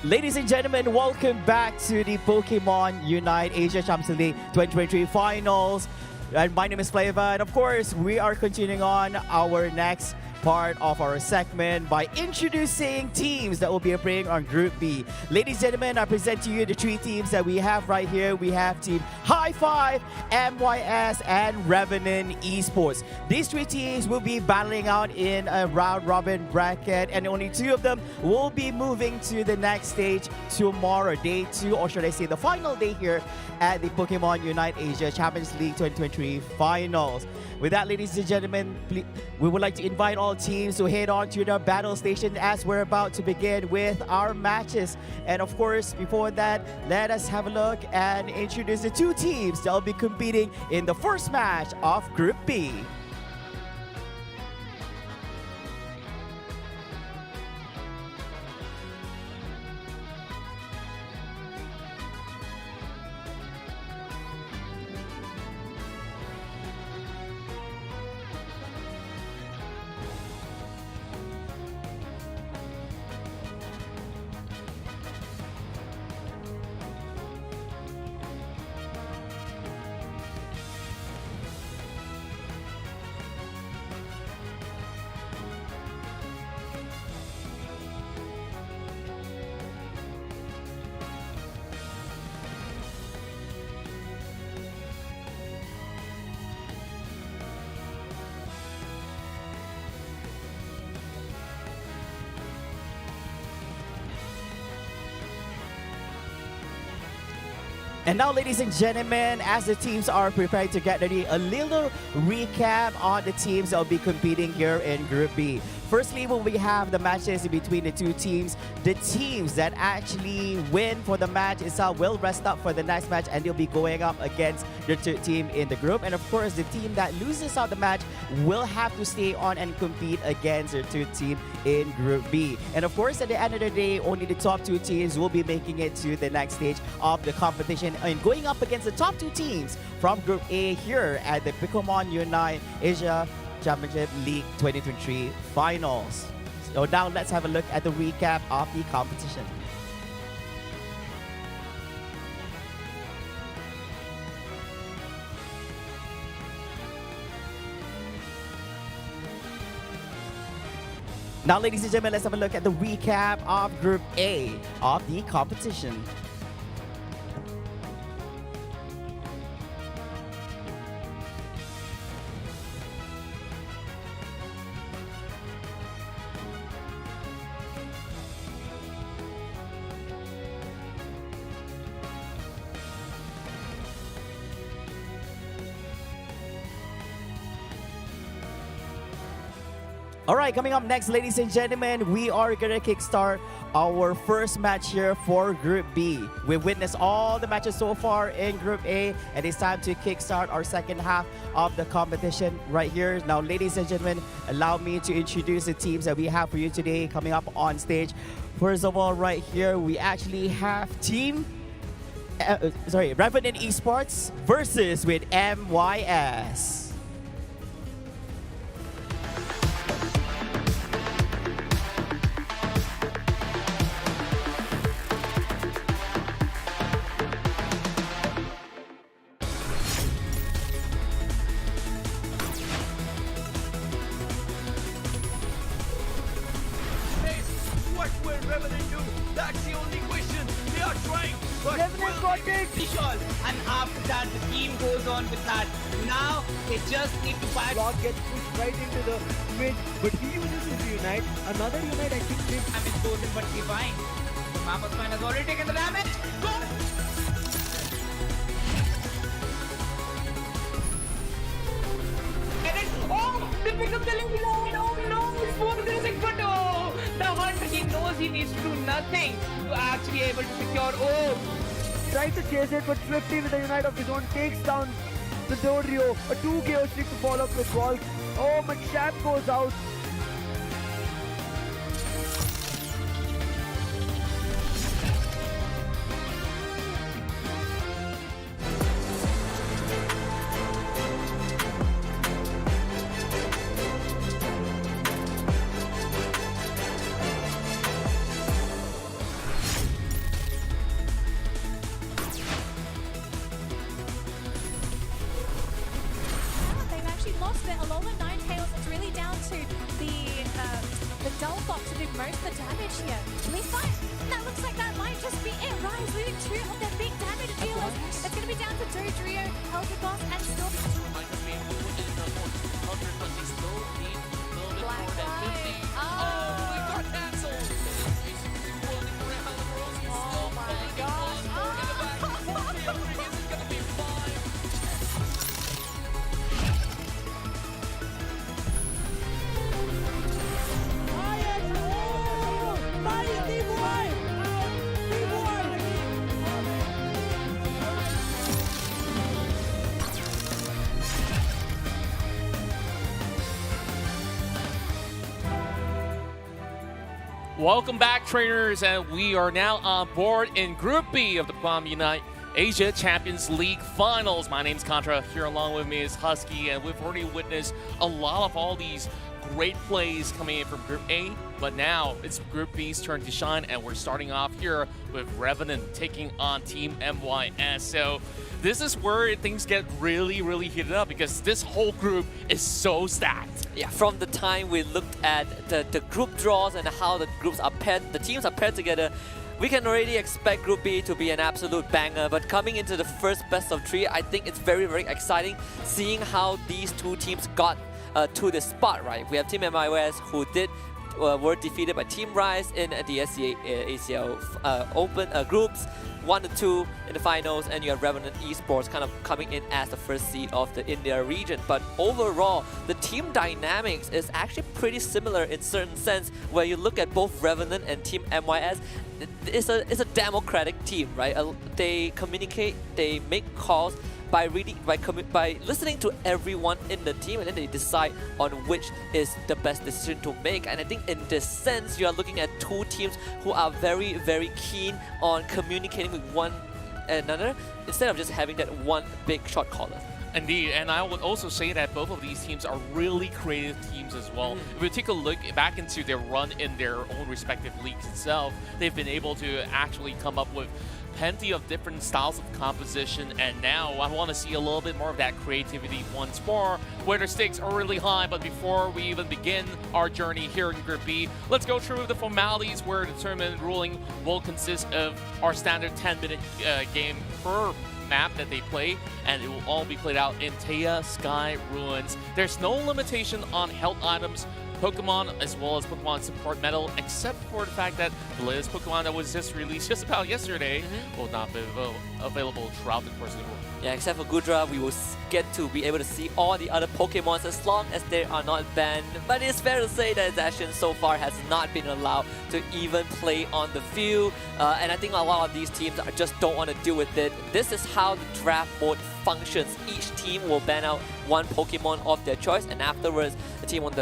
Ladies and gentlemen, welcome back to the Pokemon UNITE Asia Champions League 2023 Finals. And my name is Flavor, and of course, we are continuing on our next part of our segment by introducing teams that will be playing on Group B. Ladies and gentlemen, I present to you the three teams that we have right here. We have Team High Five, MYS, and Revenant Esports. These three teams will be battling out in a round-robin bracket, and only two of them will be moving to the next stage tomorrow, day 2, or should I say the final day here at the Pokemon UNITE Asia Champions League 2023 Finals. With that, ladies and gentlemen, we would like to invite all teams to head on to the battle station as we're about to begin with our matches. And of course, before that, let us have a look and introduce the two teams that will be competing in the first match of Group B. And now, ladies and gentlemen, as the teams are preparing to get ready, a little recap on the teams that will be competing here in Group B. Firstly, when we have the matches between the two teams, the teams that actually win for the match itself will rest up for the next match, and they'll be going up against the team in the group. And of course, the team that loses out the match will have to stay on and compete against the two team in Group B. And of course, at the end of the day, only the top two teams will be making it to the next stage of the competition and going up against the top two teams from Group A here at the Pokemon UNITE Asia Championship League 2023 Finals. So now let's have a look at the recap of the competition. Now, ladies and gentlemen, let's have a look at the recap of Group A of the competition. All right, coming up next, ladies and gentlemen, we are going to kickstart our first match here for Group B. We've witnessed all the matches so far in Group A, and it's time to kickstart our second half of the competition right here. Now, ladies and gentlemen, allow me to introduce the teams that we have for you today coming up on stage. First of all, right here, we actually have Revenant Esports versus with MYS. What will Revenant do? That's the only question. They are trying, but Revenant got it. And after that, the team goes on with that. Now they just need to fight. Block gets pushed right into the mid, but he uses his Unite. Another Unite, I think. Damage goes in, but divine. Mammoth Fan has already taken the damage. Go! And then, oh, they pick up the link. No, it's both of them. But oh, the hunter, he knows he needs to do nothing to actually able to secure. Oh, Tries to chase it, but Swifty with a Unite of his own takes down the Dodrio. A 2 KO streak to follow up with Walk. Oh, Machap goes out. Dull Fox to do most of the damage here. Please fight. That looks like that might just be it. Rise leaving 2 of their big damage dealers. It's going to be down to Dodrio, Helgaboss, and Storm. Black Eye. Oh, it got cancelled. Oh my gosh. Welcome back, trainers, and we are now on board in Group B of the Pokémon UNITE Asia Champions League Finals. My name's Contra. Here along with me is Husky, and we've already witnessed a lot of all these great plays coming in from Group A, but now it's Group B's turn to shine, and we're starting off here with Revenant taking on Team MYS. So this is where things get really heated up because this whole group is so stacked. Yeah, from the time we looked at the group draws and how the groups are paired, the teams are paired together, we can already expect Group B to be an absolute banger. But coming into the first best of 3, I think it's very exciting seeing how these two teams got to the spot, right? We have Team MIS who were defeated by Team Rise in the ACL Open groups 1 and 2 in the finals, and you have Revenant Esports kind of coming in as the first seed of the India region. But overall, the team dynamics is actually pretty similar in certain sense. Where you look at both Revenant and Team MYS, it's a democratic team, right? They communicate, they make calls by listening to everyone in the team, and then they decide on which is the best decision to make. And I think in this sense, you are looking at two teams who are very keen on communicating with one another instead of just having that one big shot caller. Indeed, and I would also say that both of these teams are really creative teams as well. If we take a look back into their run in their own respective leagues itself, they've been able to actually come up with plenty of different styles of composition, and now I want to see a little bit more of that creativity once more, where the stakes are really high. But before we even begin our journey here in Group B, let's go through the formalities where the tournament ruling will consist of our standard 10-minute game per map that they play, and it will all be played out in Taya Sky Ruins. There's no limitation on health items, Pokemon, as well as Pokemon support medal, except for the fact that the latest Pokemon that was just released just about yesterday will not be available throughout the course of the world. Yeah, except for Gudra, we will get to be able to see all the other Pokemons as long as they are not banned. But it's fair to say that Zacian so far has not been allowed to even play on the field. And I think a lot of these teams just don't want to deal with it. This is how the draft mode functions. Each team will ban out one Pokemon of their choice, and afterwards, the team on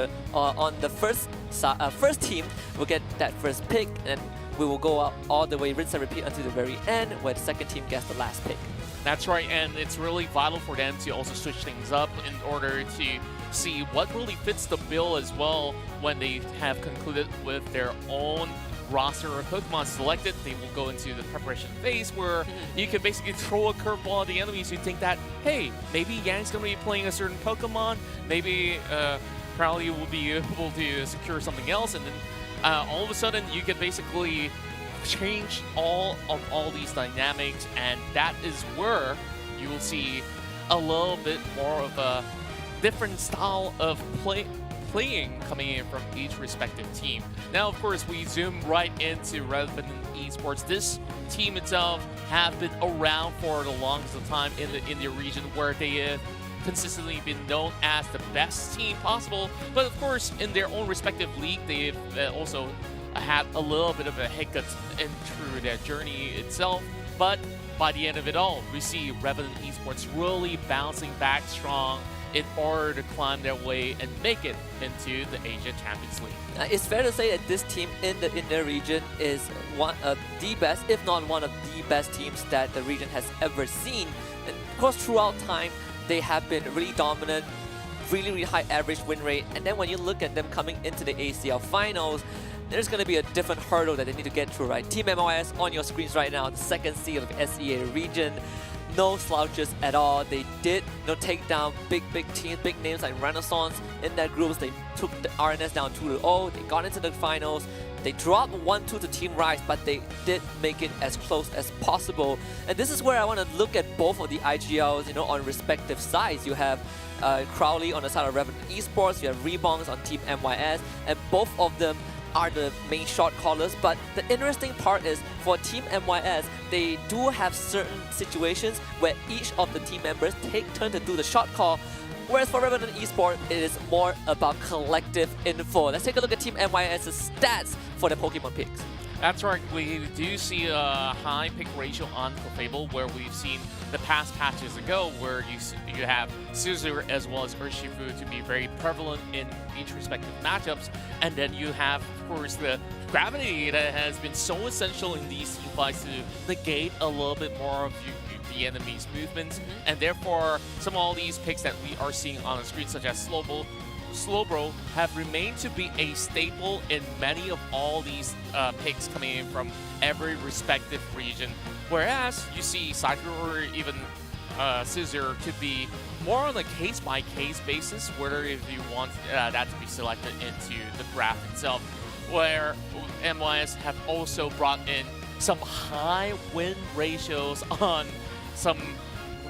the first team will get that first pick, and we will go out all the way, rinse and repeat until the very end, where the second team gets the last pick. That's right, and it's really vital for them to also switch things up in order to see what really fits the bill as well when they have concluded with their own roster of Pokemon selected. They will go into the preparation phase where you can basically throw a curveball at the enemies who think that, hey, maybe Yang's going to be playing a certain Pokemon, maybe Crowley will be able to secure something else, and then all of a sudden you can basically change all these dynamics, and that is where you will see a little bit more of a different style of playing coming in from each respective team. Now, of course, we zoom right into Revenant Esports. This team itself have been around for the longest of time in the India region, where they have consistently been known as the best team possible. But of course, in their own respective league, they've also had a little bit of a hiccup through their journey itself. But by the end of it all, we see Revenant Esports really bouncing back strong in order to climb their way and make it into the Asia Champions League. It's fair to say that this team in the India region is one of the best, if not one of the best teams that the region has ever seen. And of course, throughout time, they have been really dominant, really high average win rate. And then when you look at them coming into the ACL finals, there's going to be a different hurdle that they need to get through, right? Team MOS on your screens right now, the second seed of the SEA region. no slouches at all. They did take down big teams, big names like Renaissance in their groups. They took the RNS down 2-0. They got into the finals. They dropped 1-2 to Team Rise, but they did make it as close as possible. And this is where I want to look at both of the IGLs, on respective sides. You have Crowley on the side of Revenant Esports, you have Rebongs on Team MYS, and both of them are the main shot callers. But the interesting part is for Team MYS, they do have certain situations where each of the team members take turn to do the shot call. Whereas for Revenant Esports, it is more about collective info. Let's take a look at Team MYS's stats for the Pokemon picks. That's right, we do see a high pick ratio on Clefable, where we've seen the past patches ago, where you have Scissor as well as Urshifu to be very prevalent in each respective matchups. And then you have, of course, the gravity that has been so essential in these team fights to negate a little bit more of the enemy's movements. And therefore, some of all these picks that we are seeing on the screen, such as Slowbro, have remained to be a staple in many of all these picks coming in from every respective region. Whereas you see Cypher or even Scissor to be more on a case-by-case basis, whether if you want that to be selected into the draft itself, where MYS have also brought in some high win ratios on some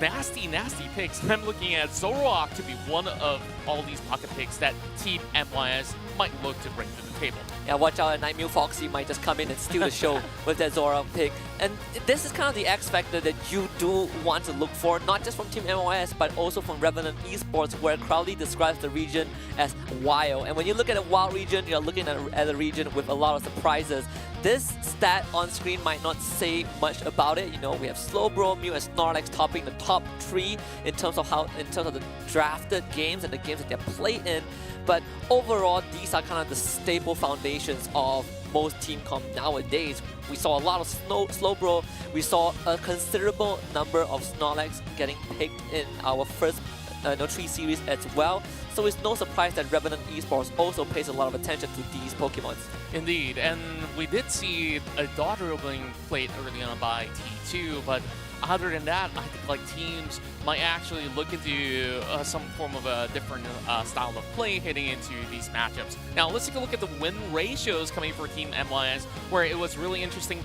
nasty picks. I'm looking at Zoroark to be one of all these pocket picks that Team MYS might look to bring to the table. Yeah, watch out, Nightmute Foxy might just come in and steal the show with that Zoroark pick. And this is kind of the X factor that you do want to look for, not just from Team MYS, but also from Revenant Esports, where Crowley describes the region as wild. And when you look at a wild region, you're looking at a region with a lot of surprises. This stat on screen might not say much about it. We have Slowbro, Mew, and Snorlax topping the top 3 in terms of the drafted games and the games that they're played in. But overall, these are kind of the staple foundations of most team comp nowadays. We saw a lot of Slowbro. We saw a considerable number of Snorlax getting picked in our first 3 series as well. So it's no surprise that Revenant Esports also pays a lot of attention to these Pokemon. Indeed, and we did see a Dodrio being played early on by T2, but other than that, I think teams might actually look into some form of a different style of play heading into these matchups. Now let's take a look at the win ratios coming for Team MYS, where it was really interesting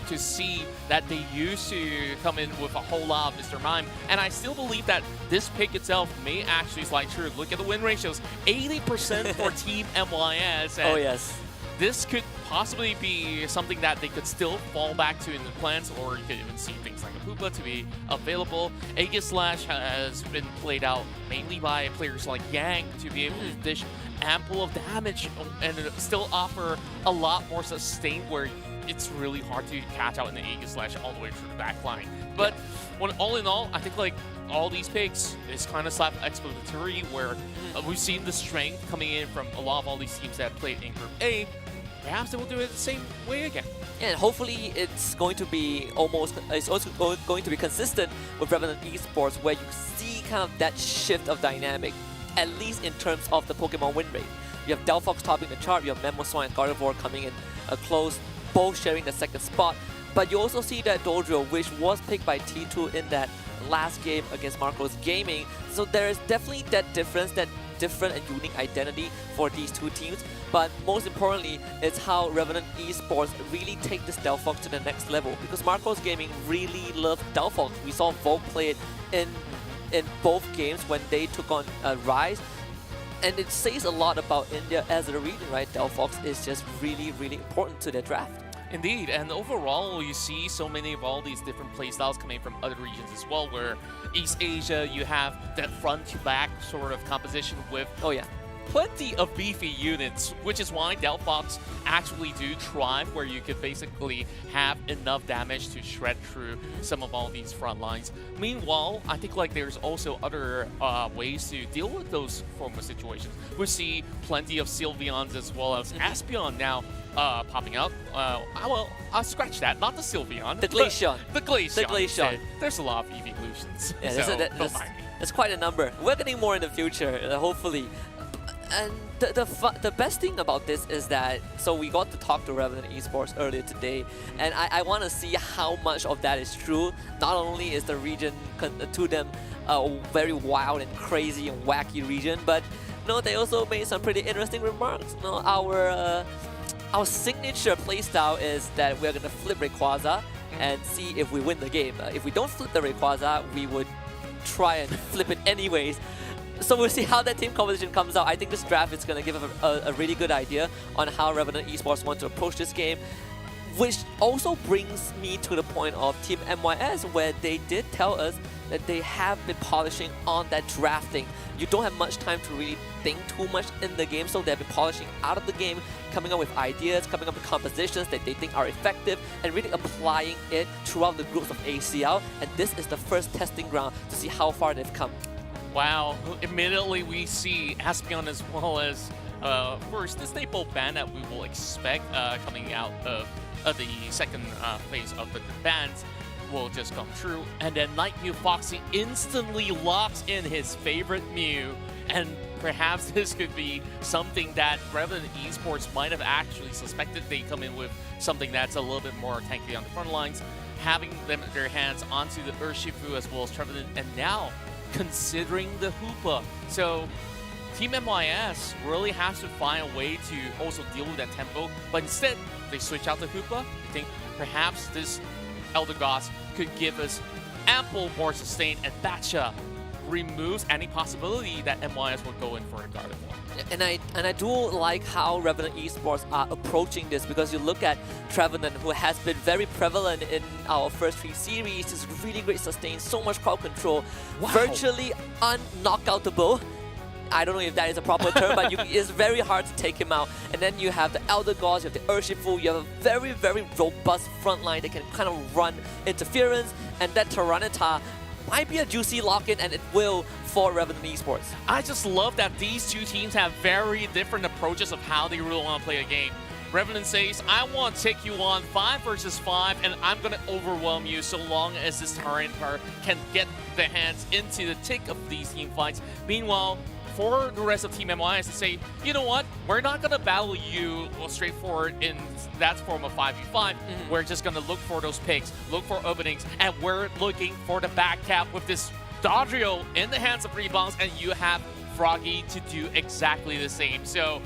to see that they used to come in with a whole lot of Mr. Mime, and I still believe that this pick itself may actually slide true. Look at the win ratios, 80% for Team MYS. And oh yes. This could possibly be something that they could still fall back to in the plans, or you could even see things like a Poopa to be available. Aegislash has been played out mainly by players like Yang to be able to dish ample of damage and still offer a lot more sustain, where it's really hard to catch out in the Aegislash all the way through the back line. But all in all, I think all these picks is kind of self-explanatory, where we've seen the strength coming in from a lot of all these teams that played in Group A. Perhaps they will do it the same way again. And hopefully it's going to be it's also going to be consistent with Revenant Esports, where you see kind of that shift of dynamic, at least in terms of the Pokemon win rate. You have Delphox topping the chart, you have Mamoswine and Gardevoir coming in close, both sharing the second spot. But you also see that Dodrio, which was picked by T2 in that last game against Marcos Gaming. So there is definitely that difference, that different and unique identity for these two teams. But most importantly, it's how Revenant Esports really take this Delphox to the next level, because Marcos Gaming really loved Delphox. We saw Volk play it in both games when they took on Rise. And it says a lot about India as a region, right? Delphox is just really, really important to their draft. Indeed, and overall you see so many of all these different playstyles coming from other regions as well, where East Asia you have that front-to-back sort of composition with plenty of beefy units, which is why Delphox actually do thrive, where you could basically have enough damage to shred through some of all these front lines. Meanwhile, I think there's also other ways to deal with those form of situations. We see plenty of Sylveons as well as Espeon now popping up. I'll scratch that, not the Sylveon. The Glaceon. The Glaceon. The Glaceon. There's a lot of evolutions. Yeah, so that's quite a number. We're getting more in the future, hopefully. And the best thing about this is that, so we got to talk to Revenant Esports earlier today, and I want to see how much of that is true. Not only is the region to them a very wild and crazy and wacky region, but they also made some pretty interesting remarks. Our signature playstyle is that we're gonna flip Rayquaza and see if we win the game. If we don't flip the Rayquaza, we would try and flip it anyways. So we'll see how that team composition comes out. I think this draft is going to give a really good idea on how Revenant Esports want to approach this game, which also brings me to the point of Team MYS, where they did tell us that they have been polishing on that drafting. You don't have much time to really think too much in the game, so they've been polishing out of the game, coming up with ideas, coming up with compositions that they think are effective, and really applying it throughout the groups of ACL. And this is the first testing ground to see how far they've come. Wow, immediately we see Aspeon as well as, of course, the staple band that we will expect coming out of the second phase of the bands will just come true. And then Night Mew Foxy instantly locks in his favorite Mew, and perhaps this could be something that Revenant Esports might have actually suspected. They come in with something that's a little bit more tanky on the front lines, having them their hands onto the Urshifu as well as Trevenant, and now considering the Hoopa. So Team MYS really has to find a way to also deal with that tempo, but instead they switch out the Hoopa. I think perhaps this Elder Gods could give us ample more sustain, and Thatcha removes any possibility that MYS would go in for a Gardevoir. And I do like how Revenant Esports are approaching this, because you look at Trevenant, who has been very prevalent in our first 3 series, is really great sustain, so much crowd control, virtually unknockoutable. I don't know if that is a proper term, but it's very hard to take him out. And then you have the Elder Gods, you have the Urshifu, you have a very, very robust front line that can kind of run interference, and that Tyranitar might be a juicy lock-in, and it will for Revenant Esports. I just love that these two teams have very different approaches of how they really want to play a game. Revenant says, I want to take you on 5 versus 5, and I'm going to overwhelm you so long as this Tyranitar can get the hands into the thick of these team fights. Meanwhile, for the rest of Team MYS to say, you know what, we're not going to battle you straightforward in that form of 5v5. We're just going to look for those picks, look for openings, and we're looking for the back cap with this Dodrio in the hands of rebounds, and you have Froggy to do exactly the same. So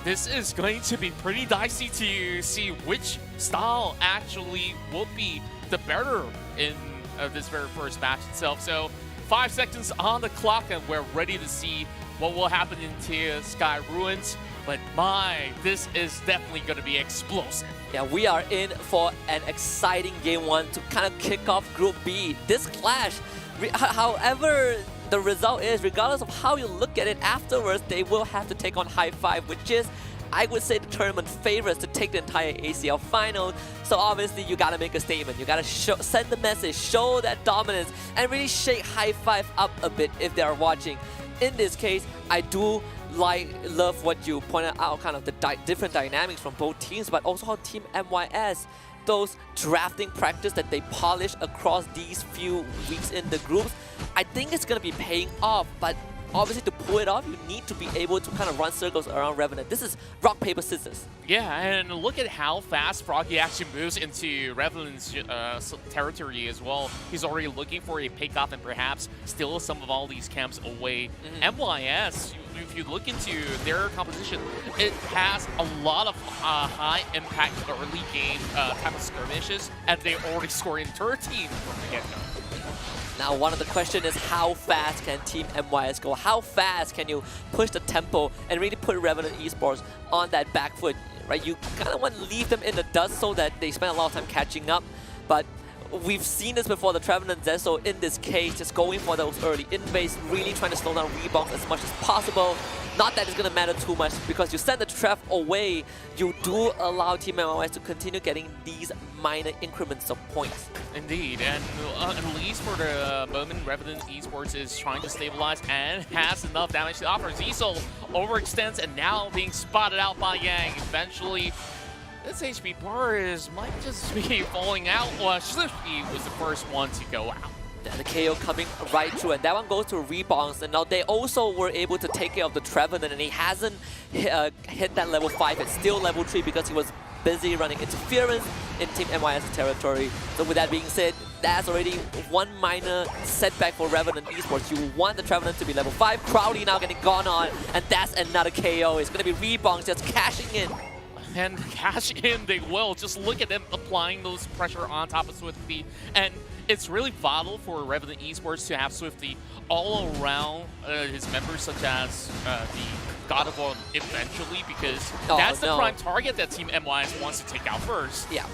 this is going to be pretty dicey to see which style actually will be the better in this very first match itself. So 5 seconds on the clock, and we're ready to see what will happen into Sky Ruins. But my, this is definitely going to be explosive. Yeah, we are in for an exciting Game 1 to kind of kick off Group B. This clash, however the result is, regardless of how you look at it afterwards, they will have to take on High Five, which is, I would say, the tournament favorites to take the entire ACL final. So obviously you gotta make a statement. You gotta send the message, show that dominance, and really shake High Five up a bit if they are watching. In this case, I do love what you pointed out, kind of the different dynamics from both teams, but also how Team MYS, those drafting practice that they polish across these few weeks in the groups, I think it's gonna be paying off. But obviously, to pull it off, you need to be able to kind of run circles around Revenant. This is rock, paper, scissors. Yeah, and look at how fast Froggy actually moves into Revenant's territory as well. He's already looking for a pick-off and perhaps steal some of all these camps away. MYS, if you look into their composition, it has a lot of high-impact early game type of skirmishes, and they already score in 13 from the get-go. Now, one of the questions is, how fast can Team MYS go? How fast can you push the tempo and really put Revenant Esports on that back foot, right? You kind of want to leave them in the dust so that they spend a lot of time catching up. But we've seen this before, the Trevenant Zesso in this case, just going for those early invades, really trying to slow down rebounds as much as possible. Not that it's going to matter too much, because you send the Trev away, you do allow Team MYS to continue getting these minor increments of points. Indeed, and at least for the moment, Revenant Esports is trying to stabilize and has enough damage to offer. Zisol overextends and now being spotted out by Yang. Eventually, this HP bar might just be falling out. Well, Schlifty was the first one to go out. And the KO coming right through, and that one goes to rebounds. And now they also were able to take care of the Trevenant, and he hasn't hit that level 5. It's still level 3 because he was busy running interference in Team MYS territory. So with that being said, that's already one minor setback for Revenant Esports. You want the Trevenant to be level 5. Crowley now getting gone on, and that's another KO. It's going to be rebounds just cashing in. And cash in, they will. Just look at them applying those pressure on top of Swifty. And it's really vital for Revenant Esports to have Swifty all around his members, such as the God of War eventually, because that's the prime target that Team MYS wants to take out first. Yeah.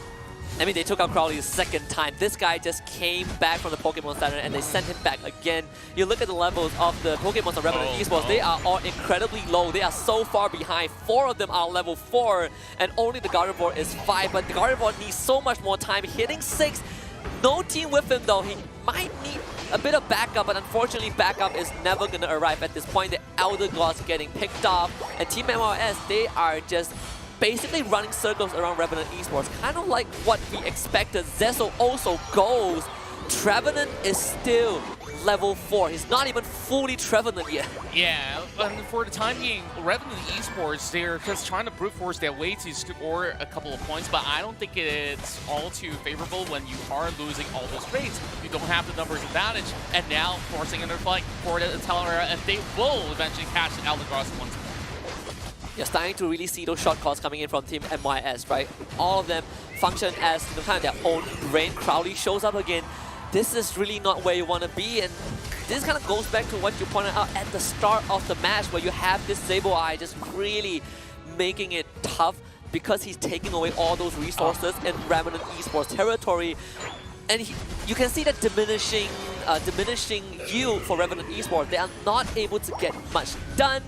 I mean, they took out Crowley the second time. This guy just came back from the Pokemon Center and they sent him back again. You look at the levels of the Pokemon on Revenant Esports, they are all incredibly low. They are so far behind. 4 of them are level 4 and only the Gardevoir is 5. But the Gardevoir needs so much more time, hitting 6. No team with him though. He might need a bit of backup, but unfortunately backup is never going to arrive at this point. The Elder Gods getting picked off, and Team MYS, they are just basically running circles around Revenant Esports, kind of like what we expected. Zesso also goes. Trevenant is still level 4. He's not even fully Trevenant yet. Yeah, and for the time being, Revenant Esports, they're just trying to brute force their way to score a couple of points, but I don't think it's all too favorable when you are losing all those raids. You don't have the numbers advantage, and now forcing another fight for the Telera, and they will eventually catch the Elder Gods once more. You're starting to really see those short calls coming in from Team MYS, right? All of them function as kind of their own brain. Crowley shows up again. This is really not where you want to be, and this kind of goes back to what you pointed out at the start of the match, where you have this Sableye just really making it tough because he's taking away all those resources in Revenant Esports territory. And you can see that diminishing yield for Revenant Esports. They are not able to get much done.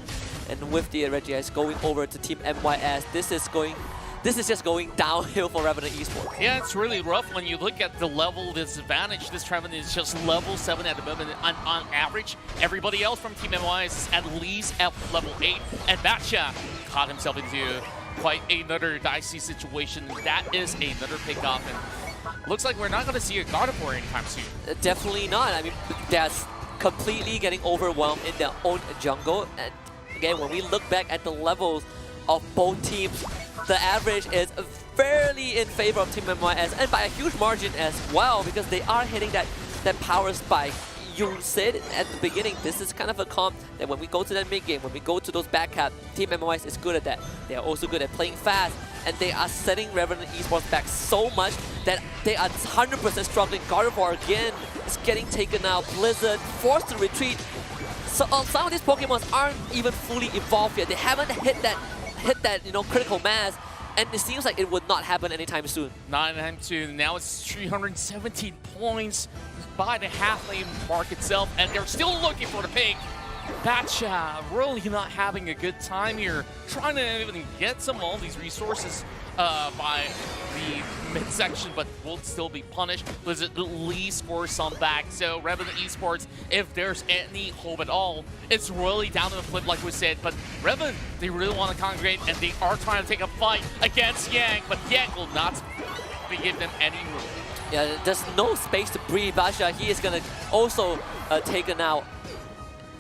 And with the Regice going over to Team MYS, this is just going downhill for Revenant Esports. Yeah, it's really rough when you look at the level disadvantage. This Trevenant is just level 7 at the moment on average. Everybody else from Team MYS is at least at level 8. And Batcha caught himself into quite another dicey situation. That is another pickoff. And looks like we're not going to see a Gardevoir anytime soon. Definitely not. I mean, they're completely getting overwhelmed in their own jungle. And again, when we look back at the levels of both teams, the average is fairly in favor of Team MYS, and by a huge margin as well, because they are hitting that power spike. You said at the beginning, this is kind of a comp that when we go to that mid game, when we go to those back cap, Team MYS is good at that. They are also good at playing fast, and they are setting Revenant Esports back so much that they are 100% struggling. Gardevoir again is getting taken out. Blizzard forced to retreat. So some of these Pokemon aren't even fully evolved yet. They haven't hit that critical mass, and it seems like it would not happen anytime soon. Not anytime soon. Now it's 317 points by the half-lane mark itself, and they're still looking for the pick. Batcha really not having a good time here, trying to even get some of all these resources by the midsection, but will still be punished. Blizzard at least for some back. So Revenant Esports, if there's any hope at all, it's really down to the flip like we said. But Revenant, they really want to congregate, and they are trying to take a fight against Yang, but Yang will not give them any room. Yeah, there's no space to breathe. Basha, he is going to also taken out.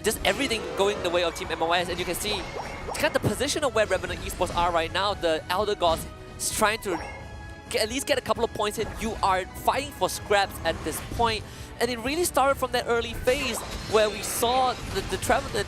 Just everything going the way of Team MYS, and you can see it's kind of the position of where Revenant Esports are right now. The Elder Gods is trying to at least get a couple of points in. You are fighting for scraps at this point, and it really started from that early phase where we saw the Trevenant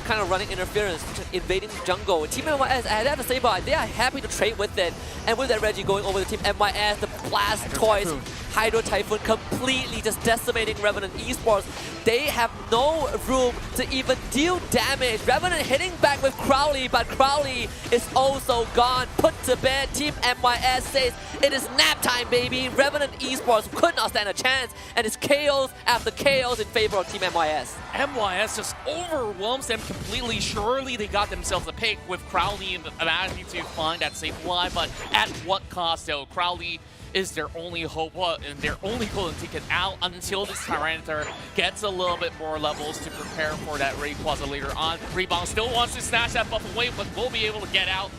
kind of running interference, invading the jungle. Team MYS, I have to say, but they are happy to trade with it. And with that Reggie going over to Team MYS, the Blastoise, Hydro Typhoon completely just decimating Revenant Esports. They have no room to even deal damage. Revenant hitting back with Crowley, but Crowley is also gone, put to bed. Team MYS says it is nap time, baby. Revenant Esports could not stand a chance, and it's KOs after KOs in favor of Team MYS. MYS just overwhelms them completely. Surely they got themselves a pick with Crowley and the ability to find that safe line, but at what cost though? Crowley is their only hope, and their only golden ticket out until this Tyranitar gets a little bit more levels to prepare for that Rayquaza later on. Rebound still wants to snatch that buff away, but will be able to get out,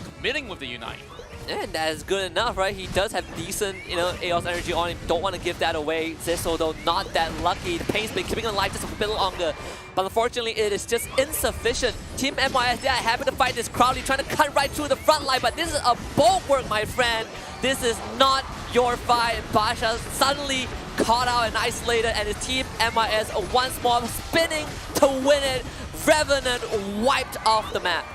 committing with the Unite. And that is good enough, right? He does have decent, AOS energy on him. Don't want to give that away. Zissou, though, not that lucky. The pain's been keeping him alive just a bit longer. But unfortunately, it is just insufficient. Team MYS, they are happy to fight this Crowley, trying to cut right through the front line. But this is a bulwark, my friend. This is not your fight. Basha suddenly caught out and isolated, and his team MYS once more spinning to win it. Revenant wiped off the map.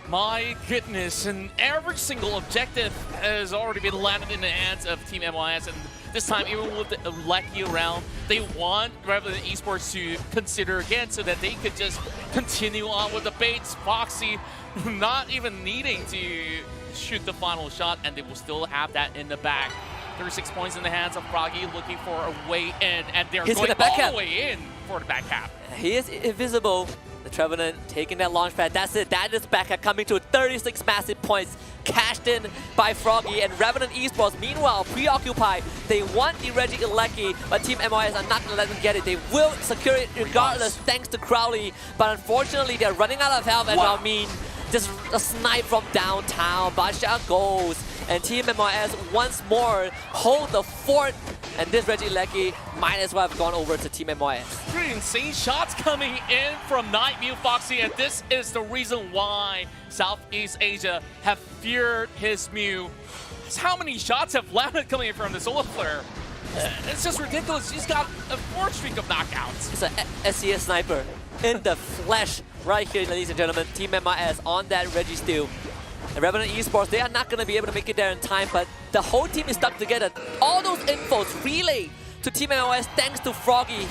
My goodness, and every single objective has already been landed in the hands of Team MYS, and this time, even with the Lecky around, they want Revenant Esports to consider again so that they could just continue on with the baits. Foxy not even needing to shoot the final shot, and they will still have that in the bag. 36 points in the hands of Froggy, looking for a way in, and they're going all the way in for the back cap. He is invisible. The Trevenant taking that launch pad. That's it. That is back at coming to 36 massive points cashed in by Froggy, and Revenant Esports meanwhile preoccupied. They want the Reggie Ilecki, but Team MYS are not going to let them get it. They will secure it regardless thanks to Crowley, but unfortunately they're running out of health, and I mean just a snipe from downtown. Basha goes, and Team MYS once more hold the fort, and this Reggie Lecky might as well have gone over to Team MYS. Pretty insane shots coming in from Nightmute Foxy, and this is the reason why Southeast Asia have feared his Mew. That's how many shots have landed coming in from the Solar Flare. It's just ridiculous. He's got a 4 streak of knockouts. It's a SCS sniper in the flesh right here, ladies and gentlemen. Team MYS on that Reggie steal. And Revenant Esports, they are not going to be able to make it there in time, but the whole team is stuck together. All those infos relay to Team MYS thanks to Froggy.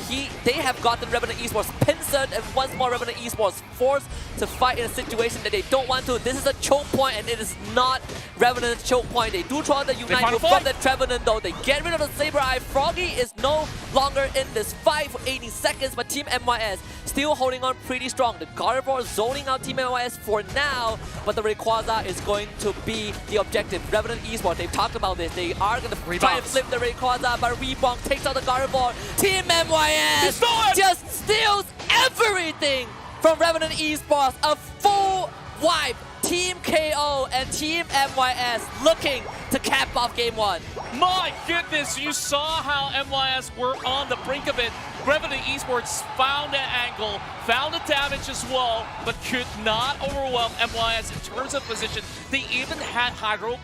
They have gotten Revenant Esports pincered, and once more Revenant Esports forced to fight in a situation that they don't want to. This is a choke point, and it is not Revenant's choke point. They do try to unite from the Trevenant, though. They get rid of the Saber Eye. Froggy is no longer in this fight for 80 seconds, but Team MYS still holding on pretty strong. The Gardevoir zoning out Team MYS for now, but the Rayquaza is going to be the objective. Revenant Esports, they've talked about this. They are going to try and flip the Rayquaza, but Rebonk takes out the Gardevoir. Team MYS just steals everything from Revenant Esports. A full wipe. Team KO and Team MYS looking to cap off game 1. My goodness, you saw how MYS were on the brink of it. Revenant Esports found that angle, found the damage as well, but could not overwhelm MYS in terms of position. They even had Hydro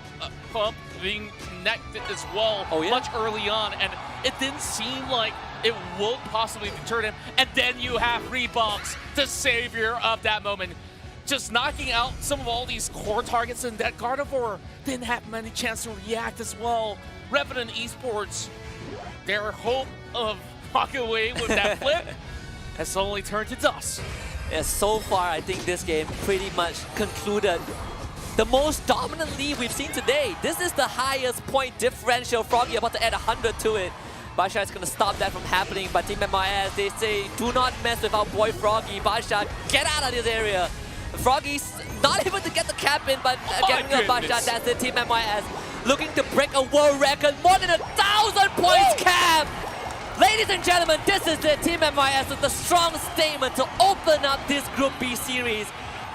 Pump being connected as well much early on, and it didn't seem like it would possibly deter them. And then you have Rebox, the savior of that moment, just knocking out some of all these core targets, and that Gardevoir didn't have many chance to react as well. Revenant Esports, their hope of walking away with that flip has only turned to dust. Yeah, so far I think this game pretty much concluded the most dominant lead we've seen today. This is the highest point differential. Froggy about to add 100 to it. Basha is going to stop that from happening, but Team MYS, they say, do not mess with our boy Froggy. Basha, get out of this area. Froggy's not able to get the cap in, but getting the Basha, that's it. Team MYS looking to break a world record, more than 1,000 points cap. Ladies and gentlemen, this is the Team MYS with a strong statement to open up this Group B series.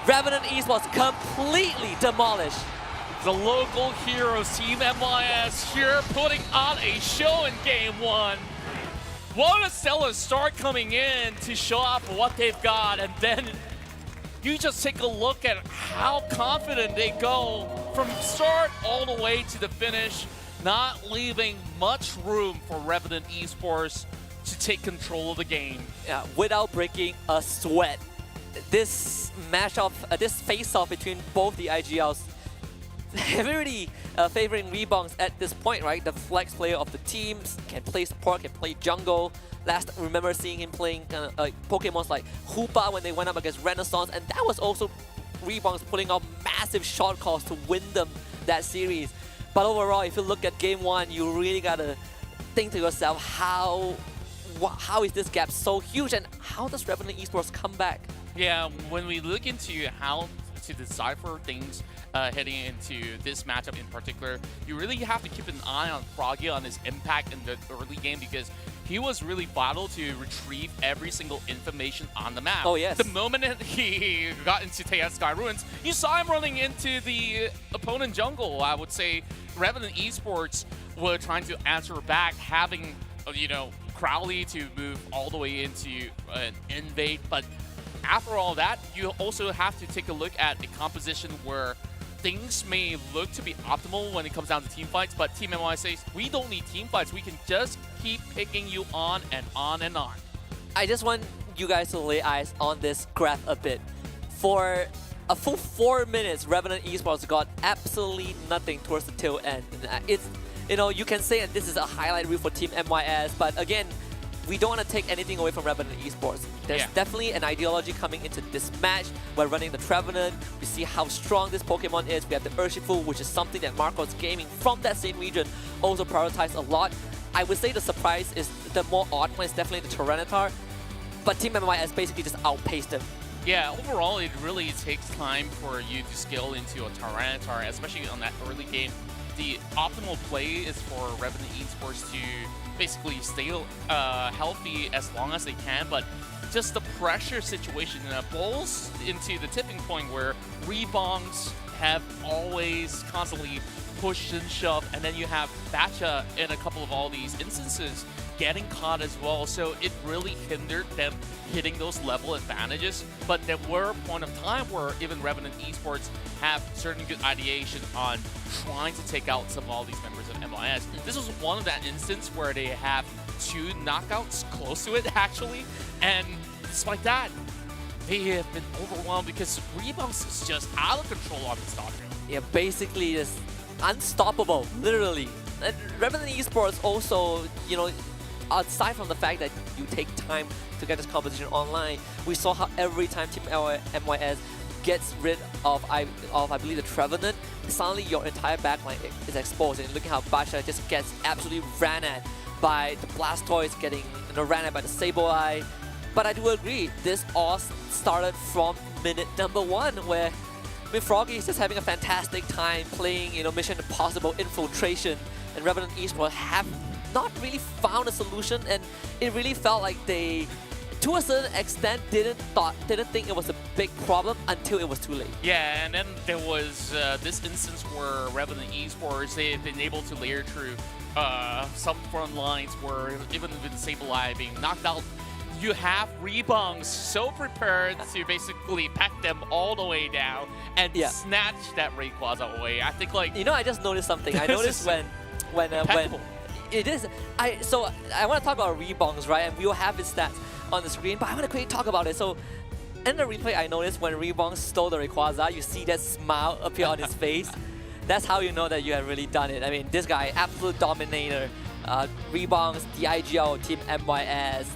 Revenant Esports completely demolished. The local heroes, Team MYS, here putting on a show in game 1. What a stellar start coming in to show off what they've got, and then you just take a look at how confident they go from start all the way to the finish, not leaving much room for Revenant Esports to take control of the game. Yeah, without breaking a sweat. This match-off, this face-off between both the IGLs, heavily favoring Rebongs at this point, right? The flex player of the teams can play support, can play jungle. Last, I remember seeing him playing Pokemons like Hoopa when they went up against Renaissance, and that was also Rebongs pulling out massive short calls to win them that series. But overall, if you look at game 1, you really gotta think to yourself, how is this gap so huge, and how does Revenant Esports come back? Yeah, when we look into how to decipher things heading into this matchup in particular. You really have to keep an eye on Froggy on his impact in the early game because he was really vital to retrieve every single information on the map. Oh, yes. The moment he got into Tejas Sky Ruins, you saw him running into the opponent jungle. I would say Revenant Esports were trying to answer back, having, you know, Crowley to move all the way into an invade. But after all that, you also have to take a look at a composition where things may look to be optimal when it comes down to team fights, but Team MY says, we don't need team fights. We can just keep picking you on and on and on. I just want you guys to lay eyes on this graph a bit. For a full 4 minutes, Revenant Esports got absolutely nothing towards the tail end. It's, you know, you can say that this is a highlight reel for Team MYS, but again, we don't want to take anything away from Revenant Esports. There's definitely an ideology coming into this match. We're running the Trevenant. We see how strong this Pokemon is. We have the Urshifu, which is something that Marcos Gaming from that same region also prioritized a lot. I would say the surprise is the more odd one is definitely the Tyranitar, but Team MYS basically just outpaced them. Yeah, overall, it really takes time for you to scale into a Tyranitar, especially on that early game. The optimal play is for Revenant Esports to basically stay healthy as long as they can, but just the pressure situation boils into the tipping point where rebounds have always constantly pushed and shoved, and then you have Thatcha in a couple of all these instances getting caught as well, so it really hindered them hitting those level advantages. But there were a point of time where even Revenant Esports have certain good ideation on trying to take out some of all these members of MIS. This was one of that instance where they have 2 knockouts close to it actually, and despite that, they have been overwhelmed because Rebounds is just out of control on this Dodrio. Yeah, basically it's unstoppable, literally. And Revenant Esports also, you know, aside from the fact that you take time to get this competition online, we saw how every time Team MYS gets rid of I believe the Trevenant, suddenly your entire backline is exposed, and look at how Basha just gets absolutely ran at by the Blastoise, getting, you know, ran at by the Sableye. But I do agree, this all started from minute number 1, where Froggy is just having a fantastic time playing, you know, Mission Impossible Infiltration, and Revenant Esports have not really found a solution, and it really felt like they, to a certain extent, didn't think it was a big problem until it was too late. Yeah, and then there was this instance where Revenant Esports, they've been able to layer through some front lines where even with Sableye being knocked out, you have Rebounds so prepared to basically pack them all the way down and snatch that Rayquaza away. I think, like, you know, I just noticed something. I noticed when it is. So I want to talk about Rebounds, right? And we will have his stats on the screen, but I want to quickly talk about it. So in the replay, I noticed when Rebounds stole the Rayquaza, you see that smile appear on his face. That's how you know that you have really done it. I mean, this guy, absolute dominator. Rebounds, the IGL, Team MYS,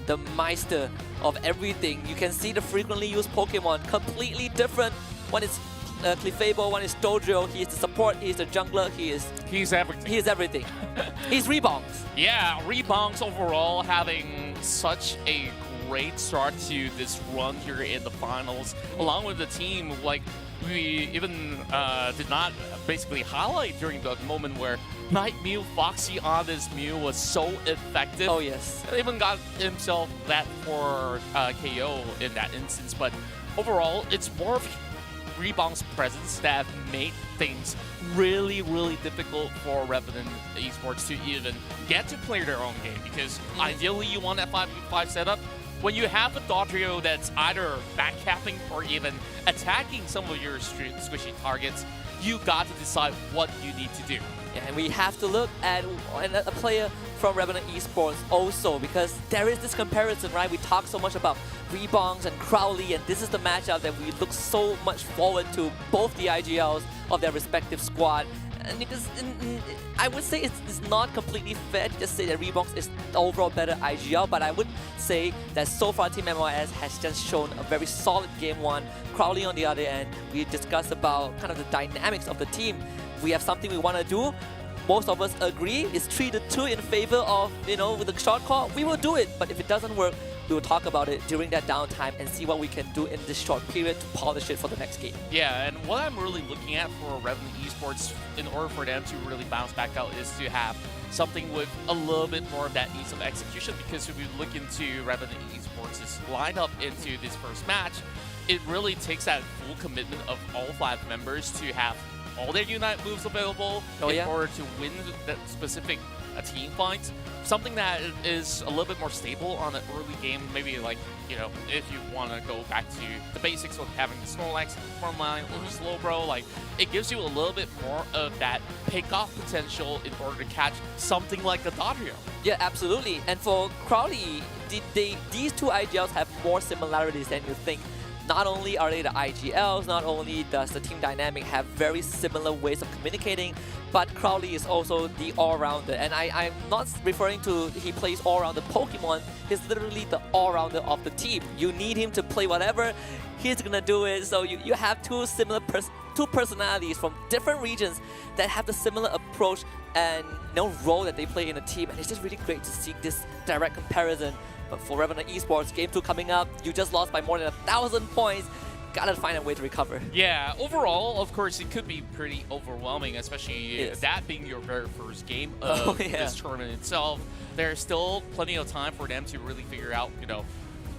the Meister of everything. You can see the frequently used Pokemon completely different. One is Clefable, one is Dodrio. He is the support, he is the jungler, he's everything. He is everything. He's Rebounds. Yeah, Rebounds overall having such a great start to this run here in the finals, along with the team. Like, we even did not basically highlight during the moment where Night Mew Foxy on this Mew was so effective. Oh yes. Even got himself that for KO in that instance, but overall it's more of Rebound's presence that made things really, really difficult for Revenant Esports to even get to play their own game, because ideally you want that 5v5 setup. When you have a Dodrio that's either backcapping or even attacking some of your squishy targets, you got to decide what you need to do. Yeah, and we have to look at a player from Revenant Esports also, because there is this comparison, right? We talk so much about Rebounds and Crowley, and this is the matchup that we look so much forward to, both the IGLs of their respective squad. And I would say it's not completely fair to just say that Rebounds is the overall better IGL, but I would say that so far Team MYS has just shown a very solid game 1. Crowley on the other end, we discussed about kind of the dynamics of the team. We have something we want to do. Most of us agree it's 3-2 in favor of, you know, with the short call. We will do it, but if it doesn't work, we'll talk about it during that downtime and see what we can do in this short period to polish it for the next game. Yeah, and what I'm really looking at for Revenant Esports in order for them to really bounce back out is to have something with a little bit more of that ease of execution, because if we look into Revenant Esports' lineup into this first match, it really takes that full commitment of all 5 members to have all their Unite moves available in order to win that specific team fight. Something that is a little bit more stable on an early game, maybe like, you know, if you want to go back to the basics of having the Snorlax front line or Slowbro, like, it gives you a little bit more of that pick-off potential in order to catch something like the Dodrio. Yeah, absolutely. And for Crowley, these two IGLs have more similarities than you think. Not only are they the IGLs, not only does the team dynamic have very similar ways of communicating, but Crowley is also the all-rounder. And I'm not referring to he plays all-rounder Pokemon, he's literally the all-rounder of the team. You need him to play whatever, he's gonna do it. So you have two personalities from different regions that have the similar approach and role that they play in a team. And it's just really great to see this direct comparison. But for Revenant Esports, Game 2 coming up, you just lost by more than 1,000 points. Gotta find a way to recover. Yeah, overall, of course, it could be pretty overwhelming, especially that being your very first game of this tournament itself. There's still plenty of time for them to really figure out, you know,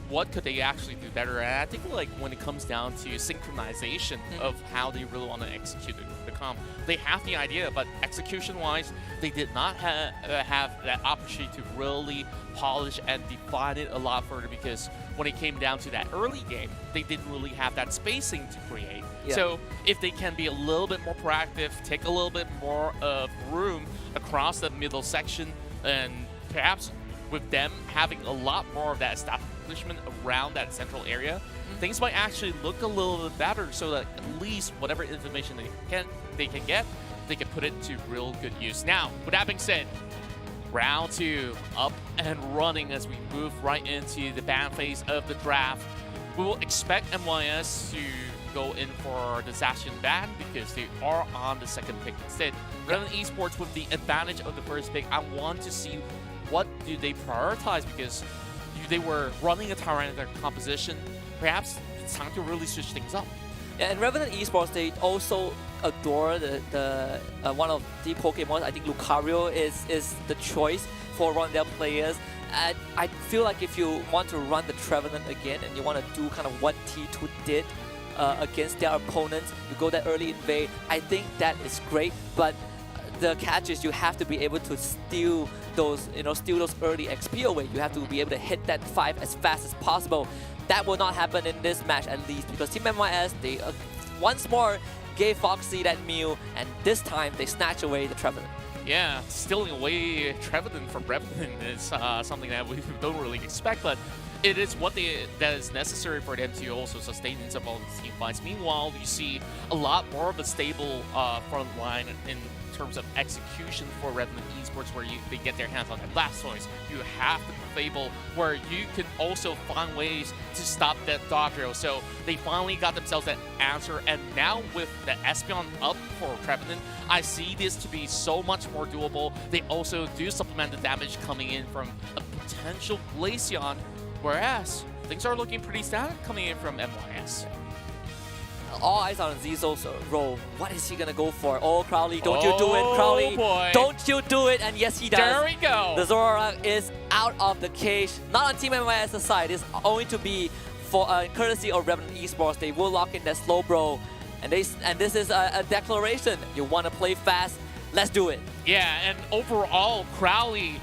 what could they actually do better. And I think, like, when it comes down to synchronization of how they really want to execute the comp, they have the idea, but execution-wise, they did not have that opportunity to really polish and define it a lot further, because when it came down to that early game, they didn't really have that spacing to create. So if they can be a little bit more proactive, take a little bit more of room across the middle section, and perhaps with them having a lot more of that establishment around that central area, things might actually look a little bit better, so that at least whatever information they can get, they can put it to real good use. Now, with that being said, round 2 up and running as we move right into the ban phase of the draft. We will expect MYS to go in for the Zacian ban because they are on the second pick instead. Revenant Esports, with the advantage of the first pick, I want to see what do they prioritize, because they were running a Tyranitar composition. Perhaps it's time to really switch things up. Yeah, and Revenant Esports, they also adore the one of the Pokemon. I think Lucario is the choice for Rondell players. And I feel like if you want to run the Trevenant again and you want to do kind of what T2 did against their opponents, you go that early invade, I think that is great. But the catch is you have to be able to steal those early XP away. You have to be able to hit that 5 as fast as possible. That will not happen in this match, at least, because Team MYS, they once more gave Foxy that meal, and this time they snatch away the Trevenant. Yeah, stealing away Trevenant from Revenant is something that we don't really expect, but it is that is necessary for them to also sustain in some of these team fights. Meanwhile, you see a lot more of a stable front line in terms of execution for Revenant Esports, where they get their hands on their Blastoise. You have the Fable, where you can also find ways to stop that Dodrio. So they finally got themselves that answer, and now with the Espeon up for Trevenant, I see this to be so much more doable. They also do supplement the damage coming in from a potential Glaceon, whereas things are looking pretty static coming in from MYS. All eyes on Zizo's role. What is he gonna go for? Oh, Crowley, don't you do it, Crowley. Boy. Don't you do it, and yes, he does. There we go. The Zoroark is out of the cage. Not on Team MYS's side. It's only to be for courtesy of Revenant Esports. They will lock in that Slowbro, and this is a declaration. You want to play fast? Let's do it. Yeah, and overall, Crowley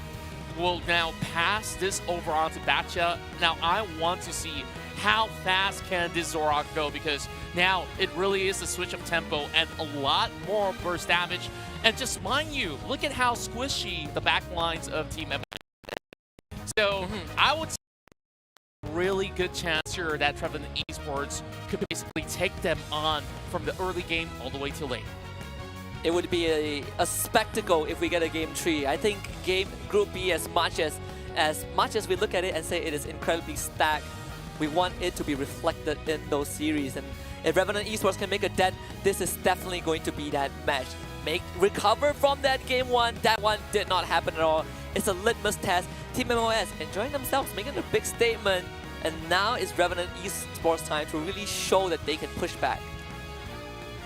will now pass this over on to Batcha. Now, I want to see how fast can this Zoroark go, because now it really is a switch of tempo and a lot more burst damage. And just mind you, look at how squishy the back lines of Team MS. So I would say really good chance here that Trevenant Esports could basically take them on from the early game all the way to late. It would be a spectacle if we get a Game 3. I think Group B, as much as we look at it and say it is incredibly stacked, we want it to be reflected in those series. And if Revenant Esports can make a dent, this is definitely going to be that match. Recover from that Game 1. That one did not happen at all. It's a litmus test. Team MOS enjoying themselves, making a big statement. And now it's Revenant Esports time to really show that they can push back.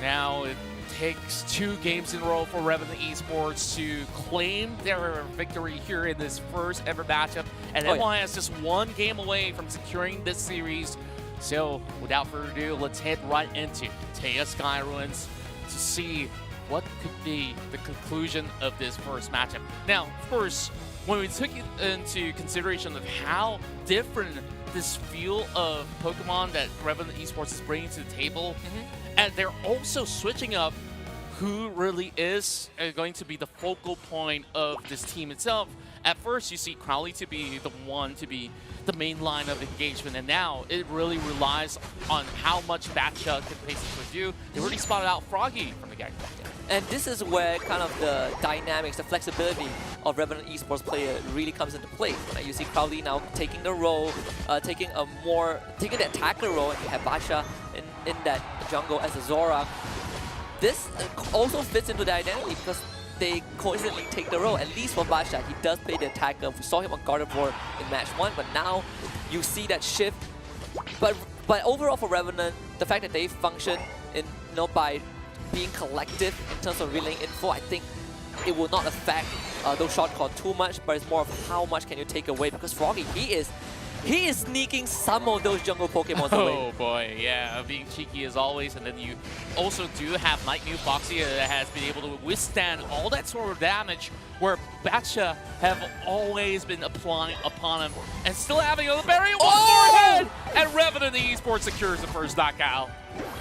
Now it takes 2 games in a row for Revenant Esports to claim their victory here in this first ever matchup. And MYS just 1 game away from securing this series. So without further ado, let's head right into Taya Sky Ruins to see what could be the conclusion of this first matchup. Now, of course, when we took it into consideration of how different this feel of Pokemon that Revenant Esports is bringing to the table, and they're also switching up who really is going to be the focal point of this team itself. At first, you see Crowley to be the one to be the main line of engagement, and now it really relies on how much Batcha can basically do. They already spotted out Froggy from the get-go. And this is where kind of the dynamics, the flexibility of Revenant Esports player really comes into play. Right? You see Crowley now taking the role, taking the attacker role, and you have Basha in that jungle as a Zorak. This also fits into the identity because they coincidentally take the role. At least for Basha, he does play the attacker. We saw him on Gardevoir in match 1, but now you see that shift. But overall for Revenant, the fact that they function in by being collective in terms of relaying info, I think it will not affect those shot calls too much, but it's more of how much can you take away, because Froggy, he is sneaking some of those jungle Pokemon away. Oh boy, yeah, being cheeky as always, and then you also do have Night Mew Foxy that has been able to withstand all that sort of damage where Batcha have always been applying upon him, and still having a very forehead, and Revenant Esports secures the first knockout.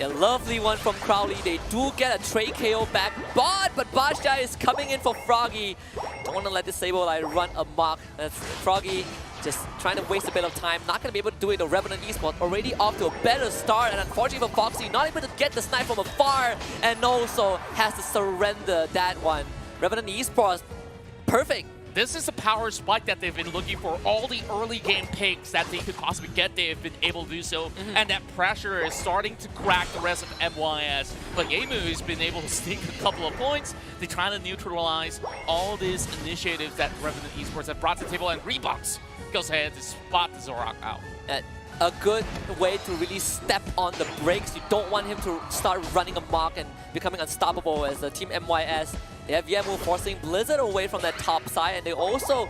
Yeah, lovely one from Crowley. They do get a trade KO back, but Basha is coming in for Froggy. Don't want to let this Sableye run amok. That's Froggy just trying to waste a bit of time. Not going to be able to do it. The Revenant Esports already off to a better start, and unfortunately for Foxy, not able to get the snipe from afar, and also has to surrender that one. Revenant Esports, perfect. This is a power spike that they've been looking for. All the early game picks that they could possibly get, they've been able to do so. And that pressure is starting to crack the rest of MYS. But Yemu has been able to sneak a couple of points. They're trying to neutralize all these initiatives that Revenant Esports have brought to the table. And Reeboks goes ahead to spot the Zorak out. A good way to really step on the brakes. You don't want him to start running amok and becoming unstoppable as the Team MYS. They have Yemu forcing Blizzard away from that top side, and they also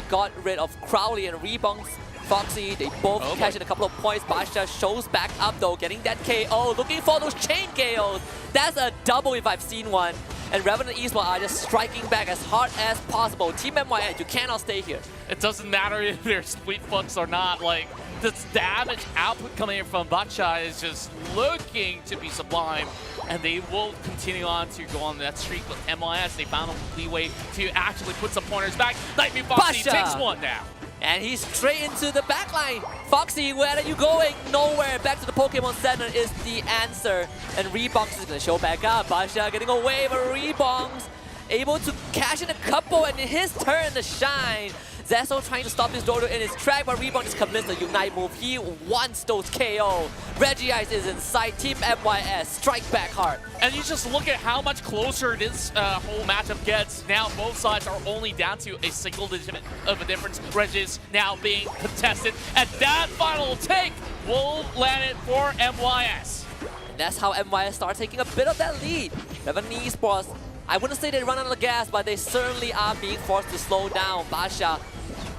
got rid of Crowley and Rebunks. Foxy, they both catch in a couple of points. Basha shows back up though, getting that KO, looking for those chain KOs. That's a double if I've seen one. And Revenant Esports are just striking back as hard as possible. Team MYS, you cannot stay here. It doesn't matter if they're Sweet Fucks or not. Like, the damage output coming in from Batcha is just looking to be sublime. And they will continue on to go on that streak with MYS. They found a leeway to actually put some pointers back. Night Mew Foxy takes one now. And he's straight into the backline. Foxy, where are you going? Nowhere. Back to the Pokemon Center is the answer. And Rebongs is going to show back up. Basha getting away, but Rebongs able to cash in a couple, and his turn to shine. Zesso trying to stop this Dodo in his track, but Rebong just commits the Unite move. He wants those KO. Regice is inside. Team MYS, strike back hard. And you just look at how much closer this whole matchup gets. Now both sides are only down to a single digit of a difference. Regis now being contested, and that final take will land it for MYS. And that's how MYS start taking a bit of that lead. Revenant Esports, I wouldn't say they run out of gas, but they certainly are being forced to slow down. Basha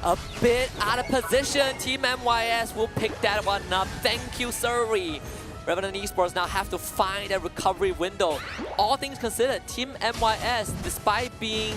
a bit out of position. Team MYS will pick that one up. Thank you, Surrey. Revenant Esports now have to find a recovery window. All things considered, Team MYS, despite it being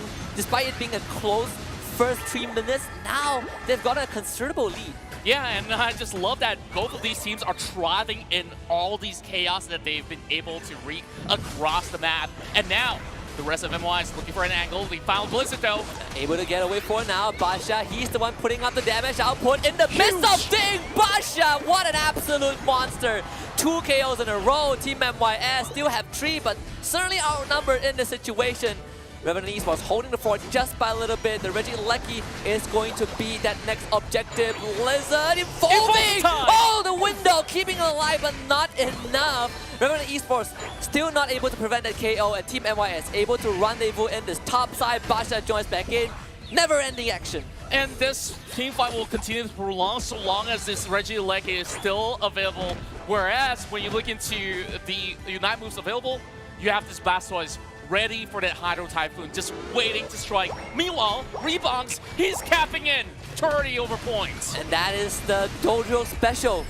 a close first 3 minutes, now they've got a considerable lead. Yeah, and I just love that both of these teams are thriving in all these chaos that they've been able to wreak across the map. And now, the rest of MYS looking for an angle. They found Blizzard though. Able to get away for now. Basha, he's the one putting up the damage output in the midst of things. Basha, what an absolute monster. 2 KOs in a row. Team MYS still have 3, but certainly outnumbered in this situation. Revenant Esports holding the fort just by a little bit. The Regieleki is going to be that next objective. Blizzard evolving! Oh, the window keeping it alive, but not enough. Revenant Esports still not able to prevent that KO, and Team MYS able to rendezvous in this top side. Basha joins back in. never-ending action. And this team fight will continue to prolong so long as this Regieleki is still available. Whereas when you look into the Unite moves available, you have this Blastoise ready for that Hydro Typhoon, just waiting to strike. Meanwhile, Rebounds, he's capping in 30 over points. And that is the Dojo special.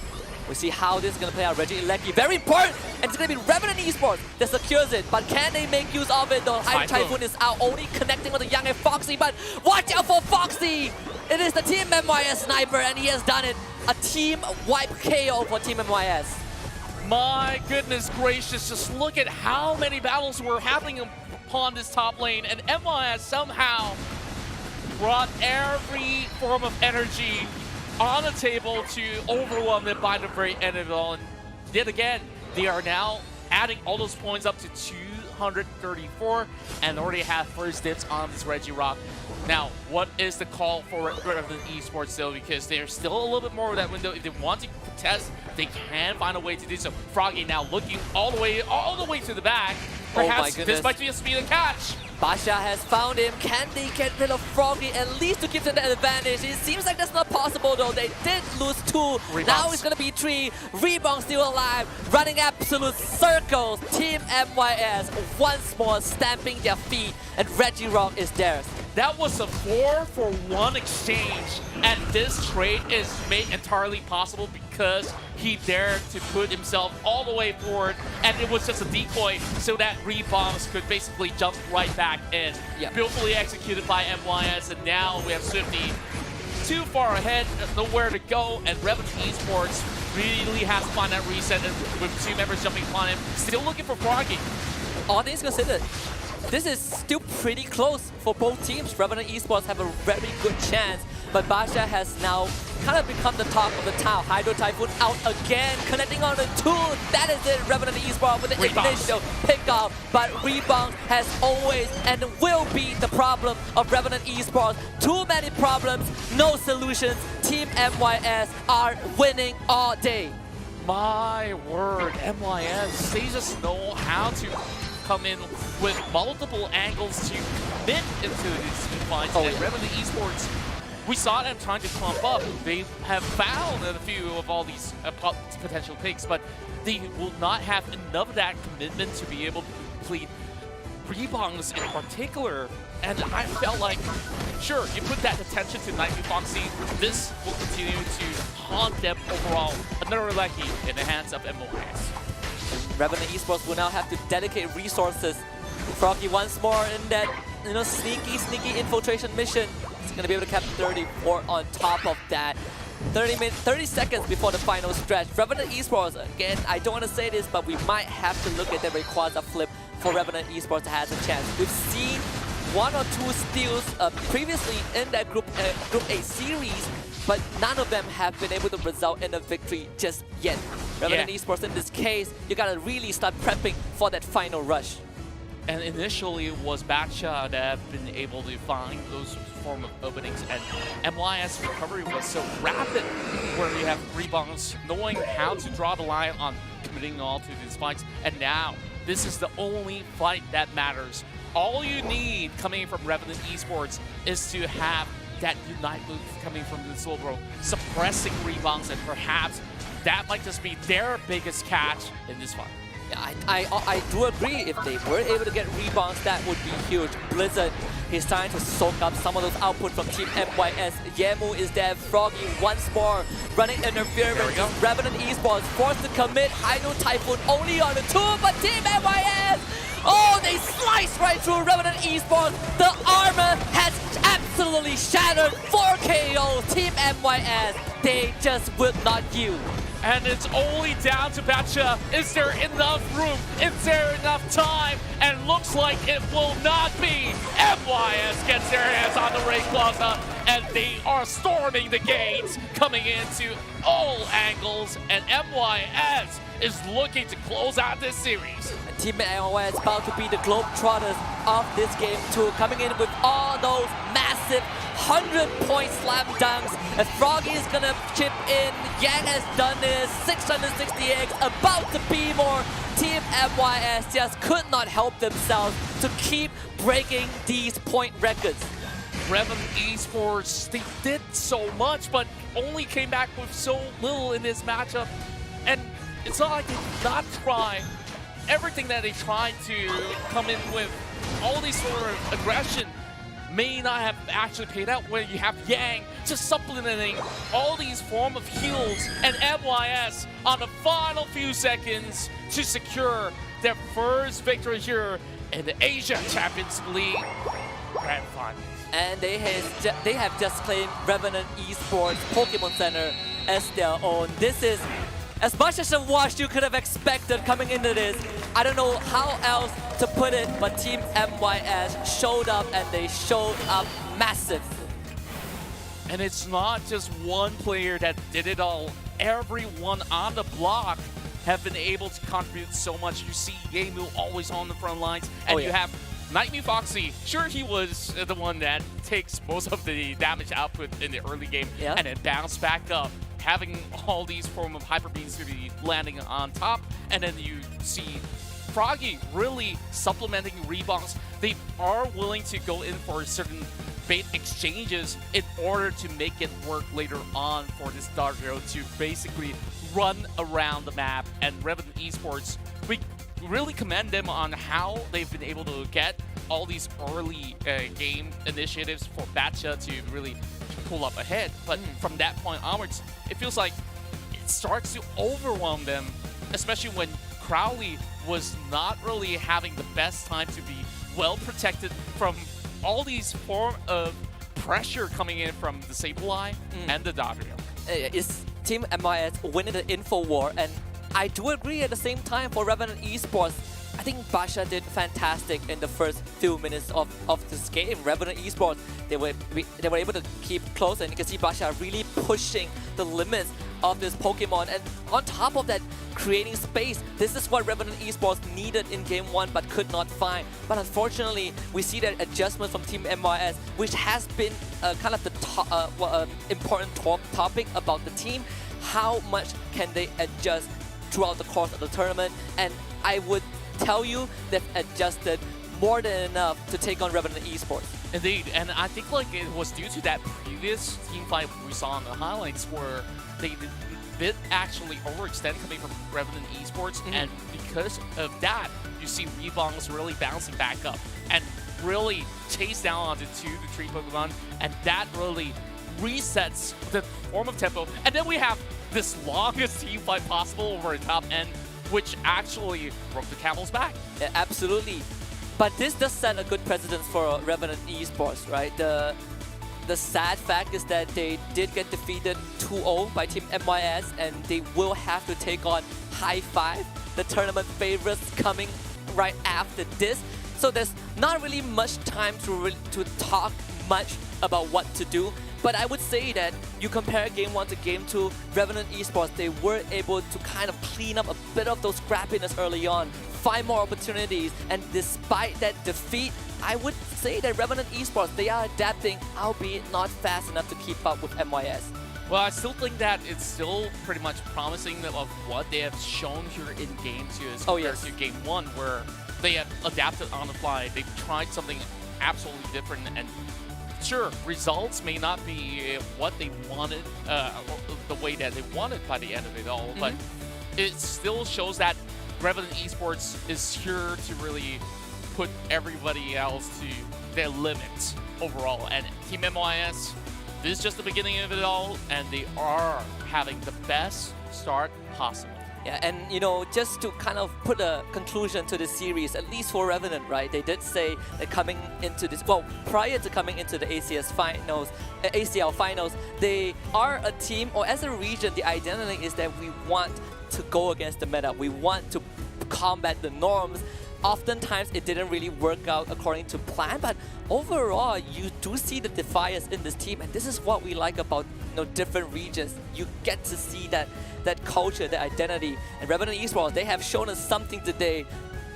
We'll see how this is going to play out. Regieleki, very important, and it's going to be Revenant Esports that secures it. But can they make use of it though? Hydro Typhoon is out, only connecting with the young and Foxy, but watch out for Foxy! It is the Team MYS sniper, and he has done it. A team wipe KO for Team MYS. My goodness gracious, just look at how many battles were happening upon this top lane, and MYS somehow brought every form of energy on the table to overwhelm it by the very end of it all. And yet again, they are now adding all those points up to 234 and already have first dibs on this Regirock. Now, what is the call for Revenant Esports still? Because they're still a little bit more of that window. If they want to contest, they can find a way to do so. Froggy now looking all the way to the back. Perhaps this might be a speed and catch. Basha has found him. Can they get rid of Froggy at least to give them the advantage? It seems like that's not possible though. They did lose 2. Rebounds. Now it's gonna be 3. Rebound still alive, running absolute circles. Team MYS once more stamping their feet, and Regirock is theirs. That was a 4-for-1 exchange, and this trade is made entirely possible because he dared to put himself all the way forward, and it was just a decoy so that Rebounds could basically jump right back in. Yep. Beautifully executed by MYS, and now we have Swifty too far ahead, nowhere to go, and Revenant Esports really has to find that reset, and with 2 members jumping upon him, still looking for Froggy. All things considered, this is still pretty close for both teams. Revenant Esports have a very good chance, but Basha has now kind of become the talk of the town. Hydro Typhoon out again, connecting on the 2. That is it, Revenant Esports with the initial pickup. But Rebound has always and will be the problem of Revenant Esports. Too many problems, no solutions. Team MYS are winning all day. My word, MYS, they just know how to come in with multiple angles to commit into these fights. And Revenant Esports, we saw them trying to clump up. They have found a few of all these potential picks, but they will not have enough of that commitment to be able to complete Rebounds in particular. And I felt like, sure, you put that attention to Nightly Foxy, this will continue to haunt them overall. Another lucky in the hands of MOS. Revenant Esports will now have to dedicate resources. Froggy once more in that, sneaky infiltration mission. He's gonna be able to capture 34 on top of that. 30 seconds before the final stretch. Revenant Esports, again, I don't want to say this, but we might have to look at the Rayquaza flip for Revenant Esports to have a chance. We've seen 1 or 2 steals previously in that Group A series, but none of them have been able to result in a victory just yet. Revenant Esports, in this case, you gotta really start prepping for that final rush. And initially it was Baksha that have been able to find those form of openings, and MYS recovery was so rapid where you have Rebounds knowing how to draw the line on committing all to these fights, and now this is the only fight that matters. All you need coming from Revenant Esports is to have that Unite move coming from the Solbro, suppressing Rebounds, and perhaps that might just be their biggest catch in this fight. Yeah, I do agree. If they were able to get Rebounds, that would be huge. Blizzard, he's trying to soak up some of those output from Team MYS. Yemu is there. Froggy once more running interference. Revenant Esports forced to commit. Hydro Typhoon only on the 2, but Team MYS, oh, they slice right through Revenant Esports. The armor has absolutely shattered. 4 KO. Team MYS, they just will not yield. And it's only down to Baksha. Is there enough room? Is there enough time? And looks like it will not be. MYS gets their hands on the Rayquaza, and they are storming the gates, coming into all angles, and MYS is looking to close out this series. Team MYS is about to be the Globetrotters of this game too, coming in with all those massive 100-point slam dunks. And Froggy is gonna chip in. Yang has done this. 668, about to be more. Team MYS just could not help themselves to keep breaking these point records. Revan Esports, they did so much, but only came back with so little in this matchup. And it's not like they did not try. Everything that they tried to come in with, all these sort of aggression, may not have actually paid out, when you have Yang just supplementing all these form of heals and MYS on the final few seconds to secure their first victory here in the Asia Champions League Grand Finals. And they have just claimed Revenant Esports Pokemon Center as their own. This is as much as a wash you could have expected coming into this. I don't know how else to put it, but Team MYS showed up, and they showed up massive. And it's not just one player that did it all. Everyone on the block have been able to contribute so much. You see Yemu always on the front lines, and you have Nightmare Foxy. Sure, he was the one that takes most of the damage output in the early game, and then bounce back up, having all these form of hyper beams to be landing on top, and then you see Froggy really supplementing rebounds. They are willing to go in for certain bait exchanges in order to make it work later on for this Dodrio to basically run around the map. And Revenant Esports, we really commend them on how they've been able to get all these early game initiatives for Batcha to really pull up ahead. But from that point onwards, it feels like it starts to overwhelm them, especially when Crowley was not really having the best time to be well protected from all these form of pressure coming in from the Sableye and the Dodrio. It's Team MIS winning the info war, and I do agree at the same time for Revenant Esports. I think Basha did fantastic in the first few minutes of this game. Revenant Esports, they were able to keep close, and you can see Basha really pushing the limits of this Pokemon. And on top of that, creating space. This is what Revenant Esports needed in Game 1 but could not find. But unfortunately, we see that adjustment from Team MYS, which has been kind of the important topic about the team. How much can they adjust throughout the course of the tournament? And I would tell you they've adjusted more than enough to take on Revenant Esports. Indeed, and I think like it was due to that previous team fight we saw in the highlights where they did actually overextend coming from Revenant Esports, and because of that, you see Rebongs really bouncing back up and really chase down onto 2 to 3 Pokemon, and that really resets the form of tempo. And then we have this longest team fight possible over the top end, which actually broke the camel's back. Yeah, absolutely. But this does set a good precedence for Revenant Esports, right? The sad fact is that they did get defeated 2-0 by Team MYS, and they will have to take on High Five, the tournament favorites, coming right after this. So there's not really much time to talk much about what to do. But I would say that you compare Game 1 to Game 2, Revenant Esports, they were able to kind of clean up a bit of those scrappiness early on, find more opportunities, and despite that defeat, I would say that Revenant Esports, they are adapting, albeit not fast enough to keep up with MYS. Well, I still think that it's still pretty much promising of what they have shown here in Game 2 as compared to Game 1, where they have adapted on the fly. They've tried something absolutely different, and sure, results may not be what they wanted, the way that they wanted by the end of it all, but it still shows that Revenant Esports is here to really put everybody else to their limits overall. And Team MYS, this is just the beginning of it all, and they are having the best start possible. Yeah, and you know, just to kind of put a conclusion to this series, at least for Revenant, right? They did say that coming into this, well, prior to coming into the ACL finals, they are a team, or as a region, the identity is that we want to go against the meta. We want to combat the norms. Oftentimes, it didn't really work out according to plan, but overall, you do see the defiance in this team, and this is what we like about different regions. You get to see that culture, that identity. And Revenant Esports, they have shown us something today.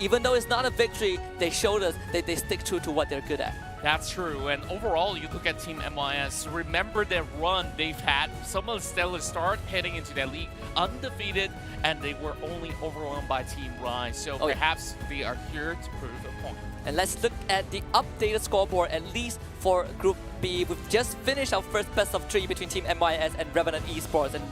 Even though it's not a victory, they showed us that they stick true to what they're good at. That's true, and overall, you look at Team MYS, remember their run they've had, some of the stellar start heading into that league, undefeated, and they were only overwhelmed by Team Rise, so perhaps they are here to prove a point. And let's look at the updated scoreboard, at least for Group B. We've just finished our first best of 3 between Team MYS and Revenant Esports. And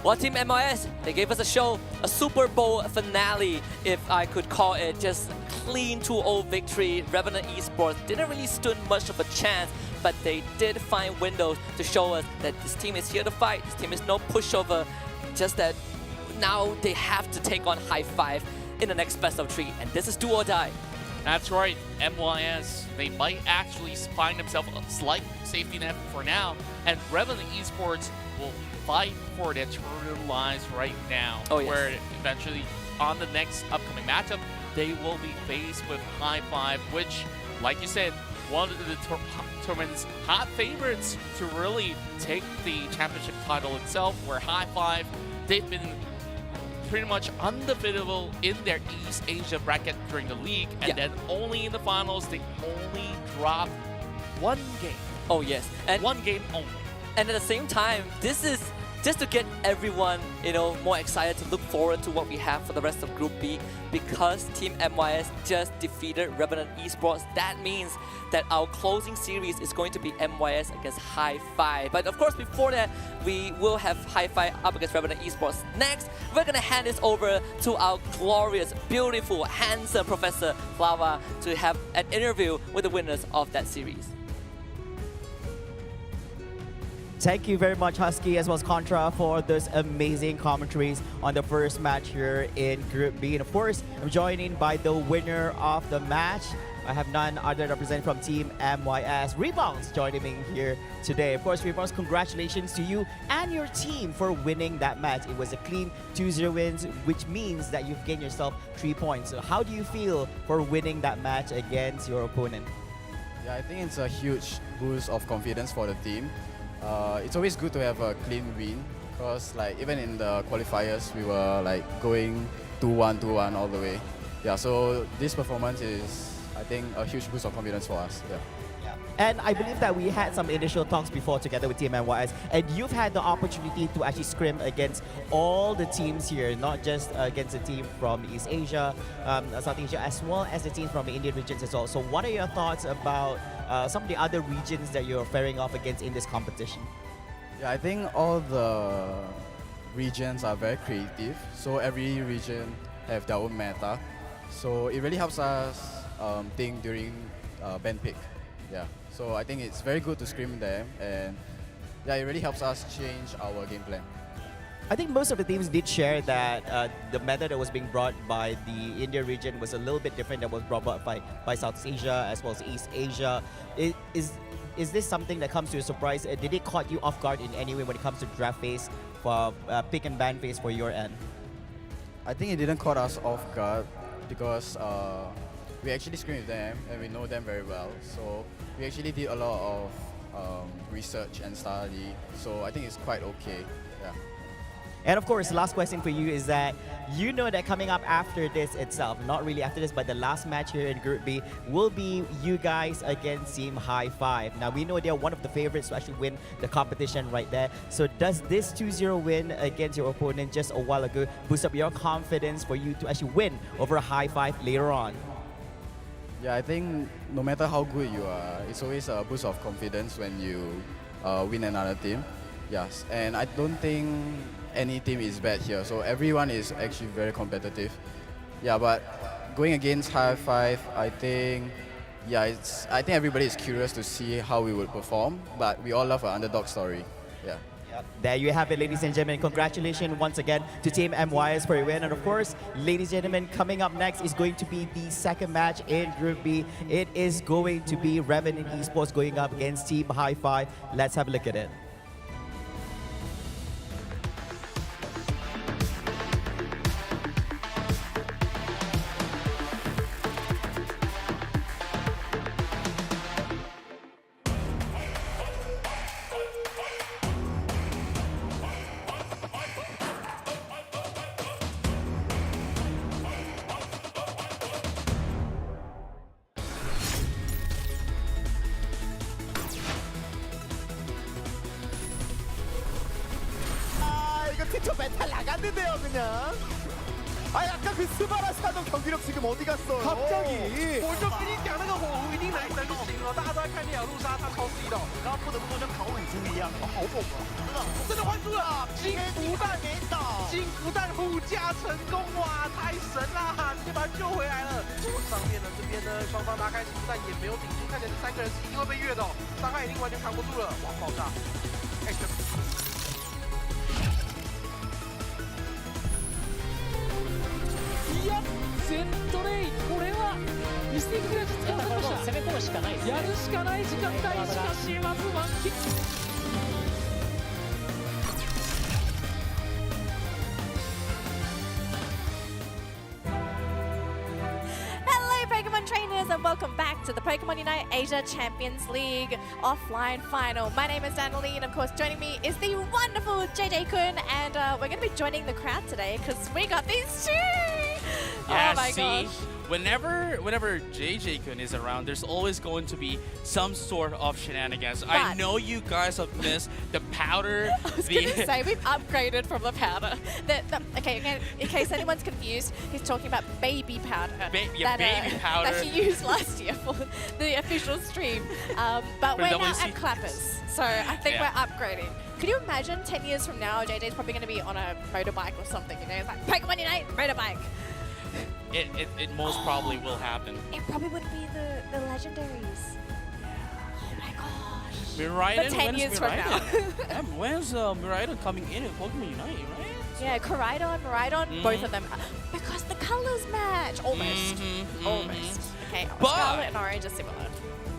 well, Team MYS, they gave us a show, a Super Bowl finale, if I could call it. Just clean 2-0 victory. Revenant Esports didn't really stood much of a chance, but they did find windows to show us that this team is here to fight. This team is no pushover. Just that now they have to take on High Five in the next best of 3, and this is do or die. That's right, MYS, they might actually find themselves a slight safety net for now, and Revenant Esports will fight for their eternal lives right now, where eventually on the next upcoming matchup, they will be faced with High Five, which, like you said, one of the tournament's hot favorites to really take the championship title itself, where High Five, they've been pretty much undefeatable in their East Asia bracket during the league, and then only in the finals, they only dropped one game. Oh yes, and one game only. And at the same time, this is just to get everyone, you know, more excited to look forward to what we have for the rest of Group B, because Team MYS just defeated Revenant Esports. That means that our closing series is going to be MYS against High Five. But of course, before that, we will have High Five up against Revenant Esports. Next, we're gonna hand this over to our glorious, beautiful, handsome Professor Flava to have an interview with the winners of that series. Thank you very much, Husky, as well as Contra, for those amazing commentaries on the first match here in Group B. And of course, I'm joined by the winner of the match. I have none other representing from Team MYS. Rebounds joining me here today. Of course, Rebounds, congratulations to you and your team for winning that match. It was a clean 2-0 wins, which means that you've gained yourself 3 points. So how do you feel for winning that match against your opponent? Yeah, I think it's a huge boost of confidence for the team. It's always good to have a clean win, because like even in the qualifiers we were like going 2-1 all the way. Yeah, so this performance is, I think, a huge boost of confidence for us. Yeah. And I believe that we had some initial talks before together with Team MYS, and you've had the opportunity to actually scrim against all the teams here, not just against the team from East Asia, South Asia, as well as the teams from the Indian regions as well. So what are your thoughts about some of the other regions that you're faring off against in this competition? Yeah, I think all the regions are very creative, so every region have their own meta. So it really helps us think during band pick. Yeah, so I think it's very good to scrim them, and yeah, it really helps us change our game plan. I think most of the teams did share that the method that was being brought by the India region was a little bit different than was brought by South Asia as well as East Asia. Is this something that comes to a surprise? Did it caught you off guard in any way when it comes to draft phase, for pick and ban phase for your end? I think it didn't caught us off guard because we actually scrimmed with them and we know them very well. So we actually did a lot of research and study. So I think it's quite okay. Yeah. And of course, last question for you is that you know that coming up after this itself, not really after this, but the last match here in Group B will be you guys against Team High Five. Now, we know they're one of the favorites to actually win the competition right there. So does this 2-0 win against your opponent just a while ago boost up your confidence for you to actually win over High Five later on? Yeah, I think no matter how good you are, it's always a boost of confidence when you win another team. Yes, and I don't think any team is bad here, so everyone is actually very competitive. Yeah, but going against High Five, I think, yeah, I think everybody is curious to see how we would perform, but we all love an underdog story. Yeah. There you have it, ladies and gentlemen. Congratulations once again to Team MYS for your win. And of course, ladies and gentlemen, coming up next is going to be the second match in Group B. It is going to be Revenant Esports going up against Team High Five. Let's have a look at it. 티처 메탈 나갔는데요, 그냥. 약간 그 스바라스하던 경기력 지금 어디 갔어요? 갑자기 我就跟你讲，那个火狐一定来神行了，大家都在看那条路杀，他超 C 的。刚刚不得不说像考稳猪一样，好猛啊！真的换出了金福弹给倒，金福弹护驾成功哇，太神啦！直接把他救回来了。上面呢，这边呢，双方拉开金福弹也没有顶住，看起来这3个人是一定会被越的，伤害一定完全扛不住了，哇，爆炸！哎，いや、ゼントレイ、これはミスティックグラス使わせました。攻め込むしかないですね。やるしかない時間帯、しかしまずワンキック。Pokemon trainers, and welcome back to the Pokemon UNITE Asia Champions League offline final. My name is Danalee, and of course joining me is the wonderful JJ Kun, and we're going to be joining the crowd today because we got these two! Yeah, oh my see, gosh. whenever JJ Kun is around, there's always going to be some sort of shenanigans. I know you guys have missed the powder. I was going to say, we've upgraded from the powder. Okay, in case anyone's confused, he's talking about baby powder. Baby That powder. he used last year for the official stream. But we're now at Clappers, so I think we're upgrading. Could you imagine 10 years from now, JJ's probably going to be on a motorbike or something, you know? It's like, Pokemon UNITE, motorbike. It most probably will happen. It probably would be the legendaries. Oh my gosh. Miraidon? But 10 years from now. When's Miraidon coming in Pokemon Unite, right? Yeah, Miraidon, both of them. Because the colors match. Almost. Almost. Okay, Scarlet and Orange are similar.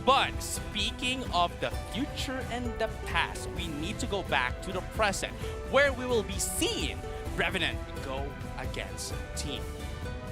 But speaking of the future and the past, we need to go back to the present, where we will be seeing Revenant go against Team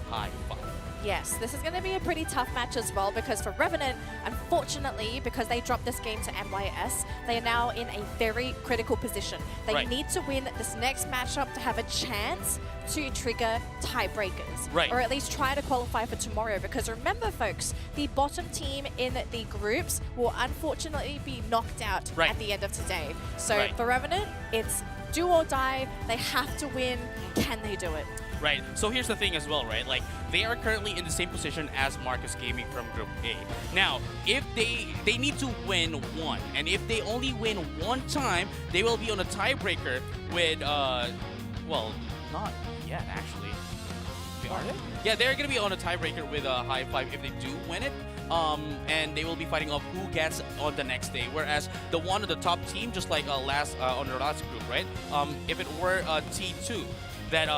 High Five. Yes, this is going to be a pretty tough match as well because for Revenant, unfortunately, because they dropped this game to NYS, they are now in a very critical position. They need to win this next matchup to have a chance to trigger tiebreakers. Or at least try to qualify for tomorrow, because remember folks, the bottom team in the groups will unfortunately be knocked out at the end of today. So for Revenant, it's do or die. They have to win. Can they do it? Right. So here's the thing as well, right? Like, they are currently in the same position as Marcus Gaming from Group A. Now, if they need to win one, and if they only win one time, they will be on a tiebreaker with, well, not yet, actually. Are they? Yeah, they're going to be on a tiebreaker with High Five if they do win it. And they will be fighting off who gets on the next day. Whereas the one of the top team, just like on the last group, right? If it were T2 that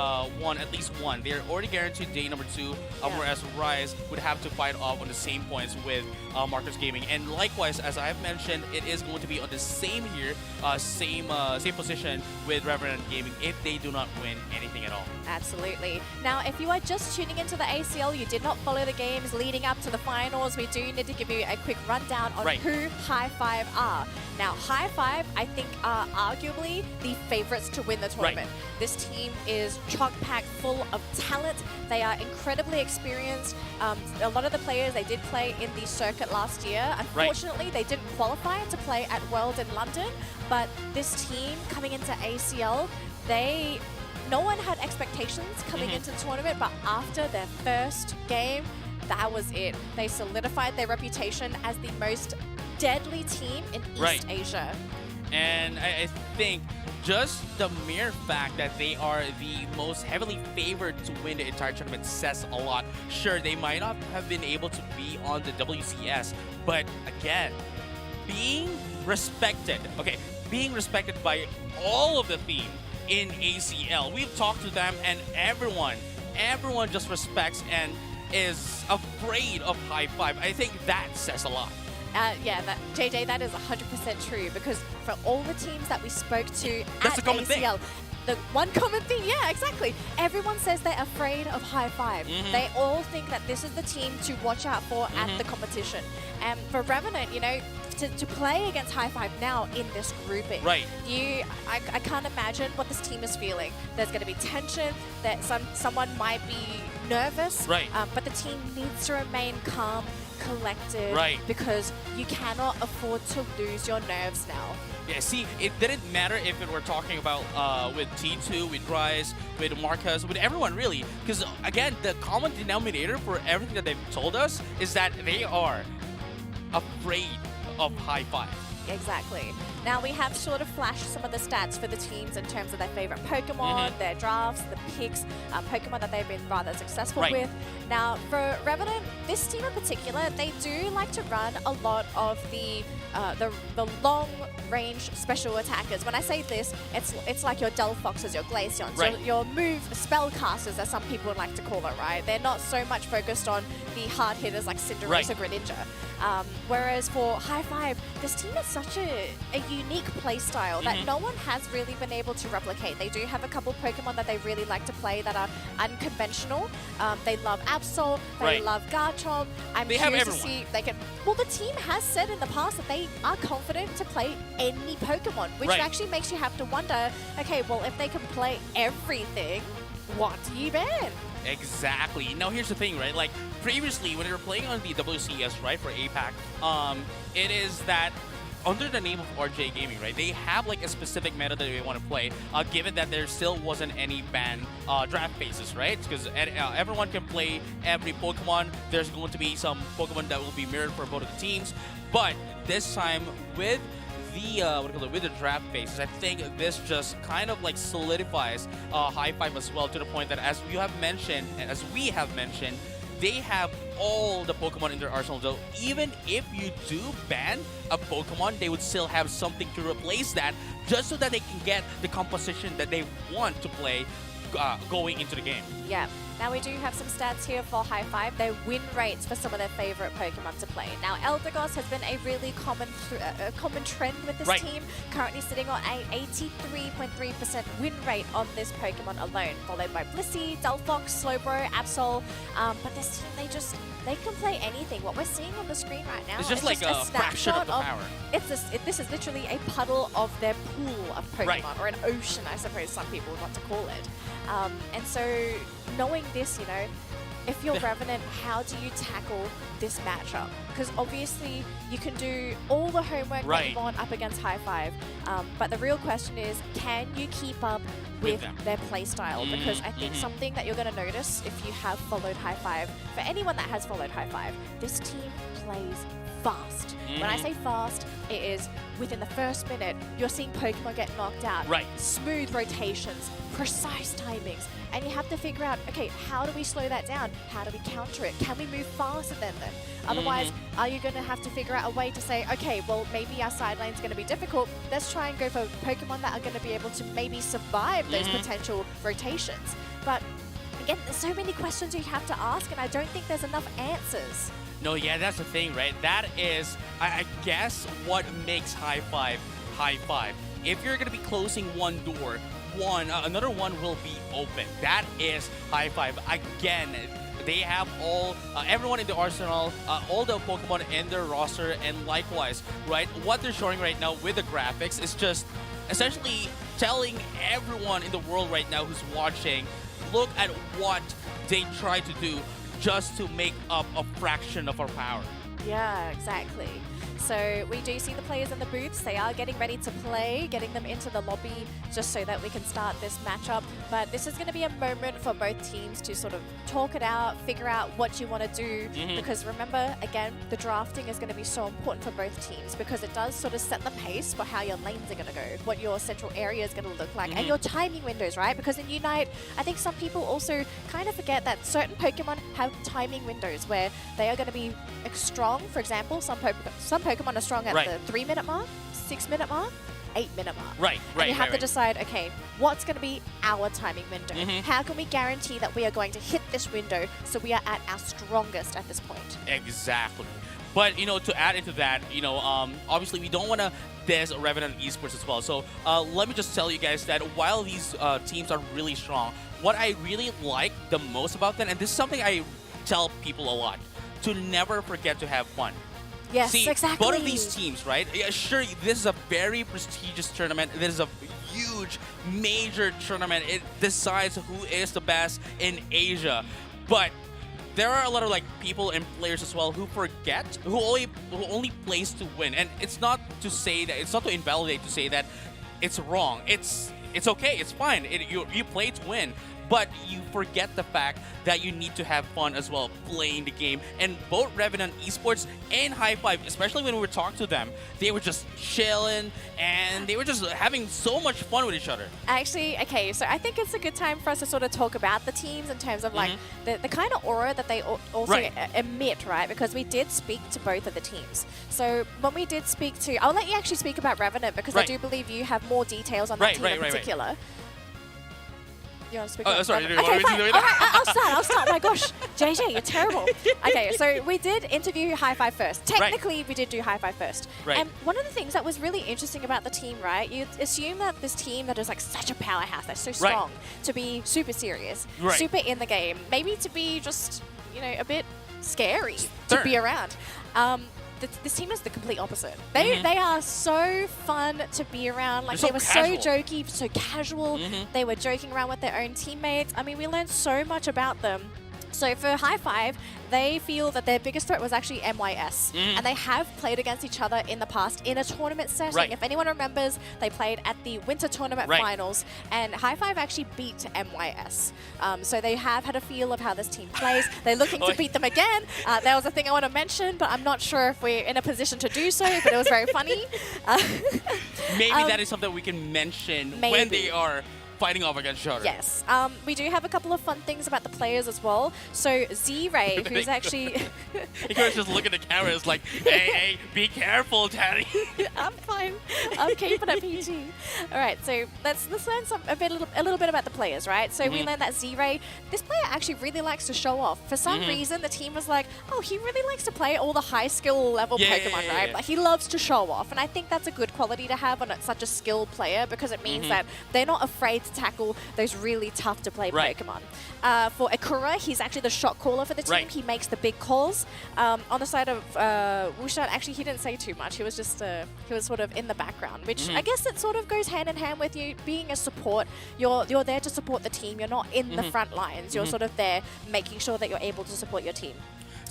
won at least one, they're already guaranteed day number 2. Whereas Rise would have to fight off on the same points with Marcus Gaming. And likewise, as I've mentioned, it is going to be on the same here, same position with Revenant Gaming if they do not win anything at all. Absolutely. Now, if you are just tuning into the ACL, you did not follow the games leading up to the finals, we do need to give you a quick rundown on who High Five are. Now, High Five, I think, are arguably the favorites to win the tournament. This team is chock-packed full of talent. They are incredibly experienced. A lot of the players, they did play in the circuit last year. Unfortunately, they didn't qualify to play at World in London, but this team coming into ACL, no one had expectations coming into the tournament, but after their first game, that was it. They solidified their reputation as the most deadly team in East Asia. And I think just the mere fact that they are the most heavily favored to win the entire tournament says a lot. Sure, they might not have been able to be on the WCS, but again, being respected, being respected by all of the team in ACL. We've talked to them, and everyone just respects and is afraid of High Five. I think that says a lot. Yeah, JJ, that is 100% true, because for all the teams that we spoke to That's at the common ACL, thing. the one common thing, yeah, exactly. Everyone says they're afraid of High Five. They all think that this is the team to watch out for at the competition. And for Revenant, you know, to play against High Five now in this grouping, I can't imagine what this team is feeling. There's going to be tension, that someone might be nervous, but the team needs to remain calm. collected, Right. because you cannot afford to lose your nerves now. Yeah, see, it didn't matter if it were talking about with T2, with Rise, with Marcus, with everyone really, because again, the common denominator for everything that they've told us is that they are afraid of high five. Exactly. Now we have sort of flashed some of the stats for the teams in terms of their favorite Pokemon, their drafts, the picks, Pokemon that they've been rather successful with. Now for Revenant, this team in particular, they do like to run a lot of the long-range special attackers. When I say this, it's like your Delphoxes, your Glaceons, your move spellcasters, as some people like to call it, right? They're not so much focused on the hard hitters like Cinderace or Greninja. Whereas for High Five, this team is such a unique playstyle that no one has really been able to replicate. They do have a couple Pokemon that they really like to play that are unconventional. They love Absol, they love Garchomp. They have curious everyone. to see they can. Well, the team has said in the past that they are confident to play any Pokemon, which actually makes you have to wonder, okay, well, if they can play everything, what do you ban? Exactly. Now here's the thing, right? Like previously, when they were playing on the WCS, right, for APAC, it is that under the name of RJ Gaming, right, they have like a specific meta that they want to play, given that there still wasn't any ban draft phases, right? Because everyone can play every Pokemon. There's going to be some Pokemon that will be mirrored for both of the teams. But this time with the with the draft phases, I think this just kind of like solidifies High Five as well, to the point that as you have mentioned, and as we have mentioned, they have all the Pokemon in their arsenal. So even if you do ban a Pokemon, they would still have something to replace that, just so that they can get the composition that they want to play going into the game. Yeah. Now we do have some stats here for High Five, their win rates for some of their favorite Pokemon to play. Now Eldegoss has been a really common trend with this team, currently sitting on a 83.3% win rate on this Pokemon alone, followed by Blissey, Delphox, Slowbro, Absol. But this team, they can play anything. What we're seeing on the screen right now, it's just like a fraction of the power. This is literally a puddle of their pool of Pokemon, or an ocean, I suppose some people would want to call it. And so knowing this, you know, if you're Revenant, how do you tackle this matchup? Because obviously you can do all the homework that you want up against High Five, but the real question is, can you keep up with their playstyle? Because I think something that you're going to notice if you have followed High Five, for anyone that has followed High Five, this team plays fast. When I say fast, it is within the first minute, you're seeing Pokemon get knocked out. Smooth rotations, precise timings, and you have to figure out, okay, how do we slow that down? How do we counter it? Can we move faster than them? Otherwise, are you going to have to figure out a way to say, okay, well, maybe our side lane's going to be difficult. Let's try and go for Pokemon that are going to be able to maybe survive those potential rotations. But again, there's so many questions you have to ask, and I don't think there's enough answers. No, yeah, that's the thing, right? That is, I guess, what makes High Five High Five. If you're going to be closing one door, another one will be open. That is High Five. Again, they have everyone in the arsenal, all the Pokemon in their roster, and likewise, right? What they're showing right now with the graphics is just essentially telling everyone in the world right now who's watching, look at what they try to do just to make up a fraction of our power. Yeah, exactly. So we do see the players in the booths. They are getting ready to play, getting them into the lobby just so that we can start this matchup. But this is going to be a moment for both teams to sort of talk it out, figure out what you want to do. Because remember, again, the drafting is going to be so important for both teams because it does sort of set the pace for how your lanes are going to go, what your central area is going to look like, and your timing windows, right? Because in Unite, I think some people also kind of forget that certain Pokemon have timing windows where they are going to be strong. For example, some Pokemon are strong at the 3-minute mark, 6-minute mark, 8-minute mark. And you have to decide, okay, what's going to be our timing window? How can we guarantee that we are going to hit this window so we are at our strongest at this point? Exactly. But, you know, to add into that, you know, obviously we don't want to diss Revenant Esports as well. So let me just tell you guys that while these teams are really strong, what I really like the most about them, and this is something I tell people a lot, to never forget to have fun. Yes, See, exactly. both of these teams, right? Yeah, sure, this is a very prestigious tournament. This is a huge, major tournament. It decides who is the best in Asia. But there are a lot of like people and players as well who forget, who only plays to win, and it's not to say that, it's not to invalidate to say that it's wrong. It's okay, it's fine. You play to win, but you forget the fact that you need to have fun as well playing the game. And both Revenant Esports and High Five, especially when we were talking to them, they were just chilling and they were just having so much fun with each other. Actually, okay, so I think it's a good time for us to sort of talk about the teams in terms of like the kind of aura that they also emit, right? Because we did speak to both of the teams. So when we did speak to, I'll let you actually speak about Revenant because I do believe you have more details on that team in particular. You want to speak sorry. Okay, fine. All right, I'll start. My gosh, JJ, you're terrible. Okay, so we did interview High Five first. Technically, we did do High Five first. And one of the things that was really interesting about the team, right? You assume that this team that is like such a powerhouse, they're so strong, to be super serious, super in the game, maybe to be just, you know, a bit scary to be around. This team is the complete opposite. They are so fun to be around. Like they were so jokey, so casual. They were joking around with their own teammates. I mean, we learned so much about them. So for High Five, they feel that their biggest threat was actually MYS. And they have played against each other in the past in a tournament setting. If anyone remembers, they played at the Winter Tournament Finals, and High Five actually beat MYS. So they have had a feel of how this team plays. They're looking to beat them again. That was a thing I want to mention, but I'm not sure if we're in a position to do so, but it was very funny. Maybe that is something we can mention when they are fighting off against each other. Yes. We do have a couple of fun things about the players as well. So Z-Ray, who's actually... You guys just look at the camera, it's like, hey, be careful, Daddy. I'm fine. I'm keeping it PG. All right, so let's learn a little bit about the players, right? So we learned that Z-Ray, this player actually really likes to show off. For some reason, the team was like, oh, he really likes to play all the high skill level Pokemon, right? Like he loves to show off. And I think that's a good quality to have on such a skilled player because it means that they're not afraid to tackle those really tough to play Pokemon. For Akura, he's actually the shot caller for the team. He makes the big calls. On the side of Wushan, actually he didn't say too much. He was just he was sort of in the background, which I guess it sort of goes hand in hand with you being a support. You're there to support the team. You're not in the front lines. You're sort of there making sure that you're able to support your team.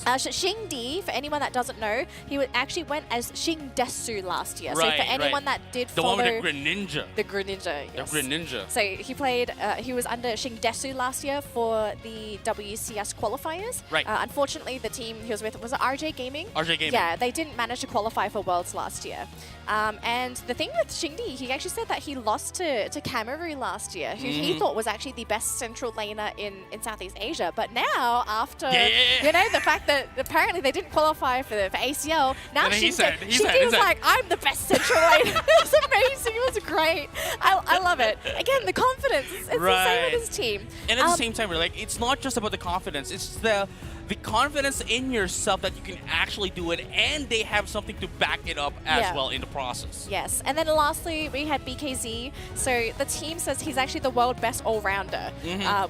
Xing Di, for anyone that doesn't know, he actually went as Xing Desu last year. So for anyone that did follow... The one with the Greninja. The Greninja, yes. The Greninja. So he played, he was under Xing Desu last year for the WCS qualifiers. Unfortunately, the team he was with, was it RJ Gaming? RJ Gaming. Yeah, they didn't manage to qualify for Worlds last year. And the thing with Xing Di, he actually said that he lost to Kamaru last year, who he thought was actually the best central laner in Southeast Asia. But now, after, you know, the fact that apparently they didn't qualify for ACL, now Xing Di was like, I'm the best central laner. It was amazing. It was great. I love it. Again, the confidence. It's the same with his team. And at the same time, we're like, it's not just about the confidence. It's the confidence in yourself that you can actually do it, and they have something to back it up as well in the process. Yes, and then lastly, we had BKZ. So the team says he's actually the world best all-rounder,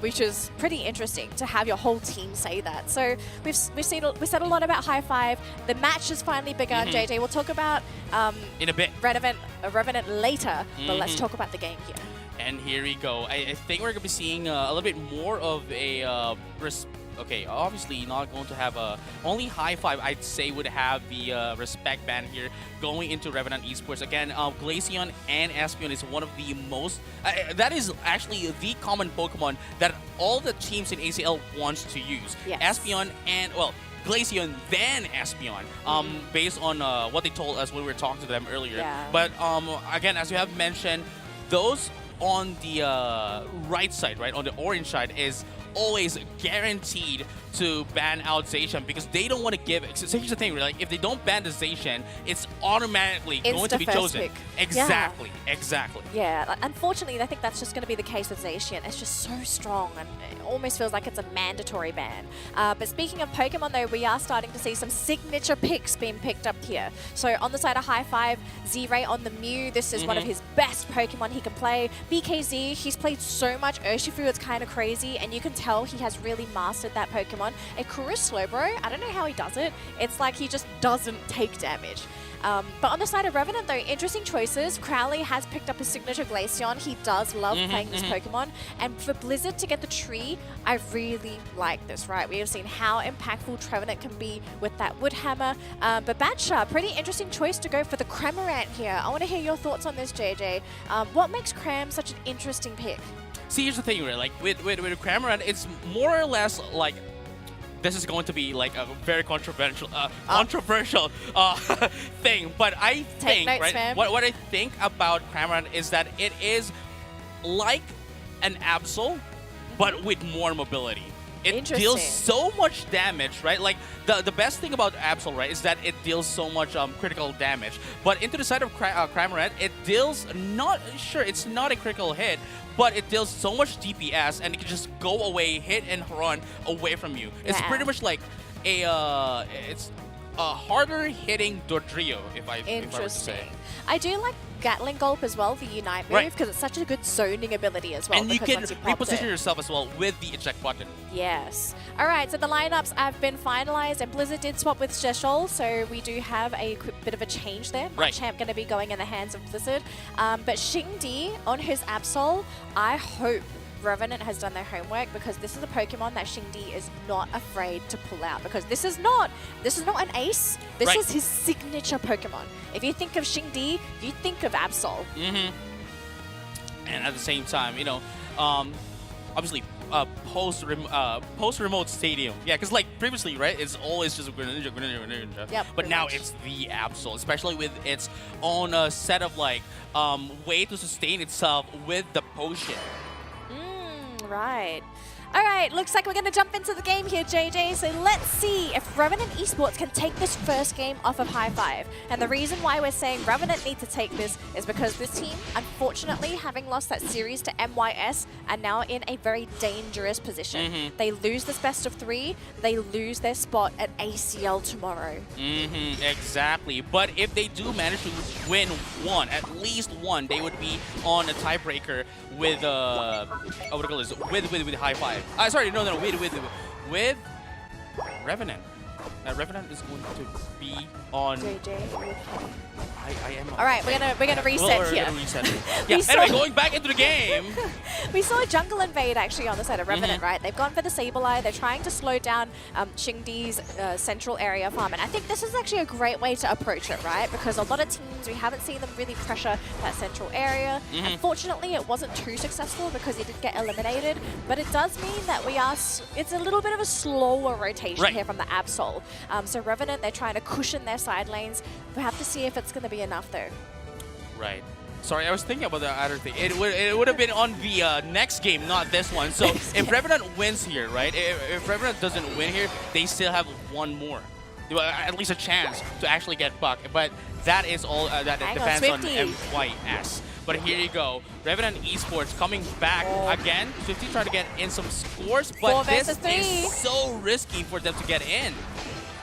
which is pretty interesting to have your whole team say that. So we said a lot about High Five. The match has finally begun, JJ. We'll talk about in a bit Revenant later, but let's talk about the game here. And here we go. I think we're going to be seeing a little bit more of a okay, obviously not going to have only High Five, I'd say, would have the respect ban here going into Revenant Esports. Again, Glaceon and Espeon is one of the most, that is actually the common Pokemon that all the teams in ACL wants to use. Espeon and, well, Glaceon, then Espeon, based on what they told us when we were talking to them earlier. But again, as you have mentioned, those on the right side, right, on the orange side, is always guaranteed to ban out Zacian because they don't want to give it. So here's the thing, like if they don't ban the Zacian, it's automatically going to be chosen. Pick. Exactly. Yeah, unfortunately, I think that's just going to be the case with Zacian. It's just so strong and it almost feels like it's a mandatory ban. But speaking of Pokemon though, we are starting to see some signature picks being picked up here. So on the side of High Five, Z-Ray on the Mew, this is one of his best Pokemon he can play. BKZ, he's played so much Urshifu, it's kind of crazy, and you can tell he has really mastered that Pokemon. A Slowbro, I don't know how he does it. It's like he just doesn't take damage. But on the side of Revenant, though, interesting choices. Crowley has picked up a signature Glaceon. He does love playing this Pokemon. And for Blizzard to get the tree, I really like this, right? We have seen how impactful Trevenant can be with that Woodhammer. But Batsha, pretty interesting choice to go for the Cramorant here. I want to hear your thoughts on this, JJ. What makes Cram such an interesting pick? See, here's the thing, right? Like with Cramorant, it's more or less like this is going to be like a very controversial thing. But I think, right? What I think about Cramorant is that it is like an Absol, but with more mobility. It deals so much damage, right? Like the best thing about Absol, right, is that it deals so much critical damage. But into the side of Cramorant, it deals it's not a critical hit, but it deals so much DPS and it can just go away, hit and run away from you. It's pretty much like it's a harder hitting Dodrio, if I were to say. I do like Gatling Gulp as well, the Unite move, because it's such a good zoning ability as well. And you can reposition yourself as well with the eject button. Yes. All right, so the lineups have been finalized, and Blizzard did swap with Zeshol, so we do have a quick bit of a change there. Champ going to be going in the hands of Blizzard. But Xingdi on his Absol, I hope Revenant has done their homework, because this is a Pokemon that Xingdi is not afraid to pull out, because this is not an ace. This is his signature Pokemon. If you think of Xingdi, you think of Absol. And at the same time, you know, obviously post remote stadium. Yeah, because like previously, right, it's always just Greninja. Yep, but now it's the Absol, especially with its own set of like way to sustain itself with the potion. Right. All right, looks like we're going to jump into the game here, JJ. So let's see if Revenant Esports can take this first game off of High Five. And the reason why we're saying Revenant need to take this is because this team, unfortunately, having lost that series to MYS, are now in a very dangerous position. They lose this best of 3, they lose their spot at ACL tomorrow. Exactly. But if they do manage to win one, at least one, they would be on a tiebreaker with what do you call this? With High Five. Sorry, no, with Revenant. Revenant is going to be on. JJ. I am. All right, we're gonna reset here. Yeah. Anyway, going back into the game. We saw Jungle Invade actually on the side of Revenant, right? They've gone for the Sableye. They're trying to slow down Xingdi's central area farm, and I think this is actually a great way to approach it, right? Because a lot of teams, we haven't seen them really pressure that central area. Unfortunately, it wasn't too successful because he did get eliminated, but it does mean that it's a little bit of a slower rotation here from the Absol. So Revenant, they're trying to cushion their side lanes. We have to see if it's going to be enough though. Right. Sorry, I was thinking about the other thing. It would have been on the next game, not this one. So if Revenant wins here, right? If Revenant doesn't win here, they still have one more. At least a chance to actually get Buck. But that is all that depends on MYS. But here you go. Revenant Esports coming back again. Swifty trying to get in some scores, but this is so risky for them to get in.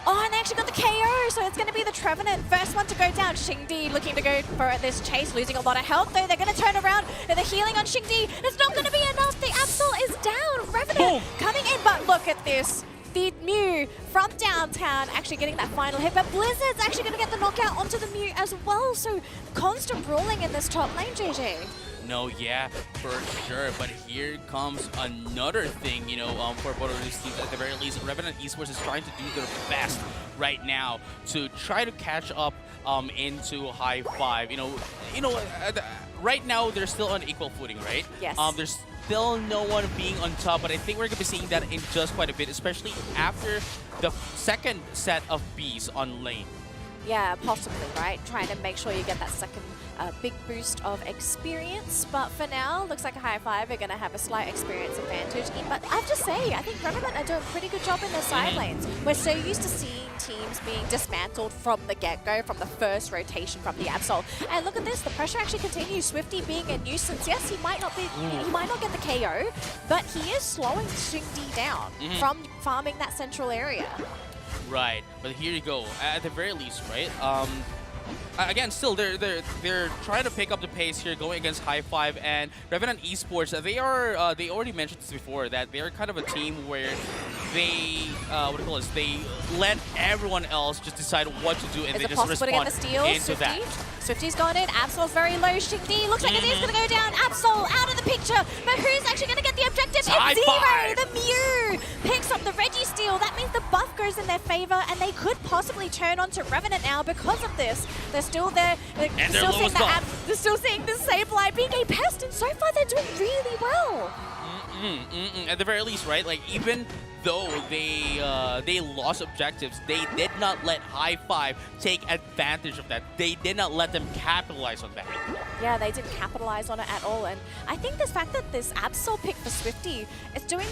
Oh, and they actually got the KO, so it's going to be the Trevenant. First one to go down. Xingdi looking to go for this chase, losing a lot of health, though. They're going to turn around. And the healing on Xingdi. It's not going to be enough. The Absol is down. Revenant coming in, but look at this. The Mew from downtown actually getting that final hit, but Blizzard's actually going to get the knockout onto the Mew as well. So constant brawling in this top lane, JJ. No, yeah, for sure. But here comes another thing, you know, for both of these teams. At the very least, Revenant Esports is trying to do their best right now to try to catch up into High Five. You know, right now they're still on equal footing, right? Yes. There's still no one being on top, but I think we're going to be seeing that in just quite a bit, especially after the second set of Bs on lane. Yeah, possibly, right? Trying to make sure you get that second big boost of experience. But for now, looks like a High Five are going to have a slight experience advantage. But I have to say, I think Revenant are doing a pretty good job in their side lanes. We're so used to seeing teams being dismantled from the get-go, from the first rotation from the Absol. And look at this, the pressure actually continues. Swifty being a nuisance. Yes, he might not get the KO, but he is slowing Xingdi down from farming that central area. Right, but here you go. At the very least, right? Again, still they're trying to pick up the pace here, going against High Five and Revenant Esports. They already mentioned this before, that they are kind of a team where they they let everyone else just decide what to do, and they just respond into that. Swifty's gone in. Absol's very low. Shingdi looks like it is going to go down. Absol out of the picture. But who's actually going to get the objective? It's Zero. The Mew picks up the Registeel. That means the buff goes in their favor, and they could possibly turn on to Revenant now because of this. They're still there. They're still seeing the Sableye being a pest, and so far they're doing really well. At the very least, right? Like, even though they lost objectives, they did not let High-Five take advantage of that. They did not let them capitalize on that. Yeah, they didn't capitalize on it at all, and I think the fact that this Absol pick for Swifty is doing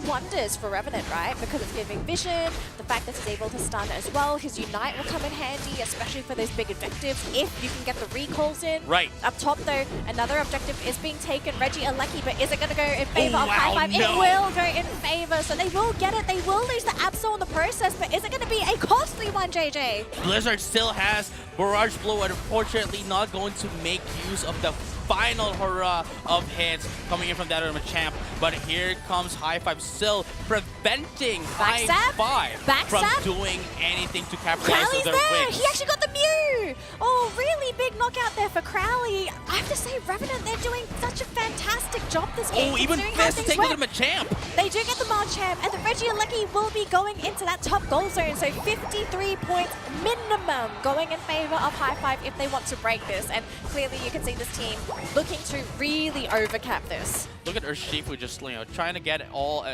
wonders for Revenant, right? Because it's giving vision, the fact that he's able to stun as well. His Unite will come in handy, especially for those big objectives, if you can get the recalls in. Right. Up top, though, another objective is being taken. Reggie Alecki, but is it going to go in favor of High-Five? No. It will go in favor, so they will get it. They will lose the Absol in the process, but is it going to be a costly one, JJ? Blizzard still has Barrage Blow, unfortunately not going to make use of the final hurrah of hits coming in from that Machamp. But here comes High-Five still preventing High-Five from doing anything to capitalize on their wins. He actually got the Mew! Oh, really big knockout there for Crowley. I have to say, Revenant, they're doing such a fantastic job this game. Oh, even Fist taking the Machamp. They do get the Machamp, and the Reggie Alecki will be going into that top goal zone. So 53 points minimum going in favor of High-Five if they want to break this. And clearly you can see this team looking to really overcap this. Look at Urshifu just, trying to get all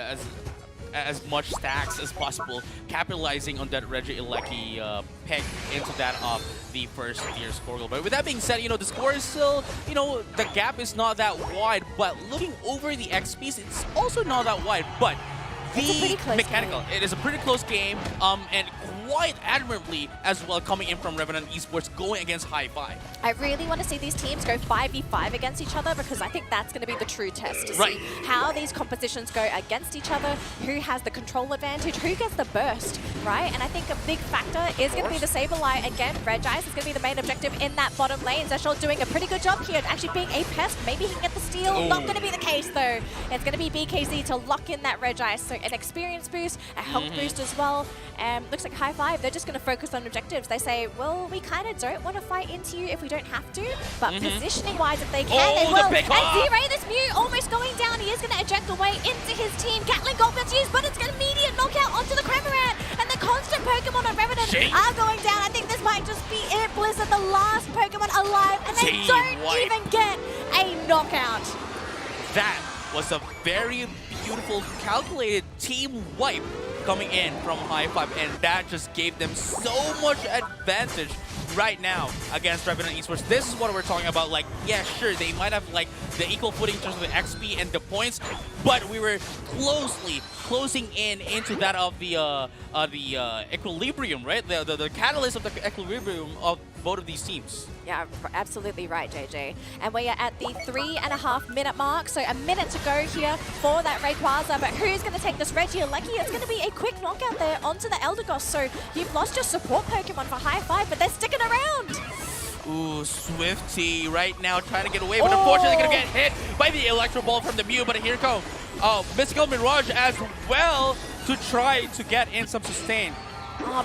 as much stacks as possible, capitalizing on that Reggie Alecki pick into that of the first tier score goal. But with that being said, the score is still, the gap is not that wide, but looking over the XPs, it's also not that wide, but the mechanical, it is a pretty close game, and quite admirably as well coming in from Revenant Esports going against High-Five. I really want to see these teams go 5v5 against each other, because I think that's going to be the true test to see how these compositions go against each other, who has the control advantage, who gets the burst, right? And I think a big factor is going to be the Sableye. Again, Regice is going to be the main objective in that bottom lane. Zeshul doing a pretty good job here, actually being a pest. Maybe he can get the steal. Not going to be the case though. It's going to be BKZ to lock in that Regice. So an experience boost, a health boost as well. Looks like High-Five, they're just going to focus on objectives. They say, well, we kind of don't want to fight into you if we don't have to, but positioning-wise, if they can, they will. And Zero, this Mew almost going down. He is going to eject away into his team. Gatling Gold gets used, but it's an immediate knockout onto the Cramorant. And the constant Pokemon on Revenant are going down. I think this might just be it. Blizzard, the last Pokemon alive, and they don't even get a knockout. That was a very beautiful, calculated team wipe coming in from High-Five, and that just gave them so much advantage right now against Revenant Esports. This is what we're talking about. Like, yeah, sure, they might have like the equal footing in terms of the XP and the points, but we were closing in into that of the equilibrium, right? The catalyst of the equilibrium of both of these teams. Yeah, absolutely right, JJ. And we are at the 3.5 minute mark, so a minute to go here for that Rayquaza. But who's going to take this Reggie Alecki? It's going to be a quick knockout there onto the Eldegoss. So you've lost your support Pokemon for High-Five, but they're sticking around. Ooh, Swifty right now trying to get away, but unfortunately going to get hit by the Electro Ball from the Mew. But here comes Mystical Mirage as well to try to get in some sustain.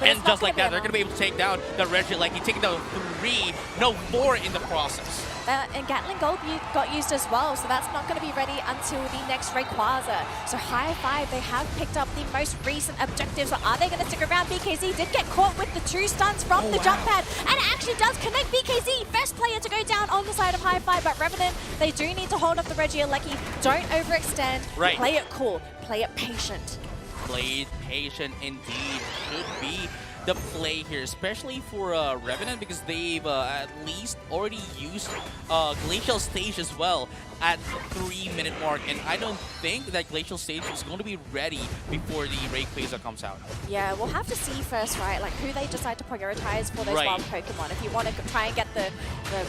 And just like that, they're going to be able to take down the Reggie Alecki, taking down 4 in the process. And Gatling Gold got used as well, so that's not going to be ready until the next Rayquaza. So High-Five, they have picked up the most recent objectives, but are they going to stick around? BKZ did get caught with the 2 stuns from the jump pad, and it actually does connect BKZ, best player to go down on the side of High-Five, but Revenant, they do need to hold off the Reggie Alecki. Don't overextend, play it cool, play it patient. Played patient indeed should be the play here, especially for Revenant, because they've at least already used Glacial Stage as well at the 3-minute mark, and I don't think that Glacial Stage is going to be ready before the Rayquaza comes out. Yeah, we'll have to see first, right, like who they decide to prioritize for those wild Pokemon. If you want to try and get the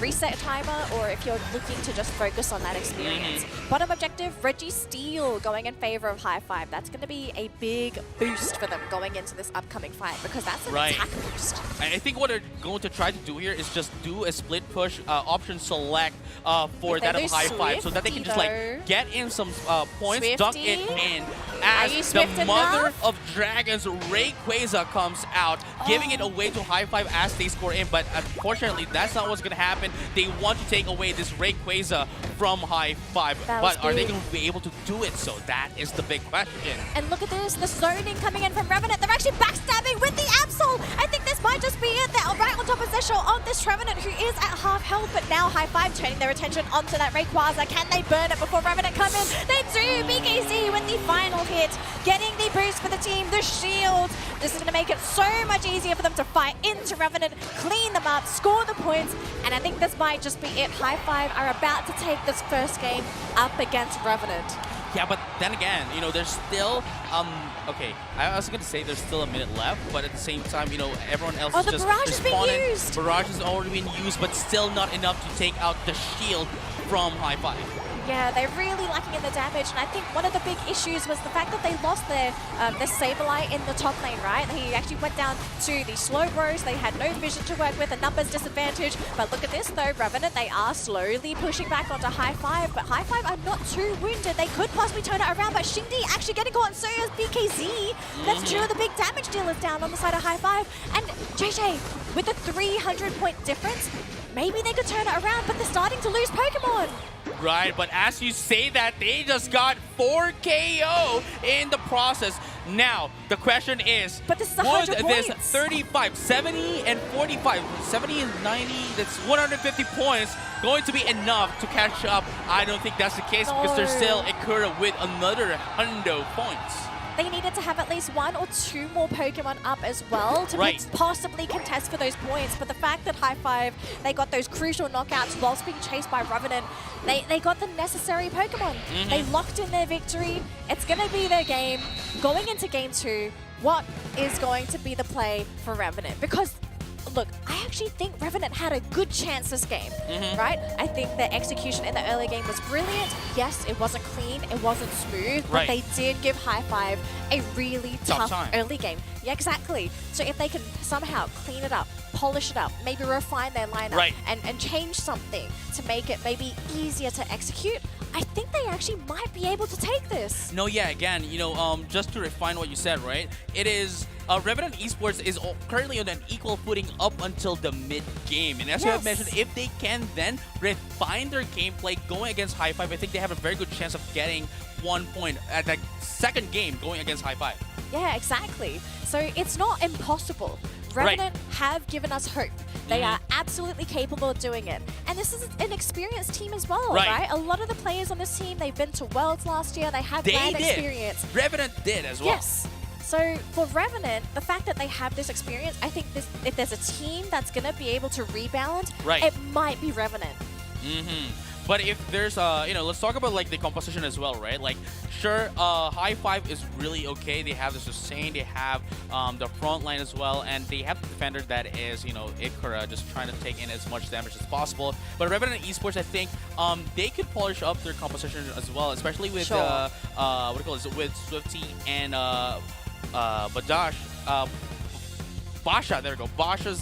reset timer, or if you're looking to just focus on that experience. Bottom objective, Registeel going in favor of High-Five. That's going to be a big boost for them going into this upcoming fight, because that's That's an Right. attack boost. I think what they're going to try to do here is just do a split push option select for If that they of do high five, so that they can just like Swifty, get in some points, dunk it Swifty. in. Are you As the Swift mother enough? of dragons, Rayquaza, comes out, giving it away to high five as they score in. But unfortunately, that's not what's going to happen. They want to take away this Rayquaza from high five, That was but are they big. going to be able to do it? So that is the big question. And look at this, the zoning coming in from Revenant. They're actually backstabbing with the Absol. I think this might just be it. They're right on top of Zeshul on this Revenant, who is at half health, but now high five turning their attention onto that Rayquaza. Can they burn it before Revenant come in? They do. BKZ with the final hit, getting the boost for the team, the shield. This is going to make it so much easier for them to fight into Revenant, clean them up, score the points, and I think this might just be it. High five are about to take this first game up against Revenant. Yeah, but then again, you know, there's still, okay, I was going to say there's still a minute left, but at the same time, you know, everyone else is the just barrage has been responding. used. Barrage has already been used, but still not enough to take out the shield from high five. Yeah, they're really lacking in the damage, and I think one of the big issues was the fact that they lost their Sableye in the top lane, right? He actually went down to the slow bros. They had no vision to work with, a numbers disadvantage. But look at this though, Revenant, they are slowly pushing back onto high five, but high five are not too wounded. They could possibly turn it around, but Xingdi actually getting caught, and so is BKZ. That's two of the big damage dealers down on the side of high five. And JJ, with a 300-point difference, maybe they could turn it around, but they're starting to lose Pokemon. Right, but as you say that, they just got 4 KO in the process. Now, the question is, but this is 100 would this points. 35, 70, and 45, 70 and 90, that's 150 points going to be enough to catch up? I don't think that's the case because there's still Ikura with another 100 points. They needed to have at least 1 or 2 more Pokemon up as well to possibly contest for those points. But the fact that high five, they got those crucial knockouts whilst being chased by Revenant, they got the necessary Pokemon. They locked in their victory. It's going to be their game. Going into game 2, what is going to be the play for Revenant? Because look, I actually think Revenant had a good chance this game, right? I think their execution in the early game was brilliant. Yes, it wasn't clean, it wasn't smooth, but they did give high five a really tough early game. Yeah, exactly. So if they can somehow clean it up, polish it up, maybe refine their lineup and change something to make it maybe easier to execute, I think they actually might be able to take this. No, yeah, again, you know, just to refine what you said, right? It is, Revenant Esports is currently on an equal footing up until the mid-game. And as you have mentioned, if they can then refine their gameplay going against high five, I think they have a very good chance of getting 1 point at the second game going against high five. Yeah, exactly. So it's not impossible. Revenant have given us hope. They are absolutely capable of doing it. And this is an experienced team as well, right? A lot of the players on this team, they've been to Worlds last year. They have land experience. Revenant did as well. Yes. So for Revenant, the fact that they have this experience, I think if there's a team that's going to be able to rebound, it might be Revenant. But if there's, you know, let's talk about like the composition as well, right? Like, sure, high five is really okay. They have the sustain, they have the front line as well, and they have the defender that is, you know, Ikura, just trying to take in as much damage as possible. But Revenant Esports, I think, they could polish up their composition as well, especially with what do you call this? With Swifty and Badash. Basha, there we go. Basha's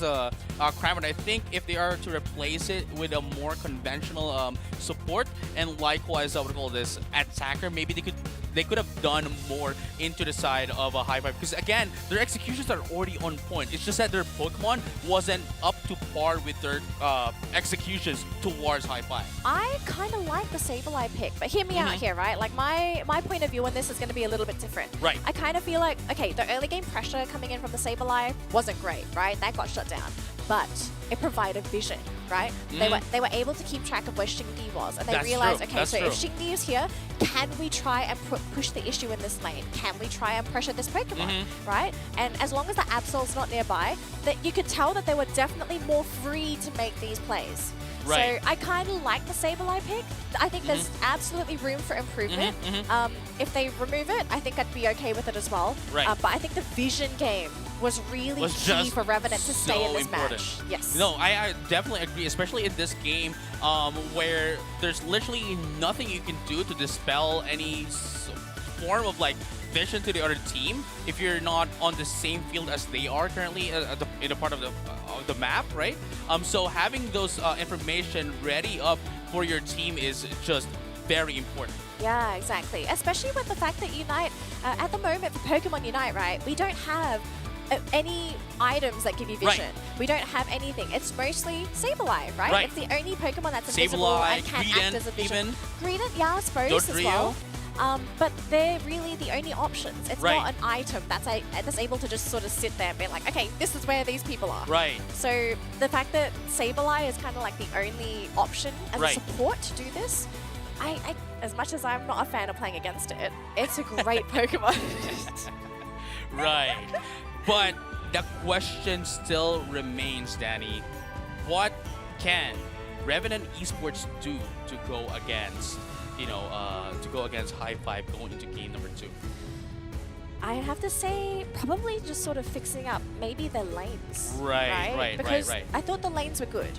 Crammer. I think if they are to replace it with a more conventional support and likewise, what do you call this, attacker, maybe they could have done more into the side of a high five. Because again, their executions are already on point. It's just that their Pokemon wasn't up to par with their executions towards high five. I kind of like the Sableye pick, but hear me out here, right? Like my point of view on this is going to be a little bit different. Right. I kind of feel like, okay, the early game pressure coming in from the Sableye wasn't great, right? That got shut down. But it provided vision, right? They were able to keep track of where Xingdi was, and they realized, okay, so if Xingdi is here, can we try and push the issue in this lane? Can we try and pressure this Pokemon, right? And as long as the Absol's not nearby, that you could tell that they were definitely more free to make these plays. Right. So I kind of like the Sableye pick. I think there's absolutely room for improvement. If they remove it, I think I'd be okay with it as well. Right. But I think the vision game was really key for Revenant to stay in this match. Yes. No, I definitely agree, especially in this game where there's literally nothing you can do to dispel any form of like vision to the other team if you're not on the same field as they are currently in a part of the map, right? So having those information ready up for your team is just very important. Yeah, exactly. Especially with the fact that Unite, at the moment for Pokemon Unite, right, we don't have any items that give you vision. Right. We don't have anything. It's mostly Sableye, right? It's the only Pokemon that's invisible Sableye, and can act as a vision. even. Greedent, yeah, I suppose as well. But they're really the only options. It's not an item that's able to just sort of sit there and be like, okay, this is where these people are. Right. So the fact that Sableye is kind of like the only option as a support to do this, I as much as I'm not a fan of playing against it, it's a great Pokemon. Right. But the question still remains, Danny. What can Revenant Esports do to go against, High Five going into game number 2? I have to say, probably just sort of fixing up maybe their lanes. Right. Because I thought the lanes were good.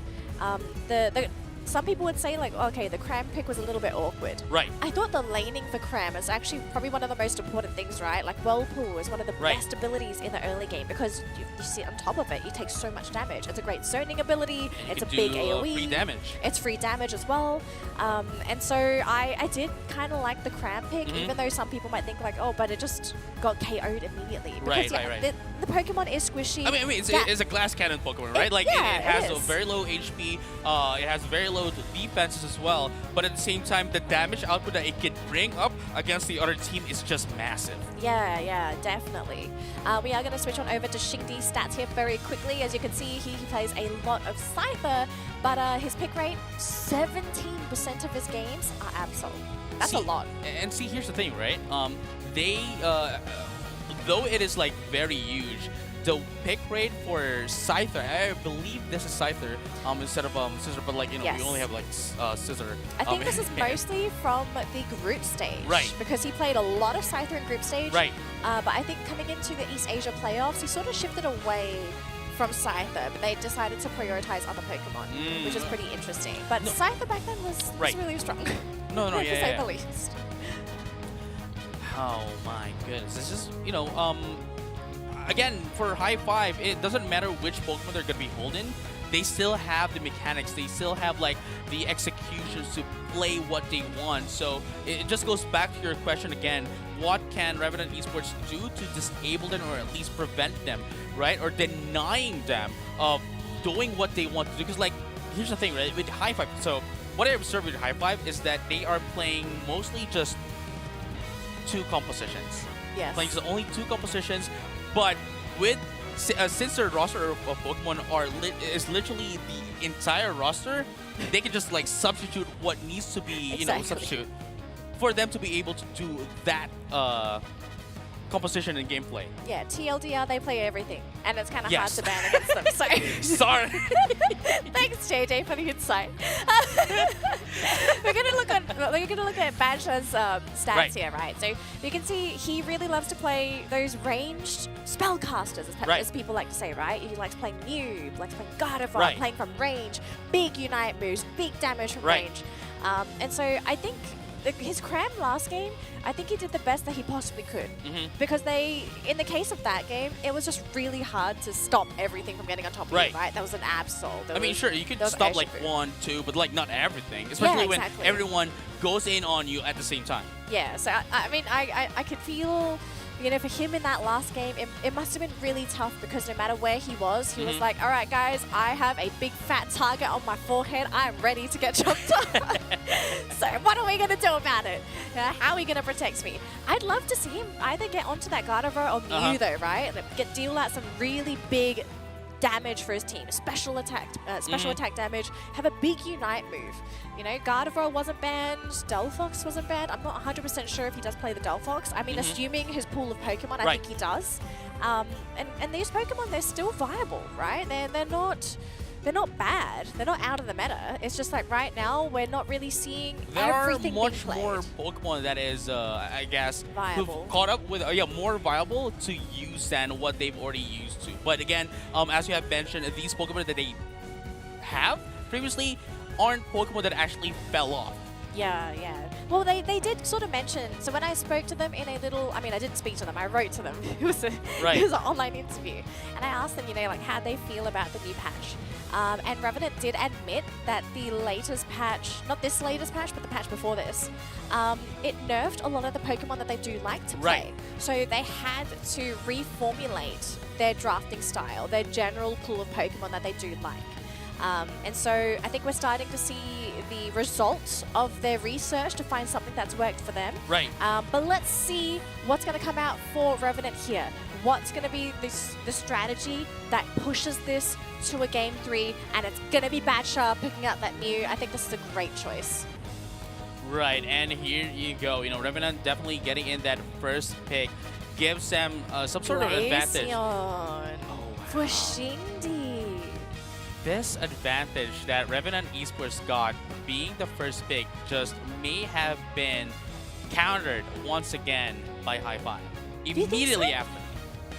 Some people would say like, okay, the Cram pick was a little bit awkward. Right. I thought the laning for Cram is actually probably one of the most important things, right? Like Whirlpool is one of the best abilities in the early game because you sit on top of it, you take so much damage. It's a great zoning ability, it's a big AoE. Free damage. It's free damage as well. And so I did kind of like the Cram pick, even though some people might think like, oh, but it just got KO'd immediately. Because, Right. The Pokemon is squishy. I mean it's a glass cannon Pokemon, right? Like it has a very low HP, it has very low defenses as well, but at the same time, the damage output that it can bring up against the other team is just massive. Yeah, definitely. We are going to switch on over to Xingdi's stats here very quickly. As you can see, he plays a lot of Scyther, but his pick rate, 17% of his games are Absol. That's a lot. And see, here's the thing, right? They, though it is like very huge, the pick rate for Scyther, I believe this is Scyther instead of Scissor, but like, we only have like Scissor. I think this is mostly from the group stage. Right. Because he played a lot of Scyther in group stage. Right. But I think coming into the East Asia playoffs, he sort of shifted away from Scyther, but they decided to prioritize other Pokemon, which is pretty interesting. But Scyther back then was really strong. No, to say the least. Oh my goodness. This is, again, for High Five, it doesn't matter which Pokemon they're going to be holding. They still have the mechanics. They still have like the executions to play what they want. So it just goes back to your question again. What can Revenant Esports do to disable them or at least prevent them, right? Or denying them of doing what they want to do? Because like, here's the thing, right? With High Five, so what I observed with High Five is that they are playing mostly just 2 compositions. Yes. Playing just only 2 compositions. But with since their roster of Pokemon is literally the entire roster, they can just like substitute what needs to be substitute for them to be able to do that composition and gameplay. Yeah, TLDR, they play everything, and it's kind of hard to ban against them. So sorry. Thanks, JJ, for the insight. We're gonna look at Badger's stats here, right? So you can see he really loves to play those ranged spellcasters, as people like to say, right? He likes playing Noob, likes playing Gardevoir, playing from range, big Unite moves, big damage from range. And so I think his Cram last game, I think he did the best that he possibly could. Because in the case of that game, it was just really hard to stop everything from getting on top of you, right? That was an Absol. I mean, sure, you could stop like 1, 2, but like not everything. Especially when everyone goes in on you at the same time. Yeah, so I mean, I could feel, for him in that last game, it must have been really tough because no matter where he was like, all right, guys, I have a big fat target on my forehead. I'm ready to get chopped up. So what are we going to do about it? How are we going to protect me? I'd love to see him either get onto that Gardevoir or Mew, though, right? Deal out some really big damage for his team, special attack damage, have a big Unite move. Gardevoir wasn't banned, Delphox wasn't banned. I'm not 100% sure if he does play the Delphox. I mean, assuming his pool of Pokemon, I think he does. And these Pokemon, they're still viable, right? They're not bad. They're not out of the meta. It's just like right now, we're not really seeing everything being played. There are much more Pokemon that is, I guess, viable. who've caught up with, more viable to use than what they've already used to. But again, as you have mentioned, these Pokemon that they have previously aren't Pokemon that actually fell off. Yeah, yeah. Well, they did sort of mention, so when I spoke to them in a little, I mean, I didn't speak to them, I wrote to them. It was an online interview. And I asked them, you know, like how they feel about the new patch. And Revenant did admit that the latest patch, not this latest patch, but the patch before this, it nerfed a lot of the Pokemon that they do like to play. So they had to reformulate their drafting style, their general pool of Pokemon that they do like. And so I think we're starting to see the results of their research to find something that's worked for them. Right. But let's see what's going to come out for Revenant here. What's going to be the strategy that pushes this to a Game 3, and it's going to be Batcha picking up that Mew. I think this is a great choice. Right, and here you go. You know, Revenant definitely getting in that first pick gives them some sort of advantage. For Shindy. This advantage that Revenant Esports got, being the first pick, just may have been countered once again by Hi-Fi immediately after.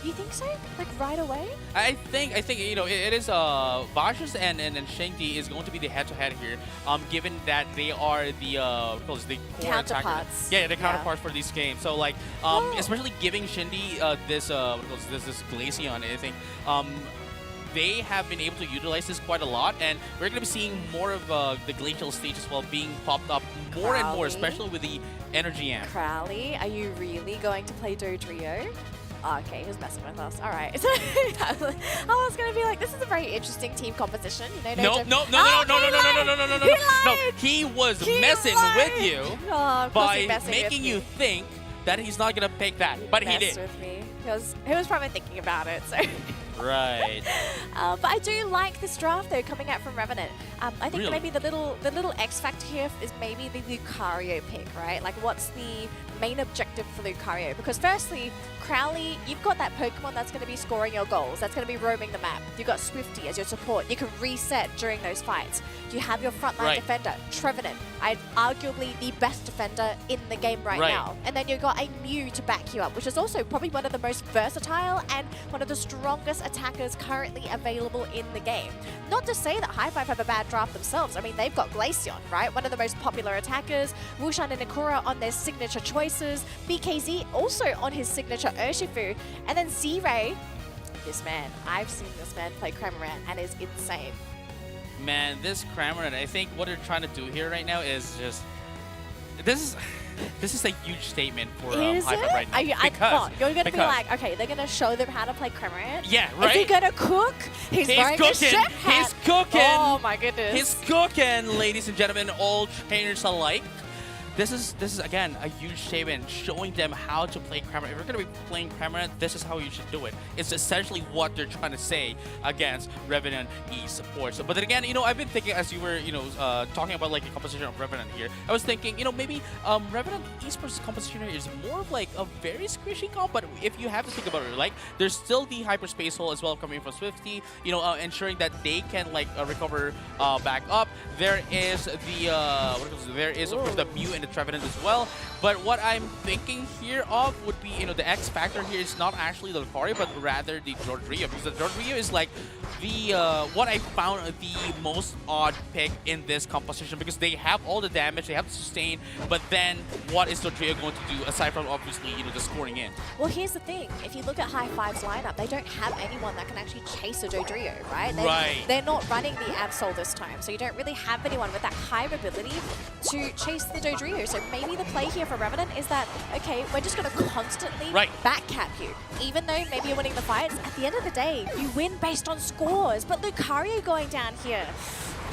You think so? Like right away? I think you know it is Vashus and Shengdi is going to be the head-to-head here. Given that they are the core counterparts. Yeah, the counterparts for these games. So like especially giving Shindy this Glaceon, I think they have been able to utilize this quite a lot, and we're going to be seeing more of the glacial stage as well being popped up more and more, especially with the energy amp. Crowley, are you really going to play Dodrio? Oh, okay, he was messing with us. All right. I was going to be like, this is a very interesting team composition. You know, No. He was messing with you by making you think that he's not going to pick that, but he did. With me. He was probably thinking about it, so... Right. But I do like this draft though coming out from Revenant. I think maybe the little X factor here is maybe the Lucario pick, right? Like what's the main objective for Lucario? Because firstly, Crowley, you've got that Pokemon that's going to be scoring your goals. That's going to be roaming the map. You've got Swifty as your support. You can reset during those fights. You have your frontline defender, Trevenant. Arguably the best defender in the game right now. And then you've got a Mew to back you up, which is also probably one of the most versatile and one of the strongest attackers currently available in the game. Not to say that High Five have a bad draft themselves. I mean, they've got Glaceon, right? One of the most popular attackers. Wushan and Ikura on their signature choices. BKZ also on his signature Urshifu. And then Z-Ray, this man, I've seen this man play Cramorant and it's insane. Man, this Cramorant, I think what they're trying to do here right now is just... This is a huge statement for Hi-Five right now. You're going to be like, okay, they're going to show them how to play Cramorant? Yeah, right? Is he going to cook? He's wearing a chef hat. He's cooking! Oh my goodness. He's cooking, ladies and gentlemen, all trainers alike. This is again a huge statement showing them how to play Cramorant. If you're going to be playing Cramorant, this is how you should do it. It's essentially what they're trying to say against Revenant Esports. So, but then again, you know, I've been thinking as you were, you know, talking about like the composition of Revenant here, I was thinking, you know, maybe Revenant Esports composition here is more of like a very squishy comp, but if you have to think about it, like there's still the hyperspace hole as well coming from Swifty, you know, ensuring that they can like recover back up. There is the there is of course the Mew and the Trevenant as well. But what I'm thinking here of would be, you know, the X factor here is not actually the Lucario, but rather the Dodrio, because the Dodrio is like the what I found the most odd pick in this composition, because they have all the damage, they have the sustain, but then what is Dodrio going to do aside from obviously, you know, the scoring in? Well, here's the thing. If you look at High Five's lineup, they don't have anyone that can actually chase a Dodrio, right? They're not running the Absol this time, so you don't really have anyone with that high ability to chase the Dodrio. So maybe the play here for Revenant is that, okay, we're just going to constantly backcap you. Even though maybe you're winning the fights, at the end of the day, you win based on scores. But Lucario going down here,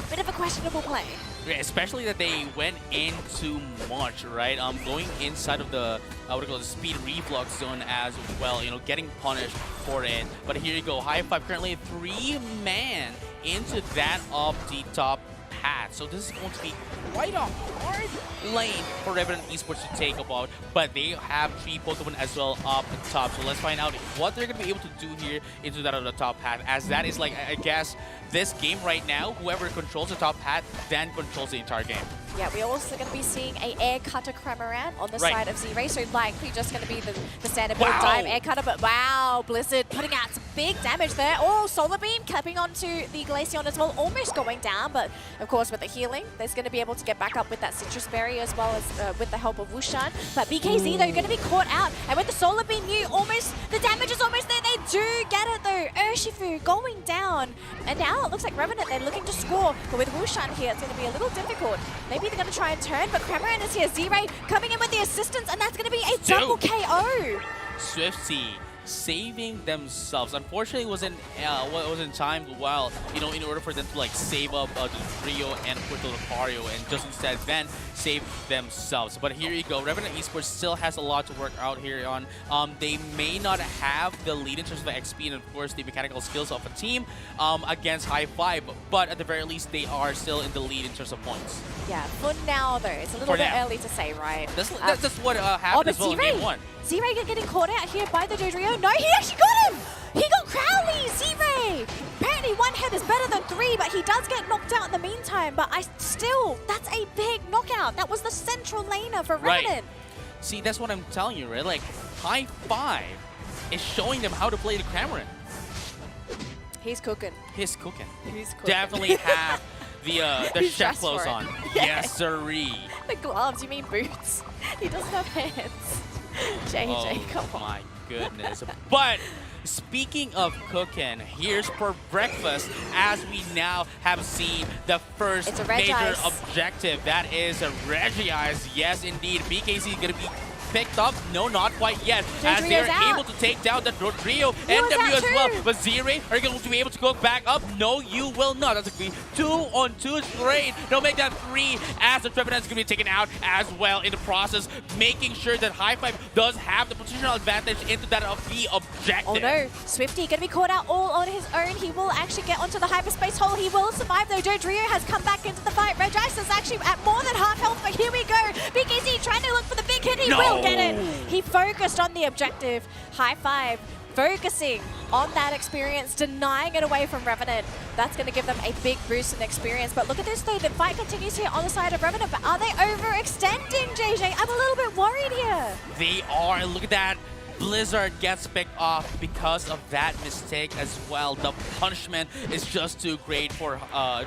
bit of a questionable play. Yeah, especially that they went in too much, right? Going inside of the the speed reflux zone as well, you know, getting punished for it. But here you go, High Five currently 3-man into that of the top path. So this is going to be quite a hard lane for Revenant Esports to take about, but they have 3 Pokemon as well up top. So let's find out what they're going to be able to do here into that of the top path, as that is like, I guess, this game right now, whoever controls the top path then controls the entire game. Yeah, we're also going to be seeing a air cutter Cramorant on the side of Z-Ray, so likely just going to be the standard build dive air cutter, but wow, Blizzard putting out some big damage there. Oh, Solar Beam clapping onto the Glaceon as well, almost going down, but of course with with the healing. There's going to be able to get back up with that Citrus Berry as well as with the help of Wushan. But BKZ, though, going to be caught out. And with the Solar Beam New, almost, the damage is almost there. They do get it, though. Urshifu going down. And now it looks like Revenant, they're looking to score. But with Wushan here, it's going to be a little difficult. Maybe they're going to try and turn, but Cramoran is here. Z-Ray coming in with the assistance, and that's going to be a double KO. Swifty saving themselves. Unfortunately, it wasn't timed well, you know, in order for them to like save up the Rio and Puerto Lucario, and just instead then save themselves. But here you go, Revenant Esports still has a lot to work out here on. They may not have the lead in terms of the XP and of course the mechanical skills of a team against High Five, but at the very least they are still in the lead in terms of points. Yeah, for now though, it's a little bit early to say, right? That's what happened as well in game 1. Z-Ray getting caught out here by the Dodrio. No, he actually got him! He got Crowley! Z-Ray! Apparently one hit is better than 3, but he does get knocked out in the meantime. But that's a big knockout. That was the central laner for Revenant. Right. See, that's what I'm telling you, right? Like, High Five is showing them how to play the Cramoran. He's cooking. He's cooking. He's cooking. Definitely have the chef clothes on. Yeah. Yes, sirree. The gloves, you mean boots? He doesn't have hands. JJ, come on. Oh my goodness. But speaking of cooking, here's for breakfast, as we now have seen the first major objective. That is a Regice. Yes, indeed. BKZ is going to be picked up. No, not quite yet. As they're able to take down the Rodrio and W as well. But Z-Ray are going to be able to go back up. No, you will not. That's going to be 2-on-2 straight. They'll make that 3 as the Trevenant is going to be taken out as well in the process, making sure that High Five does have the positional advantage into that of the objective. Oh no, Swifty going to be caught out all on his own. He will actually get onto the hyperspace hole. He will survive though. Dodrio has come back into the fight. Regice is actually at more than half health, but here we go. BKZ trying to look for the big hit. He will get it. He focused on the objective. High Five focusing on that experience, denying it away from Revenant. That's going to give them a big boost in experience. But look at this though, the fight continues here on the side of Revenant, but are they overextending, JJ? I'm a little bit worried here. They are. Look at that. Blizzard gets picked off because of that mistake as well. The punishment is just too great for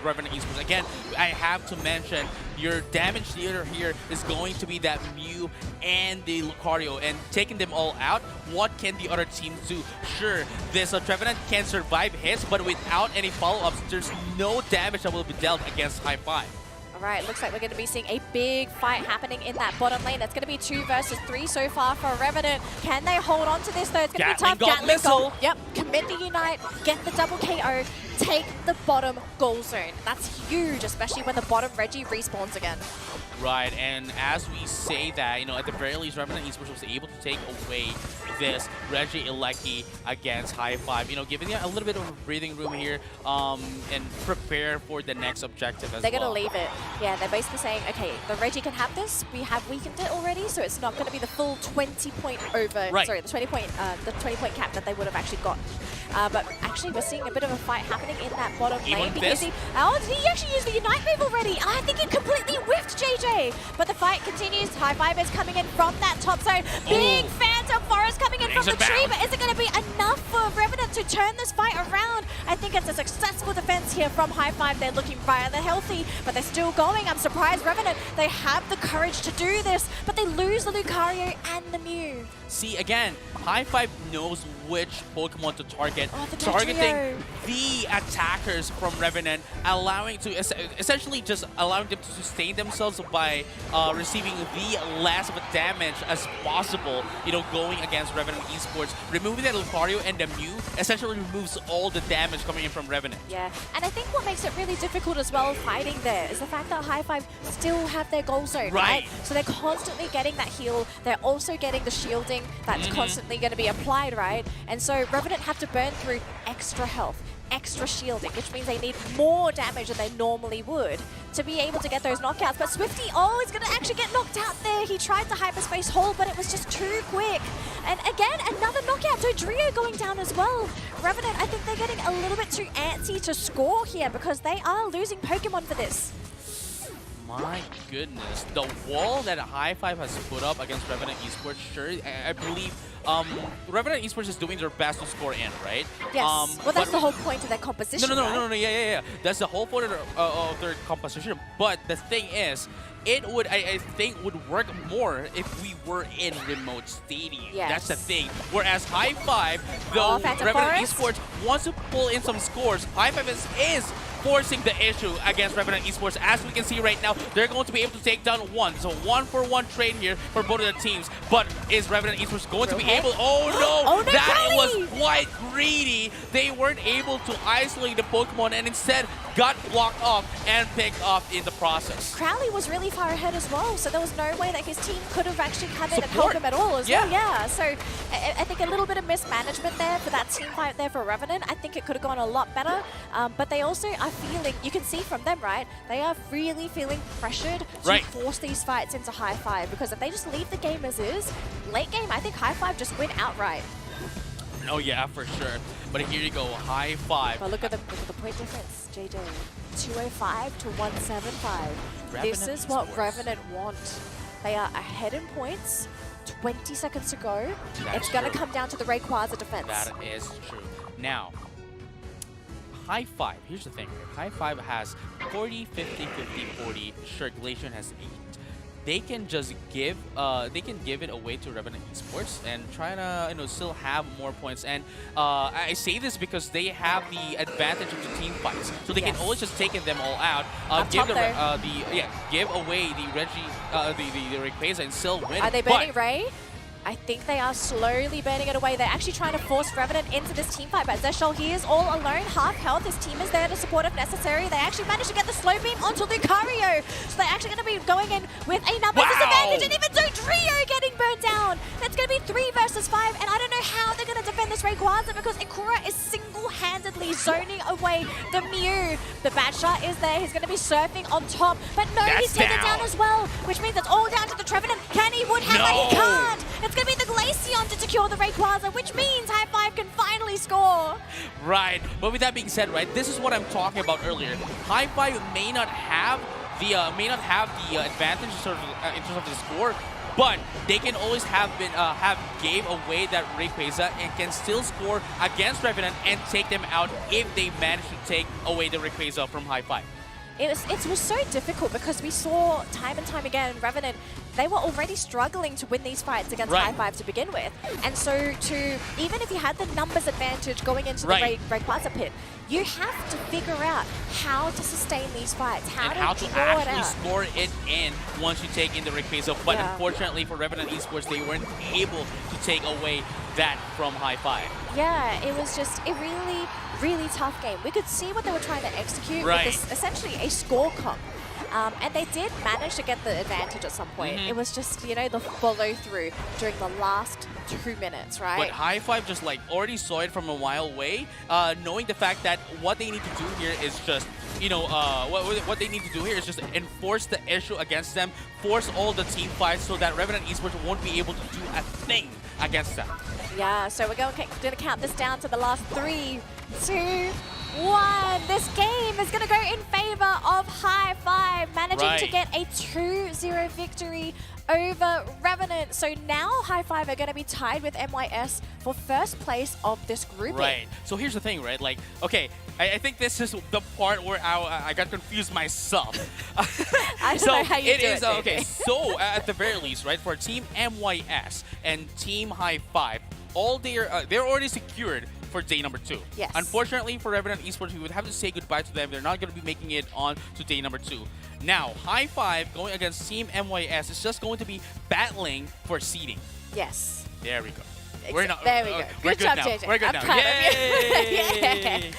Revenant Esports. Again, I have to mention your damage dealer here is going to be that Mew and the Lucario, and taking them all out, what can the other teams do? Sure, this Trevenant can survive hits, but without any follow-ups, there's no damage that will be dealt against High Five. Alright, looks like we're going to be seeing a big fight happening in that bottom lane. That's going to be 2 versus 3 so far for Revenant. Can they hold on to this though? It's going to be tough. Gatling goal. Yep, commit the Unite, get the double KO, take the bottom goal zone. That's huge, especially when the bottom Reggie respawns again. Right, and as we say that, you know, at the very least, Revenant Esports was able to take away this Reggie Ilecki against High Five, you know, giving it a little bit of a breathing room here and prepare for the next objective as well. They're going to leave it. Yeah, they're basically saying, okay, the Reggie can have this. We have weakened it already, so it's not going to be the full 20-point over, sorry, the 20-point cap that they would have actually got. But actually, we're seeing a bit of a fight happening in that bottom lane because did he actually use the Unite move already? I think it completely whiffed JJ. But the fight continues. High Five is coming in from that top zone. Big Phantom Forest coming in from the tree, but is it going to be enough for Revenant to turn this fight around? I think it's a successful defense here from High Five. They're looking rather healthy, but they're still going. I'm surprised Revenant, they have the courage to do this, but they lose the Lucario and the Mew. See, again, High Five knows which Pokemon to target, targeting the attackers from Revenant, allowing to essentially just allowing them to sustain themselves by receiving the less of a damage as possible, you know, going against Revenant Esports. Removing that Lucario and the Mew essentially removes all the damage coming in from Revenant. Yeah, and I think what makes it really difficult as well fighting there is the fact that High Five still have their goal zone, right? So they're constantly getting that heal. They're also getting the shielding that's constantly going to be applied, right? And so Revenant have to burn through extra health, extra shielding, which means they need more damage than they normally would to be able to get those knockouts. But Swifty, he's going to actually get knocked out there. He tried the hyperspace hold, but it was just too quick. And again, another knockout. Dodrio going down as well. Revenant, I think they're getting a little bit too antsy to score here because they are losing Pokemon for this. My goodness, the wall that High Five has put up against Revenant Esports, sure, I believe Revenant Esports is doing their best to score in, right? Yes. Well, that's the whole point of their composition. No, yeah. That's the whole point of their composition. But the thing is, it would, I think, would work more if we were in remote stadium. Yes. That's the thing. Whereas High Five, though Revenant Esports wants to pull in some scores, High Five is forcing the issue against Revenant Esports. As we can see right now, they're going to be able to take down one. So 1-for-1 trade here for both of the teams. But is Revenant Esports going to be able? Oh no! Oh, no, that Crowley! was quite greedy. They weren't able to isolate the Pokemon and instead got blocked off and picked off in the process. Crowley was really far ahead as well, so there was no way that his team could have actually come in and helped him at all as well. Yeah, so I think a little bit of mismanagement there for that team fight there for Revenant. I think it could have gone a lot better, but they also are feeling, you can see from them, right? They are really feeling pressured to force these fights into High Five, because if they just leave the game as is, late game, I think High Five just win outright. Oh yeah, for sure. But here you go, High Five. But look at the point difference, JJ. 205 to 175. This is what Revenant want. They are ahead in points. 20 seconds to go. It's going to come down to the Rayquaza defense. That is true. Now, High Five. Here's the thing. High Five has 40, 50, 50, 40. Sure, Glacian has 8. They can just give it away to Revenant Esports and try to still have more points. And I say this because they have the advantage of the team fights, so they can always just take them all out. Give away the Rayquaza and still win. Are they burning Ray? I think they are slowly burning it away. They're actually trying to force Revenant into this team fight, but Zeshol, he is all alone, half health. His team is there to support if necessary. They actually managed to get the slow beam onto Lucario. So they're actually going to be going in with a number disadvantage, and even Dodrio getting burnt down. That's going to be 3 versus 5, and I don't know how they're going to defend this Rayquaza because Ikura is single-handedly zoning away the Mew. The Bad Shot is there. He's going to be surfing on top, but no, he's taken down as well, which means it's all down to the Trevenant. Can he would have, but he can't. It's going to be the Glaceon to secure the Rayquaza, which means High Five can finally score. Right, but with that being said, right, this is what I'm talking about earlier. High Five may not have the advantage in terms of the score, but they can always have gave away that Rayquaza and can still score against Revenant and take them out if they manage to take away the Rayquaza from High Five. It was so difficult because we saw time and time again Revenant, they were already struggling to win these fights against High Five to begin with. And so even if you had the numbers advantage going into the Rayquaza pit, you have to figure out how to sustain these fights, how to actually score it in once you take in the Rayquaza. But unfortunately for Revenant Esports, they weren't able to take away that from High Five. Yeah, it was just a really tough game. We could see what they were trying to execute with this, essentially a score comp. And they did manage to get the advantage at some point. It was just, the follow through during the last 2 minutes, right? But High Five just already saw it from a while away, knowing the fact that what they need to do here is just, what they need to do here is just enforce the issue against them, force all the team fights so that Revenant Esports won't be able to do a thing against them. Yeah, so we're going to count this down to the last 3, 2, 1. This game is going to go in favor of High Five, managing to get a 2-0 victory over Revenant. So now High Five are going to be tied with MYS for first place of this grouping. Right. So here's the thing, right? Okay, I think this is the part where I got confused myself. I don't know how you do it. Okay, so at the very least, right, for Team MYS and Team High Five, they're already secured for day number 2. Yes. Unfortunately for Revenant Esports, we would have to say goodbye to them. They're not going to be making it on to day number 2. Now, High Five going against Team MYS is just going to be battling for seeding. Yes. There we go. There we go. Good job, JJ. We're good now. Yay!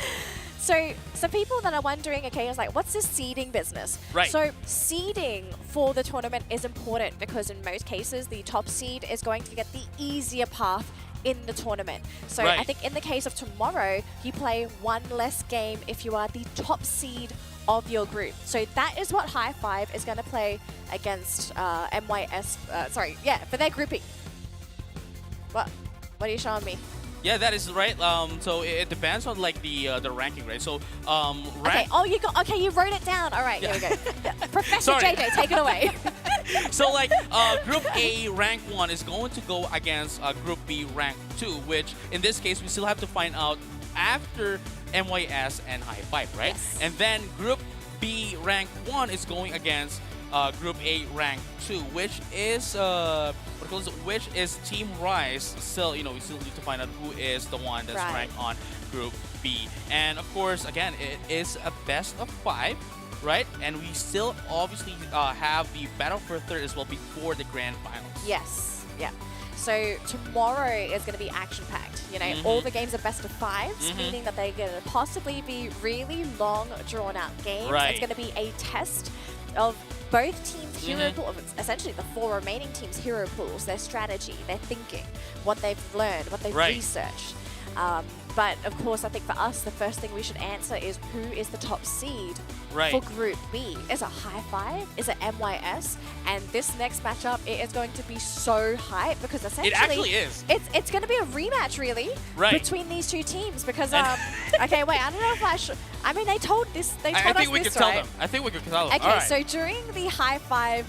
So people that are wondering, okay, it's like, what's this seeding business? Right. So seeding for the tournament is important because in most cases, the top seed is going to get the easier path in the tournament. So I think in the case of tomorrow, you play 1 less game if you are the top seed of your group. So that is what High Five is going to play against MYS, for their grouping. What are you showing me? Yeah, that is right. So it depends on the ranking, right? So okay. Oh, you wrote it down. All right, here we go. Professor JJ, take it away. So like Group A rank 1 is going to go against Group B rank 2, which in this case we still have to find out after MYS and High Five, right? Yes. And then Group B rank 1 is going against Group A rank 2, which is Team Rise. Still, we still need to find out who is the one that's ranked on Group B. And of course, again, it is a best of 5, right? And we still obviously have the battle for third as well before the grand finals. Yes, yeah. So tomorrow is going to be action-packed. All the games are best of 5s, meaning that they're going to possibly be really long, drawn-out games. Right. It's going to be a test of both teams' hero pool, essentially the 4 remaining teams' hero pools, their strategy, their thinking, what they've learned, what they've researched. But of course, I think for us, the first thing we should answer is who is the top seed for Group B? Is it High Five? Is it MYS? And this next matchup, it is going to be so hype because essentially It actually is. It's going to be a rematch, really, between these two teams. Because okay, wait, I don't know if I should. I mean, they told us this, right? I think we can tell them. Okay, so during the High Five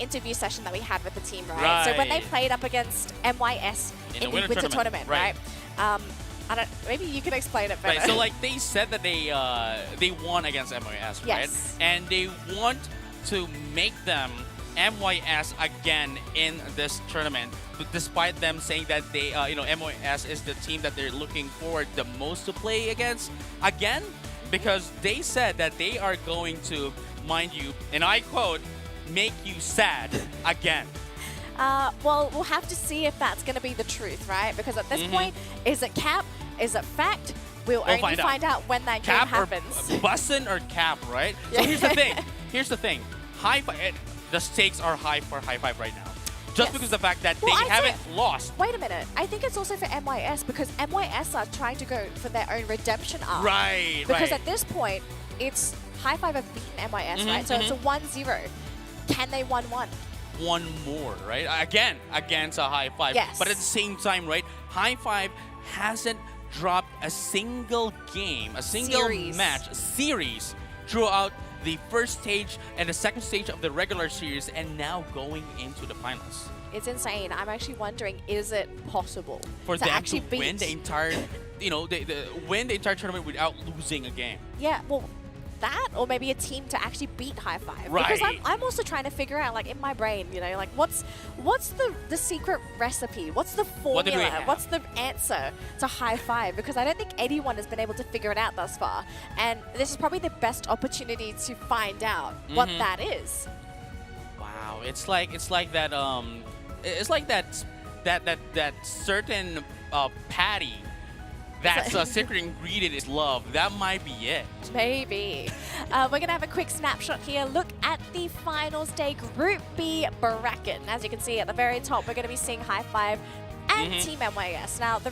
interview session that we had with the team, right? So when they played up against MYS in the Winter Tournament, right? Maybe you can explain it better. Right, so like they said that they won against MYS, right? And they want to make them MYS again in this tournament, but despite them saying that they, MYS is the team that they're looking forward the most to play against again, because they said that they are going to, mind you, and I quote, make you sad again. Well, we'll have to see if that's going to be the truth, right? Because at this point, is it cap? Is it fact? We'll only find out when that game happens. Bussin' or cap, right? So here's the thing. Here's the thing. High Five, the stakes are high for High Five right now. Just because of the fact that they haven't lost. Wait a minute. I think it's also for MYS because MYS are trying to go for their own redemption arc. Right, Because at this point, it's High Five have beaten MYS, right? So it's a 1-0. Can they 1-1? One more, right? Again, against a High Five. Yes. But at the same time, right, High Five hasn't dropped a single game, a single series throughout the first stage and the second stage of the regular series, and now going into the finals. It's insane. I'm actually wondering, is it possible for them actually to win the entire, win the entire tournament without losing a game? Yeah, well, that or maybe a team to actually beat High Five. Right. Because I'm also trying to figure out, like in my brain, like what's the secret recipe? What's the formula? What's the answer to High Five? Because I don't think anyone has been able to figure it out thus far. And this is probably the best opportunity to find out what that is. Wow, it's like that it's like that certain patty. That's a secret ingredient is love. That might be it. Maybe. We're going to have a quick snapshot here. Look at the finals day Group B bracket. And as you can see at the very top, we're going to be seeing High Five and Team MYS. Now, the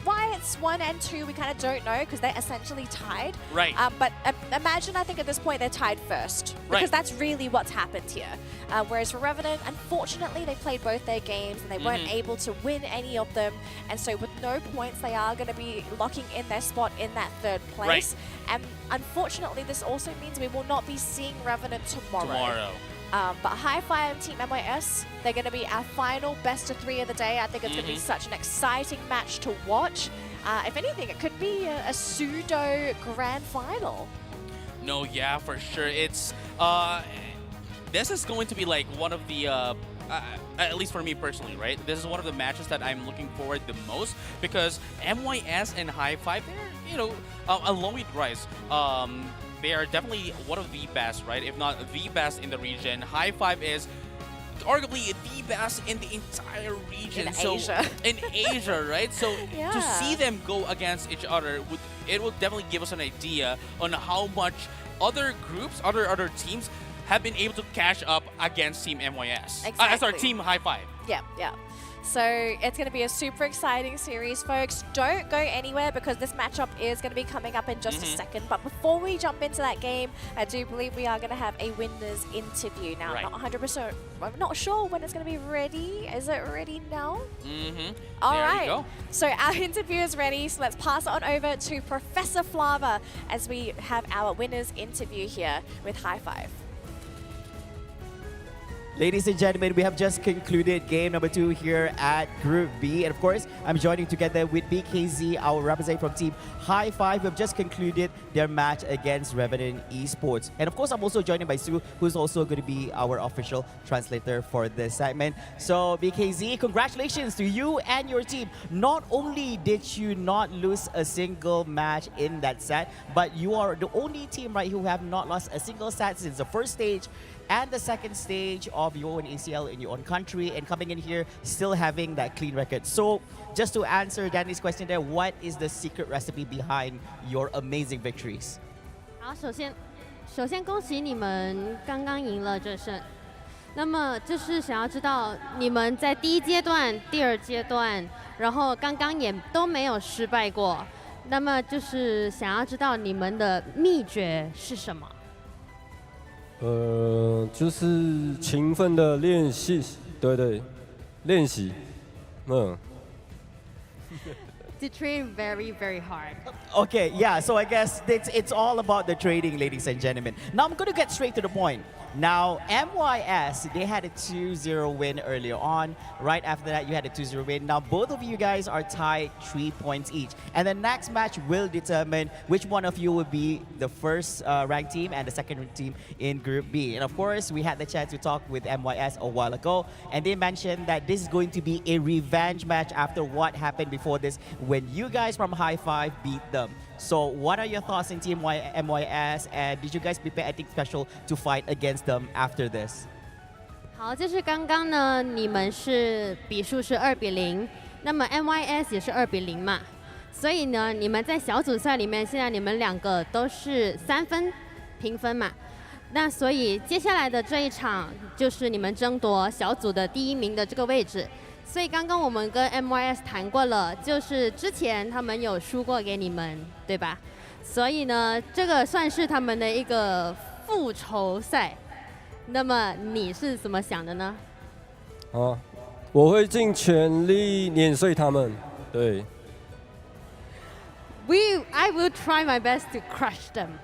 why it's 1 and 2, we kind of don't know because they're essentially tied. Right. But imagine, I think at this point, they're tied first. Because that's really what's happened here. Whereas for Revenant, unfortunately, they played both their games and they weren't able to win any of them. And so with no points, they are going to be locking in their spot in that third place. And unfortunately, this also means we will not be seeing Revenant tomorrow. But High Five Team MYS, they're going to be our final best of 3 of the day. I think it's going to be such an exciting match to watch. If anything, it could be a pseudo grand final. No, yeah, for sure. It's this is going to be like one of the at least for me personally, right? This is one of the matches that I'm looking forward the most because MYS and High Five, they're along with Rise. They are definitely one of the best, right? If not the best in the region. High Five is arguably the best in the entire region. In Asia, right? So to see them go against each other, it will definitely give us an idea on how much other groups, other teams have been able to catch up against Team MYS. Exactly. Sorry, Team High Five. Yeah. So it's going to be a super exciting series, folks. Don't go anywhere because this matchup is going to be coming up in just a second. But before we jump into that game, I do believe we are going to have a winners interview. Now, I'm not 100%, I'm not sure when it's going to be ready. Is it ready now? All right. You go. So our interview is ready. So let's pass it on over to Professor Flava as we have our winners interview here with High Five. Ladies and gentlemen, we have just concluded game number 2 here at Group B. And of course, I'm joining together with BKZ, our representative from Team High Five, who have just concluded their match against Revenant Esports. And of course, I'm also joined by Sue, who's also going to be our official translator for this segment. So BKZ, congratulations to you and your team. Not only did you not lose a single match in that set, but you are the only team, right, who have not lost a single set since the first stage and the second stage of your own ACL in your own country, and coming in here still having that clean record. So just to answer Danny's question there, what is the secret recipe behind your amazing victories? 好，首先恭喜你们刚刚赢了这胜。那么就是想要知道你们在第一阶段、第二阶段，然后刚刚也都没有失败过。那么就是想要知道你们的秘诀是什么？就是勤奋的练习，对，练习，To train very, very hard. Okay, yeah, so I guess it's all about the trading, ladies and gentlemen. Now I'm going to get straight to the point. Now, MYS, they had a 2-0 win earlier on. Right after that, you had a 2-0 win. Now, both of you guys are tied 3 points each. And the next match will determine which one of you will be the first ranked team and the second ranked team in Group B. And of course, we had the chance to talk with MYS a while ago. And they mentioned that this is going to be a revenge match after what happened before this when you guys from High Five beat them. So what are your thoughts in Team MYS, and did you guys prepare anything special to fight against them after this? 好，就是刚刚呢，你们是比数是2-0，那么 MYS 也是2-0嘛，所以呢，你们在小组赛里面，现在你们2个都是3分平分嘛，那所以接下来的这一场就是你们争夺小组的第1名的这个位置。所以刚刚我们跟 MYS 谈过了，就是之前他们有输过给你们，对吧？所以呢，这个算是他们的一个复仇赛。那么你是怎么想的呢？我会尽全力碾碎他们，对。I will try my best to crush them.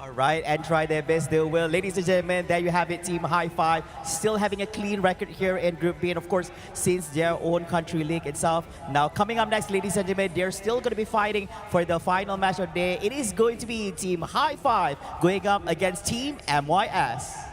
All right, and try their best they will. Ladies and gentlemen, there you have it, Team High Five, still having a clean record here in Group B, and of course, since their own country league itself. Now, coming up next, ladies and gentlemen, they're still going to be fighting for the final match of the day. It is going to be Team High Five going up against Team MYS.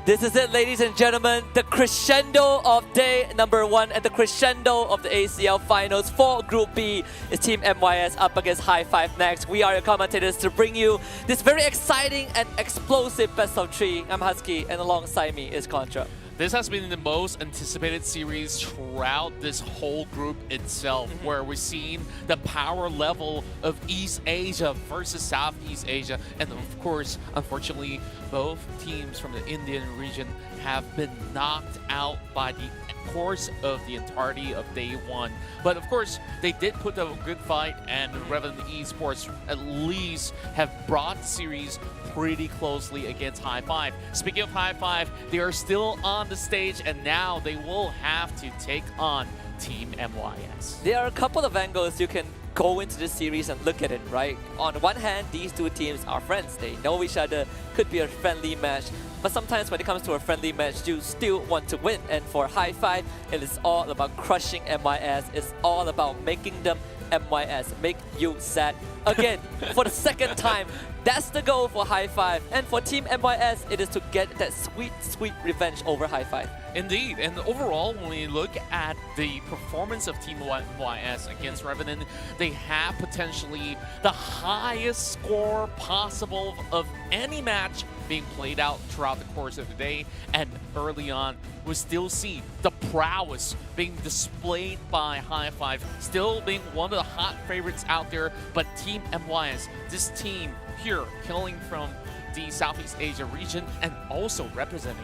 This is it, ladies and gentlemen, the crescendo of day number 1 and the crescendo of the ACL finals for Group B is Team MYS up against High Five next. We are your commentators to bring you this very exciting and explosive best of 3. I'm Husky, and alongside me is Contra. This has been the most anticipated series throughout this whole group itself, where we've seen the power level of East Asia versus Southeast Asia. And of course, unfortunately, both teams from the Indian region have been knocked out by the course of the entirety of day 1. But of course, they did put up a good fight, and Revenant Esports at least have brought the series pretty closely against High Five. Speaking of High Five, they are still on the stage, and now they will have to take on Team MYS. There are a couple of angles you can go into this series and look at it, right? On one hand, these two teams are friends. They know each other, could be a friendly match. But sometimes when it comes to a friendly match, you still want to win. And for High Five, it is all about crushing MYS. It's all about making them MYS, make you sad again for the second time. That's the goal for High Five. And for Team MYS, it is to get that sweet, sweet revenge over High Five. Indeed, and overall, when we look at the performance of Team MYS against Revenant, they have potentially the highest score possible of any match being played out throughout the course of the day. And early on, we still see the prowess being displayed by High Five, still being one of the hot favorites out there. But Team MYS, this team here, hailing from the Southeast Asia region and also representing,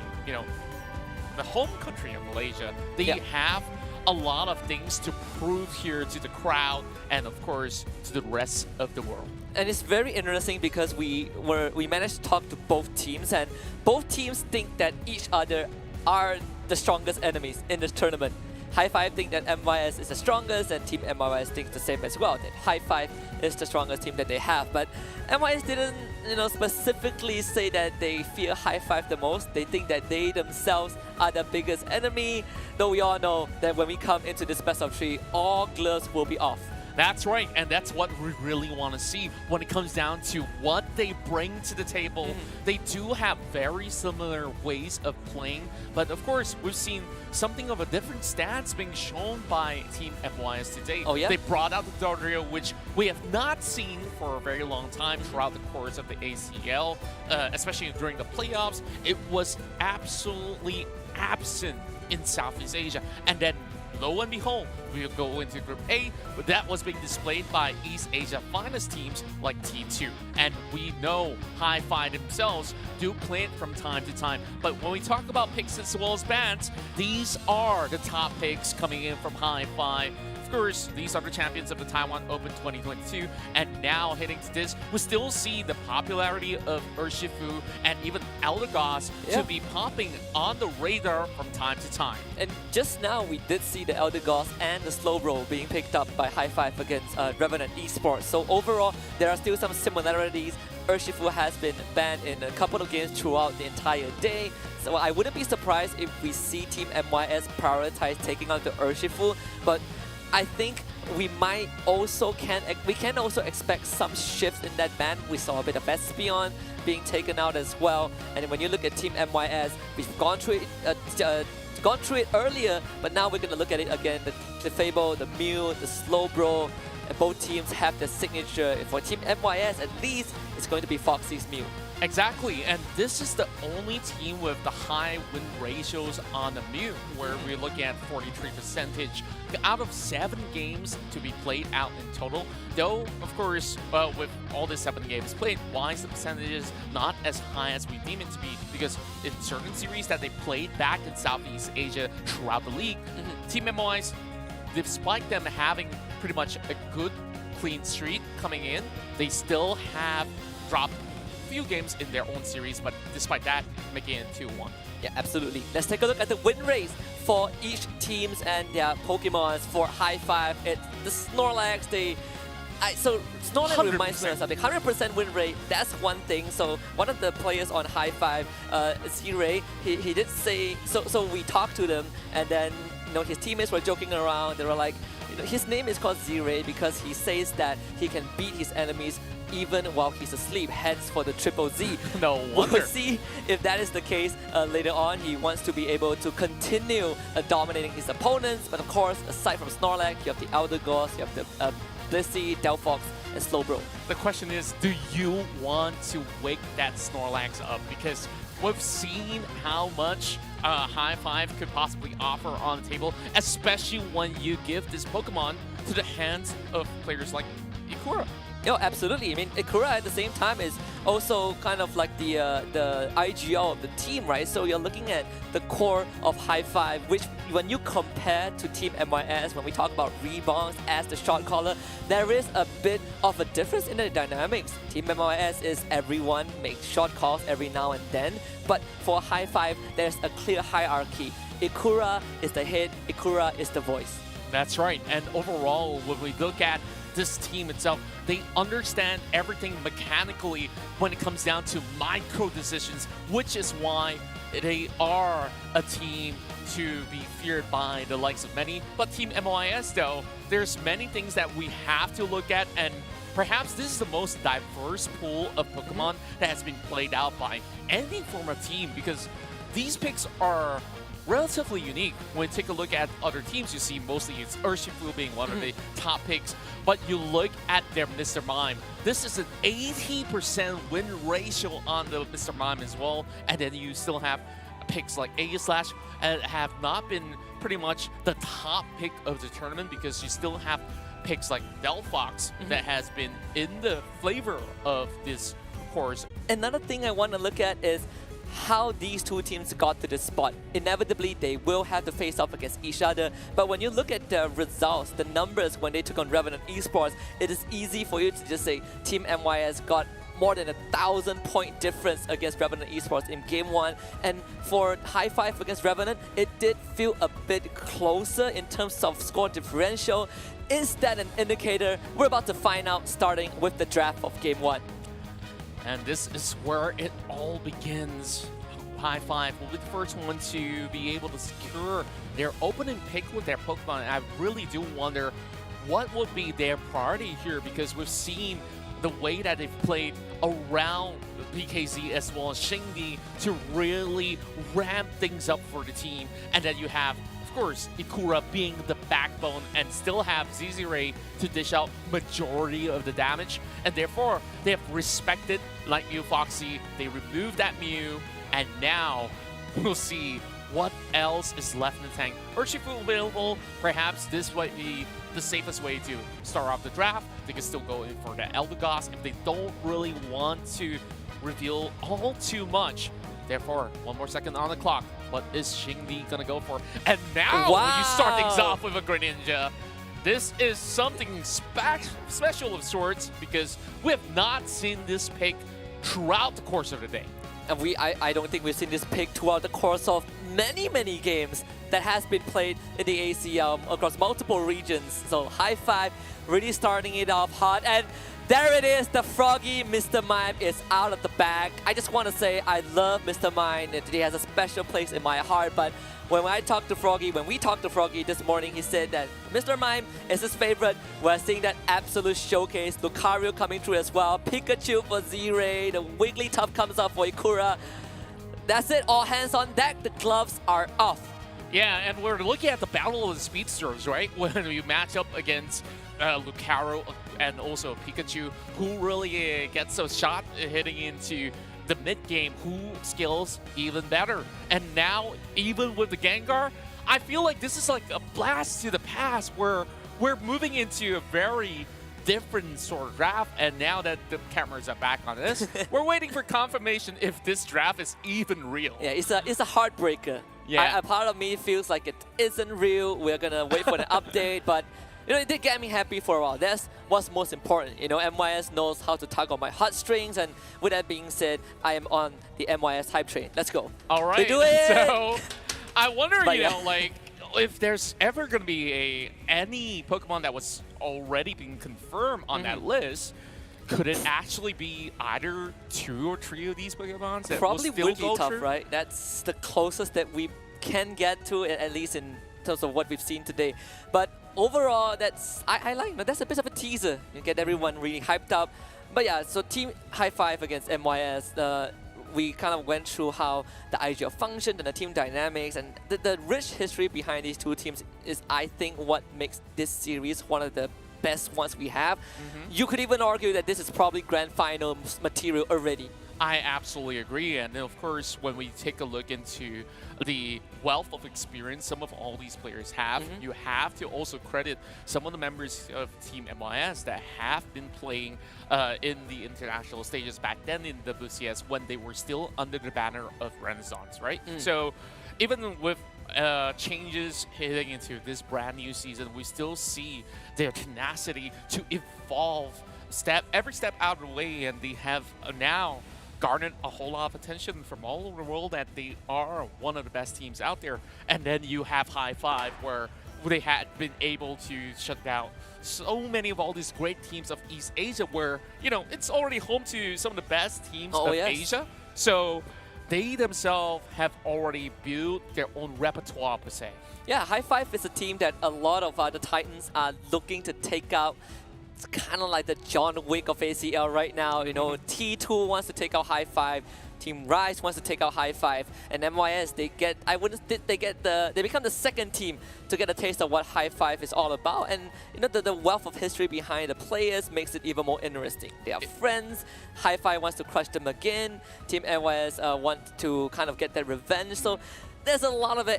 the home country of Malaysia, they have a lot of things to prove here to the crowd and, of course, to the rest of the world. And it's very interesting because we managed to talk to both teams, and both teams think that each other are the strongest enemies in this tournament. High Five think that MYS is the strongest, and Team MYS thinks the same as well, that High Five is the strongest team that they have. But MYS didn't, specifically say that they fear High Five the most. They think that they themselves are the biggest enemy, though we all know that when we come into this best of 3, all gloves will be off. That's right, and that's what we really want to see when it comes down to what they bring to the table. They do have very similar ways of playing, but of course, we've seen something of a different stats being shown by Team MYS today. Oh, yeah? They brought out the Dodrio, which we have not seen for a very long time throughout the course of the ACL, especially during the playoffs. It was absolutely absent in Southeast Asia, and then lo and behold, we'll go into Group A, but that was being displayed by East Asia finest teams like T2. And we know High Five themselves do play it from time to time. But when we talk about picks as well as bans, these are the top picks coming in from High Five. Of course, these are the champions of the Taiwan Open 2022, and now heading to this, we still see the popularity of Urshifu and even Eldegoss to be popping on the radar from time to time. And just now, we did see the Eldegoss and the Slowbro being picked up by High Five against Revenant Esports. So overall, there are still some similarities. Urshifu has been banned in a couple of games throughout the entire day. So I wouldn't be surprised if we see Team MYS prioritize taking out the Urshifu, but I think we can also expect some shifts in that ban. We saw a bit of Espion being taken out as well. And when you look at Team MYS, we've gone through it earlier, but now we're going to look at it again. The Fable, the Mew, the Slowbro, and both teams have their signature. For Team MYS, at least, it's going to be Foxy's Mew. Exactly, and this is the only team with the high win ratios on the Mew, where we're looking at 43% out of 7 games to be played out in total. Though, of course, with all the 7 games played, why is the percentages not as high as we deem it to be? Because in certain series that they played back in Southeast Asia throughout the league, Team MYS, despite them having pretty much a good clean streak coming in, they still have dropped few games in their own series, but despite that, making it 2-1. Yeah, absolutely. Let's take a look at the win rates for each teams and their Pokemons. For High Five, it's the Snorlax. So Snorlax reminds me of something. 100% win rate, that's one thing. So one of the players on High Five, Z-Ray, he did say, so we talked to them, and then his teammates were joking around. They were like, his name is called Z-Ray because he says that he can beat his enemies even while he's asleep, hence for the triple Z. No wonder. We'll see if that is the case later on. He wants to be able to continue dominating his opponents, but of course, aside from Snorlax, you have the Eldegoss, you have the Blissey, Delphox, and Slowbro. The question is, do you want to wake that Snorlax up? Because we've seen how much High Five could possibly offer on the table, especially when you give this Pokemon to the hands of players like Ikura. No, absolutely. I mean, Ikura at the same time is also kind of like the IGL of the team, right? So you're looking at the core of High Five, which when you compare to Team MYS, when we talk about rebounds as the shot caller, there is a bit of a difference in the dynamics. Team MYS is everyone makes shot calls every now and then, but for High Five, there's a clear hierarchy. Ikura is the head, Ikura is the voice. That's right, and overall, when we look at this team itself, they understand everything mechanically when it comes down to micro decisions, which is why they are a team to be feared by the likes of many. But Team MYS, though, there's many things that we have to look at, and perhaps this is the most diverse pool of Pokemon that has been played out by any former team, because these picks are relatively unique. When you take a look at other teams, you see mostly it's Urshifu being one of the top picks, but you look at their Mr. Mime. This is an 80% win ratio on the Mr. Mime as well, and then you still have picks like Aegislash have not been pretty much the top pick of the tournament, because you still have picks like Delphox that has been in the flavor of this course. Another thing I want to look at is how these two teams got to this spot. Inevitably, they will have to face off against each other. But when you look at the results, the numbers when they took on Revenant Esports, it is easy for you to just say Team MYS got more than 1,000-point difference against Revenant Esports in Game 1. And for High Five against Revenant, it did feel a bit closer in terms of score differential. Is that an indicator? We're about to find out, starting with the draft of Game 1. And this is where it all begins. High Five will be the first one to be able to secure their opening pick with their Pokemon. And I really do wonder what would be their priority here, because we've seen the way that they've played around PKZ as well as Xingdi to really ramp things up for the team. And then you have, of course, Ikura being the backbone and still have ZZ-Ray to dish out majority of the damage. And therefore, they have respected like Mew Foxy. They removed that Mew, and now we'll see what else is left in the tank. Urshifu available, perhaps this might be the safest way to start off the draft. They can still go in for the Eldegoss if they don't really want to reveal all too much. Therefore, one more second on the clock. What is Xingdi gonna go for? And now you start things off with a Greninja. This is something special of sorts, because we have not seen this pick throughout the course of the day. And I don't think we've seen this pick throughout the course of many games that has been played in the ACL across multiple regions. So High Five really starting it off hot. And there it is, the Froggy Mr. Mime is out of the bag. I just want to say I love Mr. Mime. He has a special place in my heart. But when we talked to Froggy this morning, he said that Mr. Mime is his favorite. We're seeing that absolute showcase. Lucario coming through as well. Pikachu for Z-Ray. The Wigglytuff comes up for Ikura. That's it, all hands on deck. The gloves are off. Yeah, and we're looking at the battle of the speedsters, right? When we match up against Lucario and also Pikachu, who really gets a shot hitting into the mid-game, who skills even better. And now, even with the Gengar, I feel like this is like a blast to the past, where we're moving into a very different sort of draft. And now that the cameras are back on this, we're waiting for confirmation if this draft is even real. Yeah, it's a heartbreaker. Yeah. A part of me feels like it isn't real. We're gonna wait for the update, but it did get me happy for a while. That's what's most important. MYS knows how to tug on my heartstrings, and with that being said, I am on the MYS hype train. Let's go. All right. We do it. So I wonder, like, if there's ever gonna be any Pokemon that was already being confirmed on that list. Could it actually be either 2 or 3 of these Pokemons that probably will still go Wigglytuff, through? right? That's the closest that we can get to, at least in terms of what we've seen today. But overall, I like that's a bit of a teaser. You get everyone really hyped up. But yeah, so Team High Five against MYS. We kind of went through how the IGL functioned and the team dynamics, and the rich history behind these two teams is, I think, what makes this series one of the best ones we have. You could even argue that this is probably grand final material already. I absolutely agree. And of course, when we take a look into the wealth of experience some of all these players have, you have to also credit some of the members of Team MYS that have been playing in the international stages back then in WCS when they were still under the banner of Renaissance, right? So even with changes heading into this brand new season, we still see their tenacity to evolve every step out of the way, and they have now garnered a whole lot of attention from all over the world that they are one of the best teams out there. And then you have High Five, where they had been able to shut down so many of all these great teams of East Asia, where, it's already home to some of the best teams of Asia. So they themselves have already built their own repertoire, per se. Yeah, High Five is a team that a lot of the Titans are looking to take out. It's kind of like the John Wick of ACL right now. T2 wants to take out High Five. Team Rise wants to take out High Five, and MYS they become the second team to get a taste of what High Five is all about. And the wealth of history behind the players makes it even more interesting. They are friends. High Five wants to crush them again. Team MYS want to kind of get their revenge. So there's a lot of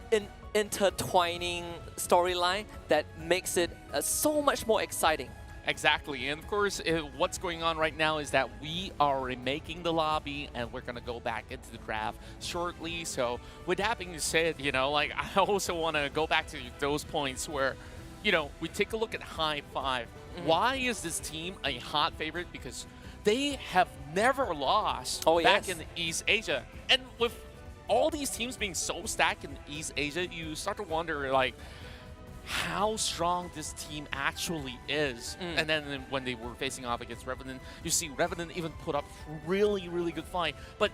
intertwining storyline that makes it so much more exciting. Exactly, and of course, what's going on right now is that we are remaking the lobby, and we're gonna go back into the draft shortly. So, with that being said, you know, like I also want to go back to those points where, you know, we take a look at High Five. Why is this team a hot favorite? Because they have never lost back in East Asia, and with all these teams being so stacked in East Asia, you start to wonder like how strong this team actually is. And then when they were facing off against Revenant, you see Revenant even put up really, really good fight. But,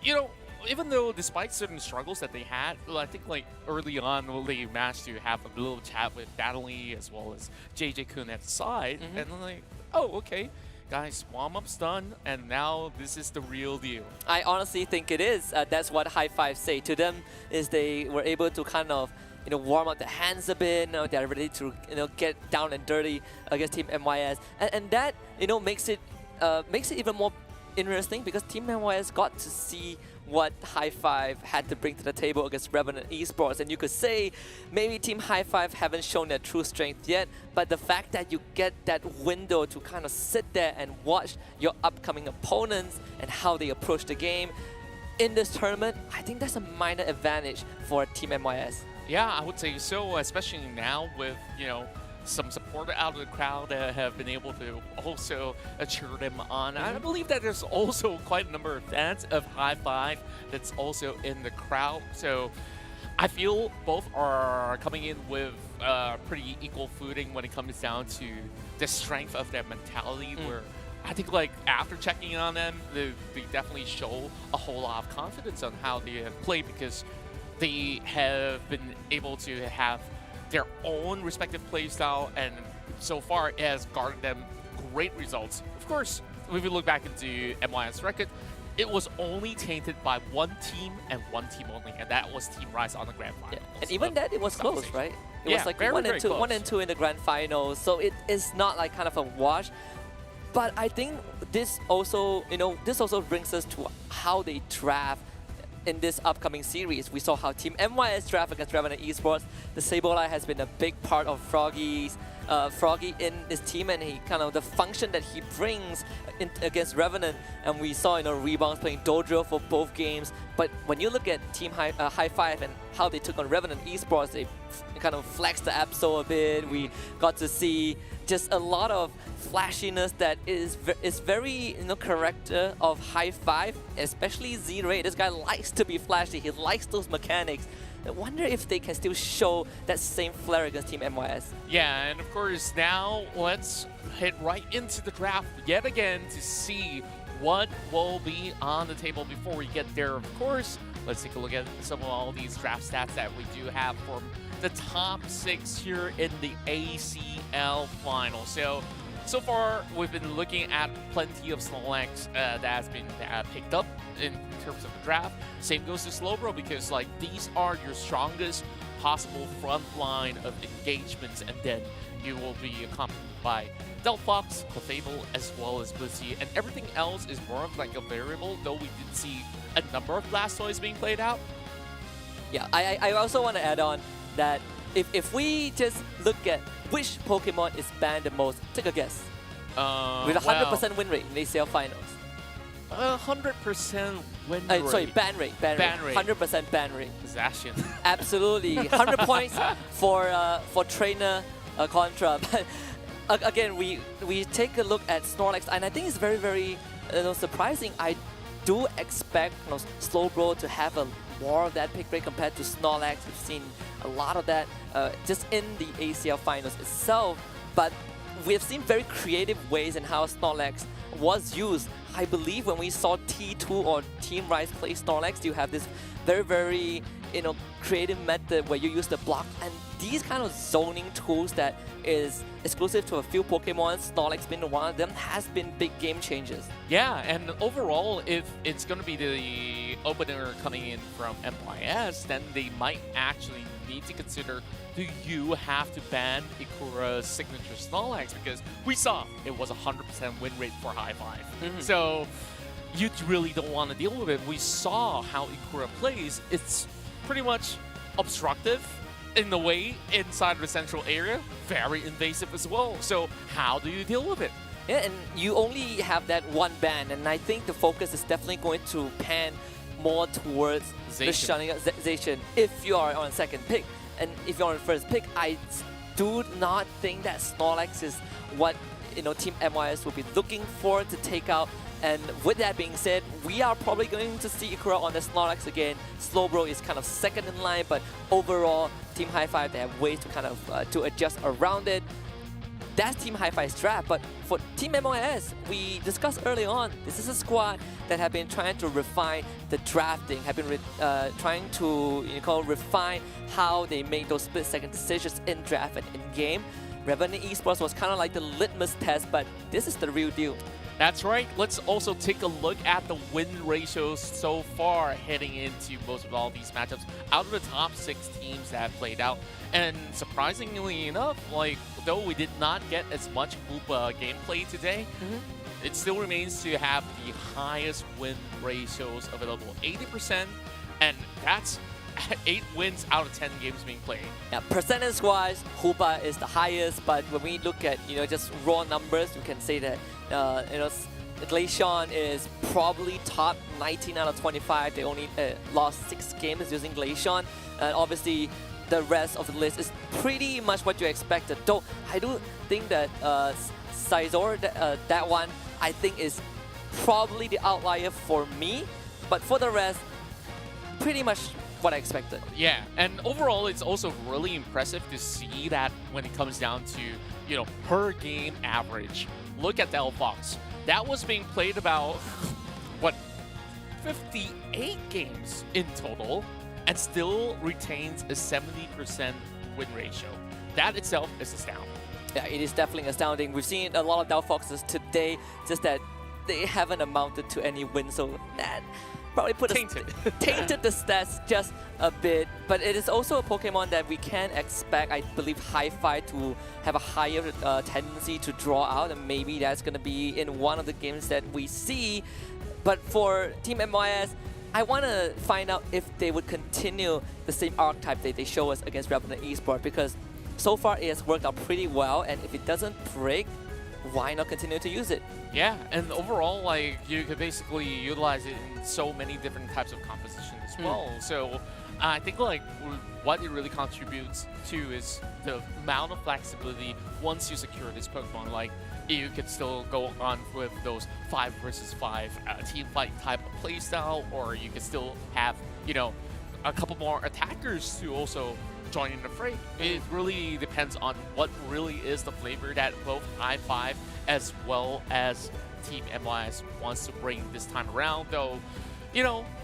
you know, even though despite certain struggles that they had, well, I think like early on they managed to have a little chat with Natalie as well as JJ Kun at the side. And I'm like, oh, okay. Guys, warm-up's done, and now this is the real deal. I honestly think it is. That's what High Five say to them, is they were able to kind of, you know, warm up their hands a bit. You know, they're ready to, you know, get down and dirty against Team MYS, and that, you know, makes it even more interesting because Team MYS got to see what High Five had to bring to the table against Revenant Esports, and you could say maybe Team High Five haven't shown their true strength yet, but the fact that you get that window to kind of sit there and watch your upcoming opponents and how they approach the game in this tournament, I think that's a minor advantage for Team MYS. Yeah, I would say so, especially now with, you know, some support out of the crowd that have been able to also cheer them on. I believe that there's also quite a number of fans of High Five that's also in the crowd. So I feel both are coming in with pretty equal footing when it comes down to the strength of their mentality, where I think like after checking on them, they definitely show a whole lot of confidence on how they have played because they have been able to have their own respective play style, and so far it has garnered them great results. Of course, if we look back into MYS record, it was only tainted by one team and one team only, and that was Team Rise on the grand final. And even that, it was close, right? It was like very, 1 and 2, close. 1 and 2 in the grand final, so it is not like kind of a wash. But I think this also, you know, this also brings us to how they draft in this upcoming series. We saw how Team MYS draft against Revenant Esports. The Sableye has been a big part of Froggy in this team, and he kind of the function that he brings against Revenant. And we saw, you know, Rebounds playing Dodrill for both games. But when you look at Team High Five and how they took on Revenant Esports, they kind of flexed the Absol a bit. We got to see just a lot of flashiness that is very, you know, character of High Five, especially Z-Ray. This guy likes to be flashy. He likes those mechanics. I wonder if they can still show that same flair against Team MYS. Yeah, and of course now let's hit right into the draft yet again to see what will be on the table before we get there. Of course, let's take a look at some of all these draft stats that we do have from the top 6 here in the ACL final. So far, we've been looking at plenty of Snorlax that has been picked up in terms of the draft. Same goes to Slowbro because like these are your strongest possible front line of engagements, and then you will be accompanied by Delphox, Clefable, as well as Blissey, and everything else is more of like a variable, though we did see a number of Blastoise being played out. Yeah, I also want to add on that if we just look at which Pokemon is banned the most, take a guess. With a 100% win rate in the ACL finals. 100% win rate. Sorry, ban rate. 100% ban rate. Zacian. Absolutely. 100 points for trainer Contra. But again, we take a look at Snorlax, and I think it's very, very surprising. I do expect, you know, Slowbro to have more of that pick rate compared to Snorlax. We've seen a lot of that just in the ACL finals itself, but we've seen very creative ways in how Snorlax was used. I believe when we saw T2 or Team Rise play Snorlax, you have this very, very, you know, creative method where you use the block, and these kind of zoning tools that is exclusive to a few Pokemon, Snorlax being one of them, has been big game changers. Yeah, and overall, if it's going to be the opener coming in from MYS, then they might actually need to consider, do you have to ban Ikura's signature Snorlax? Because we saw it was a 100% win rate for High Five. So you really don't want to deal with it. We saw how Ikura plays. It's pretty much obstructive, in the way inside the central area, very invasive as well. So how do you deal with it? Yeah, and you only have that one ban, and I think the focus is definitely going to pan more towards the shunning Zation if you are on second pick. And if you're on first pick, I do not think that Snorlax is what Team MYS will be looking for to take out. And with that being said, we are probably going to see Ikura on the Snorlax again. Slowbro is kind of second in line, but overall, Team High Five, they have ways to kind of to adjust around it. That's Team High Five's draft, but for Team MYS, we discussed early on, this is a squad that have been trying to refine the drafting, have been trying to refine how they make those split-second decisions in draft and in game. Revenant Esports was kind of like the litmus test, but this is the real deal. That's right. Let's also take a look at the win ratios so far heading into most of all these matchups out of the top 6 teams that have played out. And surprisingly enough, though we did not get as much Hoopa gameplay today, it still remains to have the highest win ratios available, 80%, and that's 8 wins out of 10 games being played. Yeah, percentage-wise, Hoopa is the highest, but when we look at just raw numbers, we can say that Glaceon is probably top 19 out of 25. They only lost 6 games using Glaceon, and obviously the rest of the list is pretty much what you expected. Though I do think that Scizor, that one, I think is probably the outlier for me, but for the rest, pretty much what I expected. Yeah, and overall, it's also really impressive to see that when it comes down to, per game average. Look at Delphox. That was being played about, what, 58 games in total, and still retains a 70% win ratio. That itself is astounding. Yeah, it is definitely astounding. We've seen a lot of Delphoxes today, just that they haven't amounted to any wins, so that probably tainted the stats just a bit. But it is also a Pokemon that we can expect, I believe, Hi-Fi to have a higher tendency to draw out, and maybe that's going to be in one of the games that we see. But for Team MYS, I want to find out if they would continue the same archetype that they show us against Revenant Esports, because so far it has worked out pretty well, and if it doesn't break, why not continue to use it? Yeah, and overall, you could basically utilize it in so many different types of compositions as well. So I think what it really contributes to is the amount of flexibility once you secure this Pokemon. You could still go on with those 5 versus 5 team fight type of playstyle, or you could still have, a couple more attackers to also join in the fray. It really depends on what really is the flavor that both I-5 as well as Team MYS wants to bring this time around, though,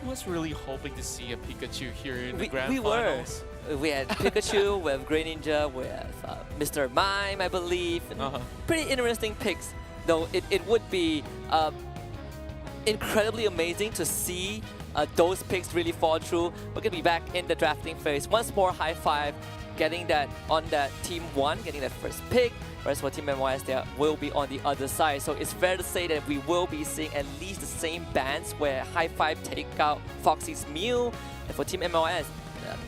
was really hoping to see a Pikachu here in the grand finals. We had Pikachu, we have Grey Ninja, we have Mr. Mime, I believe. And pretty interesting picks, though it would be incredibly amazing to see those picks really fall through. We're going to be back in the drafting phase. Once more, High Five getting that on that Team 1, getting that first pick, whereas for Team MYS, they will be on the other side. So it's fair to say that we will be seeing at least the same bans where High Five take out Foxy's Mew, and for Team MYS,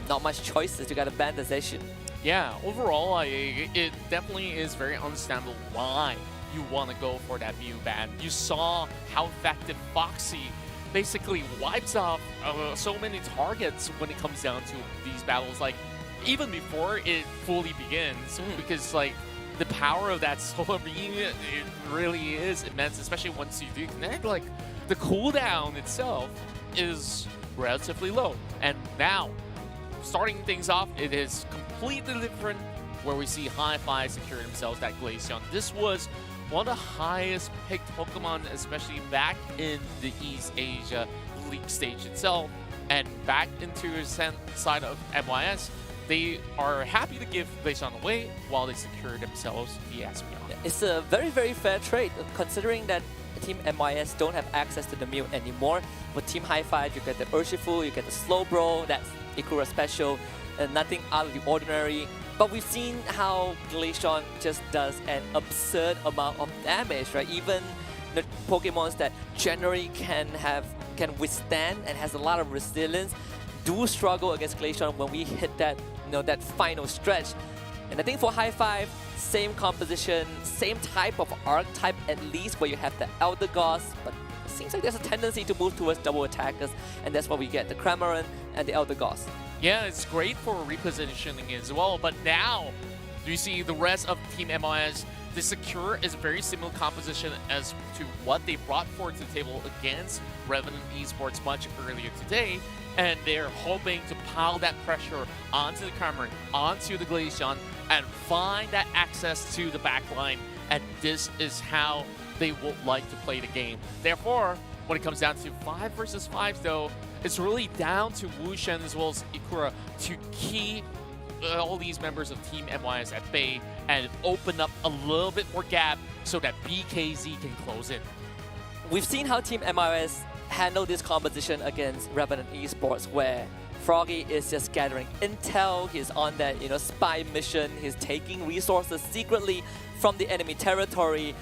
not much choices. You got to ban the Zacian. Yeah, overall, it definitely is very understandable why you want to go for that Mew ban. You saw how effective Foxy basically wipes off so many targets when it comes down to these battles, even before it fully begins, because the power of that solar beam, it really is immense, especially once you do connect. The cooldown itself is relatively low, and now starting things off, it is completely different, where we see Hi-Fi secure themselves that Glaceon. This was one of the highest picked Pokemon, especially back in the East Asia League stage itself, and back into the side of MYS. They are happy to give Glaceon away while they secure themselves the Espeon. It's a very, very fair trade, considering that Team MYS don't have access to the Mew anymore. For Team High Five, you get the Urshifu, you get the Slowbro, that's Ikura special, and nothing out of the ordinary. But we've seen how Glaceon just does an absurd amount of damage, right? Even the Pokemons that generally can withstand and has a lot of resilience do struggle against Glaceon when we hit that that final stretch. And I think for High Five, same composition, same type of archetype at least, where you have the Elder Gods, but it seems like there's a tendency to move towards double attackers, and that's why we get the Cramorant and the Elder Gods. Yeah, it's great for repositioning as well, but now you see the rest of Team MIS. The Secure is a very similar composition as to what they brought forward to the table against Revenant Esports much earlier today, and they're hoping to pile that pressure onto the Cramorant, onto the Glaceon, and find that access to the backline, and this is how they would like to play the game. Therefore, when it comes down to 5 versus 5 though, it's really down to Wu Shen as well as Ikura to keep all these members of Team MIS at bay and open up a little bit more gap so that BKZ can close in. We've seen how Team MIS handle this composition against Revenant Esports, where Froggy is just gathering intel, he's on that spy mission, he's taking resources secretly from the enemy territory.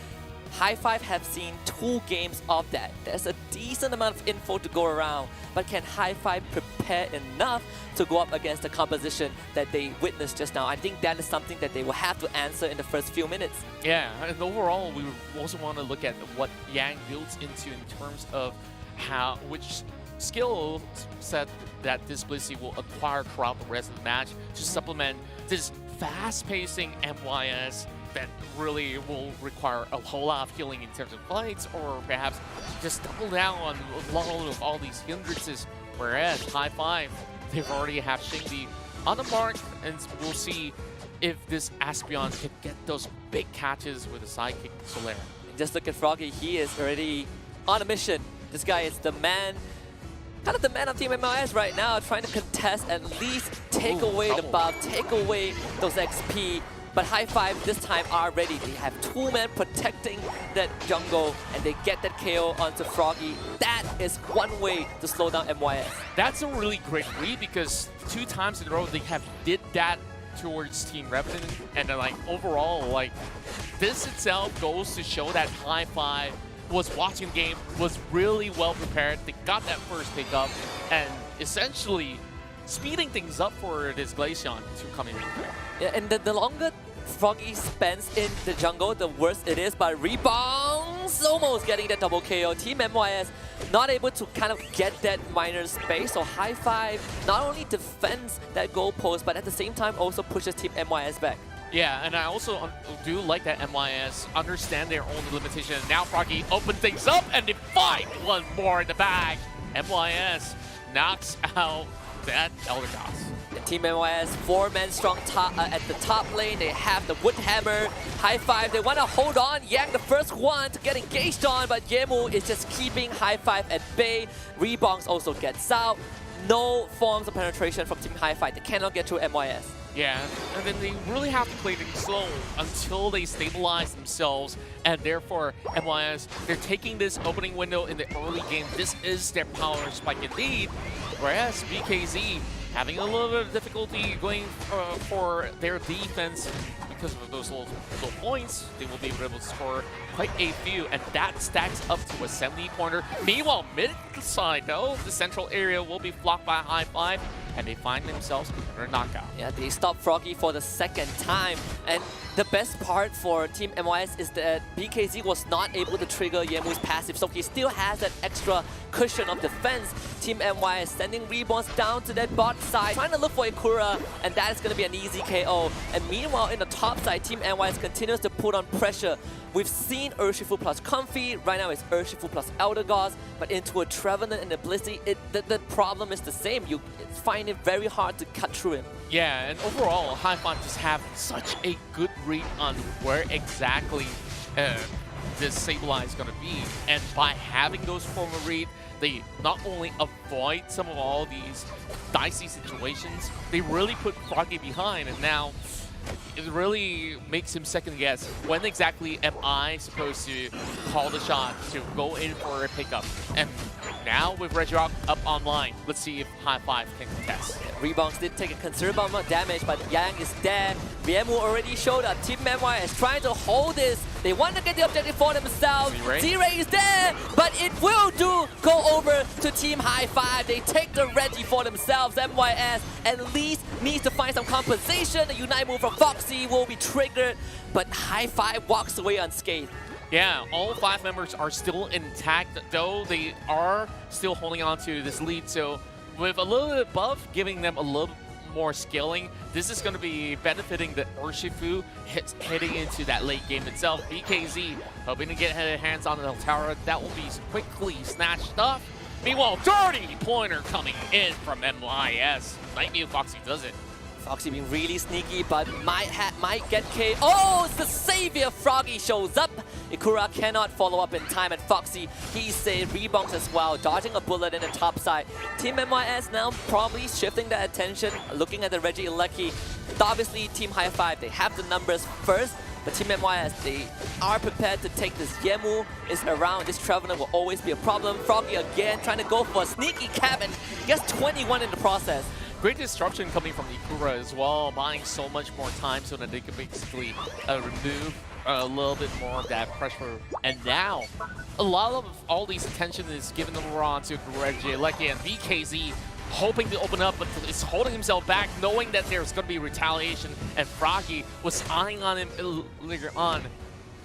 High Five have seen 2 games of that. There's a decent amount of info to go around, but can High Five prepare enough to go up against the composition that they witnessed just now? I think that is something that they will have to answer in the first few minutes. Yeah, and overall, we also want to look at what Yang builds into in terms of which skill set that this Blissey will acquire throughout the rest of the match to supplement this fast-pacing MYS that really will require a whole lot of healing in terms of fights, or perhaps just double down on all these hindrances, whereas High Five, they've already have Shindy on the mark, and we'll see if this Aspeon can get those big catches with a sidekick Solaire. Just look at Froggy, he is already on a mission. This guy is the man, kind of the man of Team MIS right now, trying to contest, at least take away the buff, take away those XP. But High Five this time are ready. They have 2 men protecting that jungle, and they get that KO onto Froggy. That is one way to slow down MYS. That's a really great read, because 2 times in a row they have did that towards Team Revenant, and then overall, this itself goes to show that High Five was watching the game, was really well prepared. They got that first pickup, and essentially speeding things up for this Glaceon to come in. Yeah, and the longer Froggy spends in the jungle, the worse it is, but rebounds, almost getting that double KO. Team MYS not able to kind of get that minor space, so High Five not only defends that goal post, but at the same time also pushes Team MYS back. Yeah, and I also do like that MYS understand their own limitation. Now Froggy open things up, and they find one more in the bag. MYS knocks out that Elder Gods. Team MYS, 4-man strong at the top lane. They have the Wood Hammer. High Five, they want to hold on. Yang, the first one to get engaged on, but Yemu is just keeping High Five at bay. Rebongs also gets out. No forms of penetration from Team High Five. They cannot get through MYS. Yeah, and then they really have to play things slow until they stabilize themselves, and therefore MYS, they're taking this opening window in the early game. This is their power spike indeed, whereas BKZ having a little bit of difficulty going for their defense because of those low points. They will be able to score quite a few, and that stacks up to a 70-pointer. Meanwhile, mid side though, the central area will be blocked by High Five, and they find themselves under a knockout. Yeah, they stop Froggy for the 2nd time, and the best part for Team MYS is that BKZ was not able to trigger Yemu's passive, so he still has that extra cushion of defense. Team MYS sending rebounds down to that bot side, trying to look for Ikura, and that is going to be an easy KO. And meanwhile, in the top side, Team MYS continues to put on pressure. We've seen Urshifu plus Comfy, right now it's Urshifu plus Elder Gods, but into a Trevenant and a Blissey, the problem is the same. You find it very hard to cut through him. Yeah, and overall, High Five just have such a good read on where exactly this Sableye is going to be. And by having those former read, they not only avoid some of all these dicey situations, they really put Froggy behind, and now it really makes him second guess, when exactly am I supposed to call the shot to go in for a pickup? And Now with Regirock up online, let's see if High Five can contest. Rebounds did take a considerable amount of damage, but Yang is dead. Riemu already showed up. Team Memoir is trying to hold this. They want to get the objective for themselves. Z-Ray is there, but it will do go over to Team High Five. They take the Reggie for themselves. MYS at least needs to find some compensation. The Unite move from Foxy will be triggered, but High Five walks away unscathed. Yeah, all 5 members are still intact, though they are still holding on to this lead. So with a little bit buff, giving them a little more scaling, this is going to be benefiting the Urshifu heading into that late game itself. BKZ hoping to get hands on the Altara. That will be quickly snatched up. Meanwhile, dirty pointer coming in from MYS. Nightmare Foxy does it. Foxy being really sneaky, but might get K. Oh, it's the savior. Froggy shows up. Ikura cannot follow up in time, and Foxy, he saved rebounds as well, dodging a bullet in the top side. Team MYS now probably shifting their attention, looking at the Reggie Lucky. Obviously, Team High Five, they have the numbers first, but Team MYS, they are prepared to take this. Yemu is around. This Traveler will always be a problem. Froggy again trying to go for a sneaky cap and gets 21 in the process. Great disruption coming from Ikura as well, buying so much more time so that they can basically remove a little bit more of that pressure. And now, a lot of all these attention is given over on to Reggie Lecky, and BKZ hoping to open up, but is holding himself back, knowing that there's going to be retaliation, and Froggy was eyeing on him later on.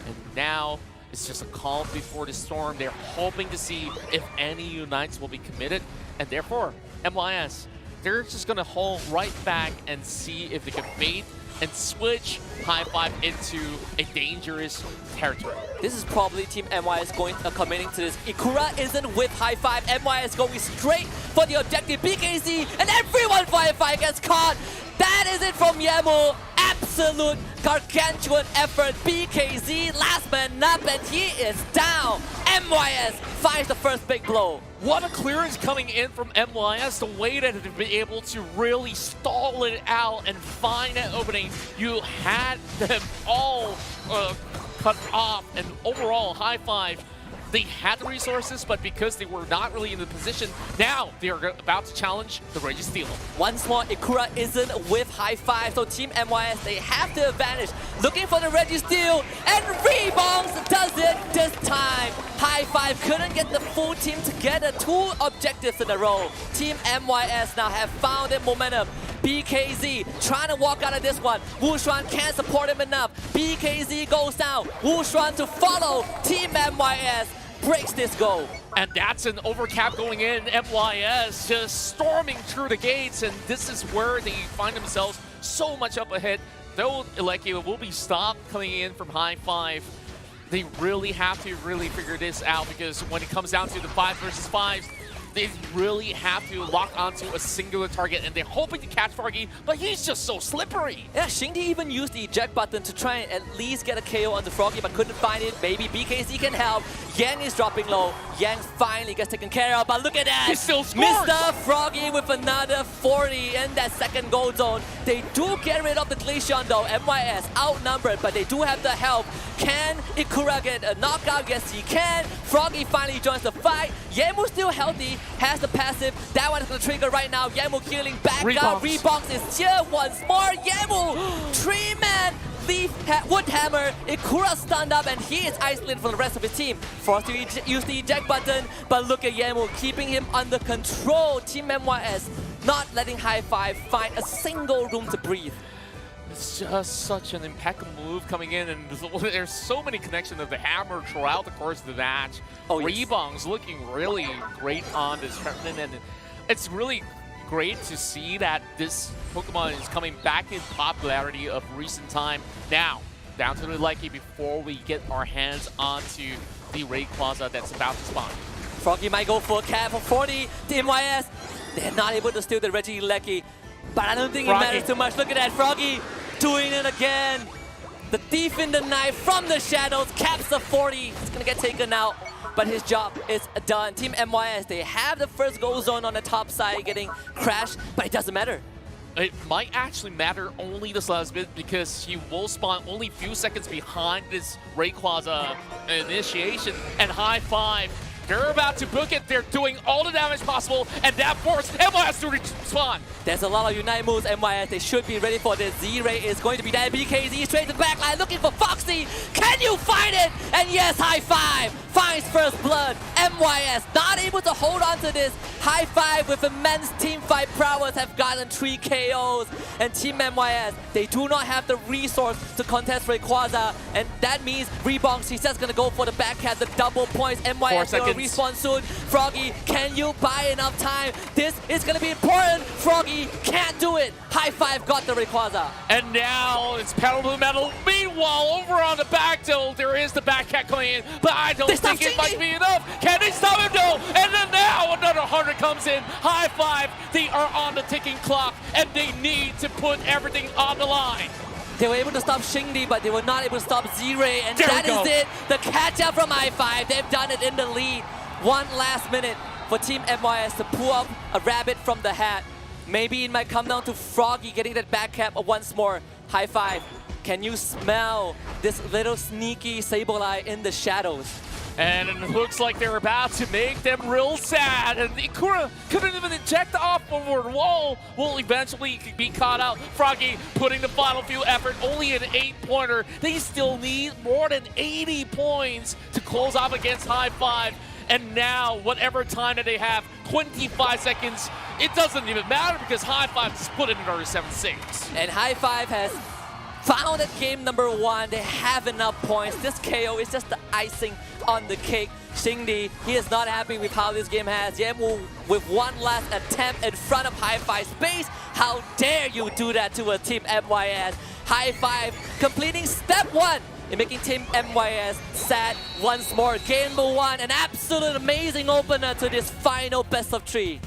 And now, it's just a calm before the storm. They're hoping to see if any Unites will be committed, and therefore, MYS, they're just going to hold right back and see if they can bait and switch High Five into a dangerous territory. This is probably Team MYS committing to this. Ikura isn't with High Five. MYS going straight for the objective. BKZ and everyone for High Five gets caught. That is it from Yemu. Absolute gargantuan effort. BKZ last man up, and he is down. MYS finds the first big blow. What a clearance coming in from MYS, the way that they've been able to really stall it out and find that opening. You had them all cut off, and overall, High Five, they had the resources, but because they were not really in the position, now they are about to challenge the Reggie Steal. Once more, Ikura isn't with High Five, so Team MYS, they have the advantage. Looking for the Reggie Steal, and Rebounds does it this time. High Five couldn't get the full team together. 2 objectives in a row. Team MYS now have found their momentum. BKZ trying to walk out of this one. Wushuan can't support him enough. BKZ goes down. Wushuan to follow. Team MYS breaks this goal. And that's an overcap going in. MYS just storming through the gates, and this is where they find themselves so much up ahead. Though Elekio will be stopped coming in from High Five, they really have to figure this out, because when it comes down to the 5 versus 5s, they really have to lock onto a singular target, and they're hoping to catch Froggy, but he's just so slippery. Yeah, Xingdi even used the eject button to try and at least get a KO on the Froggy, but couldn't find it. Maybe BKZ can help. Yang is dropping low. Yang finally gets taken care of, but look at that! He still scores! Mr. Froggy with another 40 in that second goal zone. They do get rid of the Glaceon though. MYS outnumbered, but they do have the help. Can Ikura get a knockout? Yes, he can. Froggy finally joins the fight. Yemu still healthy, has the passive. That one is going to trigger right now. Yemu killing back up. Rebounds is here once more. Yemu, 3-man leaf wood hammer. Ikura stunned up, and he is isolated from the rest of his team. Forced to use the eject button, but look at Yemu keeping him under control. Team MYS not letting High Five find a single room to breathe. It's just such an impeccable move coming in, and there's so many connections of the hammer throughout the course of the match. Rebounds looking really great on this tournament, and it's really great to see that this Pokemon is coming back in popularity of recent time. Now, down to the Lucky before we get our hands onto the Rayquaza that's about to spawn. Froggy might go for a cap for 40. Team MYS, they're not able to steal the Reggie Lecky, but I don't think it matters too much. Look at that, Froggy doing it again. The thief in the night from the shadows caps the 40. He's gonna get taken out, but his job is done. Team MYS, they have the first goal zone on the top side getting crashed, but it doesn't matter. It might actually matter only this last bit, because he will spawn only a few seconds behind this Rayquaza initiation, and High Five, they're about to book it. there doing all the damage possible, and that forced MYS to respond. There's a lot of Unite moves, MYS. They should be ready for this. Z-Ray is going to be there. BKZ straight to the backline looking for Foxy. Can you find it? And yes, high five. Finds first blood. MYS not able to hold on to this. High five with immense team fight prowess have gotten 3 KOs. And Team MYS, they do not have the resource to contest Rayquaza. And that means Rebongs, he's just going to go for the backcat, the double points. MYS will respawn soon. Froggy, can you buy enough time? This is going to be important. Froggy can't do it. High five got the Rayquaza. And now it's pedal to the metal. Meanwhile, over on the back tilt, there is the backcat coming in, but I don't think it might be enough. Can they stop him? No. And then now another 100 comes in. High five. They are on the ticking clock, and they need to put everything on the line. They were able to stop Xingdi, but they were not able to stop Z-Ray, and that is it. The catch-up from I-5. They've done it in the lead. One last minute for Team MYS to pull up a rabbit from the hat. Maybe it might come down to Froggy getting that back cap once more. High five. Can you smell this little sneaky Sableye in the shadows? And it looks like they're about to make them real sad. And Ikura couldn't even eject off forward wall. Will eventually be caught out. Froggy putting the final few effort, only an 8-pointer. They still need more than 80 points to close off against High Five. And now, whatever time that they have, 25 seconds, it doesn't even matter because High Five has put in another 7-6. And High Five has found at game number 1. They have enough points. This KO is just the icing on the cake. Xingdi, he is not happy with how this game has. Yemu with one last attempt in front of High Five space. How dare you do that to a Team MYS? High Five completing step 1 in making Team MYS sad once more. Game number 1, an absolute amazing opener to this final best of 3.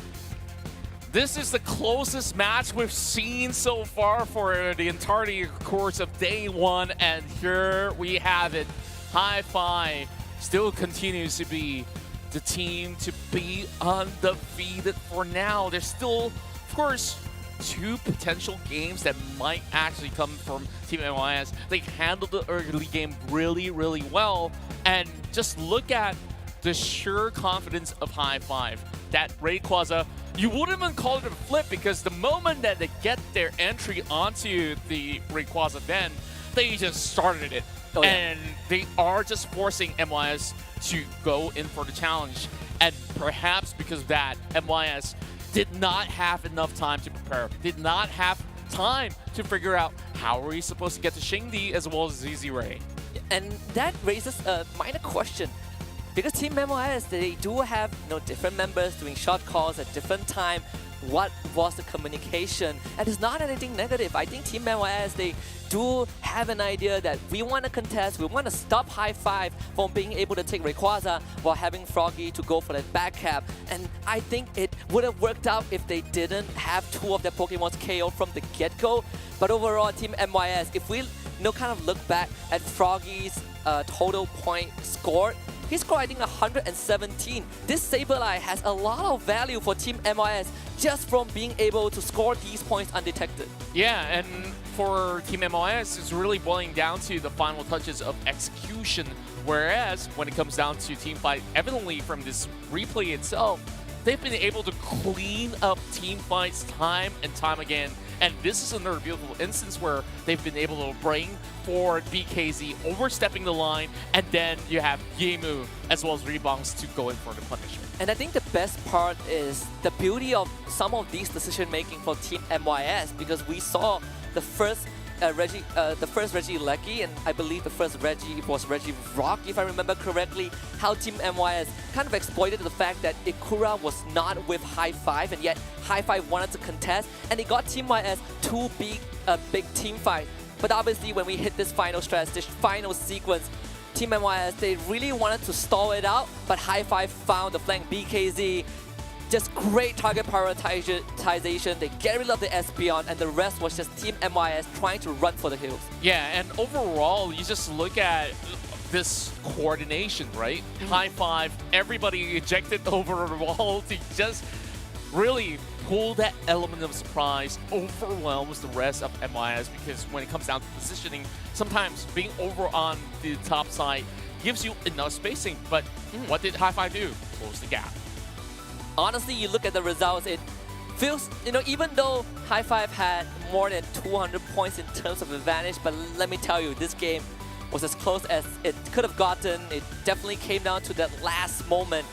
This is the closest match we've seen so far for the entirety course of day 1, and here we have it. High Five still continues to be the team to be undefeated for now. There's still, of course, 2 potential games that might actually come from Team MYS. They handled the early game really, really well, and just look at the sheer confidence of High Five. That Rayquaza, you wouldn't even call it a flip because the moment that they get their entry onto the Rayquaza den, they just started it. Oh, yeah. And they are just forcing MYS to go in for the challenge. And perhaps because of that, MYS did not have enough time to prepare, did not have time to figure out how are we supposed to get to Xingdi as well as Z-Ray. And that raises a minor question. Because Team MYS, they do have different members doing short calls at different time. What was the communication? And it's not anything negative. I think Team MYS, they do have an idea that we want to contest, we want to stop High Five from being able to take Rayquaza while having Froggy to go for that back cap. And I think it would have worked out if they didn't have 2 of their Pokemons KO from the get-go. But overall, Team MYS, if we kind of look back at Froggy's total point scored, he scored, I think, 117. This Sableye has a lot of value for Team MYS just from being able to score these points undetected. Yeah, and for Team MYS, it's really boiling down to the final touches of execution. Whereas, when it comes down to team fight, evidently from this replay itself, they've been able to clean up team fights time and time again. And this is another beautiful instance where they've been able to bring forward BKZ, overstepping the line, and then you have Yemu as well as Rebongs to go in for the punishment. And I think the best part is the beauty of some of these decision-making for Team MYS, because we saw the first Reggie Lecky, and I believe the first Reggie was Reggie Rock, if I remember correctly, how Team MYS kind of exploited the fact that Ikura was not with High Five, and yet High Five wanted to contest, and it got Team MYS to be a big team fight. But obviously, when we hit this final stretch, this final sequence, Team MYS, they really wanted to stall it out, but High Five found the flank. BKZ, just great target prioritization. They get rid of the Espeon, and the rest was just Team MYS trying to run for the hills. Yeah, and overall, you just look at this coordination, right? High Five, everybody ejected over the wall to just really pull that element of surprise, overwhelms the rest of MYS, because when it comes down to positioning, sometimes being over on the top side gives you enough spacing, but what did High Five do? Close the gap. honestly, you look at the results, it feels, even though High Five had more than 200 points in terms of advantage, but let me tell you, this game was as close as it could have gotten. It definitely came down to that last moment.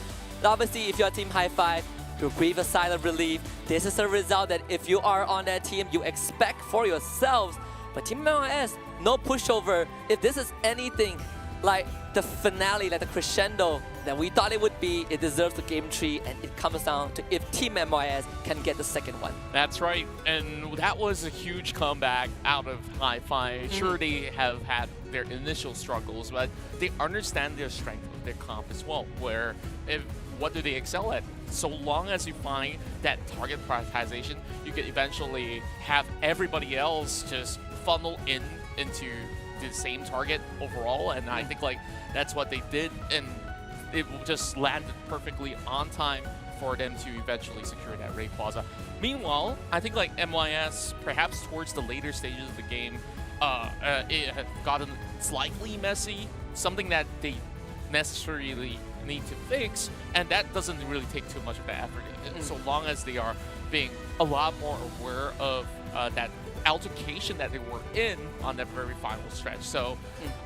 Obviously, if you're Team High Five, you breathe a sigh of relief. This is a result that if you are on that team, you expect for yourselves. But Team MYS, no pushover. If this is anything like the finale, like the crescendo that we thought it would be, it deserves the game tree, and it comes down to if Team MYS can get the second one. That's right, and that was a huge comeback out of High Five. Sure, they have had their initial struggles, but they understand their strength of their comp as well, where what do they excel at? So long as you find that target prioritization, you can eventually have everybody else just funnel into the same target overall, and I think like that's what they did, and it just landed perfectly on time for them to eventually secure that Rayquaza. Meanwhile, I think like MYS, perhaps towards the later stages of the game, it had gotten slightly messy, something that they necessarily need to fix, and that doesn't really take too much of the effort, so long as they are being a lot more aware of that altercation that they were in on that very final stretch. So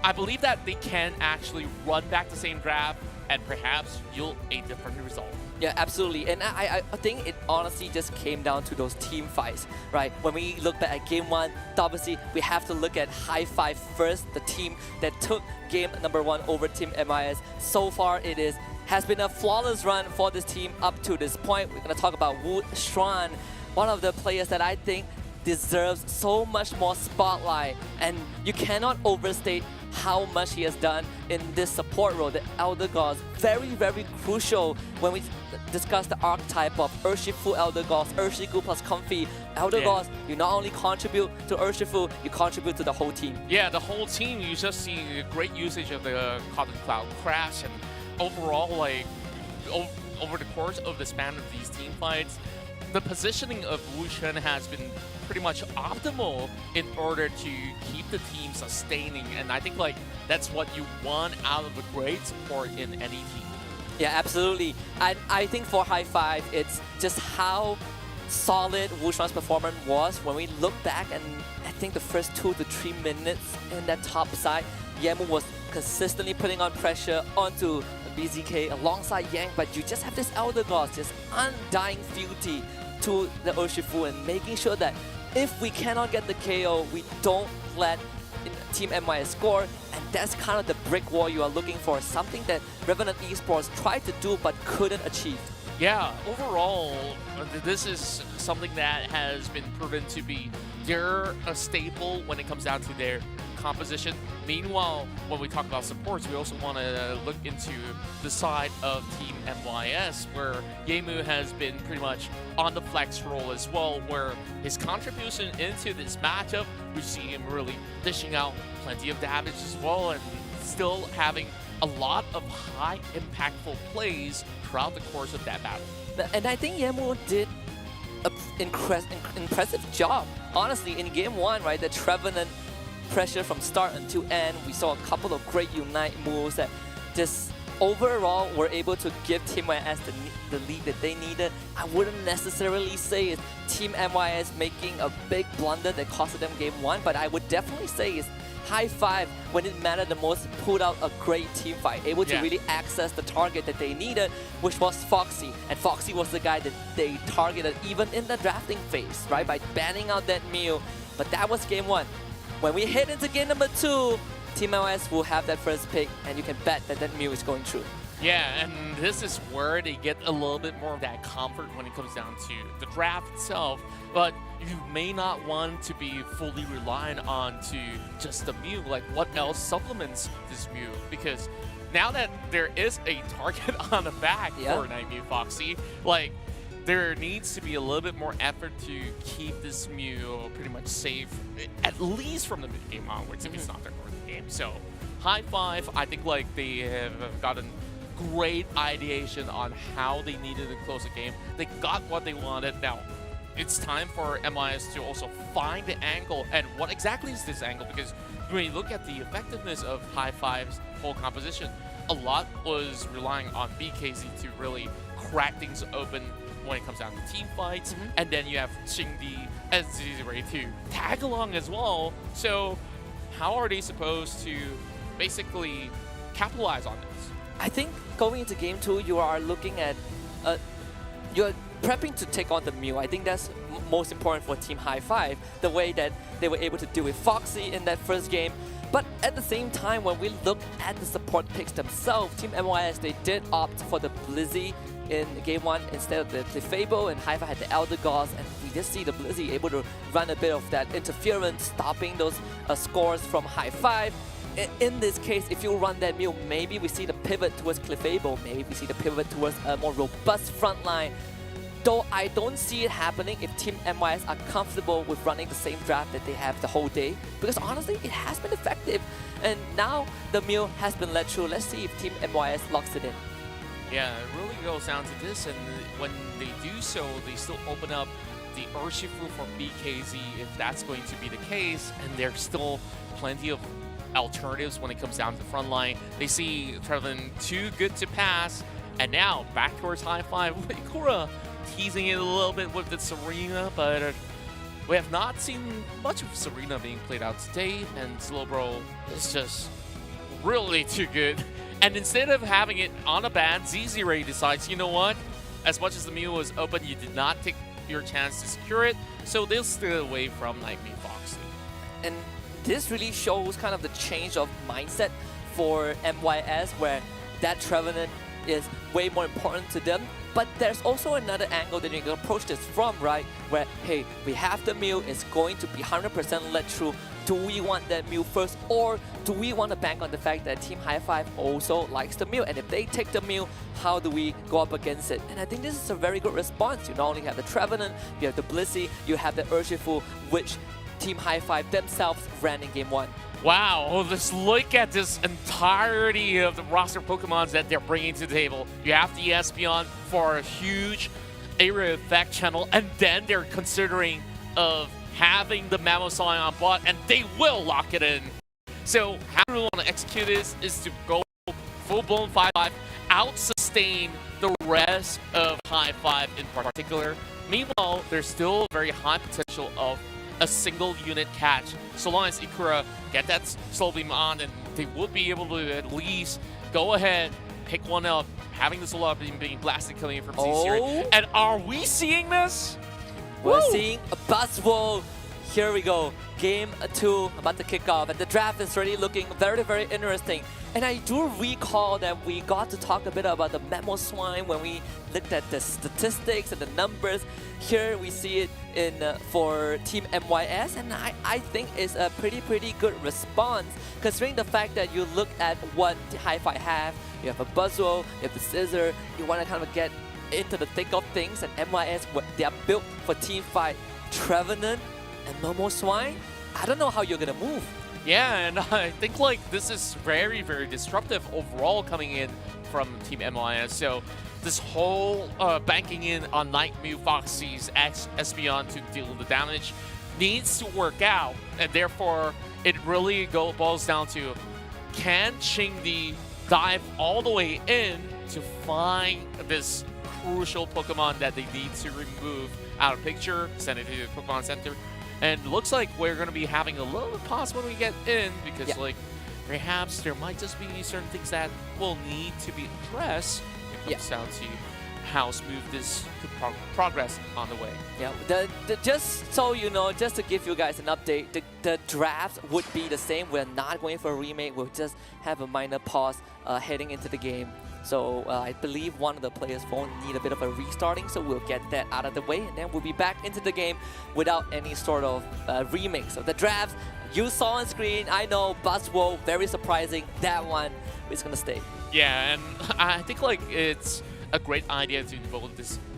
I believe that they can actually run back the same draft and perhaps yield a different result. Yeah, absolutely. And I think it honestly just came down to those team fights, right? When we look back at game one, obviously we have to look at High Five first, the team that took game number 1 over Team MIS. So far, has been a flawless run for this team up to this point. We're going to talk about Wu Xuan, one of the players that I think deserves so much more spotlight, and you cannot overstate how much he has done in this support role. The Elder Gods, very, very crucial when we discuss the archetype of Urshifu Elder Gods, Urshifu plus Comfy Elder Gods. You not only contribute to Urshifu, you contribute to the whole team. Yeah, the whole team. You just see great usage of the Cotton Cloud Crash, and overall, like over the course of the span of these team fights, the positioning of Wu Xuan has been pretty much optimal in order to keep the team sustaining, and I think like that's what you want out of a great support in any team. Yeah, absolutely. And I think for High Five, it's just how solid Wu Xuan's performance was when we look back, and I think the first 2 to 3 minutes in that top side, Yemu was consistently putting on pressure onto BZK alongside Yang, but you just have this Elder Gods, this undying fealty to the Urshifu, and making sure that if we cannot get the KO, we don't let Team MYS score, and that's kind of the brick wall you are looking for, something that Revenant Esports tried to do but couldn't achieve. Yeah, overall, this is something that has been proven to be a staple when it comes down to their composition. Meanwhile, when we talk about supports, we also want to look into the side of Team MYS, where Yemu has been pretty much on the flex role as well, where his contribution into this matchup, we see him really dishing out plenty of damage as well, and still having a lot of high impactful plays throughout the course of that battle. And I think Yemu did an impressive job. Honestly, in game 1, right, the Trevenant pressure from start until end, we saw a couple of great Unite moves that just overall were able to give Team MYS the lead that they needed. I wouldn't necessarily say it's Team MYS making a big blunder that costed them game 1, but I would definitely say it's High Five, when it mattered the most, pulled out a great team fight, able to really access the target that they needed, which was Foxy. And Foxy was the guy that they targeted even in the drafting phase, right, by banning out that Mew. But that was game 1. When we head into game number 2, Team MYS will have that first pick, and you can bet that that Mew is going through. Yeah, and this is where they get a little bit more of that comfort when it comes down to the draft itself, but you may not want to be fully reliant on to just the Mew. Like, what else supplements this Mew? Because now that there is a target on the back for Night Mew Foxy, like, there needs to be a little bit more effort to keep this Mew pretty much safe, at least from the mid-game onwards, if it's not their core game. So, High Five, I think like they have gotten great ideation on how they needed to close the game. They got what they wanted. Now, it's time for MIS to also find the angle. And what exactly is this angle? Because when you look at the effectiveness of High Five's whole composition, a lot was relying on BKZ to really crack things open when it comes down to team fights, and then you have Xingdi and Zizure to tag along as well. So how are they supposed to basically capitalize on this? I think going into game 2, you are looking at, you're prepping to take on the Mew. I think that's most important for Team High Five, the way that they were able to deal with Foxy in that first game. But at the same time, when we look at the support picks themselves, Team MYS, they did opt for the Blizzy in game 1 instead of the Clefable, and Haifa had the Elder Gods, and we did see the Blizzy able to run a bit of that interference, stopping those scores from High Five. In this case, if you run that Mew, maybe we see the pivot towards Clefable, maybe we see the pivot towards a more robust front line. Though I don't see it happening if Team MYS are comfortable with running the same draft that they have the whole day, because honestly, it has been effective. And now the Mew has been led through. Let's see if Team MYS locks it in. Yeah, it really goes down to this, and when they do so, they still open up the Urshifu for BKZ if that's going to be the case, and there's still plenty of alternatives when it comes down to the front line. They see Trevin too good to pass, and now back towards High Five. Ikura teasing it a little bit with the Serena, but we have not seen much of Serena being played out today, and Slowbro is just really too good. And instead of having it on a ban, Zizure decides, you know what? As much as the Mew was open, you did not take your chance to secure it, so they'll stay away from Nightmare Foxy. And this really shows kind of the change of mindset for MYS, where that Trevenant is way more important to them. But there's also another angle that you can approach this from, right? Where, hey, we have the Mew, it's going to be 100% led through. Do we want that Mew first, or do we want to bank on the fact that Team High Five also likes the Mew? And if they take the Mew, how do we go up against it? And I think this is a very good response. You not only have the Trevenant, you have the Blissey, you have the Urshifu, which Team High Five themselves ran in game 1. Wow, well, just look at this entirety of the roster Pokemons that they're bringing to the table. You have the Espeon for a huge area effect channel, and then they're considering of having the Mamosai on bot, and they will lock it in. So how do we want to execute this is to go full-blown 5-5, out-sustain the rest of High Five in particular. Meanwhile, there's still very high potential of a single unit catch. So long as Ikura get that slow beam on, and they will be able to at least go ahead, pick one up, having the solar beam being blasted coming in from C-Series. And are we seeing this? We're seeing a Buzzwole. Here we go. Game 2 about to kick off, and the draft is already looking very, very interesting. And I do recall that we got to talk a bit about the Memo Swine when we looked at the statistics and the numbers. Here we see it in for Team MYS, and I think it's a pretty good response, considering the fact that you look at what the Hi-Fi have. You have a Buzzwole, you have the Scissor, you want to kind of get into the thick of things, and MYS, they are built for team fight. Trevenant and Momo Swine, I don't know how you're gonna move. Yeah, and I think like this is very, very disruptive overall coming in from Team MYS. So this whole banking in on Night Mew Foxy's Espeon to deal the damage needs to work out, and therefore it really boils down to, can Xingdi dive all the way in to find this crucial Pokemon that they need to remove out of picture, send it to the Pokemon Center. And looks like we're going to be having a little pause when we get in, because like perhaps there might just be certain things that will need to be addressed when it comes down to how smooth this could progress on the way. Yeah, just so you know, just to give you guys an update, the draft would be the same. We're not going for a remake. We'll just have a minor pause heading into the game. So I believe one of the players' phone need a bit of a restarting, so we'll get that out of the way, and then we'll be back into the game without any sort of remake. So the draft you saw on screen, I know, Buzzwole, very surprising. That one is gonna stay. Yeah, and I think like it's a great idea to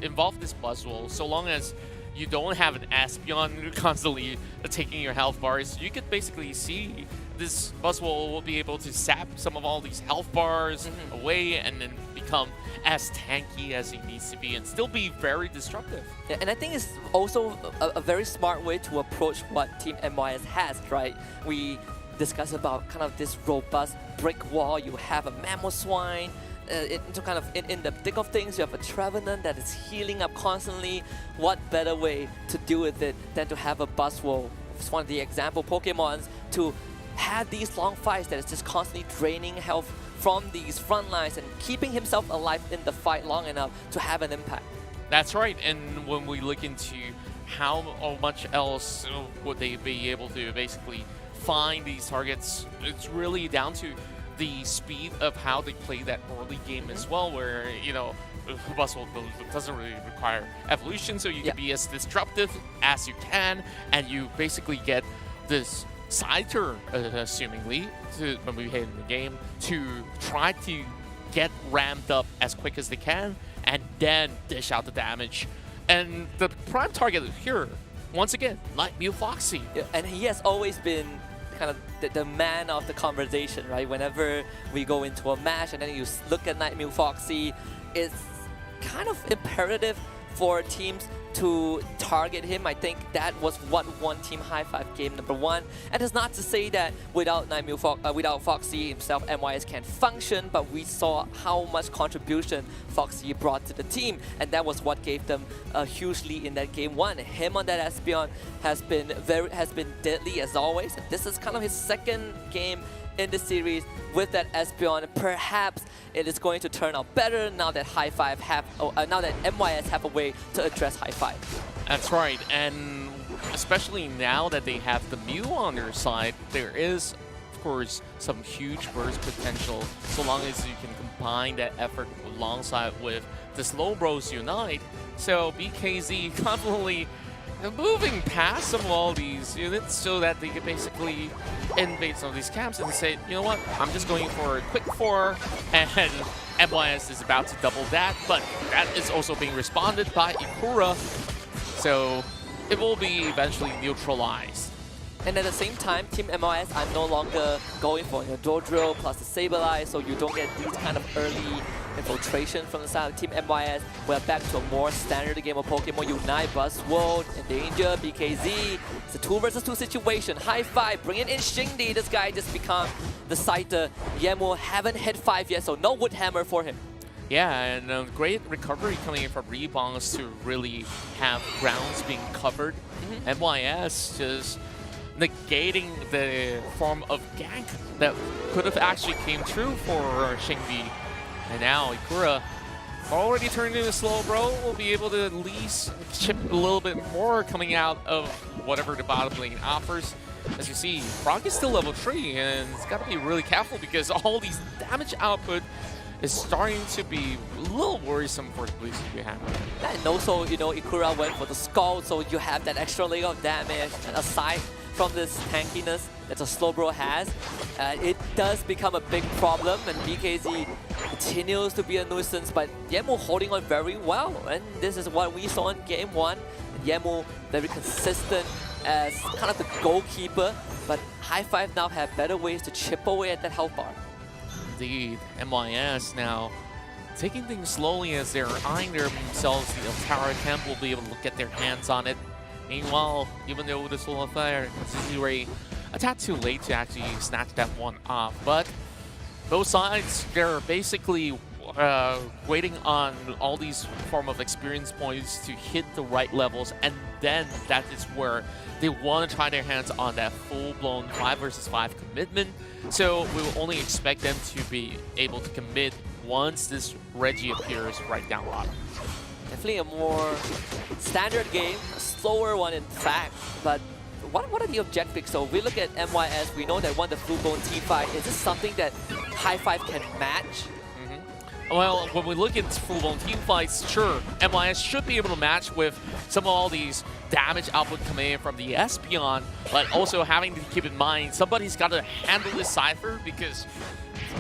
involve this Buzzwole, so long as you don't have an Espeon constantly taking your health bars. You could basically see this Buzzwole will be able to sap some of all these health bars away, and then become as tanky as he needs to be and still be very disruptive. Yeah, and I think it's also a very smart way to approach what Team MYS has, right? We discuss about kind of this robust brick wall. You have a mammoth swine. Into kind of in the thick of things, you have a Trevenant that is healing up constantly. What better way to deal with it than to have a Buzzwole? It's one of the example Pokemons to have these long fights that is just constantly draining health from these front lines and keeping himself alive in the fight long enough to have an impact. That's right, and when we look into how much else would they be able to basically find these targets, it's really down to the speed of how they play that early game as well, where, you know, Buzzwole doesn't really require evolution, so you can be as disruptive as you can, and you basically get this side turn, assumingly, when we hit in the game, to try to get ramped up as quick as they can, and then dish out the damage. And the prime target here, once again, like Mew Foxy. Yeah, and he has always been kind of the man of the conversation, right? Whenever we go into a match and then you look at Mew Foxy, it's kind of imperative for teams to target him. I think that was what won Team High Five game number 1. And it's not to say that without without Foxy himself, MYS can't function, but we saw how much contribution Foxy brought to the team, and that was what gave them a huge lead in that game 1. Him on that Espeon has been deadly as always. This is kind of his second game in the series with that Espeon. Perhaps it is going to turn out better now that now that MYS have a way to address High Five. That's right, and especially now that they have the Mew on their side, there is, of course, some huge burst potential so long as you can combine that effort alongside with the Slowbros Unite. So BKZ confidently moving past some of all these units so that they can basically invade some of these camps and say, you know what, I'm just going for a quick 4, and MYS is about to double that, but that is also being responded by Ikura, so it will be eventually neutralized. And at the same time, Team MYS, I'm no longer going for your Dodrio plus the Sableye, so you don't get these kind of early infiltration from the side of Team MYS. We're back to a more standard game of Pokemon Unite, Buzzwole, Endanger, BKZ. It's a 2 versus 2 situation. High Five, bringing in Shingdi. This guy just become the Scyther. Yemo haven't hit 5 yet, so no Wood Hammer for him. Yeah, and great recovery coming in from Rebounds to really have grounds being covered. MYS just negating the form of gank that could have actually came true for Shingdi. And now Ikura, already turned into a Slowbro, will be able to at least chip a little bit more coming out of whatever the bottom lane offers. As you see, Frog is still level 3, and it's got to be really careful because all these damage output is starting to be a little worrisome for the Blue Sea behind. And also, you know, Ikura went for the Skull, so you have that extra layer of damage. And aside from this tankiness that the Slowbro has, it does become a big problem, and BKZ continues to be a nuisance, but Yemu holding on very well, and this is what we saw in game 1. Yemu very consistent as kind of the goalkeeper, but High Five now have better ways to chip away at that health bar. Indeed, MYS now taking things slowly as they're eyeing themselves. The Altara camp will be able to get their hands on it. Meanwhile, even though this will fire, Zizure a tad too late to actually snatch that one off. But both sides, they're basically waiting on all these form of experience points to hit the right levels, and then that is where they want to try their hands on that full-blown 5 versus 5 commitment. So we will only expect them to be able to commit once this Reggie appears right down bottom. Definitely a more standard game, a slower one in fact, but what are the objectives? So we look at MYS, we know that won the full-blown team fight. Is this something that High Five can match? Well, when we look at full-blown team fights, sure, MYS should be able to match with some of all these damage output coming in from the Espeon, but also having to keep in mind somebody's got to handle this Cypher, because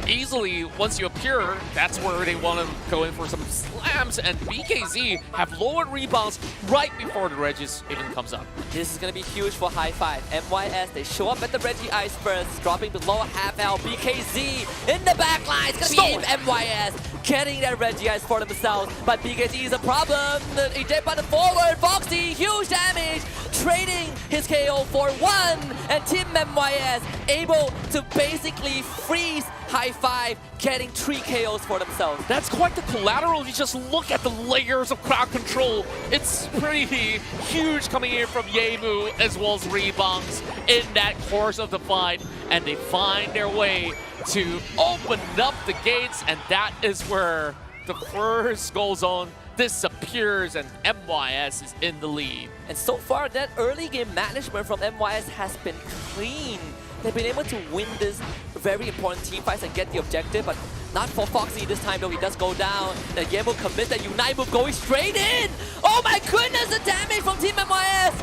easily, once you appear, that's where they want to go in for some slams, and BKZ have lowered rebounds right before the Regis even comes up. This is going to be huge for High Five. MYS, they show up at the Reggie Ice first, dropping below half health. BKZ in the back line. It's going to be MYS getting that Reggie Ice for themselves, but BKZ is a problem. Eject by the forward, Foxy, huge damage. trading his KO for 1, and Team MYS able to basically freeze High Five, getting 3 KOs for themselves. That's quite the collateral. You just look at the layers of crowd control. It's pretty huge coming in from Yemu as well as Rebongs in that course of the fight, and they find their way to open up the gates, and that is where the first goal zone disappears and MYS is in the lead. And so far, that early game management from MYS has been clean. They've been able to win this very important team fights and get the objective, but not for Foxy this time though. He does go down. The Yemo commits that Unite move going straight in! Oh my goodness, the damage from Team MYS!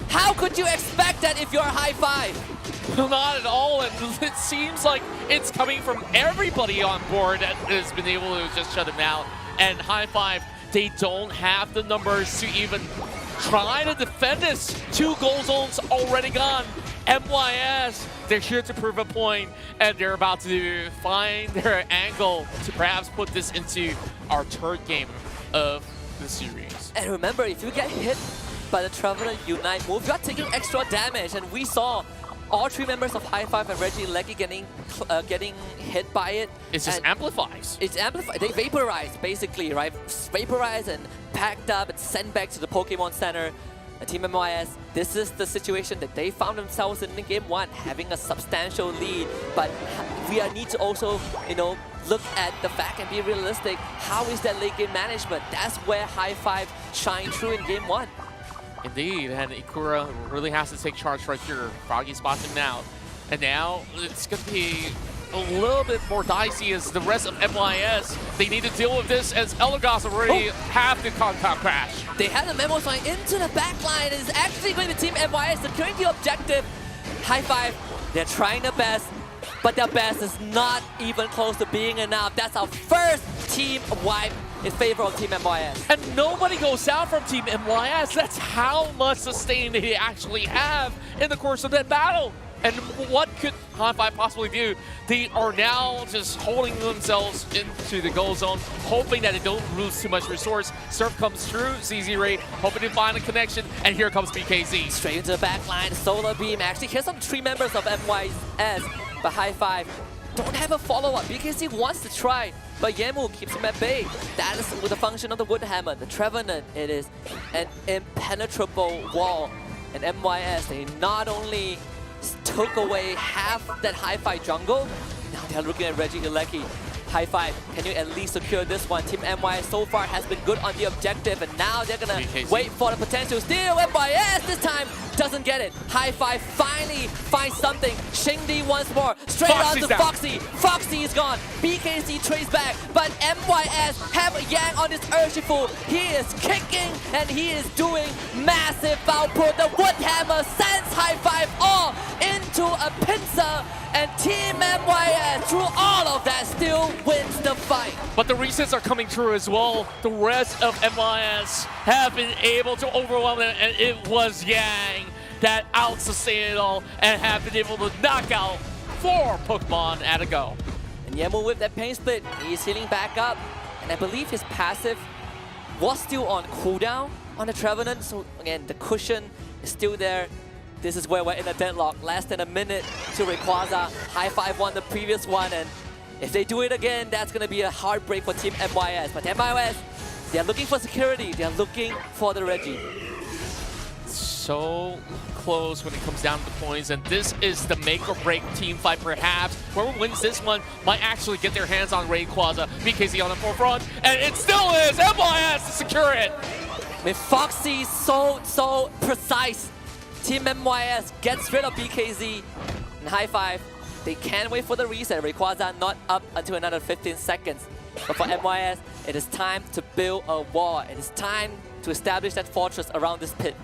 How could you expect that if you're High Five? Not at all, and it seems like it's coming from everybody on board that has been able to just shut him out. And High Five, they don't have the numbers to even try to defend this. 2 goal zones already gone. MYS, they're here to prove a point, and they're about to find their angle to perhaps put this into our 3rd game of the series. And remember, if you get hit by the Traveler Unite move, you are taking extra damage, and we saw all 3 members of High Five and Reggie Lecky getting hit by it. It just amplifies. It's amplified. They vaporize, basically, right? Vaporize and packed up and sent back to the Pokemon Center. And Team MYS, this is the situation that they found themselves in Game 1, having a substantial lead. But we need to also, look at the fact and be realistic. How is that late game management? That's where High Five shined through in Game 1. Indeed, and Ikura really has to take charge right here. Froggy spots him now. And now it's going to be a little bit more dicey as the rest of MYS. They need to deal with this as Elagos already have the contact crash. They had the memo sign into the back line. It's actually going to Team MYS securing the objective. High Five, they're trying their best, but their best is not even close to being enough. That's our first team wipe in favor of Team MYS. And nobody goes out from Team MYS. That's how much sustain they actually have in the course of that battle. And what could High Five possibly do? They are now just holding themselves into the goal zone, hoping that they don't lose too much resource. Surf comes through, ZZ Ray, hoping to find a connection, and here comes BKZ. Straight into the back line, Solar Beam. Actually, here's some 3 members of MYS, but High Five don't have a follow-up. BKZ wants to try, but Yemu keeps him at bay. That is with the function of the Wood Hammer. The Trevenant, it is an impenetrable wall. And MYS, they not only took away half that High Five jungle, now they're looking at Reggie Ilecki. High Five, can you at least secure this one? Team MYS so far has been good on the objective, and now they're gonna wait for the potential steal. MYS this time doesn't get it. High Five finally finds something. Shingdi once more, straight on to Foxy. Foxy is gone. BKC trades back, but MYS have a Yang on this Urshifu. He is kicking, and he is doing massive output. The Wood Hammer sends High Five all into a pincer, and Team MYS, through all of that, still wins the fight. But the resets are coming through as well. The rest of MYS have been able to overwhelm them, and it was Yang that out-sustained it all and have been able to knock out 4 Pokemon at a go. And Yemu with that pain split, he's healing back up, and I believe his passive was still on cooldown on the Trevenant, so again, the cushion is still there. This is where we're in a deadlock. Less than a minute to Rayquaza. High Five won the previous one, and if they do it again, that's going to be a heartbreak for Team MYS. But MYS, they're looking for security. They're looking for the Reggie. So close when it comes down to the points, and this is the make or break team fight perhaps. Whoever wins this one might actually get their hands on Rayquaza. BKZ on the forefront, and it still is MYS to secure it. With Foxy so precise, Team MYS gets rid of BKZ and High Five. They can't wait for the reset. Rayquaza not up until another 15 seconds. But for MYS, it is time to build a wall. It is time to establish that fortress around this pit.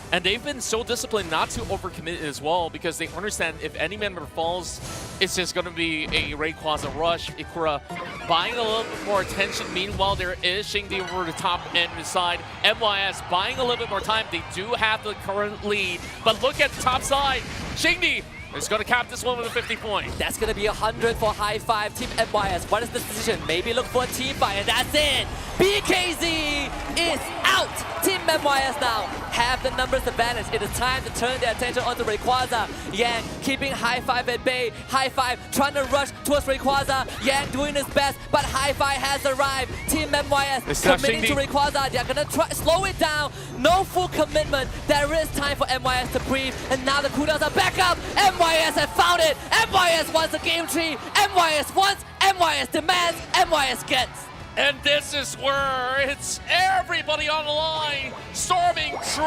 And they've been so disciplined not to overcommit as well, because they understand if any member falls, it's just going to be a Rayquaza rush. Ikura buying a little bit more attention. Meanwhile, there is Shingdi over the top end side. MYS buying a little bit more time. They do have the current lead, but look at the top side. Shingdi is going to cap this one with a 50 point. That's going to be 100 for High Five. Team MYS, what is the decision? Maybe look for a team fight, and that's it. BKZ is out. Team MYS now have the numbers advantage. It is time to turn their attention onto Rayquaza. Yang keeping High Five at bay. High Five trying to rush towards Rayquaza. Yang doing his best, but High Five has arrived. Team MYS committing to Rayquaza. They're gonna try slow it down. No full commitment. There is time for MYS to breathe. And now the cooldowns are back up. MYS have found it. MYS wants the game tree. MYS wants, MYS demands, MYS gets. And this is where it's everybody on the line, storming through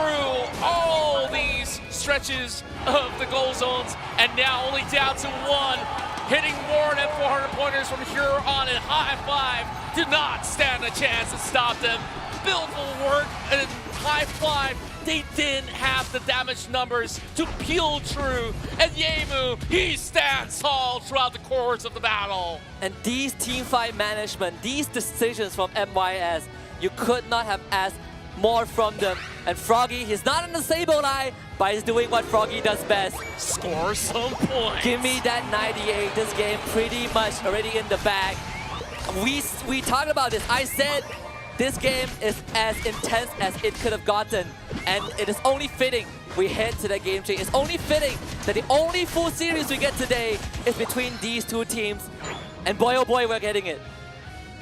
all these stretches of the goal zones, and now only down to one, hitting more than 400 pointers from here on, and High Five did not stand a chance to stop them. Beautiful work, and High Five, they didn't have the damage numbers to peel through, and Yemu, he stands tall throughout the course of the battle. And these team fight management, these decisions from MYS, you could not have asked more from them. And Froggy, he's not in the Sable Eye, but he's doing what Froggy does best. Score some points. Give me that 98. This game pretty much already in the bag. We talked about this. I said this game is as intense as it could have gotten, and it is only fitting we head to the game tree. It's only fitting that the only full series we get today is between these two teams, and boy oh boy, we're getting it.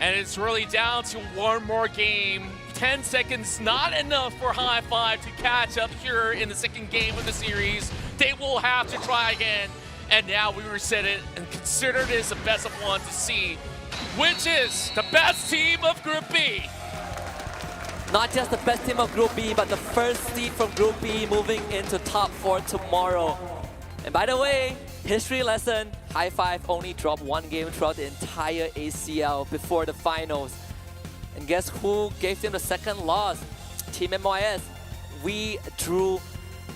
And it's really down to one more game. 10 seconds, not enough for High Five to catch up here in the second game of the series. They will have to try again, and now we reset it and consider this a best of one to see which is the best team of Group B. Not just the best team of Group B, but the first seed from Group B moving into top 4 tomorrow. And by the way, history lesson, High Five only dropped one game throughout the entire ACL before the finals. And guess who gave them the second loss? Team MYS. We drew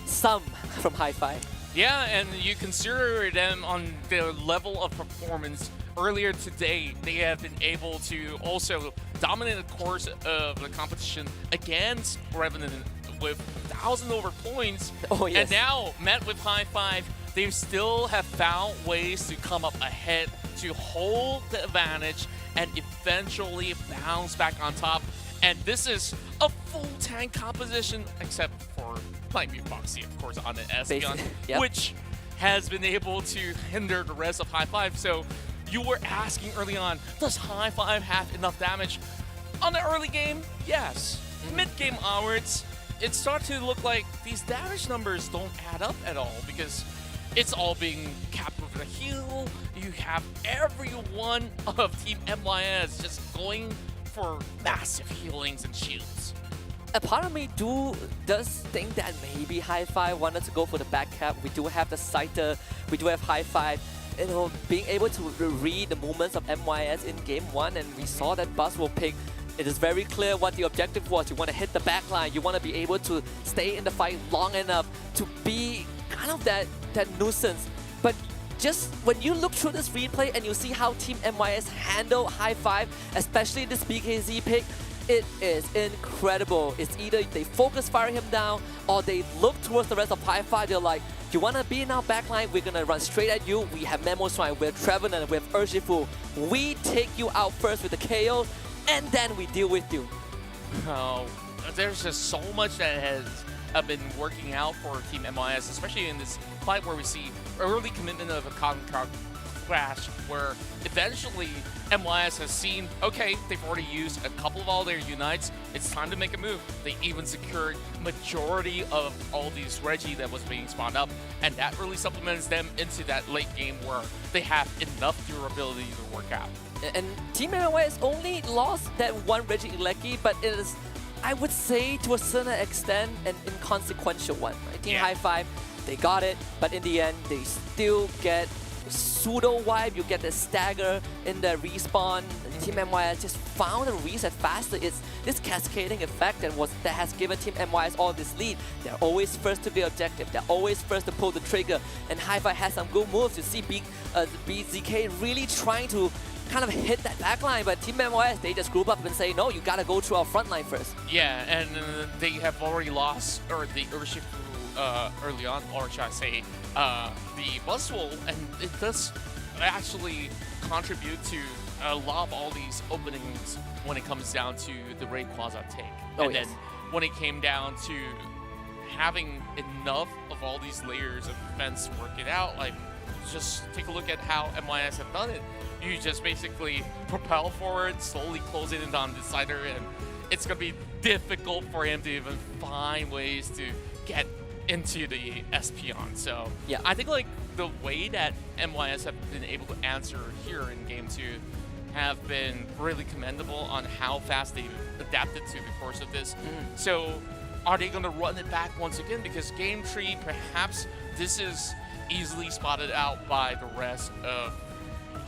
some from High Five. Yeah, and you consider them on their level of performance. Earlier today, they have been able to also dominate the course of the competition against Revenant with 1,000 over points. Oh, yes. And now, met with High Five, they still have found ways to come up ahead, to hold the advantage, and eventually bounce back on top. And this is a full tank composition, except for Nightmare Foxy, of course, on the Espeon, yep, which has been able to hinder the rest of High Five. So you were asking early on, does High Five have enough damage? On the early game, yes. Mid-game onwards, it started to look like these damage numbers don't add up at all because it's all being capped with a heal. You have every one of Team MYS just going for massive healings and shields. A part of me does think that maybe High Five wanted to go for the back cap. We do have the Scyther, we do have High Five. You know, being able to read the movements of MYS in game 1, and we saw that Buzz will pick. It is very clear what the objective was. You want to hit the back line. You want to be able to stay in the fight long enough to be kind of that nuisance. But just when you look through this replay and you see how Team MYS handle High Five, especially this BKZ pick, it is incredible. It's either they focus fire him down or they look towards the rest of High Five. They're like, you want to be in our backline? We're going to run straight at you. We have Memo Shrine, we have Trevenant, we have Urshifu. We take you out first with the KO, and then we deal with you. Oh, there's just so much that has been working out for Team MYS, especially in this fight where we see early commitment of a Concrete Crash, where eventually MYS has seen, okay, they've already used a couple of all their Unites, it's time to make a move. They even secured majority of all these Reggie that was being spawned up, and that really supplements them into that late game where they have enough durability to work out. And Team MYS only lost that one Reggie Ilecki, but it is, I would say, to a certain extent, an inconsequential one. Right? Team High Five, they got it, but in the end, they still get pseudo wipe. You get the stagger in the respawn. Team MYS just found a reset faster. It's this cascading effect that has given Team MYS all this lead. They're always first to the objective. They're always first to pull the trigger. And High Five has some good moves. You see BZK really trying to kind of hit that backline, but Team MYS, they just group up and say, no, you gotta go through our front line first. Yeah, and they have already lost, or the Urshifu early on, or should I say, the Buzzwole, and it does actually contribute to a lot of all these openings when it comes down to the Rayquaza take. Oh, and yes. then when it came down to having enough of all these layers of defense to work it out. Like, just take a look at how MYS have done it. You just basically propel forward, slowly close it in on the decider, and it's going to be difficult for him to even find ways to get into the Espeon. So yeah, I think like the way that MYS have been able to answer here in Game 2 have been really commendable on how fast they've adapted to the course of this. So are they going to run it back once again? Because Game 3, perhaps this is easily spotted out by the rest of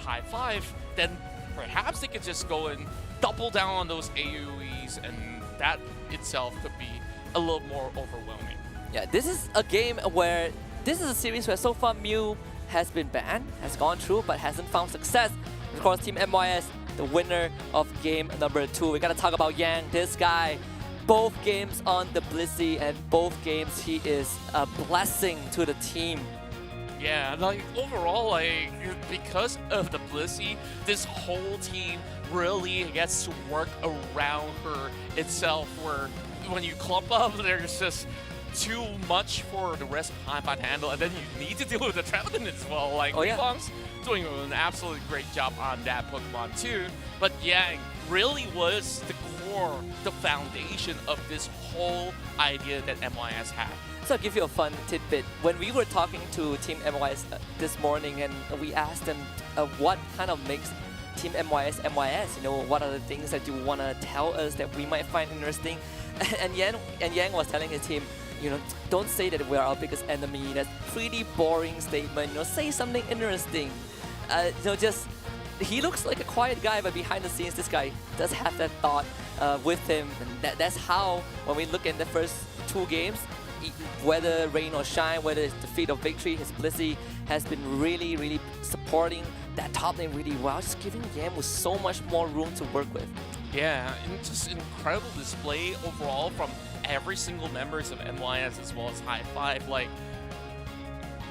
High Five, then perhaps they could just go and double down on those AoEs, and that itself could be a little more overwhelming. Yeah, this is a game where, this is a series where so far Mew has been banned, has gone through, but hasn't found success. Of course, Team MYS, the winner of game number 2. We gotta talk about Yang, this guy. Both games on the Blissey, and both games he is a blessing to the team. Yeah, like overall, like because of the Blissey, this whole team really gets to work around her itself, where when you clump up, there's just too much for the rest of Hi-Fi to handle, and then you need to deal with the Trevenant as well. Like, Wukong's doing an absolutely great job on that Pokemon too, but Yang really was the core, the foundation of this whole idea that MYS had. So I'll give you a fun tidbit. When we were talking to Team MYS this morning, and we asked them what kind of makes Team MYS MYS, you know, what are the things that you want to tell us that we might find interesting? And Yang was telling his team, you know, don't say that we're our biggest enemy. That's pretty boring statement. You know, say something interesting. You know, just, he looks like a quiet guy, but behind the scenes, this guy does have that thought with him. And that's how, when we look at the first 2 games, whether rain or shine, whether it's defeat or victory, his Blissey has been really, really supporting that top lane really well, just giving Yam with so much more room to work with. Yeah, and just incredible display overall from every single members of MYS as well as High Five. Like,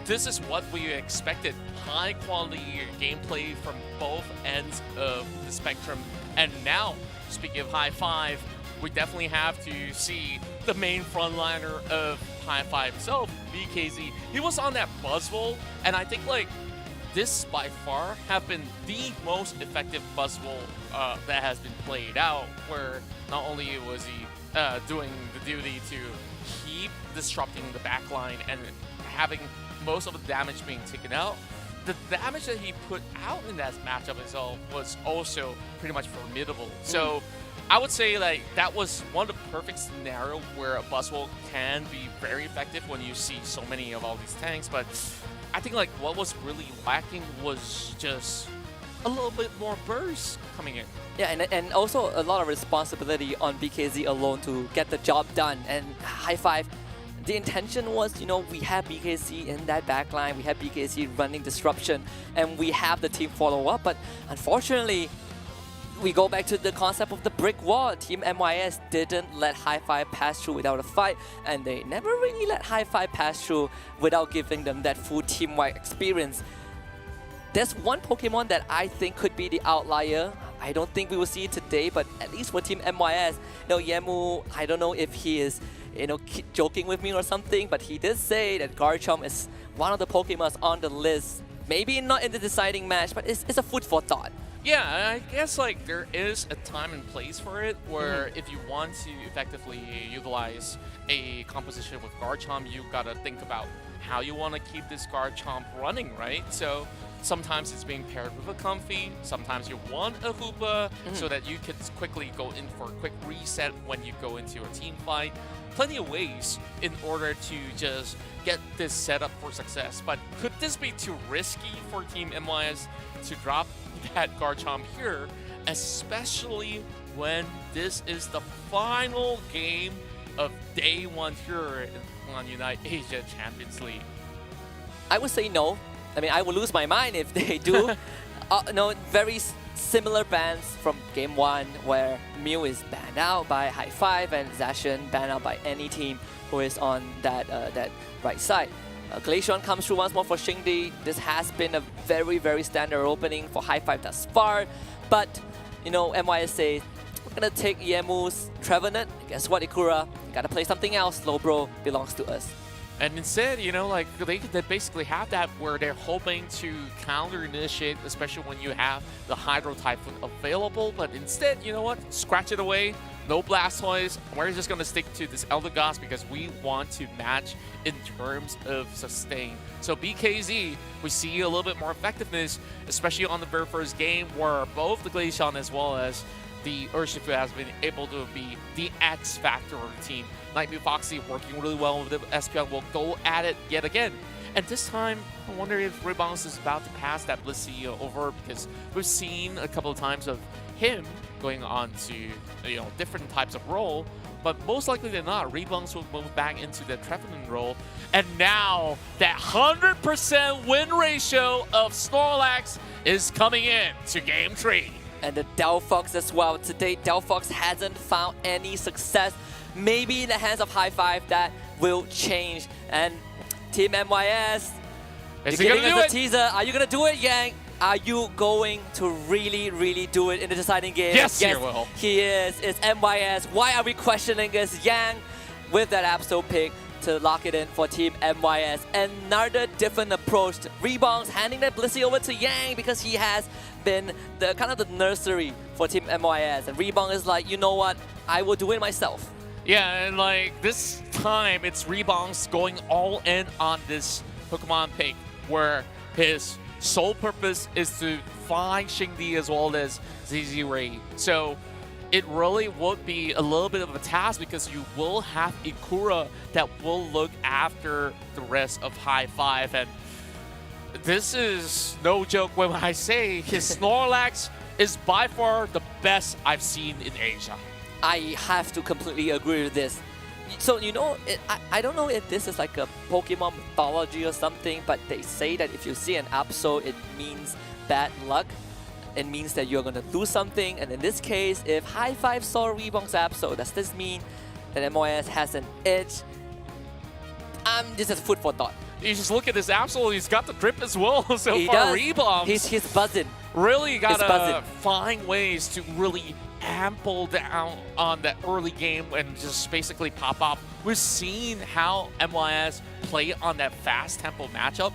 this is what we expected. High quality gameplay from both ends of the spectrum. And now, speaking of High Five, we definitely have to see the main frontliner of High Five himself, BKZ. He was on that Buzzwole, and I think like this by far have been the most effective Buzzwole that has been played out, where not only was he doing the duty to keep disrupting the backline and having most of the damage being taken out, the damage that he put out in that matchup itself was also pretty much formidable. So I would say like that was one of the perfect scenarios where a Buzzwole can be very effective when you see so many of all these tanks, but I think like what was really lacking was just a little bit more burst coming in. Yeah, and also a lot of responsibility on BKZ alone to get the job done. And High Five, the intention was, you know, we have BKZ in that backline, we have BKZ running disruption, and we have the team follow up. But unfortunately, we go back to the concept of the brick wall. Team MYS didn't let High Five pass through without a fight, and they never really let High Five pass through without giving them that full team-wide experience. There's one Pokemon that I think could be the outlier. I don't think we will see it today, but at least for Team MYS, you know, Yamu, I don't know if he is, you know, joking with me or something, but he did say that Garchomp is one of the Pokemons on the list. Maybe not in the deciding match, but it's a food for thought. Yeah, I guess like there is a time and place for it, where if you want to effectively utilize a composition with Garchomp, you gotta think about how you want to keep this Garchomp running, right? So sometimes it's being paired with a Comfy, sometimes you want a Hoopa so that you can quickly go in for a quick reset when you go into a team fight. Plenty of ways in order to just get this set up for success. But could this be too risky for Team MYS to drop that Garchomp here, especially when this is the final game of day 1 here on Unite Asia Champions League? I would say no. I mean, I would lose my mind if they do. No, very similar bans from game 1, where Mew is banned out by High Five and Zacian banned out by any team who is on that right side. Glaceon comes through once more for Xingdi. This has been a very, very standard opening for High Five thus far. But, you know, MYS say, gonna take Yemu's Trevenant. Guess what, Ikura? You gotta play something else. Low bro belongs to us. And instead, you know, like they basically have that where they're hoping to counter initiate, especially when you have the Hydro Typhoon available. But instead, you know what? Scratch it away. No Blastoise. We're just going to stick to this Eldegoss because we want to match in terms of sustain. So BKZ, we see a little bit more effectiveness, especially on the very first game where both the Glaceon as well as the Urshifu has been able to be the X factor of the team. Nightmare Foxy working really well with the SPL will go at it yet again. And this time, I wonder if Rebounce is about to pass that Blissey over because we've seen a couple of times of him going on to, you know, different types of role, but most likely than not, Rebounce will move back into the Trevenant role. And now that 100% win ratio of Snorlax is coming in to Game 3. And the Delphox as well. Today, Delphox hasn't found any success. Maybe in the hands of High Five that will change. And Team MYS, is he gonna do it? Teaser. Are you gonna do it, Yang? Are you going to really do it in the deciding game? Yes, he will. He is. It's MYS. Why are we questioning this? Yang with that Absol pick to lock it in for Team MYS. Another different approach. Rebounds handing that Blissey over to Yang because he has been the kind of the nursery for Team MYS. And Rebound is like, you know what? I will do it myself. Yeah, and like this time, it's Rebounds going all in on this Pokemon pick, where his sole purpose is to find Xingdi as well as ZZ Ray. So it really would be a little bit of a task because you will have Ikura that will look after the rest of High Five. And this is no joke when I say his Snorlax is by far the best I've seen in Asia. I have to completely agree with this. So, you know, I don't know if this is like a Pokemon mythology or something, but they say that if you see an Absol, it means bad luck. It means that you're going to lose something. And in this case, if High Five saw Rebound's Absol, does this mean that MOS has an edge? This is food for thought. You just look at this Absol, he's got the drip as well so he far. Does. Rebounds. He's buzzing. Really gotta find ways to really ample down on that early game and just basically pop off. We've seen how MYS play on that fast tempo matchup.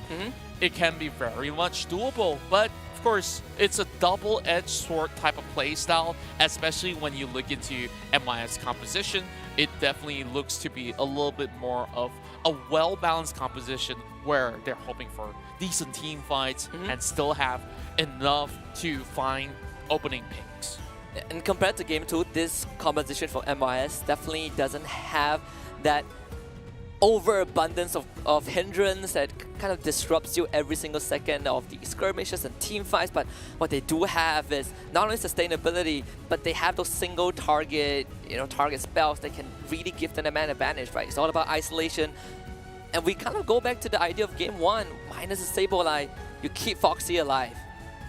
It can be very much doable, but of course, it's a double-edged sword type of play style, especially when you look into MYS composition. It definitely looks to be a little bit more of a well-balanced composition where they're hoping for decent team fights and still have enough to find opening picks. And compared to Game 2, this composition for MYS definitely doesn't have that overabundance of hindrance that kind of disrupts you every single second of the skirmishes and team fights. But what they do have is not only sustainability, but they have those single target, target spells that can really give them a man advantage, right? It's all about isolation. And we kind of go back to the idea of Game 1, minus the Sableye, you keep Foxy alive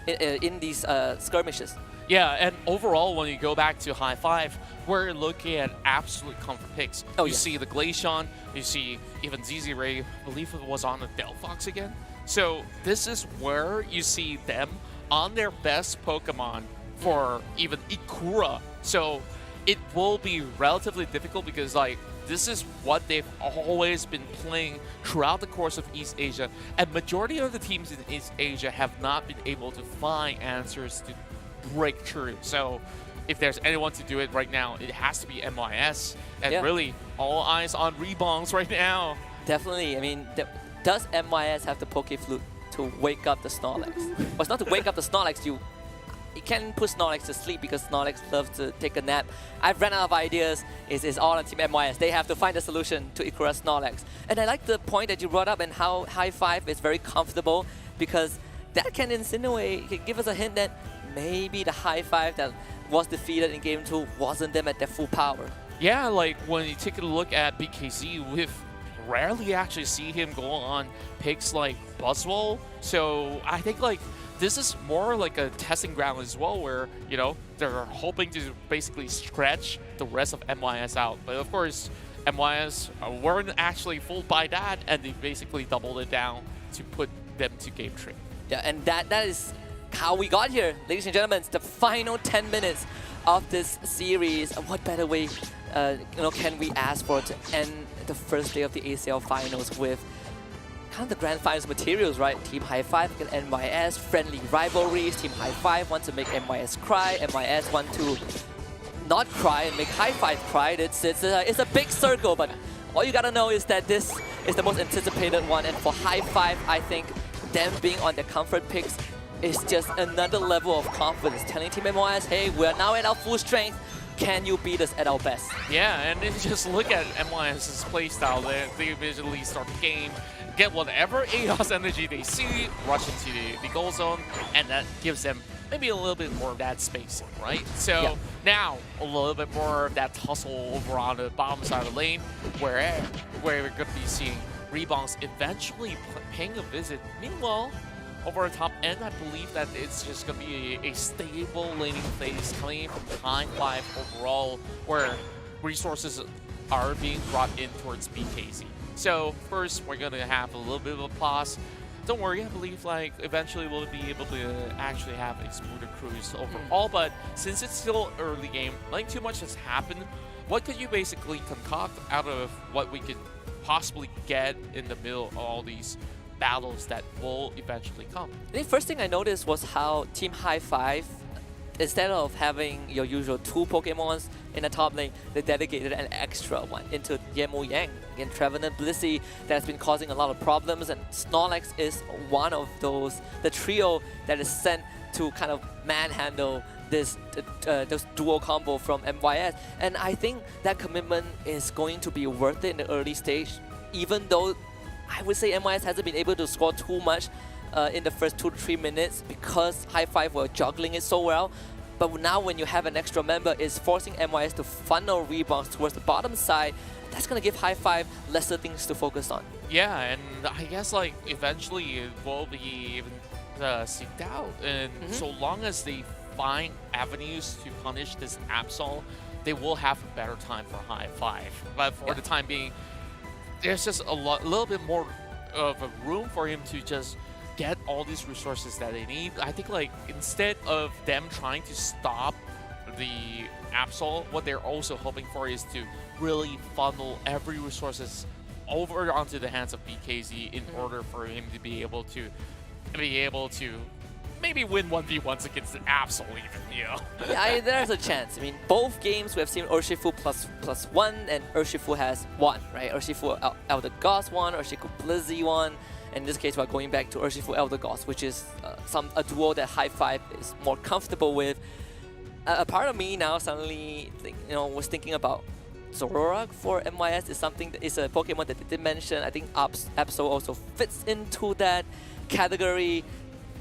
in these skirmishes. Yeah, and overall, when you go back to High Five, we're looking at absolute comfort picks. You see the Glaceon, you see even ZZ Ray, I believe it was on the Delphox again. So this is where you see them on their best Pokemon for even Ikura. So it will be relatively difficult because this is what they've always been playing throughout the course of East Asia. And majority of the teams in East Asia have not been able to find answers to break through. So if there's anyone to do it right now, it has to be MYS. And really, all eyes on Rebounds right now. Definitely. I mean, does MYS have the Poke Flute to wake up the Snorlax? Well, it's not to wake up the Snorlax, you can put Snorlax to sleep because Snorlax loves to take a nap. I've run out of ideas. It's all on Team MYS. They have to find a solution to Ikura Snorlax. And I like the point that you brought up and how High Five is very comfortable because that can insinuate, can give us a hint that maybe the High Five that was defeated in Game 2 wasn't them at their full power. Yeah, like when you take a look at BKZ, we've rarely actually see him go on picks like Buzzwole. So I think this is more like a testing ground as well where, they're hoping to basically stretch the rest of MYS out. But of course, MYS weren't actually fooled by that and they basically doubled it down to put them to Game 3. Yeah, and that is how we got here. Ladies and gentlemen, it's the final 10 minutes of this series. What better way can we ask for to end the first day of the ACL finals with kind of the grand finals materials, right? Team High Five against NYS, friendly rivalries. Team High Five want to make NYS cry. NYS want to not cry and make High Five cry. It's a big circle, but all you gotta know is that this is the most anticipated one. And for High Five, I think them being on their comfort picks is just another level of confidence, telling Team NYS, hey, we're now at our full strength. Can you beat us at our best? Yeah, and then just look at NYS's playstyle. They immediately start the game, get whatever AOS energy they see, rush into the goal zone, and that gives them maybe a little bit more of that spacing, right? So now a little bit more of that tussle over on the bottom side of the lane, where we're going to be seeing rebounds eventually paying a visit. Meanwhile, over the top end, I believe that it's just going to be a stable laning phase coming from High Five overall, where resources are being brought in towards BKZ. So first, we're going to have a little bit of a pause. Don't worry, I believe like eventually we'll be able to actually have a smoother cruise overall, but since it's still early game, nothing too much has happened. What could you basically concoct out of what we could possibly get in the middle of all these battles that will eventually come? The first thing I noticed was how Team High Five, instead of having your usual 2 Pokemons in the top lane, they dedicated an extra one into Yemu Yang. Again, Trevenant Blissey, that's been causing a lot of problems, and Snorlax is one of those, the trio that is sent to kind of manhandle this duo combo from MYS. And I think that commitment is going to be worth it in the early stage, even though I would say MYS hasn't been able to score too much in the first 2 to 3 minutes because High Five were juggling it so well. But now when you have an extra member, it's forcing MYS to funnel rebounds towards the bottom side. That's going to give High Five lesser things to focus on. Yeah, and I guess like eventually it will be seeked out. And so long as they find avenues to punish this Absol, they will have a better time for High Five. But for the time being, there's just a little bit more of a room for him to just get all these resources that they need. I think like instead of them trying to stop the Absol, what they're also hoping for is to really funnel every resources over onto the hands of BKZ in order for him to be able to maybe win 1v1s against the Absol even, you know? Yeah, there's a chance. I mean, both games we have seen Urshifu +1 and Urshifu has 1, right? Urshifu Elder Gods 1, Urshifu Blizzy 1. In this case, we're going back to Urshifu Elder Gods, which is a duo that High Five is more comfortable with. A part of me now suddenly was thinking about Zoroark for MYS is a Pokemon that they did mention. I think Absol also fits into that category.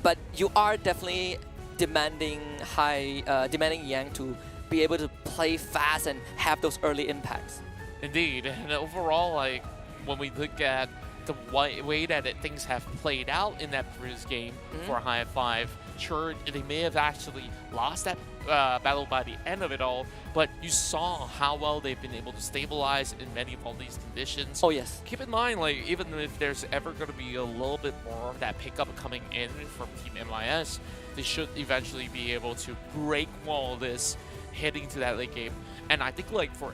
But you are definitely demanding Yang to be able to play fast and have those early impacts. Indeed, and overall, like when we look at the way that things have played out in that previous game for High Five, sure, they may have actually lost that battle by the end of it all, but you saw how well they've been able to stabilize in many of all these conditions. Oh yes. Keep in mind, like even if there's ever going to be a little bit more of that pickup coming in from Team MIS, they should eventually be able to break all this heading to that late game. And I think like for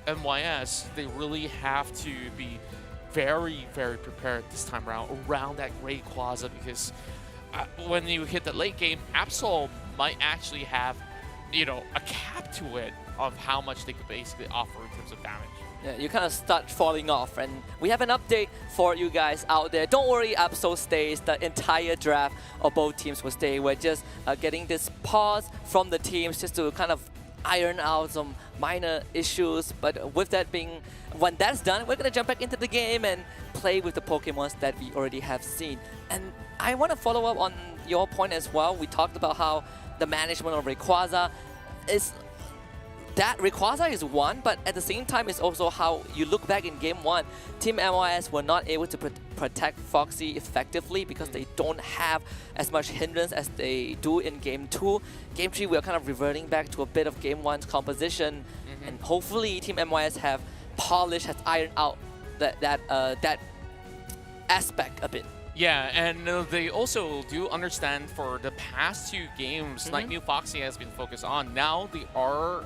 MYS, they really have to be very, very prepared this time around that Great Quaza, because when you hit the late game, Absol might actually have, a cap to it of how much they could basically offer in terms of damage. Yeah, you kind of start falling off, and we have an update for you guys out there. Don't worry, Absol stays. The entire draft of both teams will stay. We're just getting this pause from the teams just to kind of iron out some minor issues. But with that being, when that's done, we're gonna jump back into the game and play with the Pokemons that we already have seen. And I want to follow up on your point as well. We talked about how the management of Rayquaza is that Rayquaza is one, but at the same time, it's also how you look back in Game 1, Team MYS were not able to protect Foxy effectively because they don't have as much hindrance as they do in Game 2. Game 3, we're kind of reverting back to a bit of Game 1's composition, and hopefully Team MYS has ironed out that aspect a bit. Yeah, and they also do understand for the past 2 games, Night Mew Foxy has been focused on. Now they are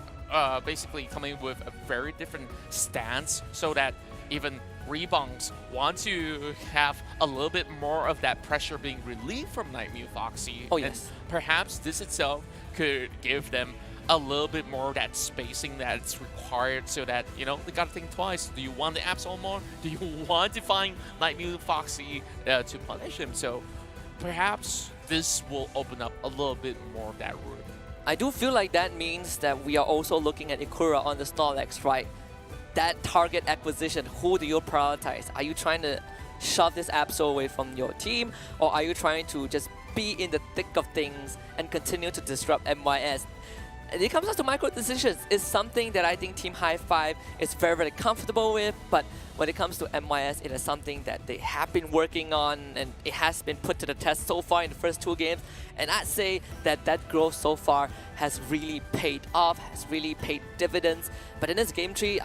basically coming with a very different stance so that even Rebounds want to have a little bit more of that pressure being relieved from Night Mew Foxy. Oh, yes. And perhaps this itself could give them a little bit more of that spacing that's required so that, you know, they gotta think twice. Do you want the Absol more? Do you want to find Night Mew Foxy to punish him? So perhaps this will open up a little bit more of that room. I do feel like that means that we are also looking at Ikura on the Snorlax, right? That target acquisition, who do you prioritize? Are you trying to shove this Absol away from your team, or are you trying to just be in the thick of things and continue to disrupt MYS? It comes down to micro decisions. It's something that I think Team High Five is very, very comfortable with, but when it comes to MYS, it is something that they have been working on, and it has been put to the test so far in the first 2 games. And I'd say that that growth so far has really paid off, has really paid dividends. But in this game tree,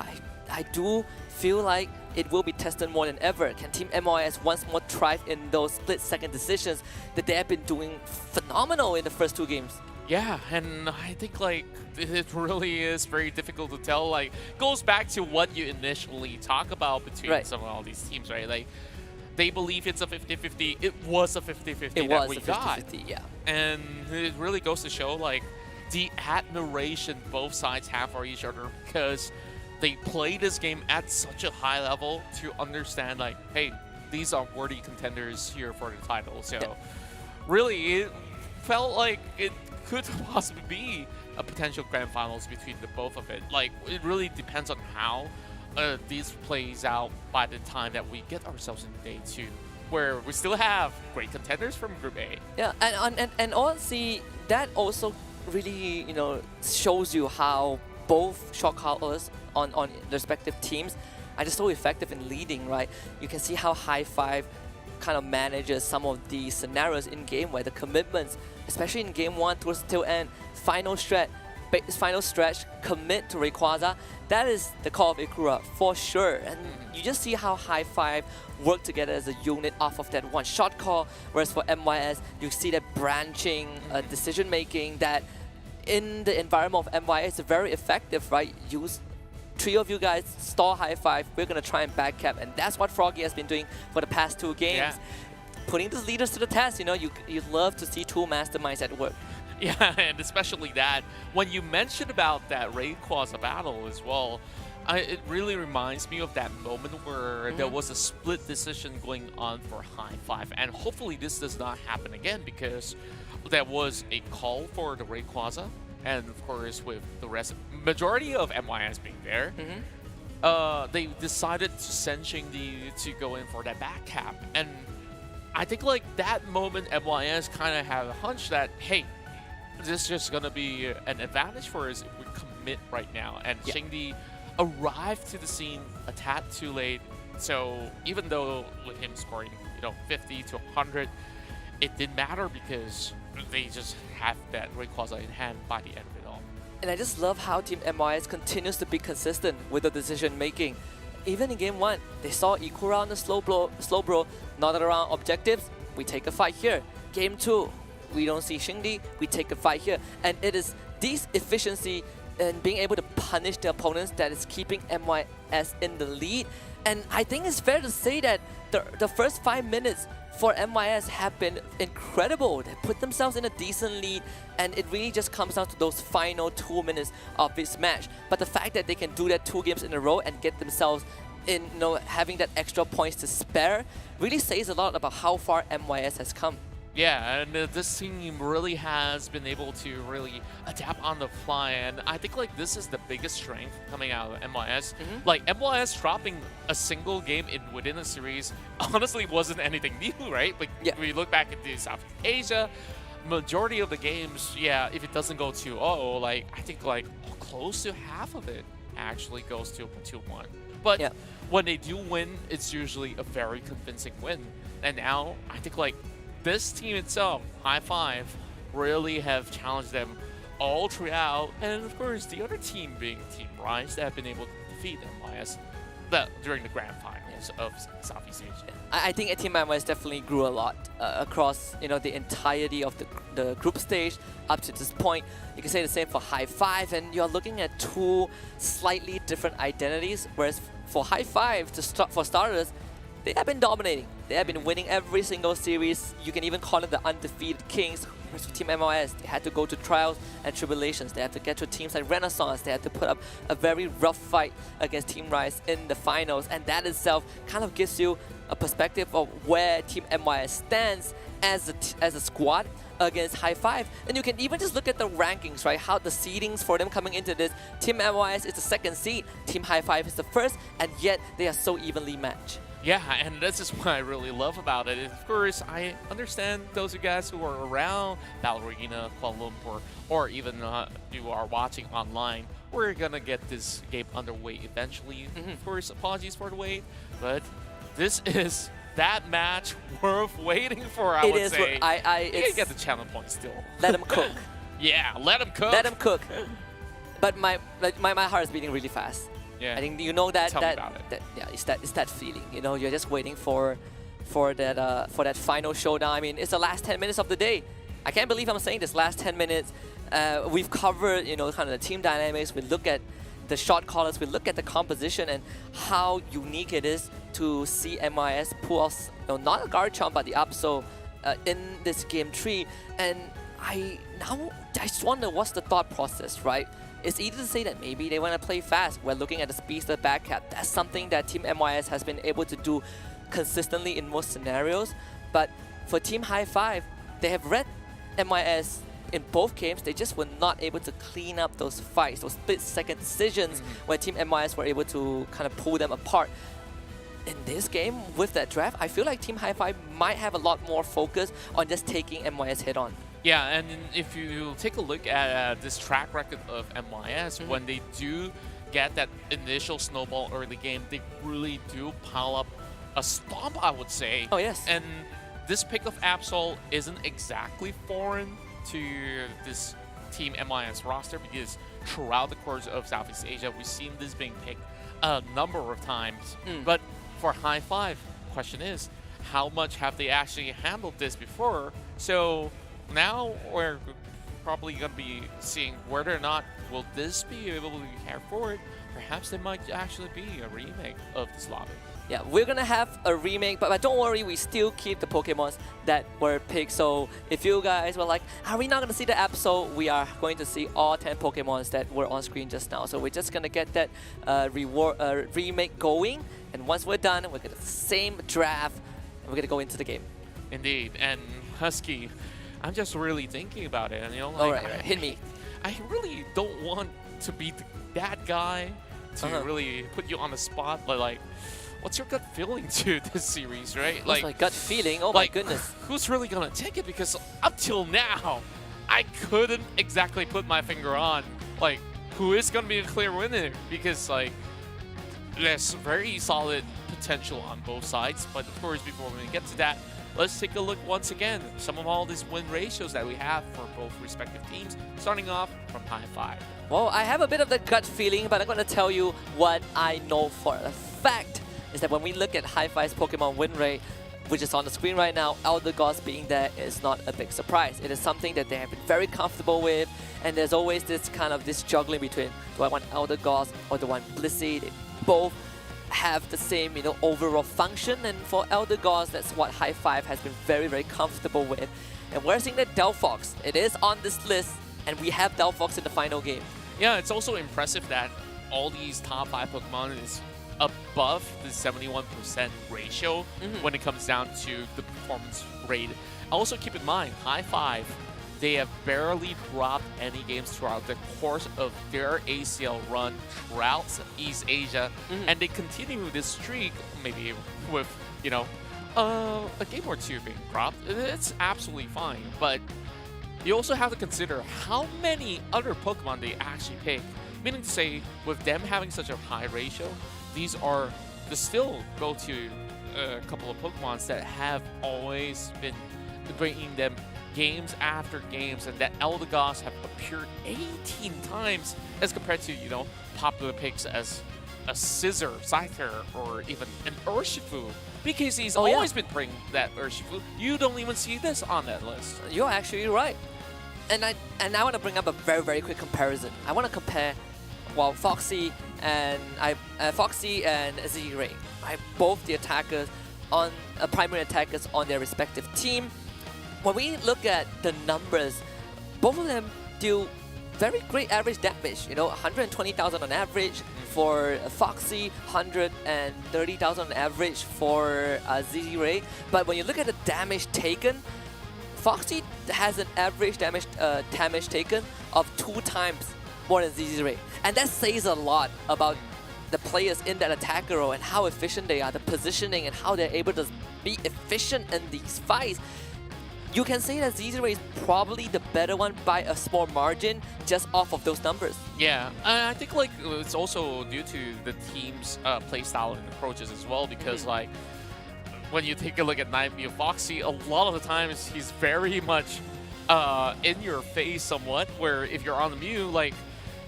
I do feel like it will be tested more than ever. Can Team MYS once more thrive in those split-second decisions that they have been doing phenomenal in the first 2 games? Yeah, and I think like it really is very difficult to tell. Like, goes back to what you initially talk about between some of all these teams, right? Like, they believe it's a 50-50. It was a 50-50 that we got. Yeah. And it really goes to show like the admiration both sides have for each other, because they play this game at such a high level to understand like, hey, these are worthy contenders here for the title. So really, it felt like it could possibly be a potential grand finals between the both of it. Like, it really depends on how this plays out by the time that we get ourselves in day 2, where we still have great contenders from Group A. Yeah, and honestly, that also really, you know, shows you how both shot callers on the respective teams are just so effective in leading, right? You can see how High Five kind of manages some of the scenarios in game where the commitments, especially in game 1 towards the tail end, final stretch, commit to Rayquaza. That is the call of Ikura for sure. And you just see how High Five work together as a unit off of that one shot call. Whereas for MYS, you see that branching decision making that in the environment of MYS is very effective, right? Use 3 of you guys, stall High Five, we're going to try and backcap. And that's what Froggy has been doing for the past 2 games. Yeah. Putting these leaders to the test, you know, you love to see 2 masterminds at work. Yeah, and especially that, when you mentioned about that Rayquaza battle as well, it really reminds me of that moment where there was a split decision going on for High Five. And hopefully this does not happen again, because there was a call for the Rayquaza. And of course, with the rest, majority of MYS being there, they decided to send Xingdi to go in for that back cap. And I think like that moment, MYS kind of had a hunch that, hey, this is just going to be an advantage for us if we commit right now. And Xingdi arrived to the scene a tad too late. So even though with him scoring, you know, 50 to 100, it didn't matter because they just have that Rayquaza in hand by the end of it all. And I just love how Team MYS continues to be consistent with the decision making. Even in game 1, they saw Ikura on the slow bro, nodded around objectives, we take a fight here. Game 2, we don't see Xingdi, we take a fight here. And it is this efficiency and being able to punish the opponents that is keeping MYS in the lead. And I think it's fair to say that the first 5 minutes for MYS have been incredible. They put themselves in a decent lead, and it really just comes down to those final 2 minutes of this match. But the fact that they can do that 2 games in a row and get themselves in, you know, having that extra points to spare really says a lot about how far MYS has come. Yeah, and this team really has been able to really adapt on the fly, and I think like this is the biggest strength coming out of MYS. Like MYS dropping a single game within a series honestly wasn't anything new, right? Like we look back into Southeast Asia, majority of the games, if it doesn't go 2-0, like I think like close to half of it actually goes to 2-1. But when they do win, it's usually a very convincing win. And now I think like this team itself, High Five, really have challenged them all throughout. And of course, the other team being Team Rise that have been able to defeat MYS. during the grand finals of Southeast Asia. I think Team MYS definitely grew a lot across the entirety of the group stage up to this point. You can say the same for High Five, and you're looking at two slightly different identities. Whereas for High Five, for starters, they have been dominating. They have been winning every single series. You can even call it the undefeated kings. Whereas for Team MYS, they had to go to trials and tribulations. They had to get to teams like Renaissance. They had to put up a very rough fight against Team Rise in the finals, and that itself kind of gives you a perspective of where Team MYS stands as a squad against High Five. And you can even just look at the rankings, right? How the seedings for them coming into this. Team MYS is the second seed, Team High Five is the first, and yet they are so evenly matched. Yeah, and this is what I really love about it. Of course, I understand those of you guys who are around Battle Arena, Kuala Lumpur, or even you are watching online. We're gonna get this game underway eventually. Of course, apologies for the wait, but this is that match worth waiting for, I would say. You can get the channel point still. Let them cook. Yeah, let them cook. Let them cook. But my heart is beating really fast. Yeah. I think you know that Tell me about it. it's that feeling. You're just waiting for that final showdown. I mean, it's the last 10 minutes of the day. I can't believe I'm saying this. Last 10 minutes, we've covered kind of the team dynamics. We look at the shot callers. We look at the composition and how unique it is to see MYS pull off not a guard chomp but the upso in this game 3. And I just wonder what's the thought process, right? It's easy to say that maybe they want to play fast. We're looking at the speedster backcap. That's something that Team MYS has been able to do consistently in most scenarios. But for Team High Five, they have read MYS in both games. They just were not able to clean up those fights, those split-second decisions where Team MYS were able to kind of pull them apart. In this game, with that draft, I feel like Team High Five might have a lot more focus on just taking MYS head on. Yeah, and if you take a look at this track record of MYS, when they do get that initial snowball early game, they really do pile up a stomp, I would say. Oh, yes. And this pick of Absol isn't exactly foreign to this Team MYS roster, because throughout the course of Southeast Asia, we've seen this being picked a number of times. But for High Five, question is, how much have they actually handled this before? So now we're probably going to be seeing whether or not will this be able to be carried forward. Perhaps there might actually be a remake of this lobby. Yeah, we're gonna have a remake, but don't worry, we still keep the Pokemons that were picked. So if you guys were like, are we not gonna see the episode? We are going to see all 10 Pokemons that were on screen just now. So we're just gonna get that remake going, and once we're done, we're gonna the same draft, and we're gonna go into the game. Indeed, and Husky, I'm just really thinking about it, and like, all right, hit me. I really don't want to be that guy to really put you on the spot, but like, what's your gut feeling to this series, right? What's my gut feeling? Oh my goodness. Who's really gonna take it? Because up till now, I couldn't exactly put my finger on like who is gonna be a clear winner, because like there's very solid potential on both sides. But of course, before we get to that, let's take a look once again some of all these win ratios that we have for both respective teams, starting off from High Five. Well, I have a bit of the gut feeling, but I'm going to tell you what I know for a fact is that when we look at High Five's Pokemon win rate, which is on the screen right now, Elder Gods being there is not a big surprise. It is something that they have been very comfortable with, and there's always this juggling between, do I want Elder Gods or do I want Blissey? They both have the same overall function, and for Elder Gods, that's what High Five has been very, very comfortable with. And we're seeing that Delphox, it is on this list, and we have Delphox in the final game. Yeah, it's also impressive that all these top 5 Pokemon is above the 71% ratio when it comes down to the performance rate. Also keep in mind, High Five, they have barely dropped any games throughout the course of their ACL run throughout East Asia, and they continue this streak maybe with, a game or two being dropped. It's absolutely fine, but you also have to consider how many other Pokemon they actually pick. Meaning to say, with them having such a high ratio, these are the still go-to couple of Pokemons that have always been bringing them games after games, and that Elder Gods have appeared 18 times as compared to, popular picks as a Scissor, Scyther, or even an Urshifu. BKC's Oh, yeah. always been bringing that Urshifu. You don't even see this on that list. You're actually right. And I want to bring up a very, very quick comparison. I want to compare, well, Foxy and Z-Ray, right? Both the attackers on primary attackers on their respective team. When we look at the numbers, both of them do very great average damage. 120,000 on average for Foxy, 130,000 on average for Z-Ray. But when you look at the damage taken, Foxy has an average damage taken of 2 times more than Z-Ray. And that says a lot about the players in that attacker role and how efficient they are, the positioning and how they're able to be efficient in these fights. You can say that Z-Ray is probably the better one by a small margin just off of those numbers. Yeah, I think like it's also due to the team's playstyle and approaches as well, because like when you take a look at Nightmare Foxy, a lot of the times he's very much in your face somewhat, where if you're on the Mew, like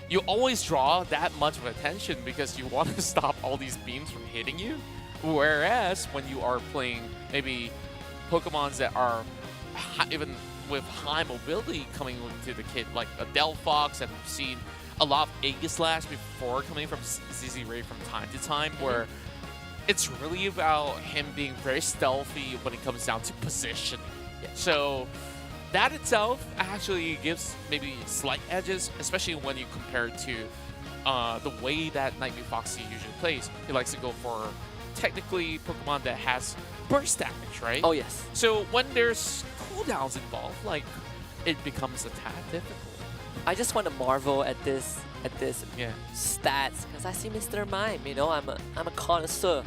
you always draw that much of attention because you want to stop all these beams from hitting you. Whereas when you are playing maybe Pokemons that are even with high mobility coming into the kit, like a Delphox, and we've seen a lot of Aegislash before coming from Z-Ray from time to time, where it's really about him being very stealthy when it comes down to positioning. So that itself actually gives maybe slight edges, especially when you compare it to the way that Nightmare Foxy usually plays. He likes to go for technically Pokemon that has burst damage, right? Oh yes. So when there's cooldowns involved, like it becomes a tad difficult. I just want to marvel at this stats because I see Mr. Mime. I'm a connoisseur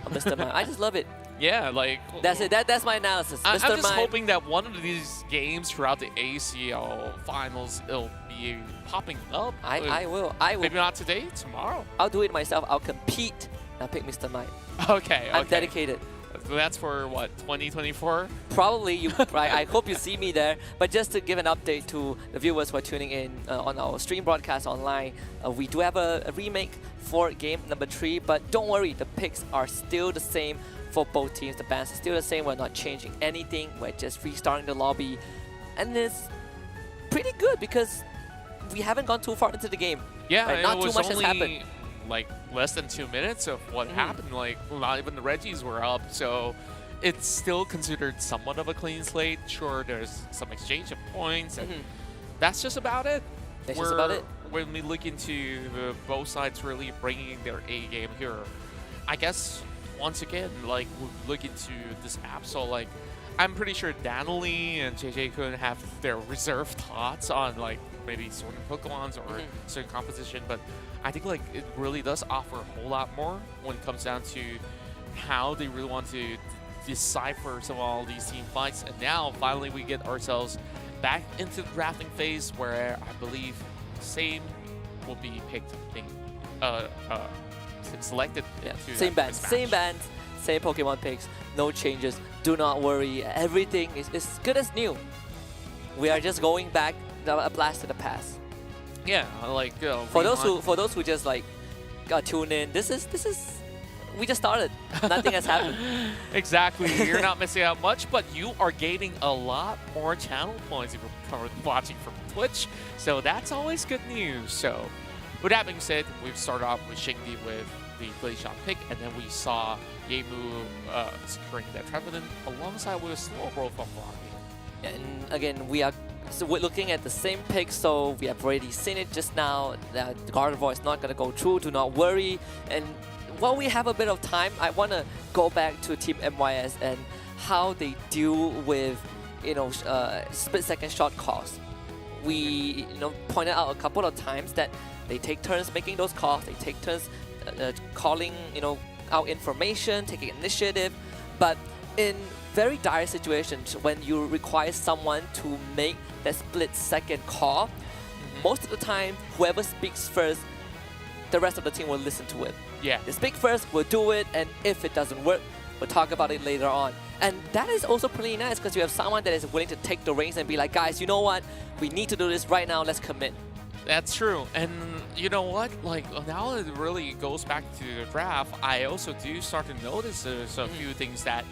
of Mr. Mime. I just love it. Yeah, like that's it. That's my analysis. I'm Mr. just Mime. hoping that one of these games throughout the ACL finals it'll be popping up. I will. Maybe not today, tomorrow. I'll do it myself. I'll compete. I'll pick Mr. Mime. Okay. I'm dedicated. That's for what, 2024? Probably. I hope you see me there. But just to give an update to the viewers who are tuning in on our stream broadcast online, we do have a remake for game number 3. But don't worry, the picks are still the same for both teams. The bans are still the same. We're not changing anything. We're just restarting the lobby. And it's pretty good because we haven't gone too far into the game. Yeah, right? Not too much has happened. Like less than 2 minutes of what happened. Like not even the Reggies were up, so it's still considered somewhat of a clean slate. Sure, there's some exchange of points, and that's just about it. That's just about it. When we look into both sides really bringing their A game here, I guess once again, like we look into this app, so like I'm pretty sure Danley and JJ Kun have their reserved thoughts on like maybe certain Pokemons or certain composition, but I think like it really does offer a whole lot more when it comes down to how they really want to decipher some of all these team fights. And now finally we get ourselves back into the drafting phase where I believe same will be picked, selected. Yeah. Same bands, same Pokemon picks, no changes. Do not worry, everything is as good as new. We are just going back a blast to the past. Yeah, like for those who just like tune in, this is we just started. Nothing has happened. Exactly. You're not missing out much, but you are gaining a lot more channel points if you're watching from Twitch. So that's always good news. So with that being said, we've started off with Shingdi with the Glaceon pick, and then we saw Yemu securing that Trevenant alongside with a Slowbro from Rocky. And again, we're looking at the same pick, so we have already seen it just now. The Gardevoir is not going to go through, do not worry. And while we have a bit of time, I want to go back to Team MYS and how they deal with, split-second shot calls. We, pointed out a couple of times that they take turns making those calls, they take turns calling, out information, taking initiative. But in very dire situations, when you require someone to make that split-second call, most of the time, whoever speaks first, the rest of the team will listen to it. Yeah. They speak first, we'll do it, and if it doesn't work, we'll talk about it later on. And that is also pretty nice because you have someone that is willing to take the reins and be like, guys, you know what? We need to do this right now, let's commit. That's true. And you know what? Like, now it really goes back to the draft. I also do start to notice there's a few things that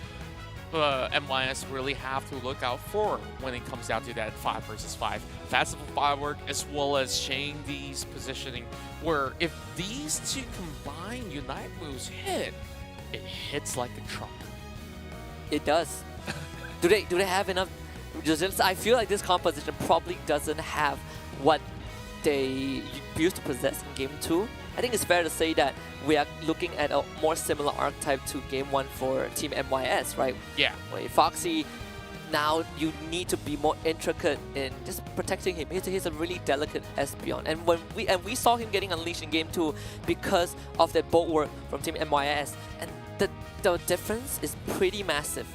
MYS really have to look out for when it comes down to that 5 versus 5. Festival firework as well as Shang Di's positioning, where if these two combined Unite moves hit, it hits like a truck. It does. Do they have enough resilience? I feel like this composition probably doesn't have what they used to possess in Game 2. I think it's fair to say that we are looking at a more similar archetype to Game 1 for Team MYS, right? Yeah. Where Foxy, now you need to be more intricate in just protecting him. He's a really delicate Espeon, and we saw him getting unleashed in Game 2 because of that bolt work from Team MYS, and the difference is pretty massive.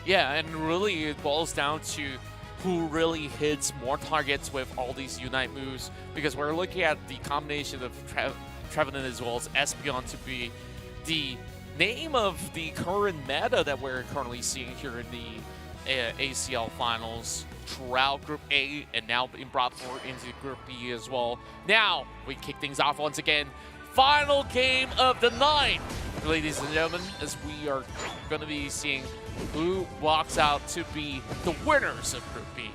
Yeah, and really it boils down to who really hits more targets with all these Unite moves, because we're looking at the combination of Trevenant as well as Espeon to be the name of the current meta that we're currently seeing here in the ACL finals throughout Group A, and now being brought forward into Group B as well. Now we kick things off once again. Final game of the night, ladies and gentlemen, as we are going to be seeing who walks out to be the winners of Group B.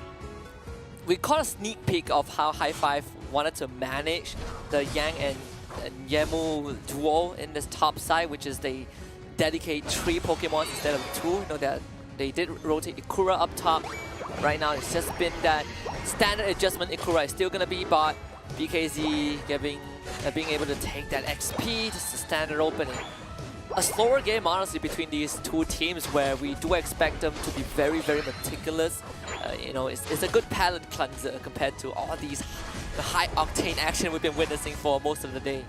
We caught a sneak peek of how High Five wanted to manage the Yang and Yemu duo in this top side, which is they dedicate 3 Pokemon instead of 2. You know that they did rotate Ikura up top. Right now it's just been that standard adjustment. Ikura is still gonna be bought. BKZ being able to take that XP, just a standard opening. A slower game, honestly, between these two teams, where we do expect them to be very, very meticulous. You know, it's a good palate cleanser compared to all the high-octane action we've been witnessing for most of the day.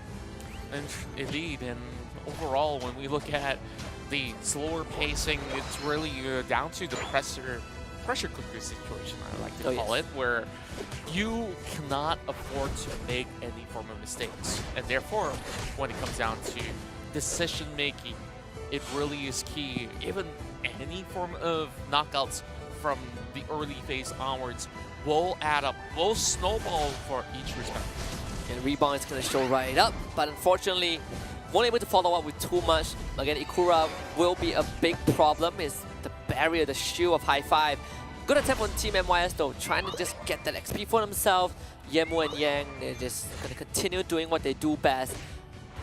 And indeed, and overall, when we look at the slower pacing, it's really down to the pressure cooker situation, I like to call it, where you cannot afford to make any form of mistakes. And therefore, when it comes down to decision making, it really is key. Even any form of knockouts from the early phase onwards will add up, will snowball for each respect. And rebound is going to show right up, but unfortunately, won't able to follow up with too much. Again, Ikura will be a big problem. It's the barrier, the shield of High Five. Good attempt on Team MYS though, trying to just get that XP for themselves. Yemu and Yang, they're just going to continue doing what they do best.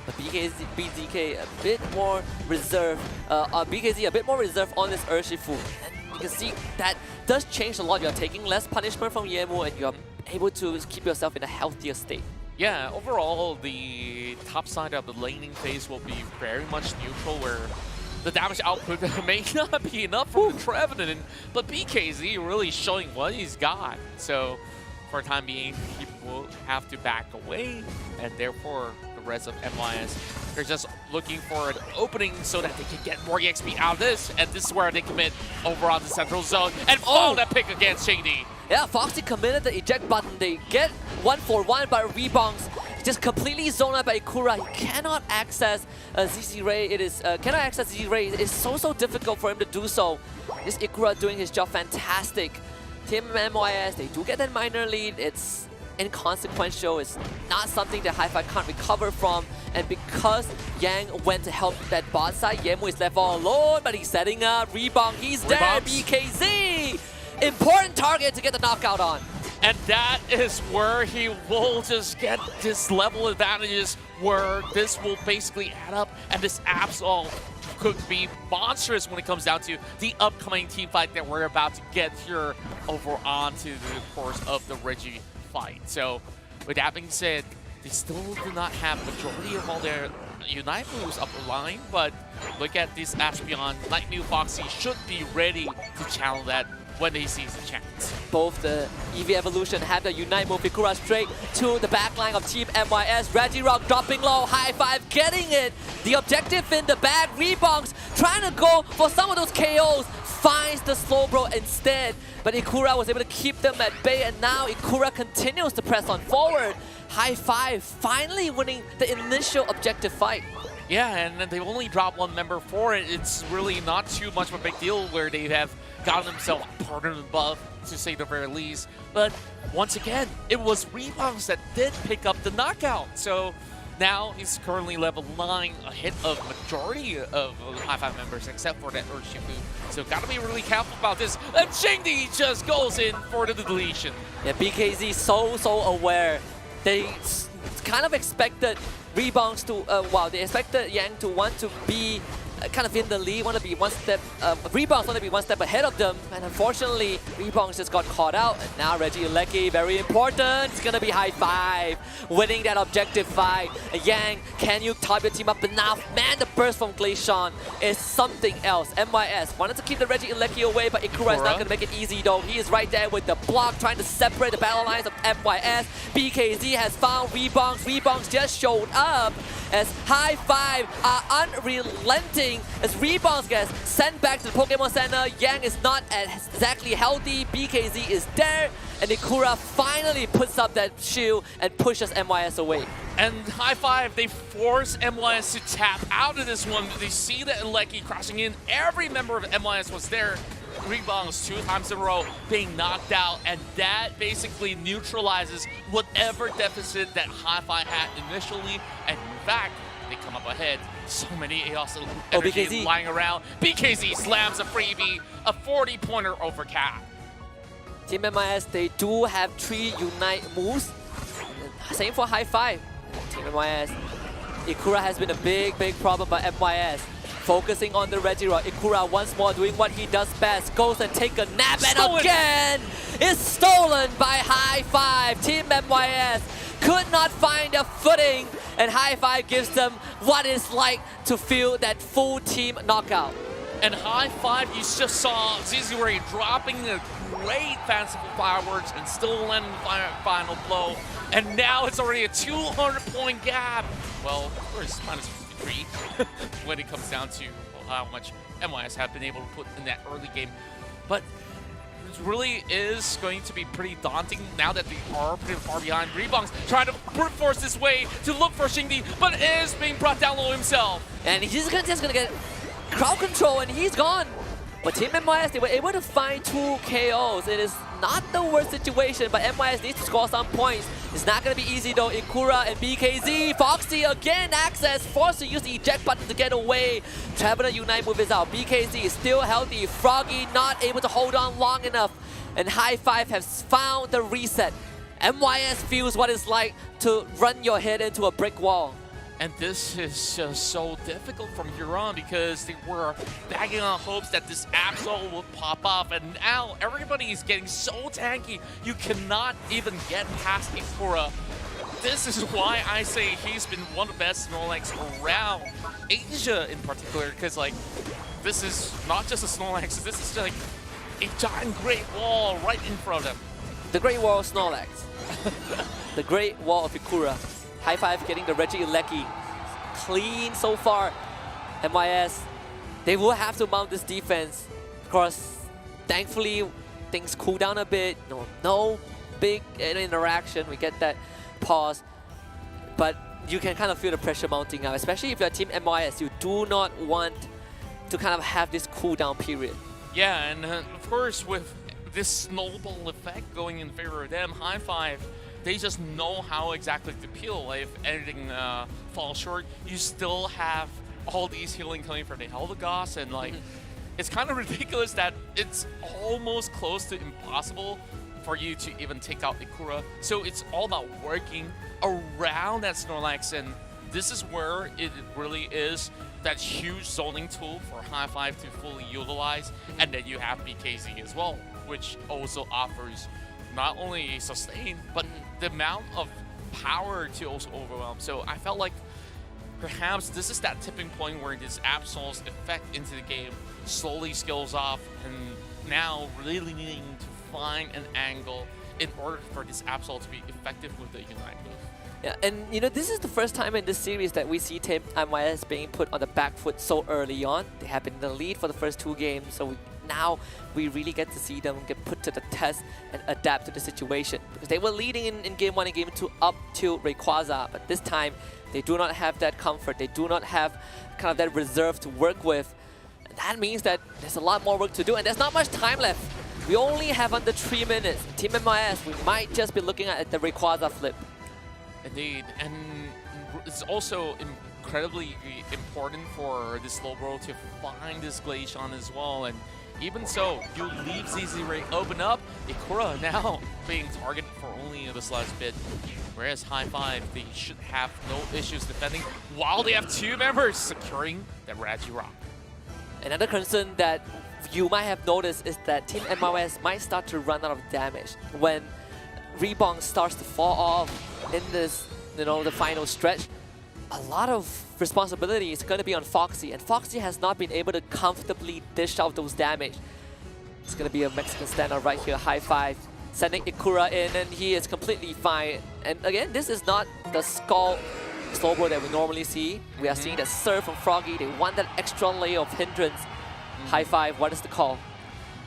But BZK a bit more reserved. BKZ a bit more reserved on this Urshifu. And you can see that does change a lot. You're taking less punishment from Yemu and you're able to keep yourself in a healthier state. Yeah, overall, the top side of the laning phase will be very much neutral, where the damage output may not be enough from the Trevenant, but BKZ really showing what he's got. So, for the time being, he will have to back away, and therefore, the rest of MYS, they're just looking for an opening so that they can get more EXP out of this, and this is where they commit over on the central zone, and follow that pick against Shady. Yeah, Foxy committed the eject button. They get 1-for-1 by rebounds. Just completely zoned out by Ikura. He cannot access ZZ Ray. Cannot access ZZ Ray. It's so difficult for him to do so. This Ikura doing his job fantastic. Team MYS, they do get that minor lead. It's inconsequential. It's not something that High Five can't recover from. And because Yang went to help that bot side, Yemu is left all alone, but he's setting up. Rebound, he's there. BKZ! Important target to get the knockout on. And that is where he will just get this level advantages, where this will basically add up, and this Absol could be monstrous when it comes down to the upcoming team fight that we're about to get here over onto the course of the Reggie fight. So with that being said, they still do not have majority of all their Unite moves up the line, but look at this Espeon. Nightmew Foxy should be ready to channel that when he sees the chance. Both the EV Evolution have the Unite move. Ikura straight to the backline of Team MYS. Regirock dropping low. High Five getting it. The objective in the bag. Rebounds trying to go for some of those KOs. Finds the slow bro instead. But Ikura was able to keep them at bay, and now Ikura continues to press on forward. High Five finally winning the initial objective fight. Yeah, and they've only dropped one member for it. It's really not too much of a big deal, where they have gotten himself a permanent buff, to say the very least. But once again, it was Rebounds that did pick up the knockout. So now he's currently level 9, ahead of majority of High-Five members, except for that Urshifu. So gotta be really careful about this. And Shingdi just goes in for the deletion. Yeah, BKZ so aware. They kind of expected Rebounds to, they expected Yang to want to be kind of in the lead, want to be one step, Rebounds want to be one step ahead of them, and unfortunately, Rebounds just got caught out, and now Reggie Lecky, very important, it's going to be High-Five, winning that objective fight. Yang, can you top your team up enough? Man, the burst from Glacian is something else. MYS wanted to keep the Reggie Lecky away, but Ikura is not going to make it easy though. He is right there with the block, trying to separate the battle lines of MYS. BKZ has found Rebounds. Rebounds just showed up as High-Five are unrelenting as Rebounds gets sent back to the Pokemon Center. Yang is not exactly healthy. BKZ is there, and Ikura finally puts up that shield and pushes MYS away. And High-Five, they force MYS to tap out of this one. They see that Lecky crossing in. Every member of MYS was there. Rebounds 2 times in a row being knocked out, and that basically neutralizes whatever deficit that High-Five had initially. And in fact, they come up ahead. So many AOS energy lying around. BKZ slams a freebie, a 40-pointer over Cap. Team MIS, they do have 3 Unite moves. Same for High-Five. Team MIS, Ikura has been a big problem by MYS. Focusing on the Regirock. Ikura once more doing what he does best. Goes and take a nap, and again is stolen by High-Five. Team MYS could not find a footing, and High-Five gives them what it's like to feel that full team knockout. And High-Five, you just saw Zizuri dropping a great fanciful fireworks and still landing the final blow. And now it's already a 200-point gap. Well, of course, minus 53 when it comes down to how much MYS have been able to put in that early game. But it really is going to be pretty daunting now that they are pretty far behind. Rebounds trying to brute force his way to look for Shingdi, but is being brought down low himself. And he's just gonna get crowd control, and he's gone. But Team MYS, they were able to find 2 KOs. It is not the worst situation, but MYS needs to score some points. It's not going to be easy though. Ikura and BKZ. Foxy again access, forced to use the eject button to get away. Traveler Unite move is out. BKZ is still healthy. Froggy not able to hold on long enough. And High-Five has found the reset. MYS feels what it's like to run your head into a brick wall. And this is just so difficult from here on because they were bagging on hopes that this Absol would pop off, and now everybody is getting so tanky, you cannot even get past Ikura. This is why I say he's been one of the best Snorlax around Asia in particular, because like, this is not just a Snorlax, this is like a giant Great Wall right in front of them. The Great Wall of Snorlax. The Great Wall of Ikura. High-Five getting the Reggie Lecky clean so far. MYS, they will have to mount this defense. Of course, thankfully, things cool down a bit. No big interaction. We get that pause. But you can kind of feel the pressure mounting up, especially if you're Team MYS. You do not want to kind of have this cool down period. Yeah, and of course, with this snowball effect going in favor of them, High-Five, they just know how exactly to peel. If anything falls short, you still have all these healing coming from the Helvegoss, and like, it's kind of ridiculous that it's almost close to impossible for you to even take out Ikura. So it's all about working around that Snorlax, and this is where it really is that huge zoning tool for High-Five to fully utilize. And then you have BKZ as well, which also offers not only sustain, but the amount of power to also overwhelm. So I felt like perhaps this is that tipping point where this Absol's effect into the game slowly scales off, and now really needing to find an angle in order for this Absol to be effective with the Unite move. Yeah, and you know, this is the first time in this series that we see Team MYS being put on the back foot so early on. They have been in the lead for the first 2 games, so now we really get to see them get put to the test and adapt to the situation. Because they were leading in Game 1 and Game 2 up to Rayquaza, but this time they do not have that comfort. They do not have kind of that reserve to work with. that means that there's a lot more work to do, and there's not much time left. We only have under 3 minutes. Team MIS, we might just be looking at the Rayquaza flip. Indeed, and it's also incredibly important for this Slowbro to find this Glaceon as well, and even so, you leave ZZ Ray open up. Ikura now being targeted for only this last bit, whereas High Five, they should have no issues defending while they have 2 members securing the Regirock. Another concern that you might have noticed is that Team MIS might start to run out of damage when Rebound starts to fall off in this, the final stretch. A lot of responsibility is going to be on Foxy, and Foxy has not been able to comfortably dish out those damage. It's going to be a Mexican standout right here, High Five, sending Ikura in, and he is completely fine. And again, this is not the Skull Slowbro that we normally see. We are seeing that Surf from Froggy. They want that extra layer of hindrance. High Five, what is the call?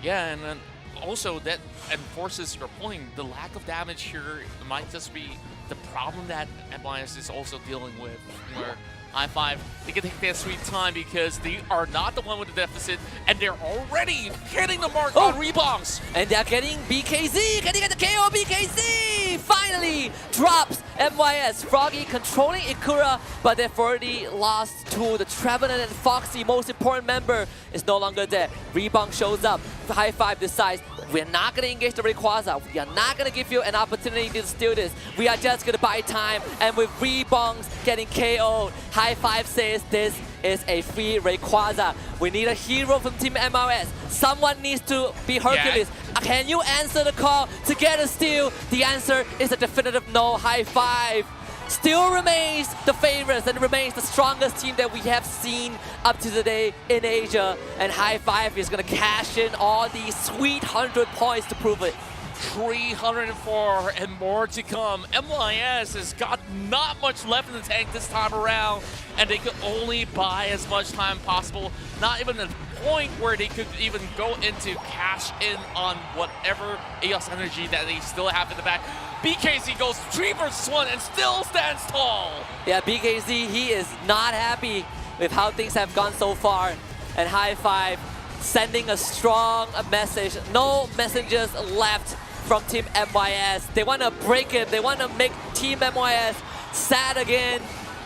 Yeah, and then also that enforces your point. The lack of damage here might just be the problem that MIS is also dealing with, where High Five, they can take their sweet time because they are not the one with the deficit, and they're already hitting the mark on rebounds. And they're getting BKZ, getting at the KO. BKZ finally drops MIS. Froggy controlling Ikura, but they've already lost to the Trevenant, and Foxy, most important member, is no longer there. Rebound shows up. High Five decides, we're not going to engage the Rayquaza. We are not going to give you an opportunity to steal this. We are just going to buy time. And with Rebounds getting KO'd, High Five says this is a free Rayquaza. We need a hero from Team MIS. Someone needs to be Hercules. Yeah. Can you answer the call to get a steal? The answer is a definitive no. High Five still remains the favorites and remains the strongest team that we have seen up to today in Asia. And High Five is going to cash in all these sweet 100 points to prove it. 304 and more to come. MIS has got not much left in the tank this time around, and they could only buy as much time possible. Not even a point where they could even go into cash in on whatever EOS energy that they still have in the back. BKZ goes 3 versus 1 and still stands tall. Yeah, BKZ, he is not happy with how things have gone so far. And High Five sending a strong message. No messengers left from Team MIS. They want to break it. They want to make Team MIS sad again.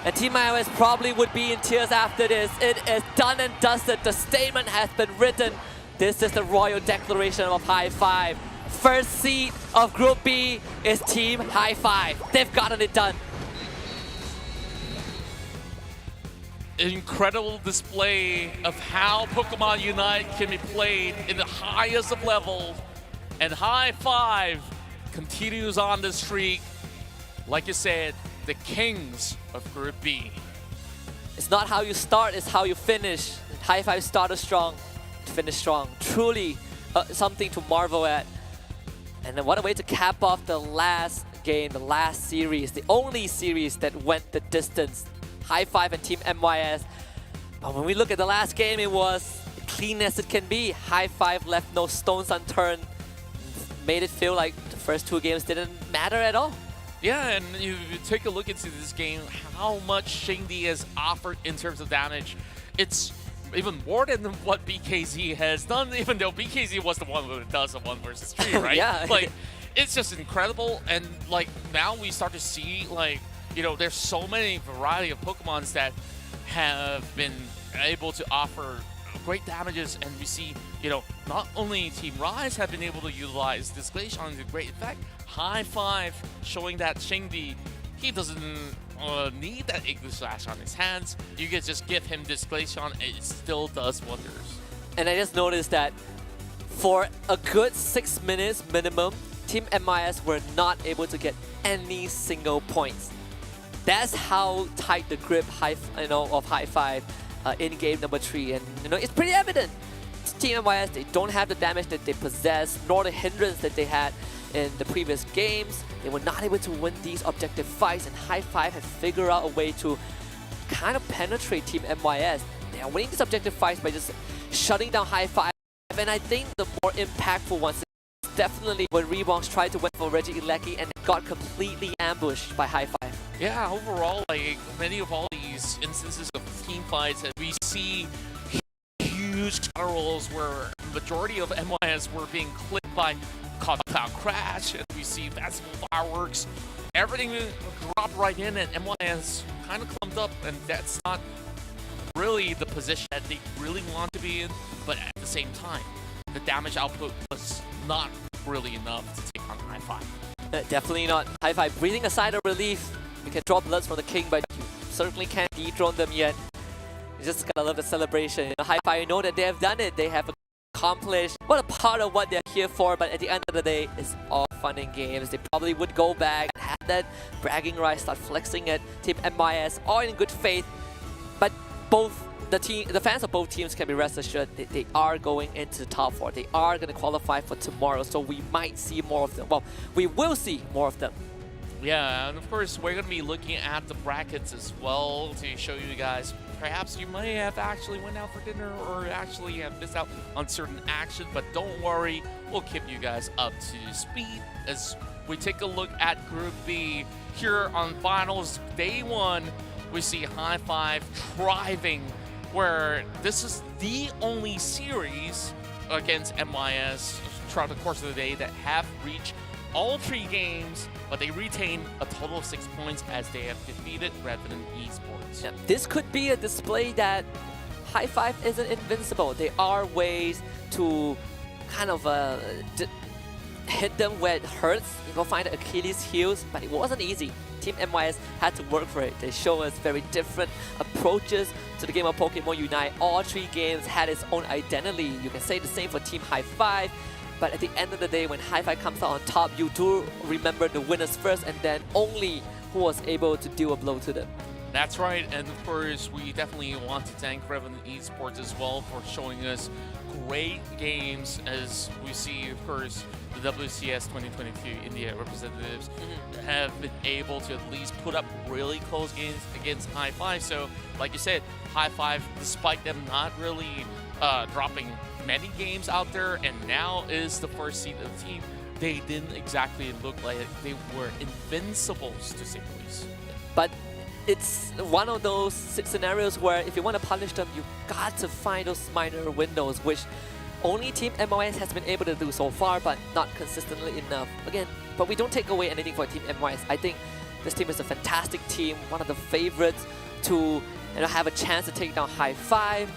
And Team MIS probably would be in tears after this. It is done and dusted. The statement has been written. This is the royal declaration of High Five. First seed of Group B is Team High Five. They've gotten it done. Incredible display of how Pokemon Unite can be played in the highest of levels. And High Five continues on the streak. Like you said, the kings of Group B. It's not how you start, it's how you finish. High Five started strong, finished strong. Truly something to marvel at. And then what a way to cap off the last game, the last series, the only series that went the distance. High Five and Team MIS. But when we look at the last game, it was clean as it can be. High Five left no stones unturned. Made it feel like the first 2 games didn't matter at all. Yeah, and you take a look into this game, how much Shingdi has offered in terms of damage. It's even more than what BKZ has done, even though BKZ was the one who does the 1 versus 3, right? Yeah. Like, it's just incredible, and like now we start to see, like, there's so many variety of Pokemons that have been able to offer great damages, and we see, not only Team Rise have been able to utilize this Glaceon to great effect, High Five showing that Shingdi, he doesn't need that Igloo Slash on his hands. You can just give him this Glaceon, and it still does wonders. And I just noticed that for a good 6 minutes minimum, Team MIS were not able to get any single points. That's how tight the grip of High Five in game number 3, and it's pretty evident. Team MIS, they don't have the damage that they possess, nor the hindrance that they had in the previous games. They were not able to win these objective fights, and High Five have figured out a way to kind of penetrate Team MIS. They are winning these objective fights by just shutting down High Five, and I think the more impactful ones is definitely when Rebounds tried to win for Regieleki and got completely ambushed by High Five. Yeah, overall, like many of all these instances of team fights that we see huge huge counter rolls where majority of MYS were being clipped by Cloud Crash, and we see Festival Fireworks. Everything dropped right in, and MYS kind of clumped up, and that's not really the position that they really want to be in. But at the same time, the damage output was not really enough to take on Hi-Fi. Definitely not. Hi-Fi breathing a sigh of relief. We can draw bloods from the king, but you certainly can't dethrone them yet. You just gotta love the celebration. Hi-Fi, you know that they have done it. They have accomplished what a part of what they're here for, but at the end of the day, it's all fun and games. They probably would go back and have that bragging right, start flexing at Team MYS, all in good faith. But both the fans of both teams can be rest assured that they are going into the top 4. They are going to qualify for tomorrow, so we might see more of them. Well, we will see more of them. Yeah, and of course, we're going to be looking at the brackets as well to show you guys. Perhaps you may have actually went out for dinner or actually have missed out on certain action, but don't worry, we'll keep you guys up to speed as we take a look at Group B. Here on Finals Day 1, we see Hi-Fi thriving, where this is the only series against MYS throughout the course of the day that have reached all 3 games, but they retain a total of 6 points as they have defeated Revenant Esports. Yeah, this could be a display that Hi-Fi isn't invincible. There are ways to kind of hit them where it hurts. You go find the Achilles heels, but it wasn't easy. Team MYS had to work for it. They show us very different approaches to the game of Pokémon UNITE. All 3 games had its own identity. You can say the same for Team Hi-Fi, but at the end of the day, when Hi-Fi comes out on top, you do remember the winners first and then only who was able to deal a blow to them. That's right, and of course, we definitely want to thank Revenant Esports as well for showing us great games, as we see, of course, the WCS 2022 India representatives have been able to at least put up really close games against Hi-Fi. So, like you said, Hi-Fi, despite them not really dropping many games out there, and now is the first seed of the team, they didn't exactly look like they were invincibles, to say the least. But it's one of those scenarios where if you want to punish them, you got to find those minor windows, which only Team MYS has been able to do so far, but not consistently enough. Again, but we don't take away anything for Team MYS. I think this team is a fantastic team, one of the favorites to have a chance to take down Hi-Fi.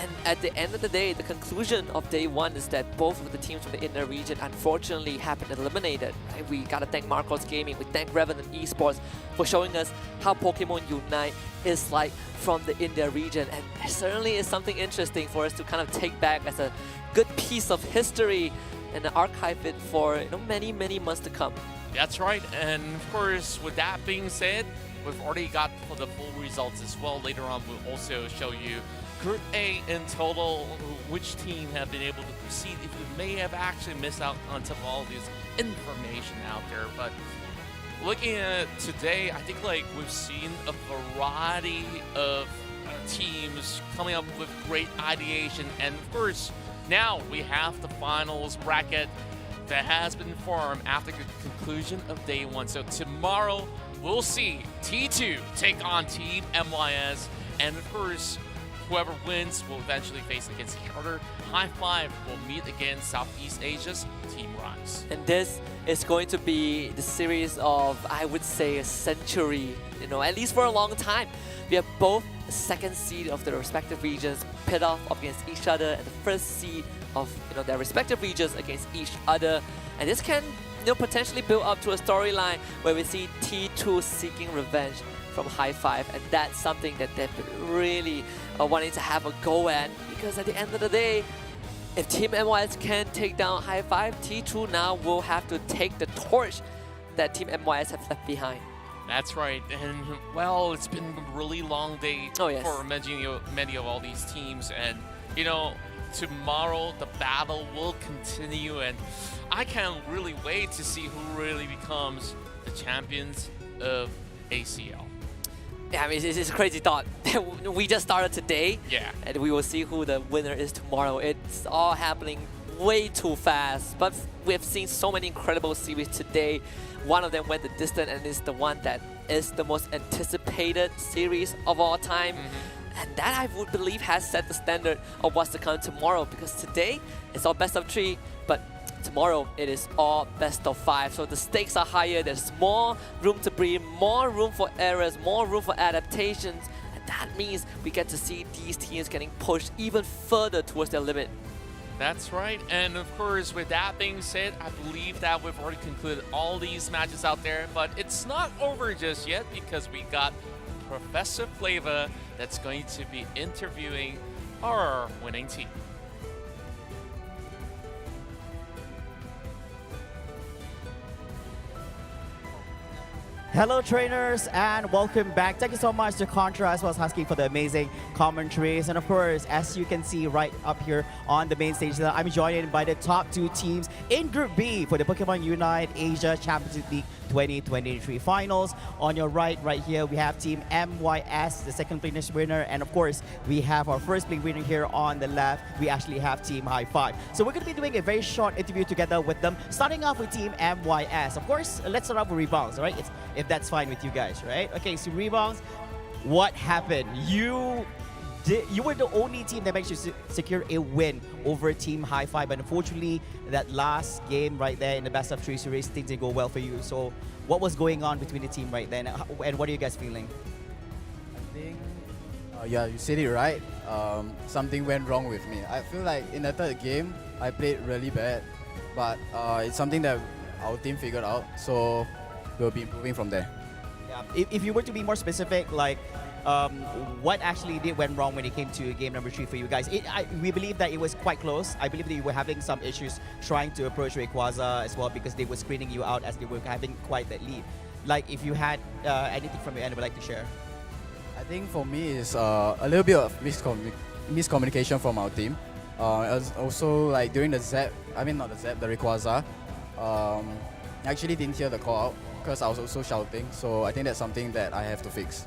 And at the end of the day, the conclusion of day 1 is that both of the teams from the India region unfortunately have been eliminated. Right? We gotta thank Marcos Gaming, we thank Revenant Esports for showing us how Pokemon UNITE is like from the India region. And it certainly is something interesting for us to kind of take back as a good piece of history and archive it for many, many months to come. That's right, and of course, with that being said, we've already got the full results as well. Later on, we'll also show you Group A in total, which team have been able to proceed, if you may have actually missed out on some of all this information out there. But looking at today, I think we've seen a variety of teams coming up with great ideation, and of course, now we have the finals bracket that has been formed after the conclusion of day 1. So tomorrow, we'll see T2 take on Team MYS, and of course, whoever wins will eventually face against each other. Hi-Fi will meet against Southeast Asia's Team Rise. And this is going to be the series of, I would say, a century, at least for a long time. We have both the second seed of the respective regions pit off against each other and the first seed of their respective regions against each other. And this can potentially build up to a storyline where we see T2 seeking revenge from Hi-Fi, and that's something that they've been really wanting to have a go at, because at the end of the day, if Team MYS can take down Hi-Fi, T2 now will have to take the torch that Team MYS have left behind. That's right, and well, it's been a really long day for many of all these teams, and tomorrow the battle will continue, and I can't really wait to see who really becomes the champions of ACL. Yeah, I mean, it's a crazy thought. We just started today, and we will see who the winner is tomorrow. It's all happening way too fast, but we've seen so many incredible series today. One of them went the distance, and is the one that is the most anticipated series of all time. And that, I would believe, has set the standard of what's to come tomorrow, because today it's all best of 3, but tomorrow it is all best of 5. So the stakes are higher, there's more room to breathe, more room for errors, more room for adaptations, and that means we get to see these teams getting pushed even further towards their limit. That's right, and of course, with that being said, I believe that we've already concluded all these matches out there, but it's not over just yet, because we got Professor Flava that's going to be interviewing our winning team. Hello trainers, and welcome back. Thank you so much to Contra as well as Husky for the amazing commentaries. And of course, as you can see right up here on the main stage, I'm joined by the top 2 teams in Group B for the Pokémon UNITE Asia Championship League 2023 finals. On your right here, we have Team MYS, the second place winner. And of course, we have our first place winner here on the left. We actually have Team High Five. So we're going to be doing a very short interview together with them, starting off with Team MYS. Of course, let's start off with Rebounds, all right? If that's fine with you guys, right? Okay, so Rebounds, what happened? You were the only team that managed to secure a win over Team High Five, but unfortunately, that last game right there in the best of 3 series, things didn't go well for you. So what was going on between the team right then, and what are you guys feeling? I think, yeah, you said it right. Something went wrong with me. I feel like in the third game, I played really bad, but it's something that our team figured out, so we'll be improving from there. Yeah. If you were to be more specific, like, what actually went wrong when it came to game number 3 for you guys? We believe that it was quite close. I believe that you were having some issues trying to approach Rayquaza as well, because they were screening you out as they were having quite that lead. Like, if you had anything from your end, would like to share? I think for me it's a little bit of miscommunication from our team. Also, like during the Zap, the Rayquaza, I actually didn't hear the call out because I was also shouting. So I think that's something that I have to fix.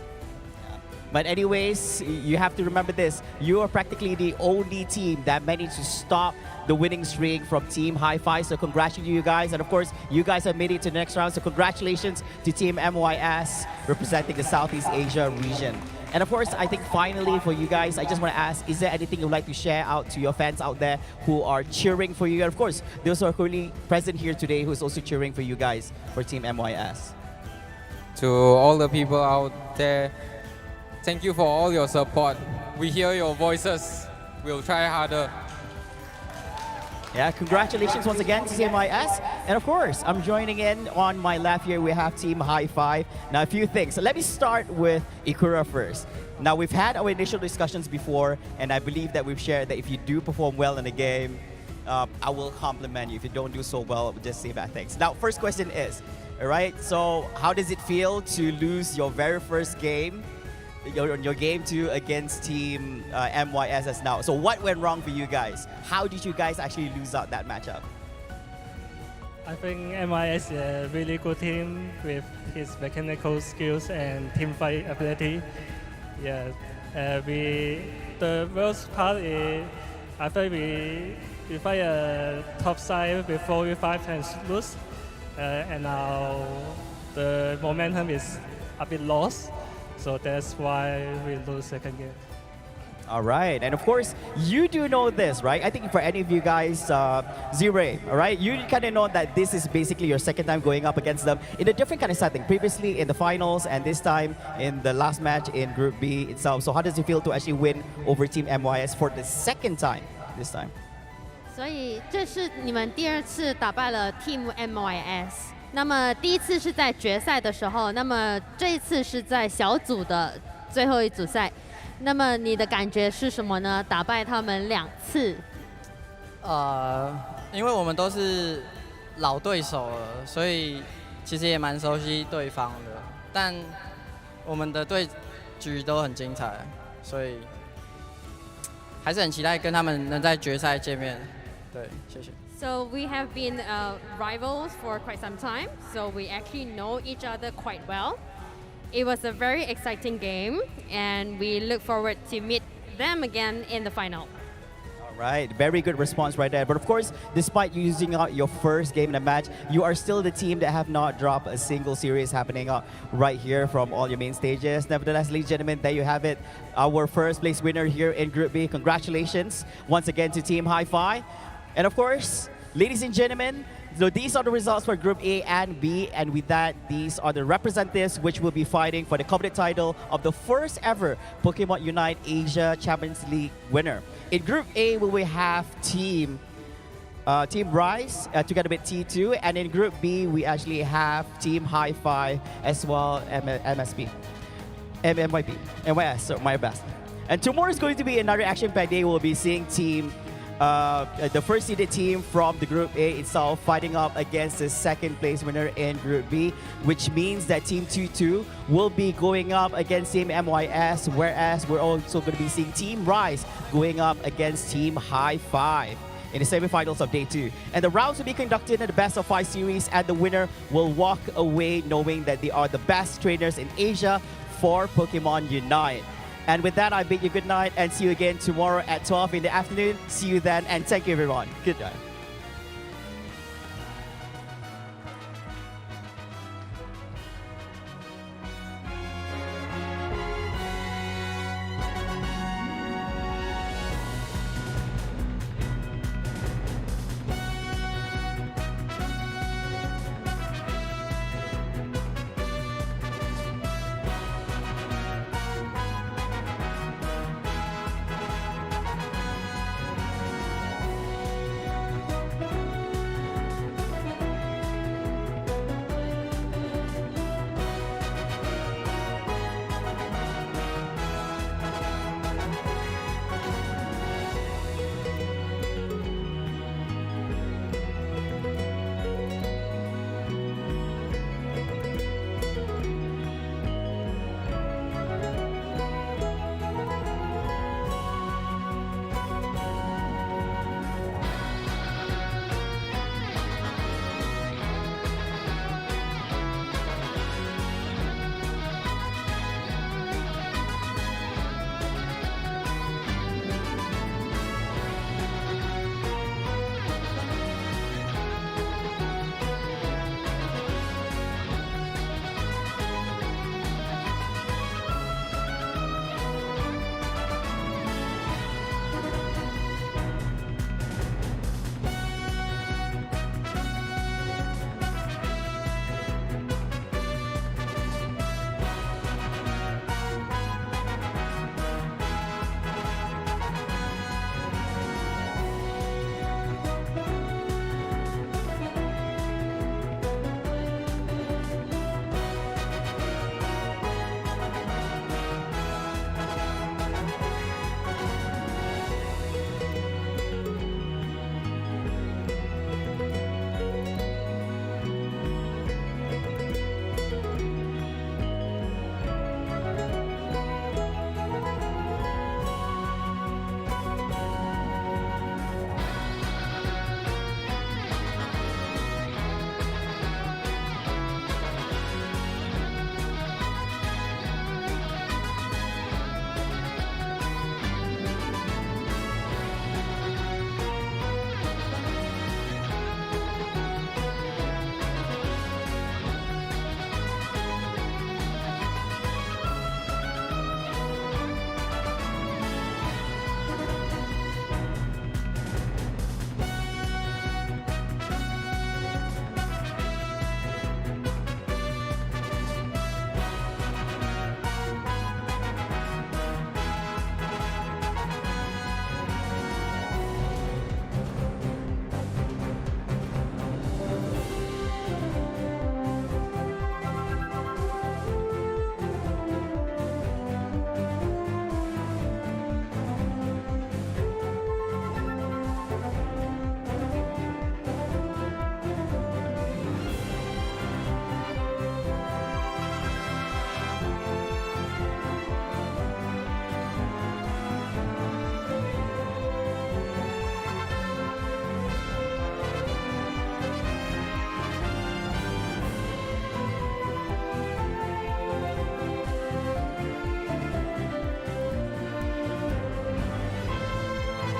But anyways, you have to remember this. You are practically the only team that managed to stop the winning streak from Team High Five. So congratulations to you guys. And of course, you guys have made it to the next round. So congratulations to Team MYS representing the Southeast Asia region. And of course, I think finally for you guys, I just want to ask, is there anything you'd like to share out to your fans out there who are cheering for you? And of course, those who are currently present here today who's also cheering for you guys for Team MYS. To all the people out there, thank you for all your support. We hear your voices. We'll try harder. Yeah, congratulations once again to CMIS. And of course, I'm joining in on my left here. We have Team High Five. Now, a few things. So let me start with Ikura first. Now, we've had our initial discussions before, and I believe that we've shared that if you do perform well in the game, I will compliment you. If you don't do so well, just say bad things. Now, first question is, all right, so how does it feel to lose your very first game? Your game 2 against Team MYSS now. So what went wrong for you guys? How did you guys actually lose out that matchup? I think MYS is a really good team with his mechanical skills and team fight ability. Yeah, the worst part is after we fight a top side before we 5 times lose, and now the momentum is a bit lost. So that's why we lose second game. All right, and of course, you do know this, right? I think for any of you guys, Zure, all right? You kind of know that this is basically your second time going up against them in a different kind of setting. Previously in the finals, and this time in the last match in Group B itself. So how does it feel to actually win over Team MYS for the second time this time? 所以这是你们第2次打败了 Team MYS。那么第1次是在决赛的时候，那么这一次是在小组的最后一组赛。那么你的感觉是什么呢？打败他们2次。因为我们都是老对手了，所以其实也蛮熟悉对方的。但我们的对局都很精彩，所以还是很期待跟他们能在决赛见面。对，谢谢。 So we have been rivals for quite some time, so we actually know each other quite well. It was a very exciting game, and we look forward to meet them again in the final. All Right, very good response right there. But of course, despite using out your first game in a match, you are still the team that have not dropped a single series happening right here from all your main stages. Nevertheless, ladies and gentlemen, there you have it. Our first place winner here in Group B. Congratulations once again to Team Hi-Fi. And of course, ladies and gentlemen, so these are the results for Group A and B, and with that, these are the representatives which will be fighting for the coveted title of the first ever Pokémon UNITE Asia Champions League winner. In Group A, we will have Team Rise together with T2, and in Group B, we actually have Team Hi-Fi as well, MYP, so my best. And tomorrow is going to be another action-packed day. We'll be seeing the first seeded team from the Group A itself fighting up against the second place winner in Group B, which means that Team 2-2 will be going up against Team MYS, whereas we're also going to be seeing Team Rise going up against Team Hi-Fi in the semifinals of Day 2. And the rounds will be conducted in the best of 5 series, and the winner will walk away knowing that they are the best trainers in Asia for Pokémon UNITE. And with that, I bid you good night and see you again tomorrow at 12 in the afternoon. See you then, and thank you, everyone. Good night.